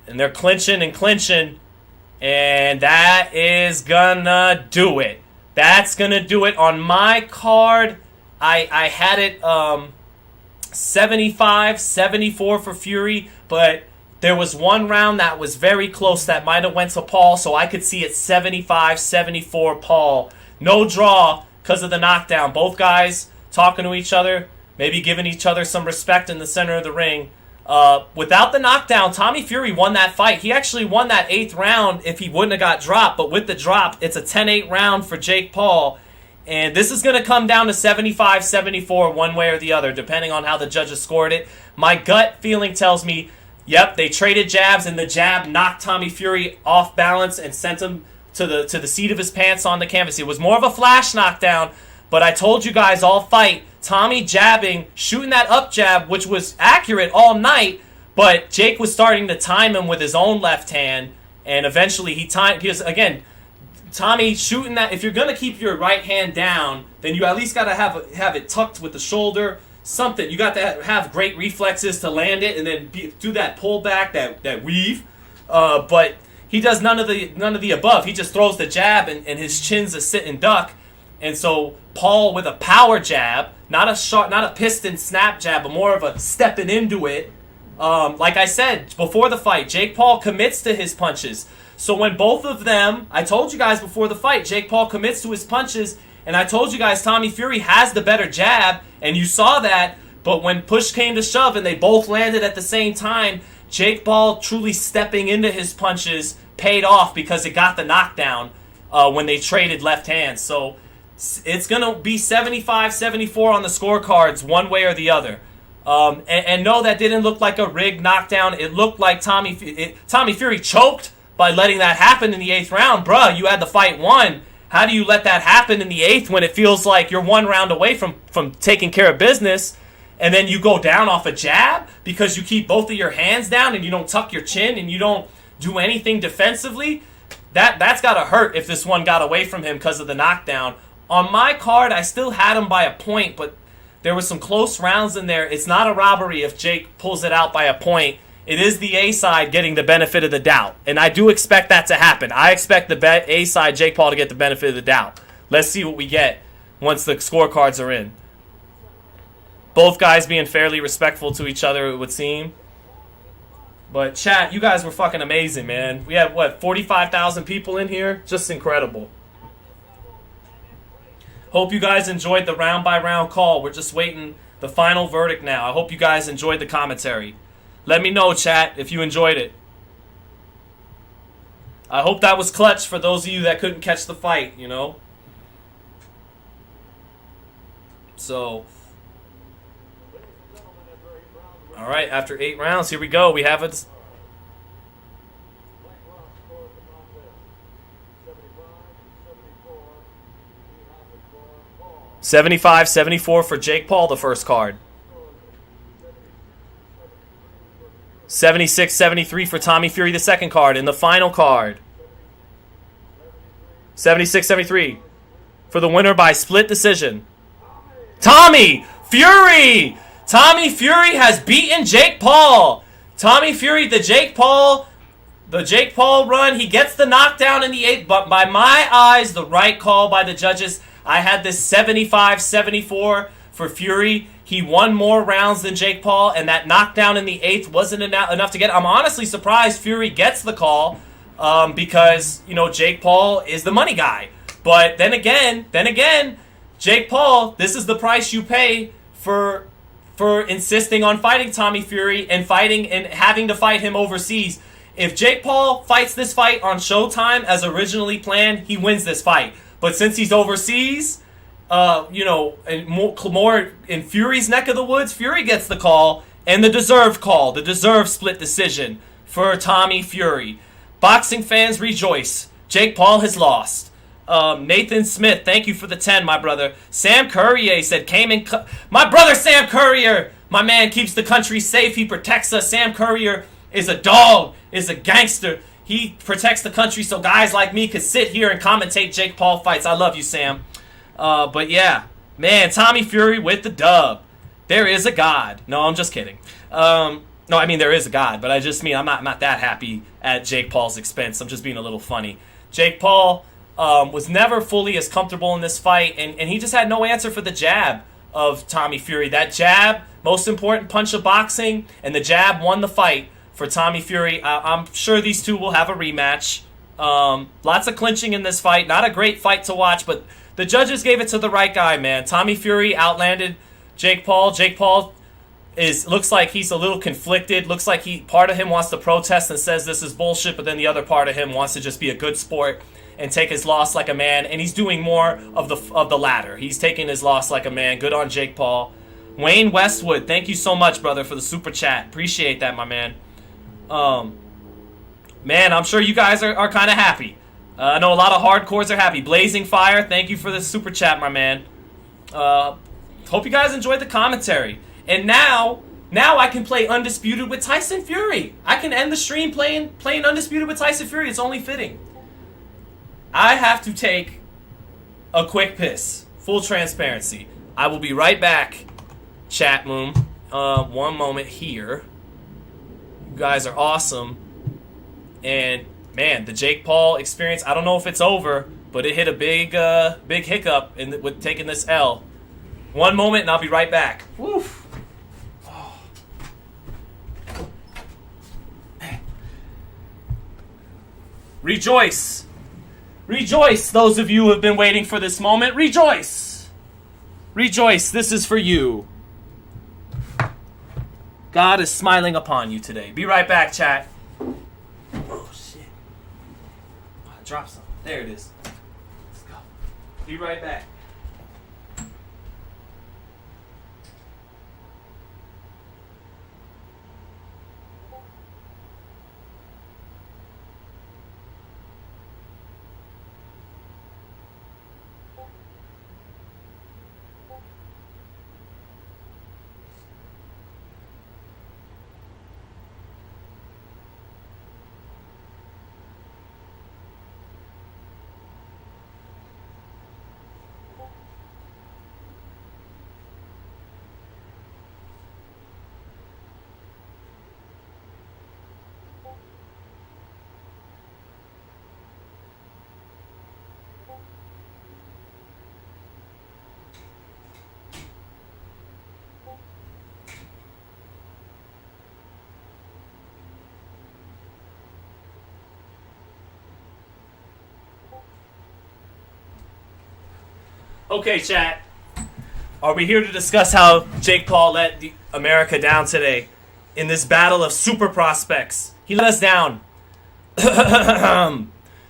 and they're clinching, and that is gonna do it. That's gonna do it on my card. I had it 75-74 for Fury, but there was one round that was very close that might have went to Paul, so I could see it 75-74 Paul. No draw because of the knockdown. Both guys talking to each other, maybe giving each other some respect in the center of the ring. Without the knockdown, Tommy Fury won that fight. He actually won that 8th round if he wouldn't have got dropped, but with the drop, it's a 10-8 round for Jake Paul. And this is going to come down to 75-74 one way or the other, depending on how the judges scored it. My gut feeling tells me, yep, they traded jabs, and the jab knocked Tommy Fury off balance and sent him to the seat of his pants on the canvas. It was more of a flash knockdown, but I told you guys all fight. Tommy jabbing, shooting that up jab, which was accurate all night, but Jake was starting to time him with his own left hand, and eventually again, Tommy shooting that. If you're going to keep your right hand down, then you at least got to have it tucked with the shoulder, something. You got to have great reflexes to land it, and then do that pull back, that weave. But he does none of the above. He just throws the jab, and his chin's a sitting duck. And so Paul with a power jab, not a piston snap jab, but more of a stepping into it. Like I said before the fight, Jake Paul commits to his punches. So when both of them, I told you guys before the fight, Jake Paul commits to his punches, and I told you guys Tommy Fury has the better jab, and you saw that. But when push came to shove and they both landed at the same time, Jake Paul truly stepping into his punches paid off because it got the knockdown when they traded left hands. So it's going to be 75-74 on the scorecards one way or the other. And no, that didn't look like a rigged knockdown. It looked like Tommy Fury choked by letting that happen in the 8th round. Bruh, you had the fight won. How do you let that happen in the 8th when it feels like you're one round away from taking care of business, and then you go down off a jab because you keep both of your hands down and you don't tuck your chin and you don't do anything defensively? That's got to hurt if this one got away from him because of the knockdown. On my card, I still had him by a point, but there were some close rounds in there. It's not a robbery if Jake pulls it out by a point. It is the A side getting the benefit of the doubt, and I do expect that to happen. I expect the A side, Jake Paul, to get the benefit of the doubt. Let's see what we get once the scorecards are in. Both guys being fairly respectful to each other, it would seem. But chat, you guys were fucking amazing, man. We had, 45,000 people in here? Just incredible. Hope you guys enjoyed the round-by-round call. We're just waiting the final verdict now. I hope you guys enjoyed the commentary. Let me know, chat, if you enjoyed it. I hope that was clutch for those of you that couldn't catch the fight, you know? So, all right, after 8 rounds, here we go. We have it. 75-74 for Jake Paul, the first card. 76-73 for Tommy Fury, the second card. In the final card, 76-73 for the winner by split decision. Tommy Fury! Tommy Fury has beaten Jake Paul. Tommy Fury, the Jake Paul run. He gets the knockdown in the 8th, but by my eyes, the right call by the judges. I had this 75-74 for Fury. He won more rounds than Jake Paul, and that knockdown in the 8th wasn't enough to get. I'm honestly surprised Fury gets the call because, you know, Jake Paul is the money guy. But then again, Jake Paul, this is the price you pay for insisting on fighting Tommy Fury and having to fight him overseas. If Jake Paul fights this fight on Showtime as originally planned, he wins this fight. But since he's overseas, and more in Fury's neck of the woods, Fury gets the call, and the deserved split decision for Tommy Fury. Boxing fans rejoice. Jake Paul has lost. Nathan Smith, thank you for the 10, my brother. Sam Courier said, my brother Sam Courier, my man keeps the country safe. He protects us. Sam Courier is a dog, is a gangster. He protects the country so guys like me could sit here and commentate Jake Paul fights. I love you, Sam. But yeah, man, Tommy Fury with the dub. There is a God. No, I'm just kidding. No, I mean, there is a God, but I just mean I'm not that happy at Jake Paul's expense. I'm just being a little funny. Jake Paul was never fully as comfortable in this fight, and he just had no answer for the jab of Tommy Fury. That jab, most important punch of boxing, and the jab won the fight for Tommy Fury. I'm sure these two will have a rematch. Lots of clinching in this fight. Not a great fight to watch, but the judges gave it to the right guy, man. Tommy Fury outlanded Jake Paul. Jake Paul looks like he's a little conflicted. Looks like part of him wants to protest and says this is bullshit, but then the other part of him wants to just be a good sport and take his loss like a man. And he's doing more of the latter. He's taking his loss like a man. Good on Jake Paul. Wayne Westwood, thank you so much, brother, for the super chat. Appreciate that, my man. Man, I'm sure you guys are kind of happy. I know a lot of hardcores are happy. Blazing Fire, thank you for the super chat, my man. Hope you guys enjoyed the commentary. And now I can play Undisputed with Tyson Fury. I can end the stream playing Undisputed with Tyson Fury. It's only fitting. I have to take a quick piss. Full transparency. I will be right back, chat room. One moment here. You guys are awesome. And man, the Jake Paul experience, I don't know if it's over, but it hit a big hiccup with taking this L. One moment and I'll be right back. Woof. Oh. Rejoice. Rejoice, those of you who have been waiting for this moment. Rejoice. Rejoice, this is for you. God is smiling upon you today. Be right back, chat. Oh, shit. I dropped something. There it is. Let's go. Be right back. Okay, chat. Are we here to discuss how Jake Paul let America down today in this battle of super prospects? He let us down. The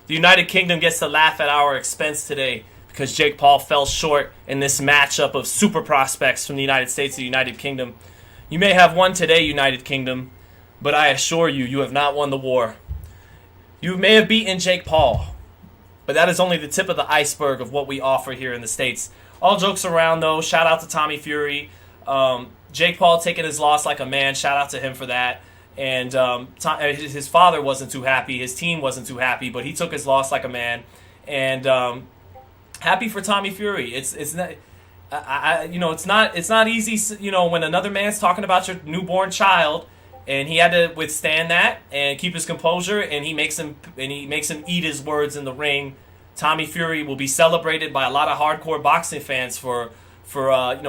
United Kingdom gets to laugh at our expense today because Jake Paul fell short in this matchup of super prospects from the United States and the United Kingdom. You may have won today, United Kingdom, but I assure you, you have not won the war. You may have beaten Jake Paul, but that is only the tip of the iceberg of what we offer here in the States. All jokes around, though. Shout out to Tommy Fury. Jake Paul taking his loss like a man. Shout out to him for that. And his father wasn't too happy. His team wasn't too happy, but he took his loss like a man. And happy for Tommy Fury. It's not, it's not easy. You know, when another man's talking about your newborn child, and he had to withstand that and keep his composure, and he makes him eat his words in the ring. Tommy Fury will be celebrated by a lot of hardcore boxing fans for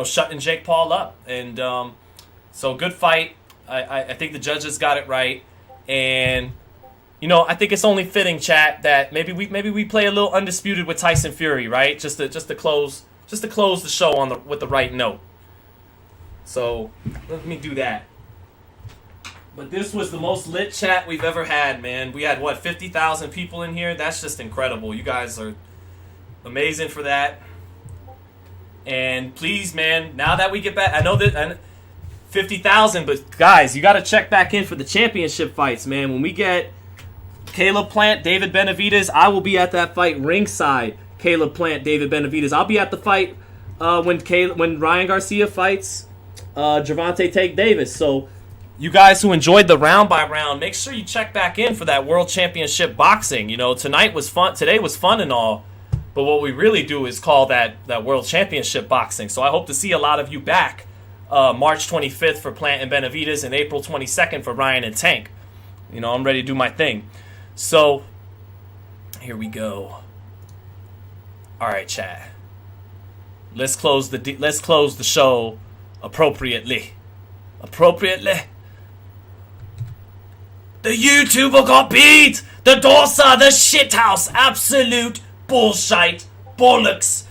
shutting Jake Paul up. And so good fight. I think the judges got it right, and I think it's only fitting, chat, that maybe we play a little Undisputed with Tyson Fury, right? Just to close the show with the right note. So let me do that. But this was the most lit chat we've ever had, man. We had, 50,000 people in here? That's just incredible. You guys are amazing for that. And please, man, now that we get back, I know that 50,000, but guys, you got to check back in for the championship fights, man. When we get Caleb Plant, David Benavidez, I will be at that fight ringside. Caleb Plant, David Benavidez. I'll be at the fight when Ryan Garcia fights Gervonta Tank Davis. So you guys who enjoyed the round by round, make sure you check back in for that World Championship boxing. Tonight was fun. Today was fun and all, but what we really do is call that World Championship boxing. So I hope to see a lot of you back March 25th for Plant and Benavidez and April 22nd for Ryan and Tank. I'm ready to do my thing. So here we go. All right, chat. Let's close the show appropriately. The YouTuber got beat! The Dorsa, the shithouse, absolute bullshit, bollocks.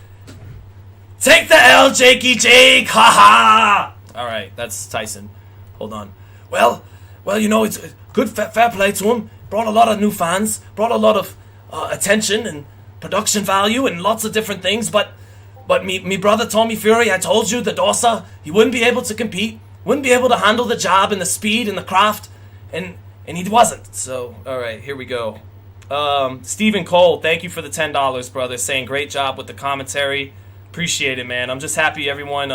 Take the L, Jakey Jake, haha! Alright, that's Tyson. Hold on. Well, it's good, fair play to him. Brought a lot of new fans, brought a lot of attention and production value and lots of different things, but me brother Tommy Fury, I told you, the Dorsa, he wouldn't be able to compete, wouldn't be able to handle the job and the speed and the craft, and he wasn't. So, alright, here we go. Stephen Cole, thank you for the $10, brother. Saying great job with the commentary. Appreciate it, man. I'm just happy everyone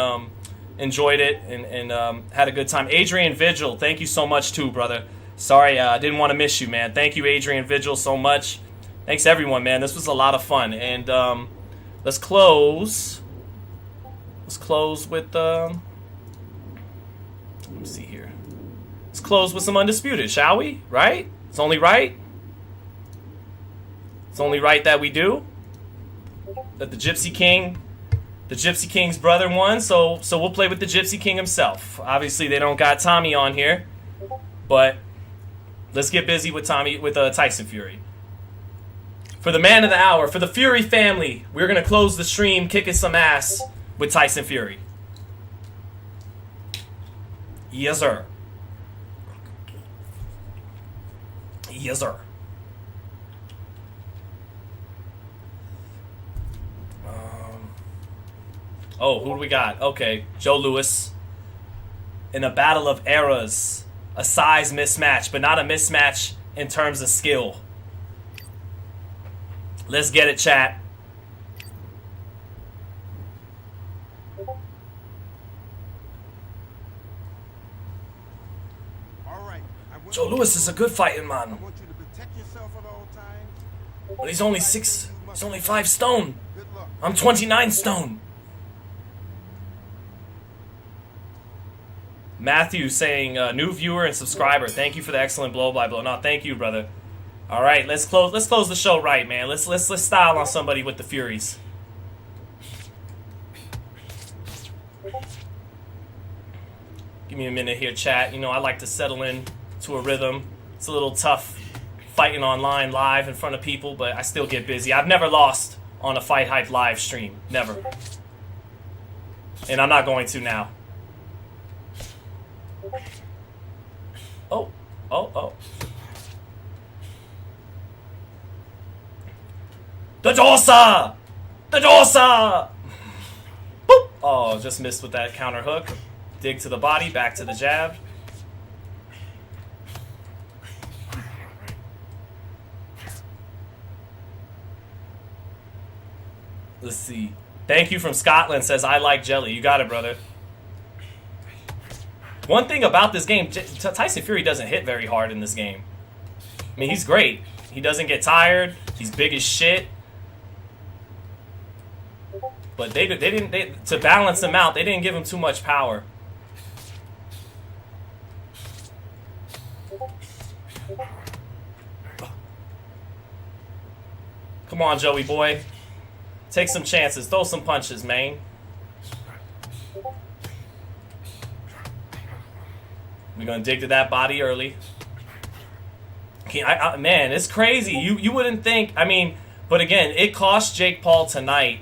enjoyed it and had a good time. Adrian Vigil, thank you so much too, brother. Sorry, I didn't want to miss you, man. Thank you, Adrian Vigil, so much. Thanks, everyone, man. This was a lot of fun. And let's close. Let's close with... let me see here. Let's close with some Undisputed, shall we? Right? It's only right. It's only right that we do. That the Gypsy King's brother won, so we'll play with the Gypsy King himself. Obviously, they don't got Tommy on here, but let's get busy with Tyson Fury. For the man of the hour, for the Fury family, we're gonna close the stream kicking some ass with Tyson Fury. Yes, sir. Yes, sir. Oh, who do we got? Okay, Joe Louis. In a battle of eras, a size mismatch, but not a mismatch in terms of skill. Let's get it, chat. Joe Louis is a good fighting man. But he's only 5 stone. I'm 29 stone. Matthew saying, new viewer and subscriber. Thank you for the excellent blow by blow. No, thank you, brother. All right, let's close the show right, man. Let's style on somebody with the Furies. Give me a minute here, chat. You know, I like to settle in to a rhythm. It's a little tough fighting online live in front of people, but I still get busy. I've never lost on a FightHype live stream. Never. And I'm not going to now. Oh. The Dorsa! Boop! Oh, just missed with that counter hook. Dig to the body, back to the jab. Let's see. Thank you from Scotland says, I like jelly. You got it, brother. One thing about this game, Tyson Fury doesn't hit very hard in this game. I mean, he's great. He doesn't get tired. He's big as shit. But they didn't to balance him out, they didn't give him too much power. Come on, Joey boy. Take some chances. Throw some punches, man. We're going to dig to that body early. Man, it's crazy. You wouldn't think. I mean, but again, it cost Jake Paul tonight.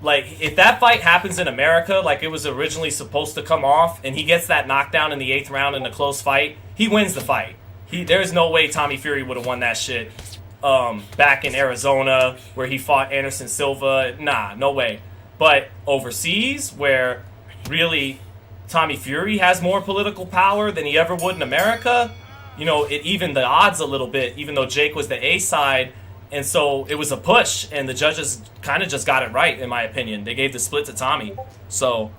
Like, if that fight happens in America, like it was originally supposed to come off, and he gets that knockdown in the 8th round in a close fight, he wins the fight. There's no way Tommy Fury would have won that shit back in Arizona where he fought Anderson Silva. Nah, no way. But overseas, where really Tommy Fury has more political power than he ever would in America, you know, it evened the odds a little bit, even though Jake was the A side. And so it was a push, and the judges kind of just got it right, in my opinion. They gave the split to Tommy. So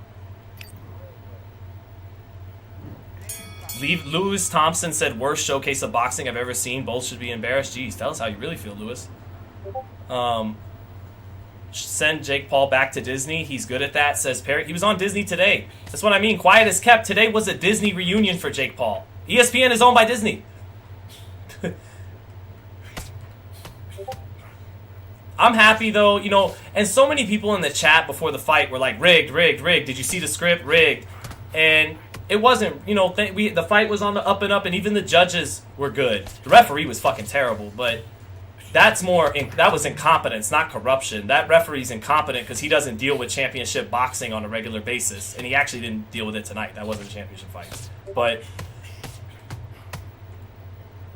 Lewis Thompson said, worst showcase of boxing I've ever seen. Both should be embarrassed. Jeez, tell us how you really feel, Lewis. Send Jake Paul back to Disney. He's good at that, says Perry. He was on Disney today. That's what I mean. Quiet as kept. Today was a Disney reunion for Jake Paul. ESPN is owned by Disney. I'm happy, though, you know, and so many people in the chat before the fight were like, rigged. Did you see the script? Rigged. And it wasn't, you know, the fight was on the up and up, and even the judges were good. The referee was fucking terrible, but that was incompetence, not corruption. That referee's incompetent because he doesn't deal with championship boxing on a regular basis, and he actually didn't deal with it tonight. That wasn't a championship fight. But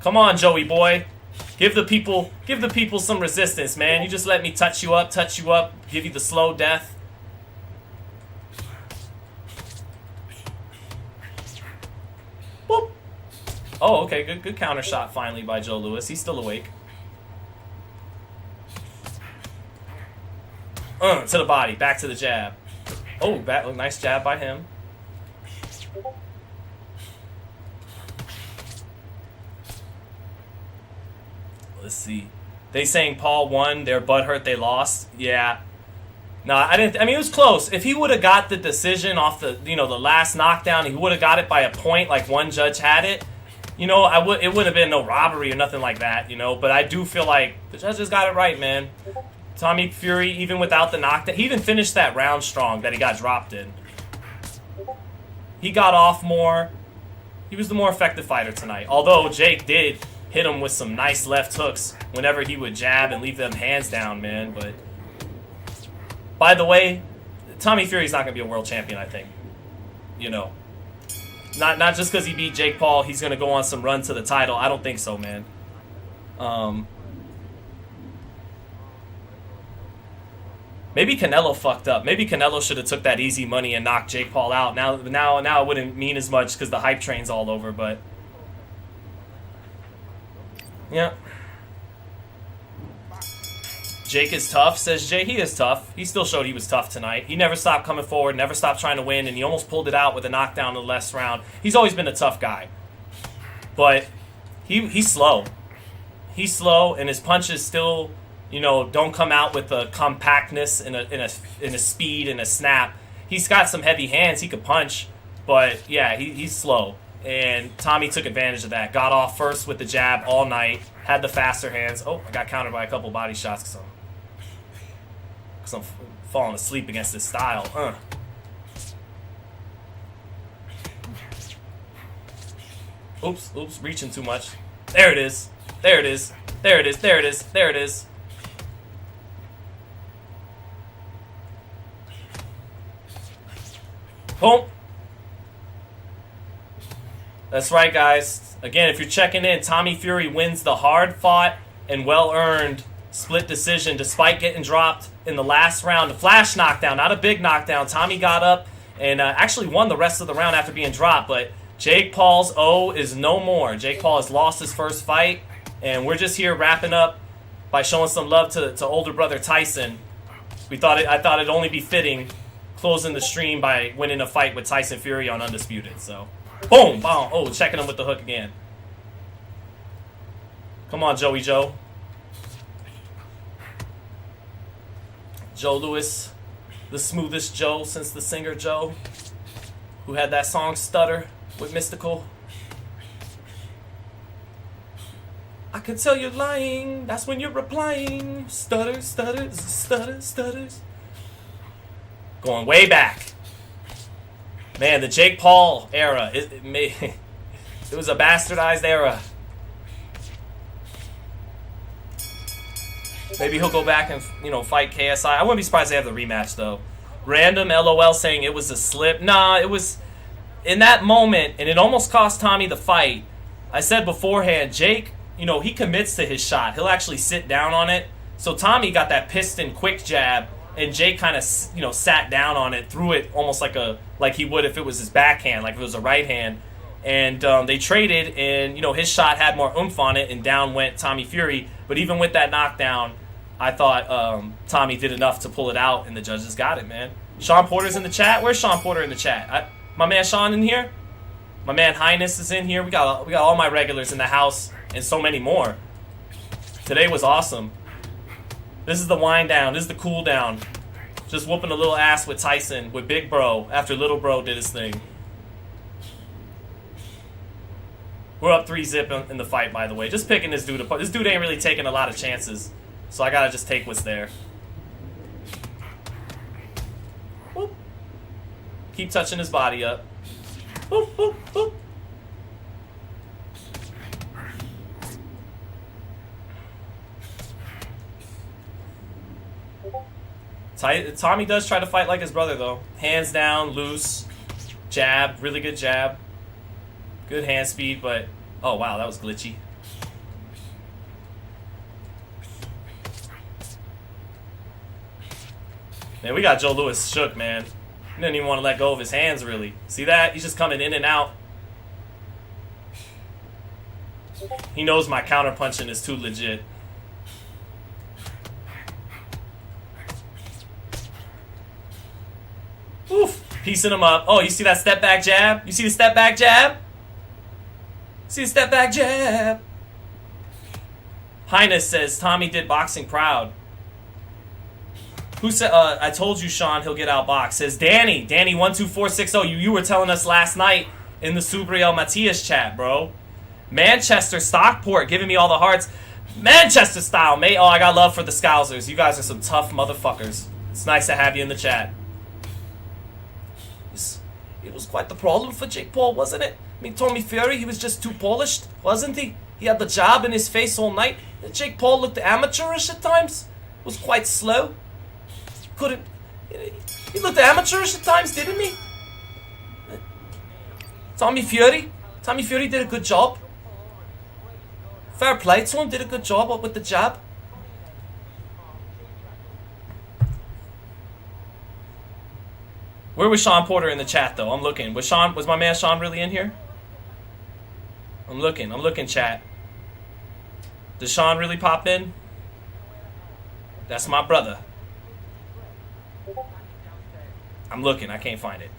come on, Joey boy. Give the people some resistance, man. You just let me touch you up, give you the slow death. Boop. Oh, okay, good counter shot finally by Joe Louis. He's still awake. To the body. Back to the jab. Oh, nice jab by him. Let's see. They saying Paul won. They're butthurt they lost. Yeah. No, I didn't. I mean, it was close. If he would have got the decision off the, the last knockdown, he would have got it by a point like one judge had it. It would have been no robbery or nothing like that, But I do feel like the judges got it right, man. Tommy Fury, even without the knockdown, he even finished that round strong that he got dropped in. He got off more. He was the more effective fighter tonight. Although Jake did hit him with some nice left hooks whenever he would jab and leave them hands down, man. But, by the way, Tommy Fury's not going to be a world champion, I think. Not just because he beat Jake Paul, he's going to go on some run to the title. I don't think so, man. Maybe Canelo fucked up. Maybe Canelo should have took that easy money and knocked Jake Paul out. Now it wouldn't mean as much because the hype train's all over, but... Yeah. Jake is tough, says Jay. He is tough. He still showed he was tough tonight. He never stopped coming forward, never stopped trying to win, and he almost pulled it out with a knockdown in the last round. He's always been a tough guy. But he's slow. He's slow, and his punches still, don't come out with a compactness and a speed and a snap. He's got some heavy hands. He could punch, but yeah, he's slow. And Tommy took advantage of that. Got off first with the jab all night. Had the faster hands. Oh, I got countered by a couple body shots because I'm falling asleep against his style. Oops, reaching too much. There it is. There it is. There it is. There it is. There it is. Boom. That's right, guys. Again, if you're checking in, Tommy Fury wins the hard-fought and well-earned split decision despite getting dropped in the last round. A flash knockdown, not a big knockdown. Tommy got up and actually won the rest of the round after being dropped, but Jake Paul's O is no more. Jake Paul has lost his first fight, and we're just here wrapping up by showing some love to older brother Tyson. I thought it'd only be fitting closing the stream by winning a fight with Tyson Fury on Undisputed, so... Boom! Boom! Oh, checking him with the hook again. Come on, Joey Joe. Joe Louis, the smoothest Joe since the singer Joe, who had that song Stutter with Mystical. I can tell you're lying, that's when you're replying. Stutter, stutter, stutter, stutters. Going way back. Man, the Jake Paul era, it was a bastardized era. Maybe he'll go back and, fight KSI. I wouldn't be surprised they have the rematch, though. Random LOL saying it was a slip. Nah, it was in that moment, and it almost cost Tommy the fight. I said beforehand, Jake, he commits to his shot. He'll actually sit down on it. So Tommy got that piston quick jab, and Jake kind of, sat down on it, threw it almost like he would if it was his backhand, like if it was a right hand. And they traded, and, his shot had more oomph on it, and down went Tommy Fury. But even with that knockdown, I thought Tommy did enough to pull it out, and the judges got it, man. Sean Porter's in the chat. Where's Sean Porter in the chat? My man Sean in here? My man Highness is in here. We got all my regulars in the house, and so many more. Today was awesome. This is the wind down. This is the cool down. Just whooping a little ass with Tyson, with Big Bro, after Little Bro did his thing. We're up 3-0 in the fight, by the way. Just picking this dude apart. This dude ain't really taking a lot of chances, so I gotta just take what's there. Whoop. Keep touching his body up. Whoop, whoop, whoop. Tommy does try to fight like his brother, though. Hands down, loose, jab, really good jab. Good hand speed, but... Oh, wow, that was glitchy. Man, we got Joe Louis shook, man. He didn't even want to let go of his hands, really. See that? He's just coming in and out. He knows my counter-punching is too legit. Oof. Piecing him up. Oh, you see that step back jab? You see the step back jab? See the step back jab? Highness says, Tommy did boxing proud. Who said, I told you, Sean, he'll get outboxed. Says Danny. Danny12460. You were telling us last night in the Subriel Matias chat, bro. Manchester Stockport giving me all the hearts. Manchester style, mate. Oh, I got love for the Scousers. You guys are some tough motherfuckers. It's nice to have you in the chat. It was quite the problem for Jake Paul, wasn't it? I mean, Tommy Fury, he was just too polished, wasn't he? He had the jab in his face all night. Jake Paul looked amateurish at times. Was quite slow. He looked amateurish at times, didn't he? Tommy Fury did a good job. Fair play to him, did a good job with the jab. Where was Sean Porter in the chat though? I'm looking. Was my man Sean really in here? I'm looking, chat. Does Sean really pop in? That's my brother. I'm looking, I can't find it.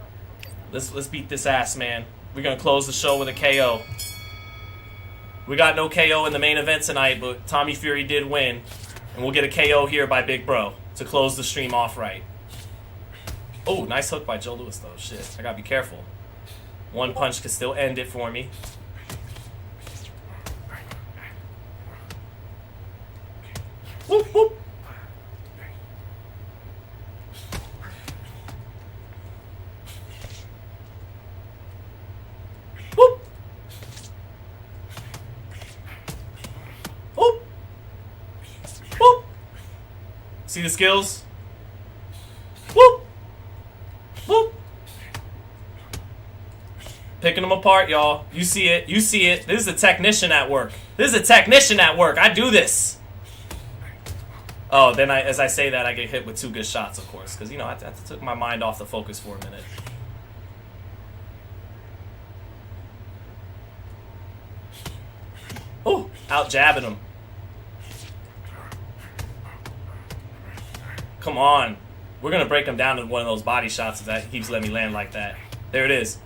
Let's beat this ass, man. We're gonna close the show with a KO. We got no KO in the main event tonight, but Tommy Fury did win. And we'll get a KO here by Big Bro to close the stream off right. Oh, nice hook by Joe Louis though. Shit, I gotta be careful. One punch could still end it for me. Whoop, whoop. Whoop. Whoop. Whoop. See the skills? Whoop. Whoop. Picking them apart, y'all. You see it. You see it. This is a technician at work. I do this. Oh, then as I say that, I get hit with 2 good shots, of course. Because, you know, I took my mind off the focus for a minute. Oh, out jabbing him. Come on. We're going to break him down to one of those body shots if that keeps letting me land like that. There it is.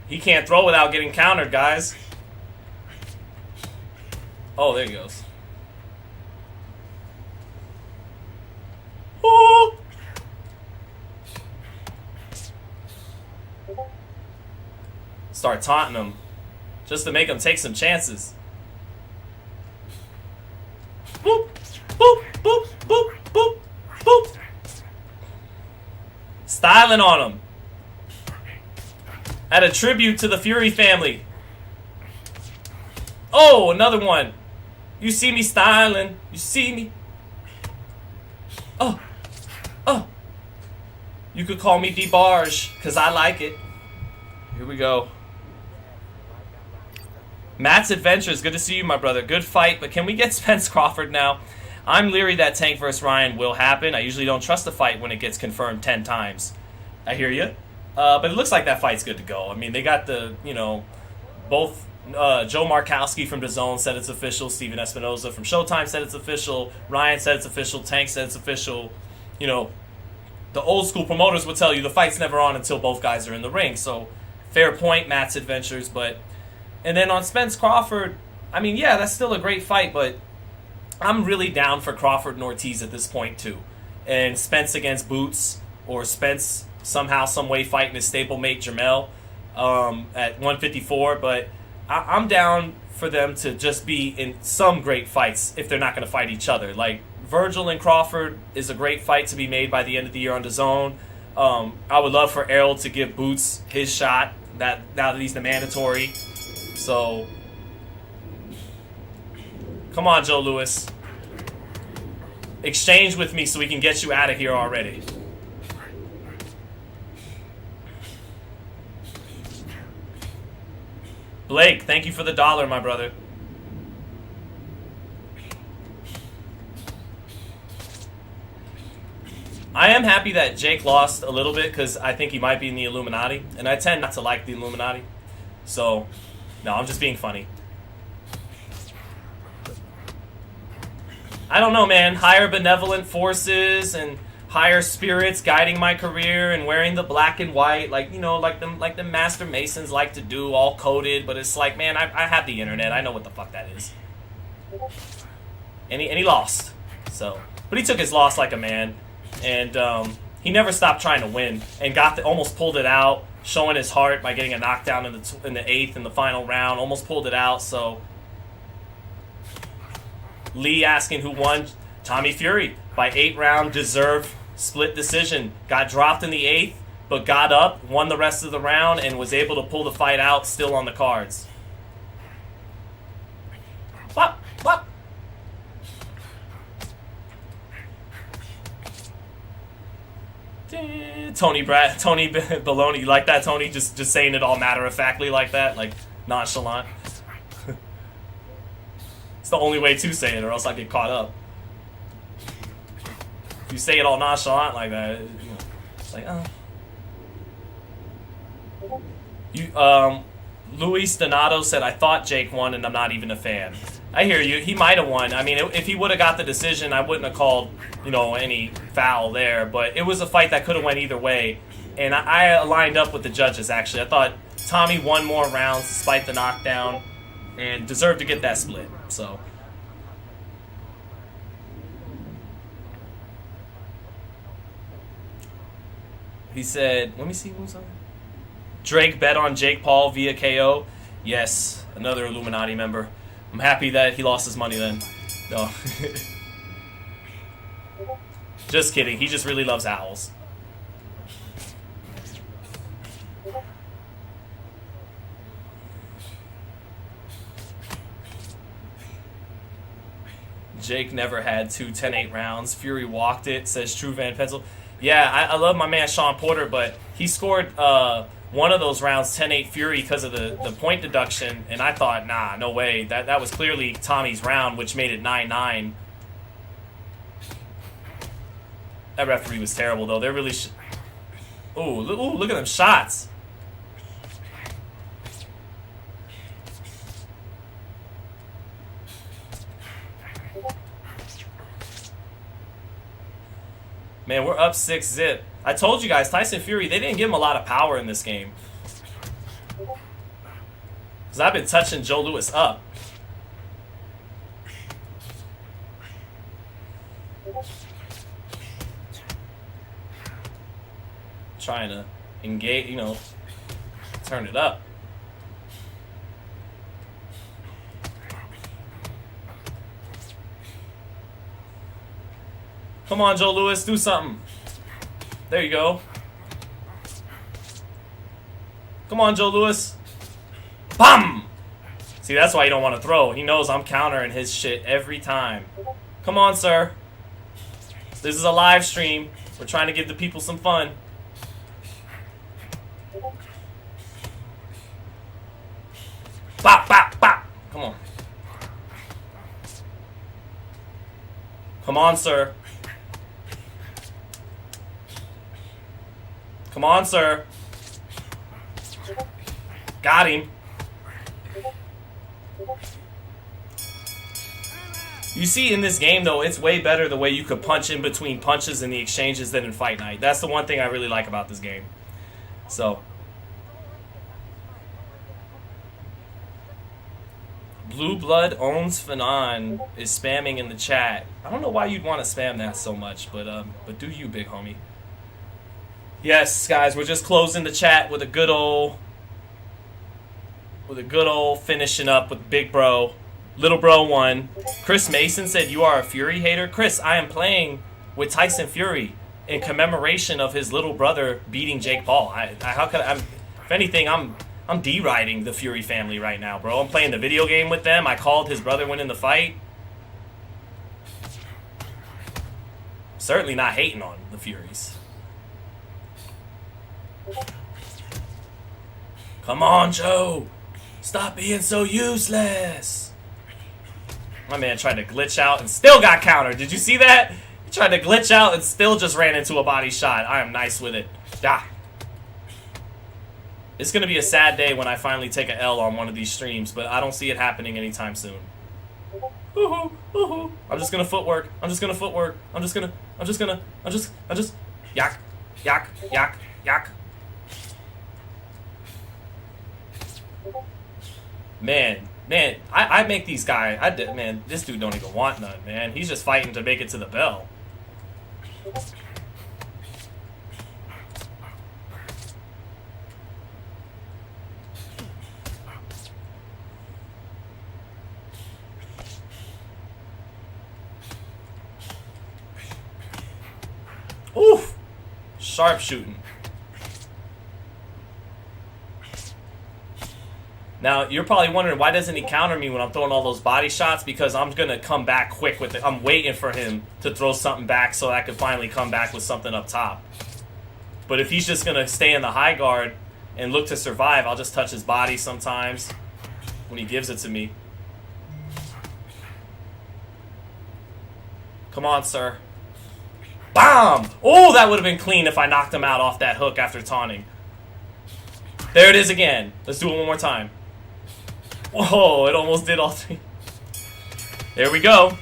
He can't throw without getting countered, guys. Oh, there he goes. Ooh. Start taunting him. Just to make him take some chances. Boop, boop, boop, boop, boop, boop. Styling on him. At a tribute to the Fury family. Oh, another one. You see me styling. You see me. Oh. Oh. You could call me DeBarge, because I like it. Here we go. Matt's Adventures. Good to see you, my brother. Good fight, but can we get Spence Crawford now? I'm leery that Tank vs. Ryan will happen. I usually don't trust a fight when it gets confirmed 10 times. I hear you. But it looks like that fight's good to go. I mean, they got the, you know, both... Joe Markowski from DAZN said it's official. Steven Espinoza from Showtime said it's official. Ryan said it's official. Tank said it's official. You know, the old school promoters would tell you the fight's never on until both guys are in the ring. So, fair point, Matt's Adventures. And then on Spence Crawford, I mean, yeah, that's still a great fight, but I'm really down for Crawford and Ortiz at this point, too. And Spence against Boots, or Spence somehow, some way fighting his stablemate Jermell at 154, but... I'm down for them to just be in some great fights if they're not going to fight each other. Like, Virgil and Crawford is a great fight to be made by the end of the year on DAZN. I would love for Errol to give Boots his shot now that he's the mandatory. So, come on, Joe Louis. Exchange with me so we can get you out of here already. Blake, thank you for the $1, my brother. I am happy that Jake lost a little bit because I think he might be in the Illuminati. And I tend not to like the Illuminati. So, no, I'm just being funny. I don't know, man. Higher benevolent forces and higher spirits guiding my career and wearing the black and white, like, you know, like the Master Masons like to do, all coded. But it's like, man, I have the internet. I know what the fuck that is. And he lost. So, but he took his loss like a man, and he never stopped trying to win, and almost pulled it out, showing his heart by getting a knockdown in the 8th in the final round. Almost pulled it out. So Lee asking who won. Tommy Fury by 8-round deserved split decision. Got dropped in the 8th, but got up, won the rest of the round, and was able to pull the fight out still on the cards. Wop, wop. Tony Baloney, you like that, Tony? Just saying it all matter-of-factly like that, like nonchalant. It's the only way to say it, or else I get caught up. If you say it all nonchalant like that, you know, it's like, oh. Luis Donato said, I thought Jake won, and I'm not even a fan. I hear you. He might have won. I mean, if he would have got the decision, I wouldn't have called, you know, any foul there. But it was a fight that could have went either way. And I lined up with the judges, actually. I thought Tommy won more rounds despite the knockdown and deserved to get that split. So he said, let me see who's on. Drake bet on Jake Paul via KO. Yes, another Illuminati member. I'm happy that he lost his money then. No. Just kidding. He just really loves owls. Jake never had 2 10-8 rounds. Fury walked it, says True Van Pencil. Yeah, I love my man Sean Porter, but he scored one of those rounds 10-8 Fury because of the point deduction, and I thought, nah, no way. That was clearly Tommy's round, which made it 9-9. That referee was terrible, though. They're really... Ooh, look at them shots. Man, we're up 6-0. I told you guys, Tyson Fury, they didn't give him a lot of power in this game. Because I've been touching Joe Louis up. Trying to engage, you know, turn it up. Come on, Joe Louis, do something. There you go. Come on, Joe Louis. BAM! See, that's why you don't want to throw. He knows I'm countering his shit every time. Come on, sir. This is a live stream. We're trying to give the people some fun. Bop, bop, bop. Come on. Come on, sir. Come on, sir. Got him. You see, in this game, though, it's way better the way you could punch in between punches in the exchanges than in Fight Night. That's the one thing I really like about this game. So. Blue Blood owns Fanon is spamming in the chat. I don't know why you'd want to spam that so much, but do you, big homie. Yes, guys, we're just closing the chat with a good old finishing up with Big Bro. Little Bro won. Chris Mason said, you are a Fury hater. Chris, I am playing with Tyson Fury in commemoration of his little brother beating Jake Paul. If anything, I'm deriding the Fury family right now, bro. I'm playing the video game with them. I called his brother winning the fight. Certainly not hating on the Furies. Come on, Joe. Stop being so useless. My man tried to glitch out and still got countered. Did you see that? He tried to glitch out and still just ran into a body shot. I am nice with it. Ah. It's going to be a sad day when I finally take an L on one of these streams, but I don't see it happening anytime soon. Woohoo, woohoo. I'm just gonna footwork. I'm just, yak, yak, yak, yak. Man, I make these guys, man, this dude don't even want none, man. He's just fighting to make it to the bell. Oof! Sharpshooting. Now, you're probably wondering, why doesn't he counter me when I'm throwing all those body shots? Because I'm going to come back quick with it. I'm waiting for him to throw something back so I can finally come back with something up top. But if he's just going to stay in the high guard and look to survive, I'll just touch his body sometimes when he gives it to me. Come on, sir. Bomb! Oh, that would have been clean if I knocked him out off that hook after taunting. There it is again. Let's do it one more time. Whoa, it almost did all three. There we go.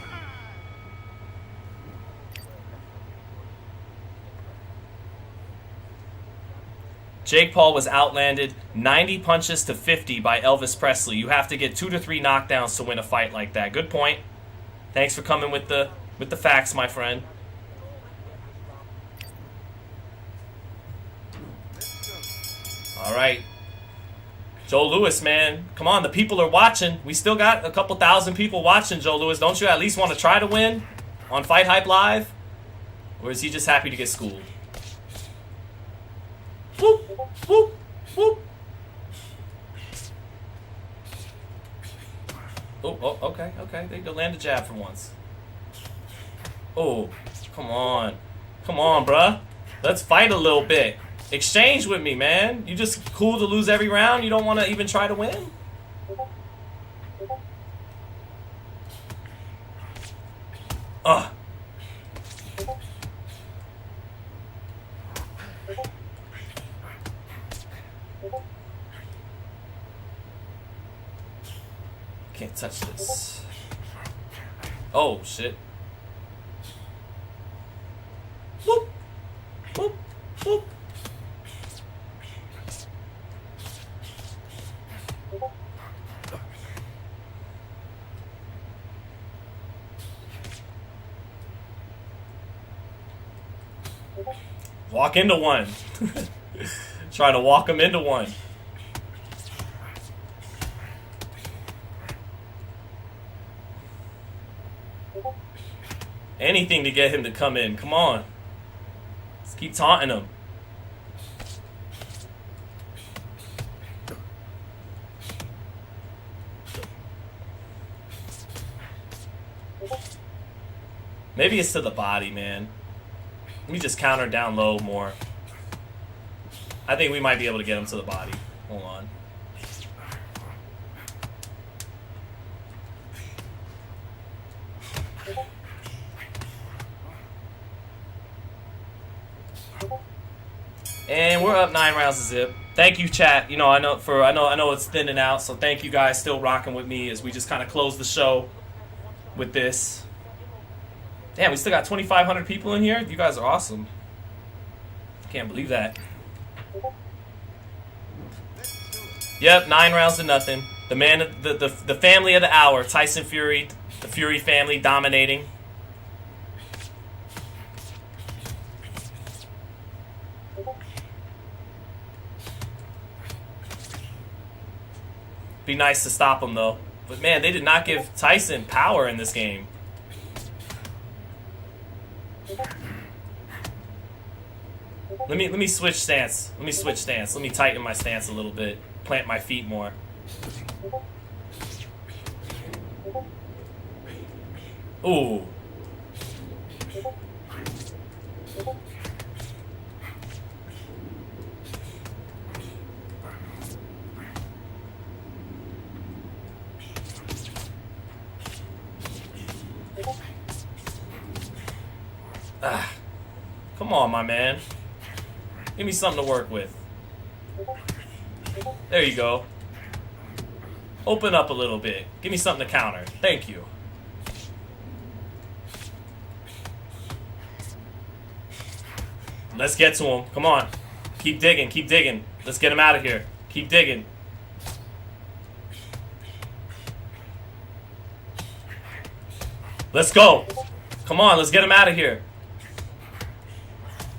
Jake Paul was outlanded 90 punches to 50 by Elvis Presley. You have to get 2 to 3 knockdowns to win a fight like that. Good point. Thanks for coming with the facts, my friend. All right. Joe Louis, man. Come on, the people are watching. We still got a couple thousand people watching, Joe Louis. Don't you at least want to try to win on FightHype Live? Or is he just happy to get schooled? Whoop, whoop, whoop. Oh, okay. They go land a jab for once. Oh, come on. Come on, bruh. Let's fight a little bit. Exchange with me, man. You just cool to lose every round? You don't want to even try to win? Ugh. Can't touch this. Oh, shit. Whoop. Whoop. Whoop. Walk into one. Trying to walk him into one. Anything to get him to come in. Come on. Let's keep taunting him. Maybe it's to the body, man. Let me just counter down low more. I think we might be able to get him to the body. Hold on. And we're up 9 rounds to zip. Thank you, chat. You know, I know it's thinning out, so thank you guys still rocking with me as we just kind of close the show with this. Damn, we still got 2,500 people in here. You guys are awesome. Can't believe that. Yep, 9 rounds to nothing. The man, the family of the hour, Tyson Fury, the Fury family dominating. Be nice to stop him though. But man, they did not give Tyson power in this game. Let me switch stance. Let me tighten my stance a little bit. Plant my feet more. Ooh. Ah. Come on, my man. Give me something to work with. There you go. Open up a little bit. Give me something to counter. Thank you. Let's get to him. Come on. Keep digging. Keep digging. Let's get him out of here. Keep digging. Let's go. Come on. Let's get him out of here.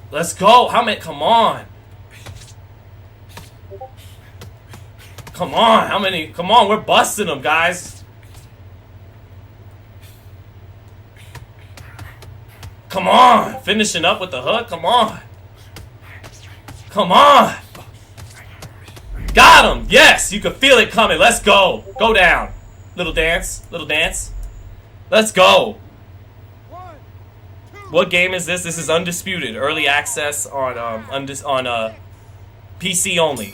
Let's go. How many? Come on. Come on. How many? Come on. We're busting them, guys. Come on. Finishing up with the hook. Come on. Come on. Got him. Yes. You can feel it coming. Let's go. Go down. Little dance. Little dance. Let's go. What game is this? This is Undisputed. Early access on PC only.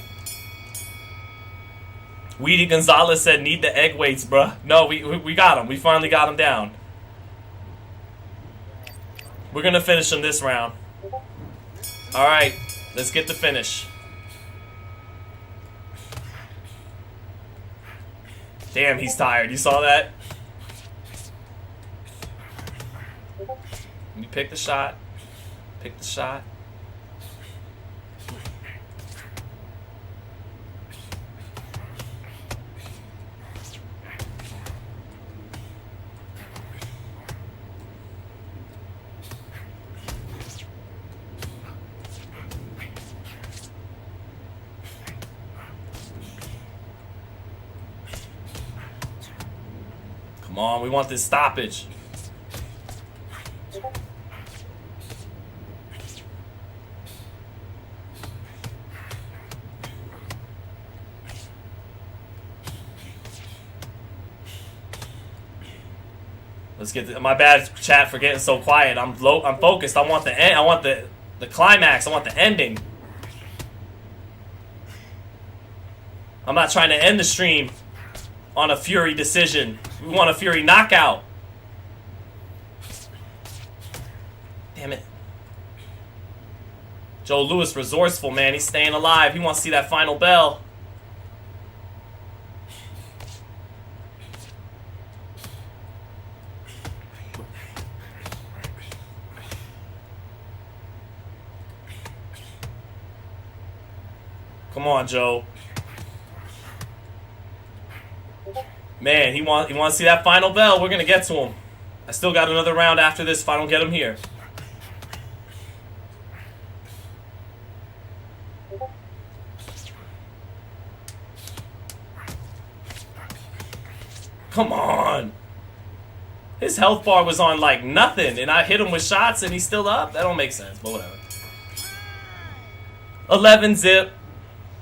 Weedy Gonzalez said, need the egg weights, bruh. No, we got him. We finally got him down. We're going to finish him this round. Alright, let's get the finish. Damn, he's tired. You saw that? Let me pick the shot. Pick the shot. Come on, we want this stoppage. Let's get my bad, chat, for getting so quiet. I'm focused. I want the end. I want the climax. I want the ending. I'm not trying to end the stream on a Fury decision. We want a Fury knockout. Damn it. Joe Louis resourceful, man. He's staying alive. He wants to see that final bell. Come on, Joe. Man, he wants to see that final bell. We're gonna get to him. I still got another round after this if I don't get him here. Come on. His health bar was on like nothing, and I hit him with shots, and he's still up? That don't make sense, but whatever. 11 zip.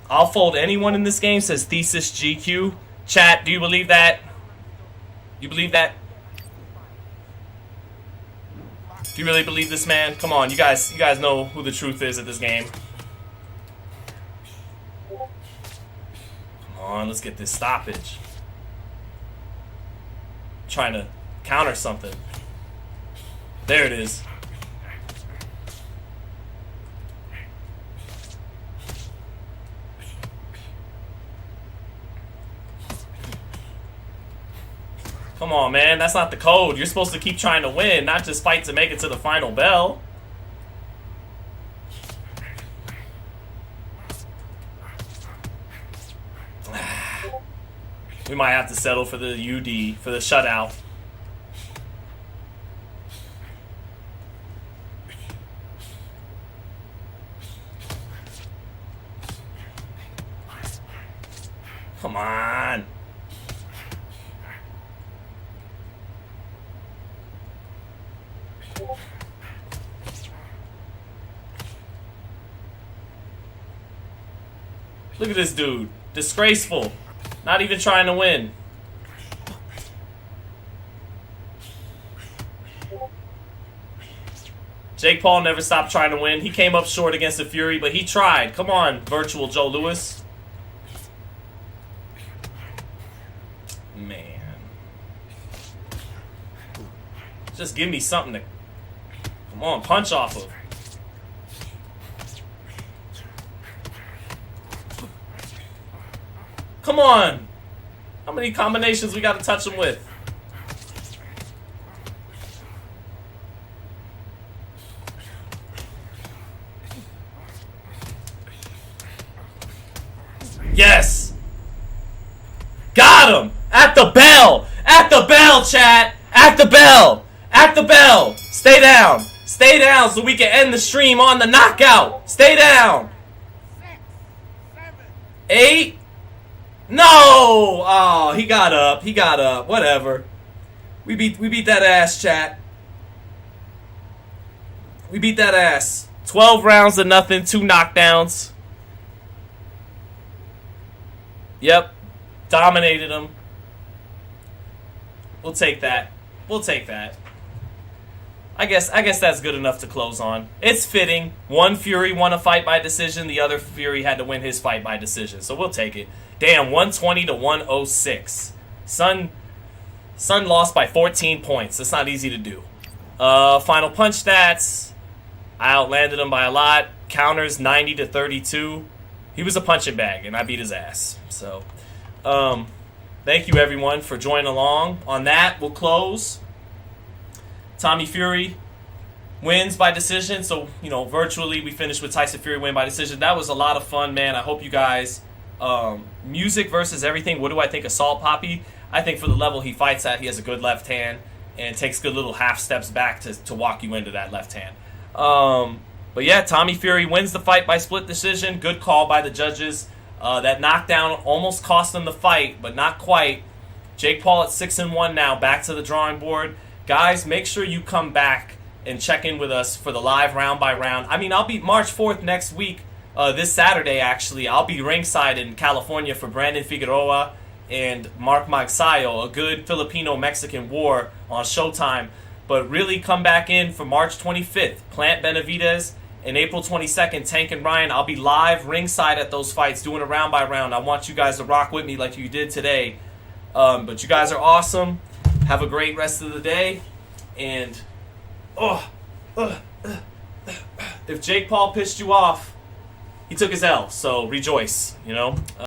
I'll fold anyone in this game, says Thesis GQ. Chat, do you believe that? You believe that? Do you really believe this, man? Come on, you guys know who the truth is at this game. Come on, let's get this stoppage. Trying to counter something. There it is. Come on, man. That's not the code. You're supposed to keep trying to win, not just fight to make it to the final bell. We might have to settle for the UD, for the shutout. Come on. Look at this dude. Disgraceful. Not even trying to win. Jake Paul never stopped trying to win. He came up short against the Fury, but he tried. Come on, virtual Joe Louis. Man. Just give me something to... Come on, punch off of. Come on! How many combinations we gotta touch him with? bell! At the bell, chat! At the bell! At the bell! Stay down! Stay down so we can end the stream on the knockout! Stay down! 8? No! Oh, he got up. He got up. Whatever. We beat that ass, chat. We beat that ass. 12 rounds to nothing, 2 knockdowns. Yep. Dominated him. We'll take that. We'll take that. I guess that's good enough to close on. It's fitting. One Fury won a fight by decision. The other Fury had to win his fight by decision. So we'll take it. Damn, 120 to 106. Son lost by 14 points. That's not easy to do. Final punch stats. I outlanded him by a lot. Counters 90 to 32. He was a punching bag, and I beat his ass. So, thank you everyone for joining along. On that, we'll close. Tommy Fury wins by decision. So, virtually we finished with Tyson Fury win by decision. That was a lot of fun, man. I hope you guys... music versus everything. What do I think of Salt Poppy? I think for the level he fights at, he has a good left hand and takes good little half steps back to walk you into that left hand. But yeah, Tommy Fury wins the fight by split decision. Good call by the judges. That knockdown almost cost him the fight, but not quite. Jake Paul at 6-1 now, back to the drawing board. Guys, make sure you come back and check in with us for the live round by round. I mean, I'll be March 4th next week. This Saturday, actually, I'll be ringside in California for Brandon Figueroa and Mark Magsayo, a good Filipino-Mexican war on Showtime. But really come back in for March 25th, Plant Benavidez, and April 22nd, Tank and Ryan. I'll be live ringside at those fights, doing a round by round. I want you guys to rock with me like you did today. But you guys are awesome. Have a great rest of the day. And, if Jake Paul pissed you off, he took his L, so rejoice,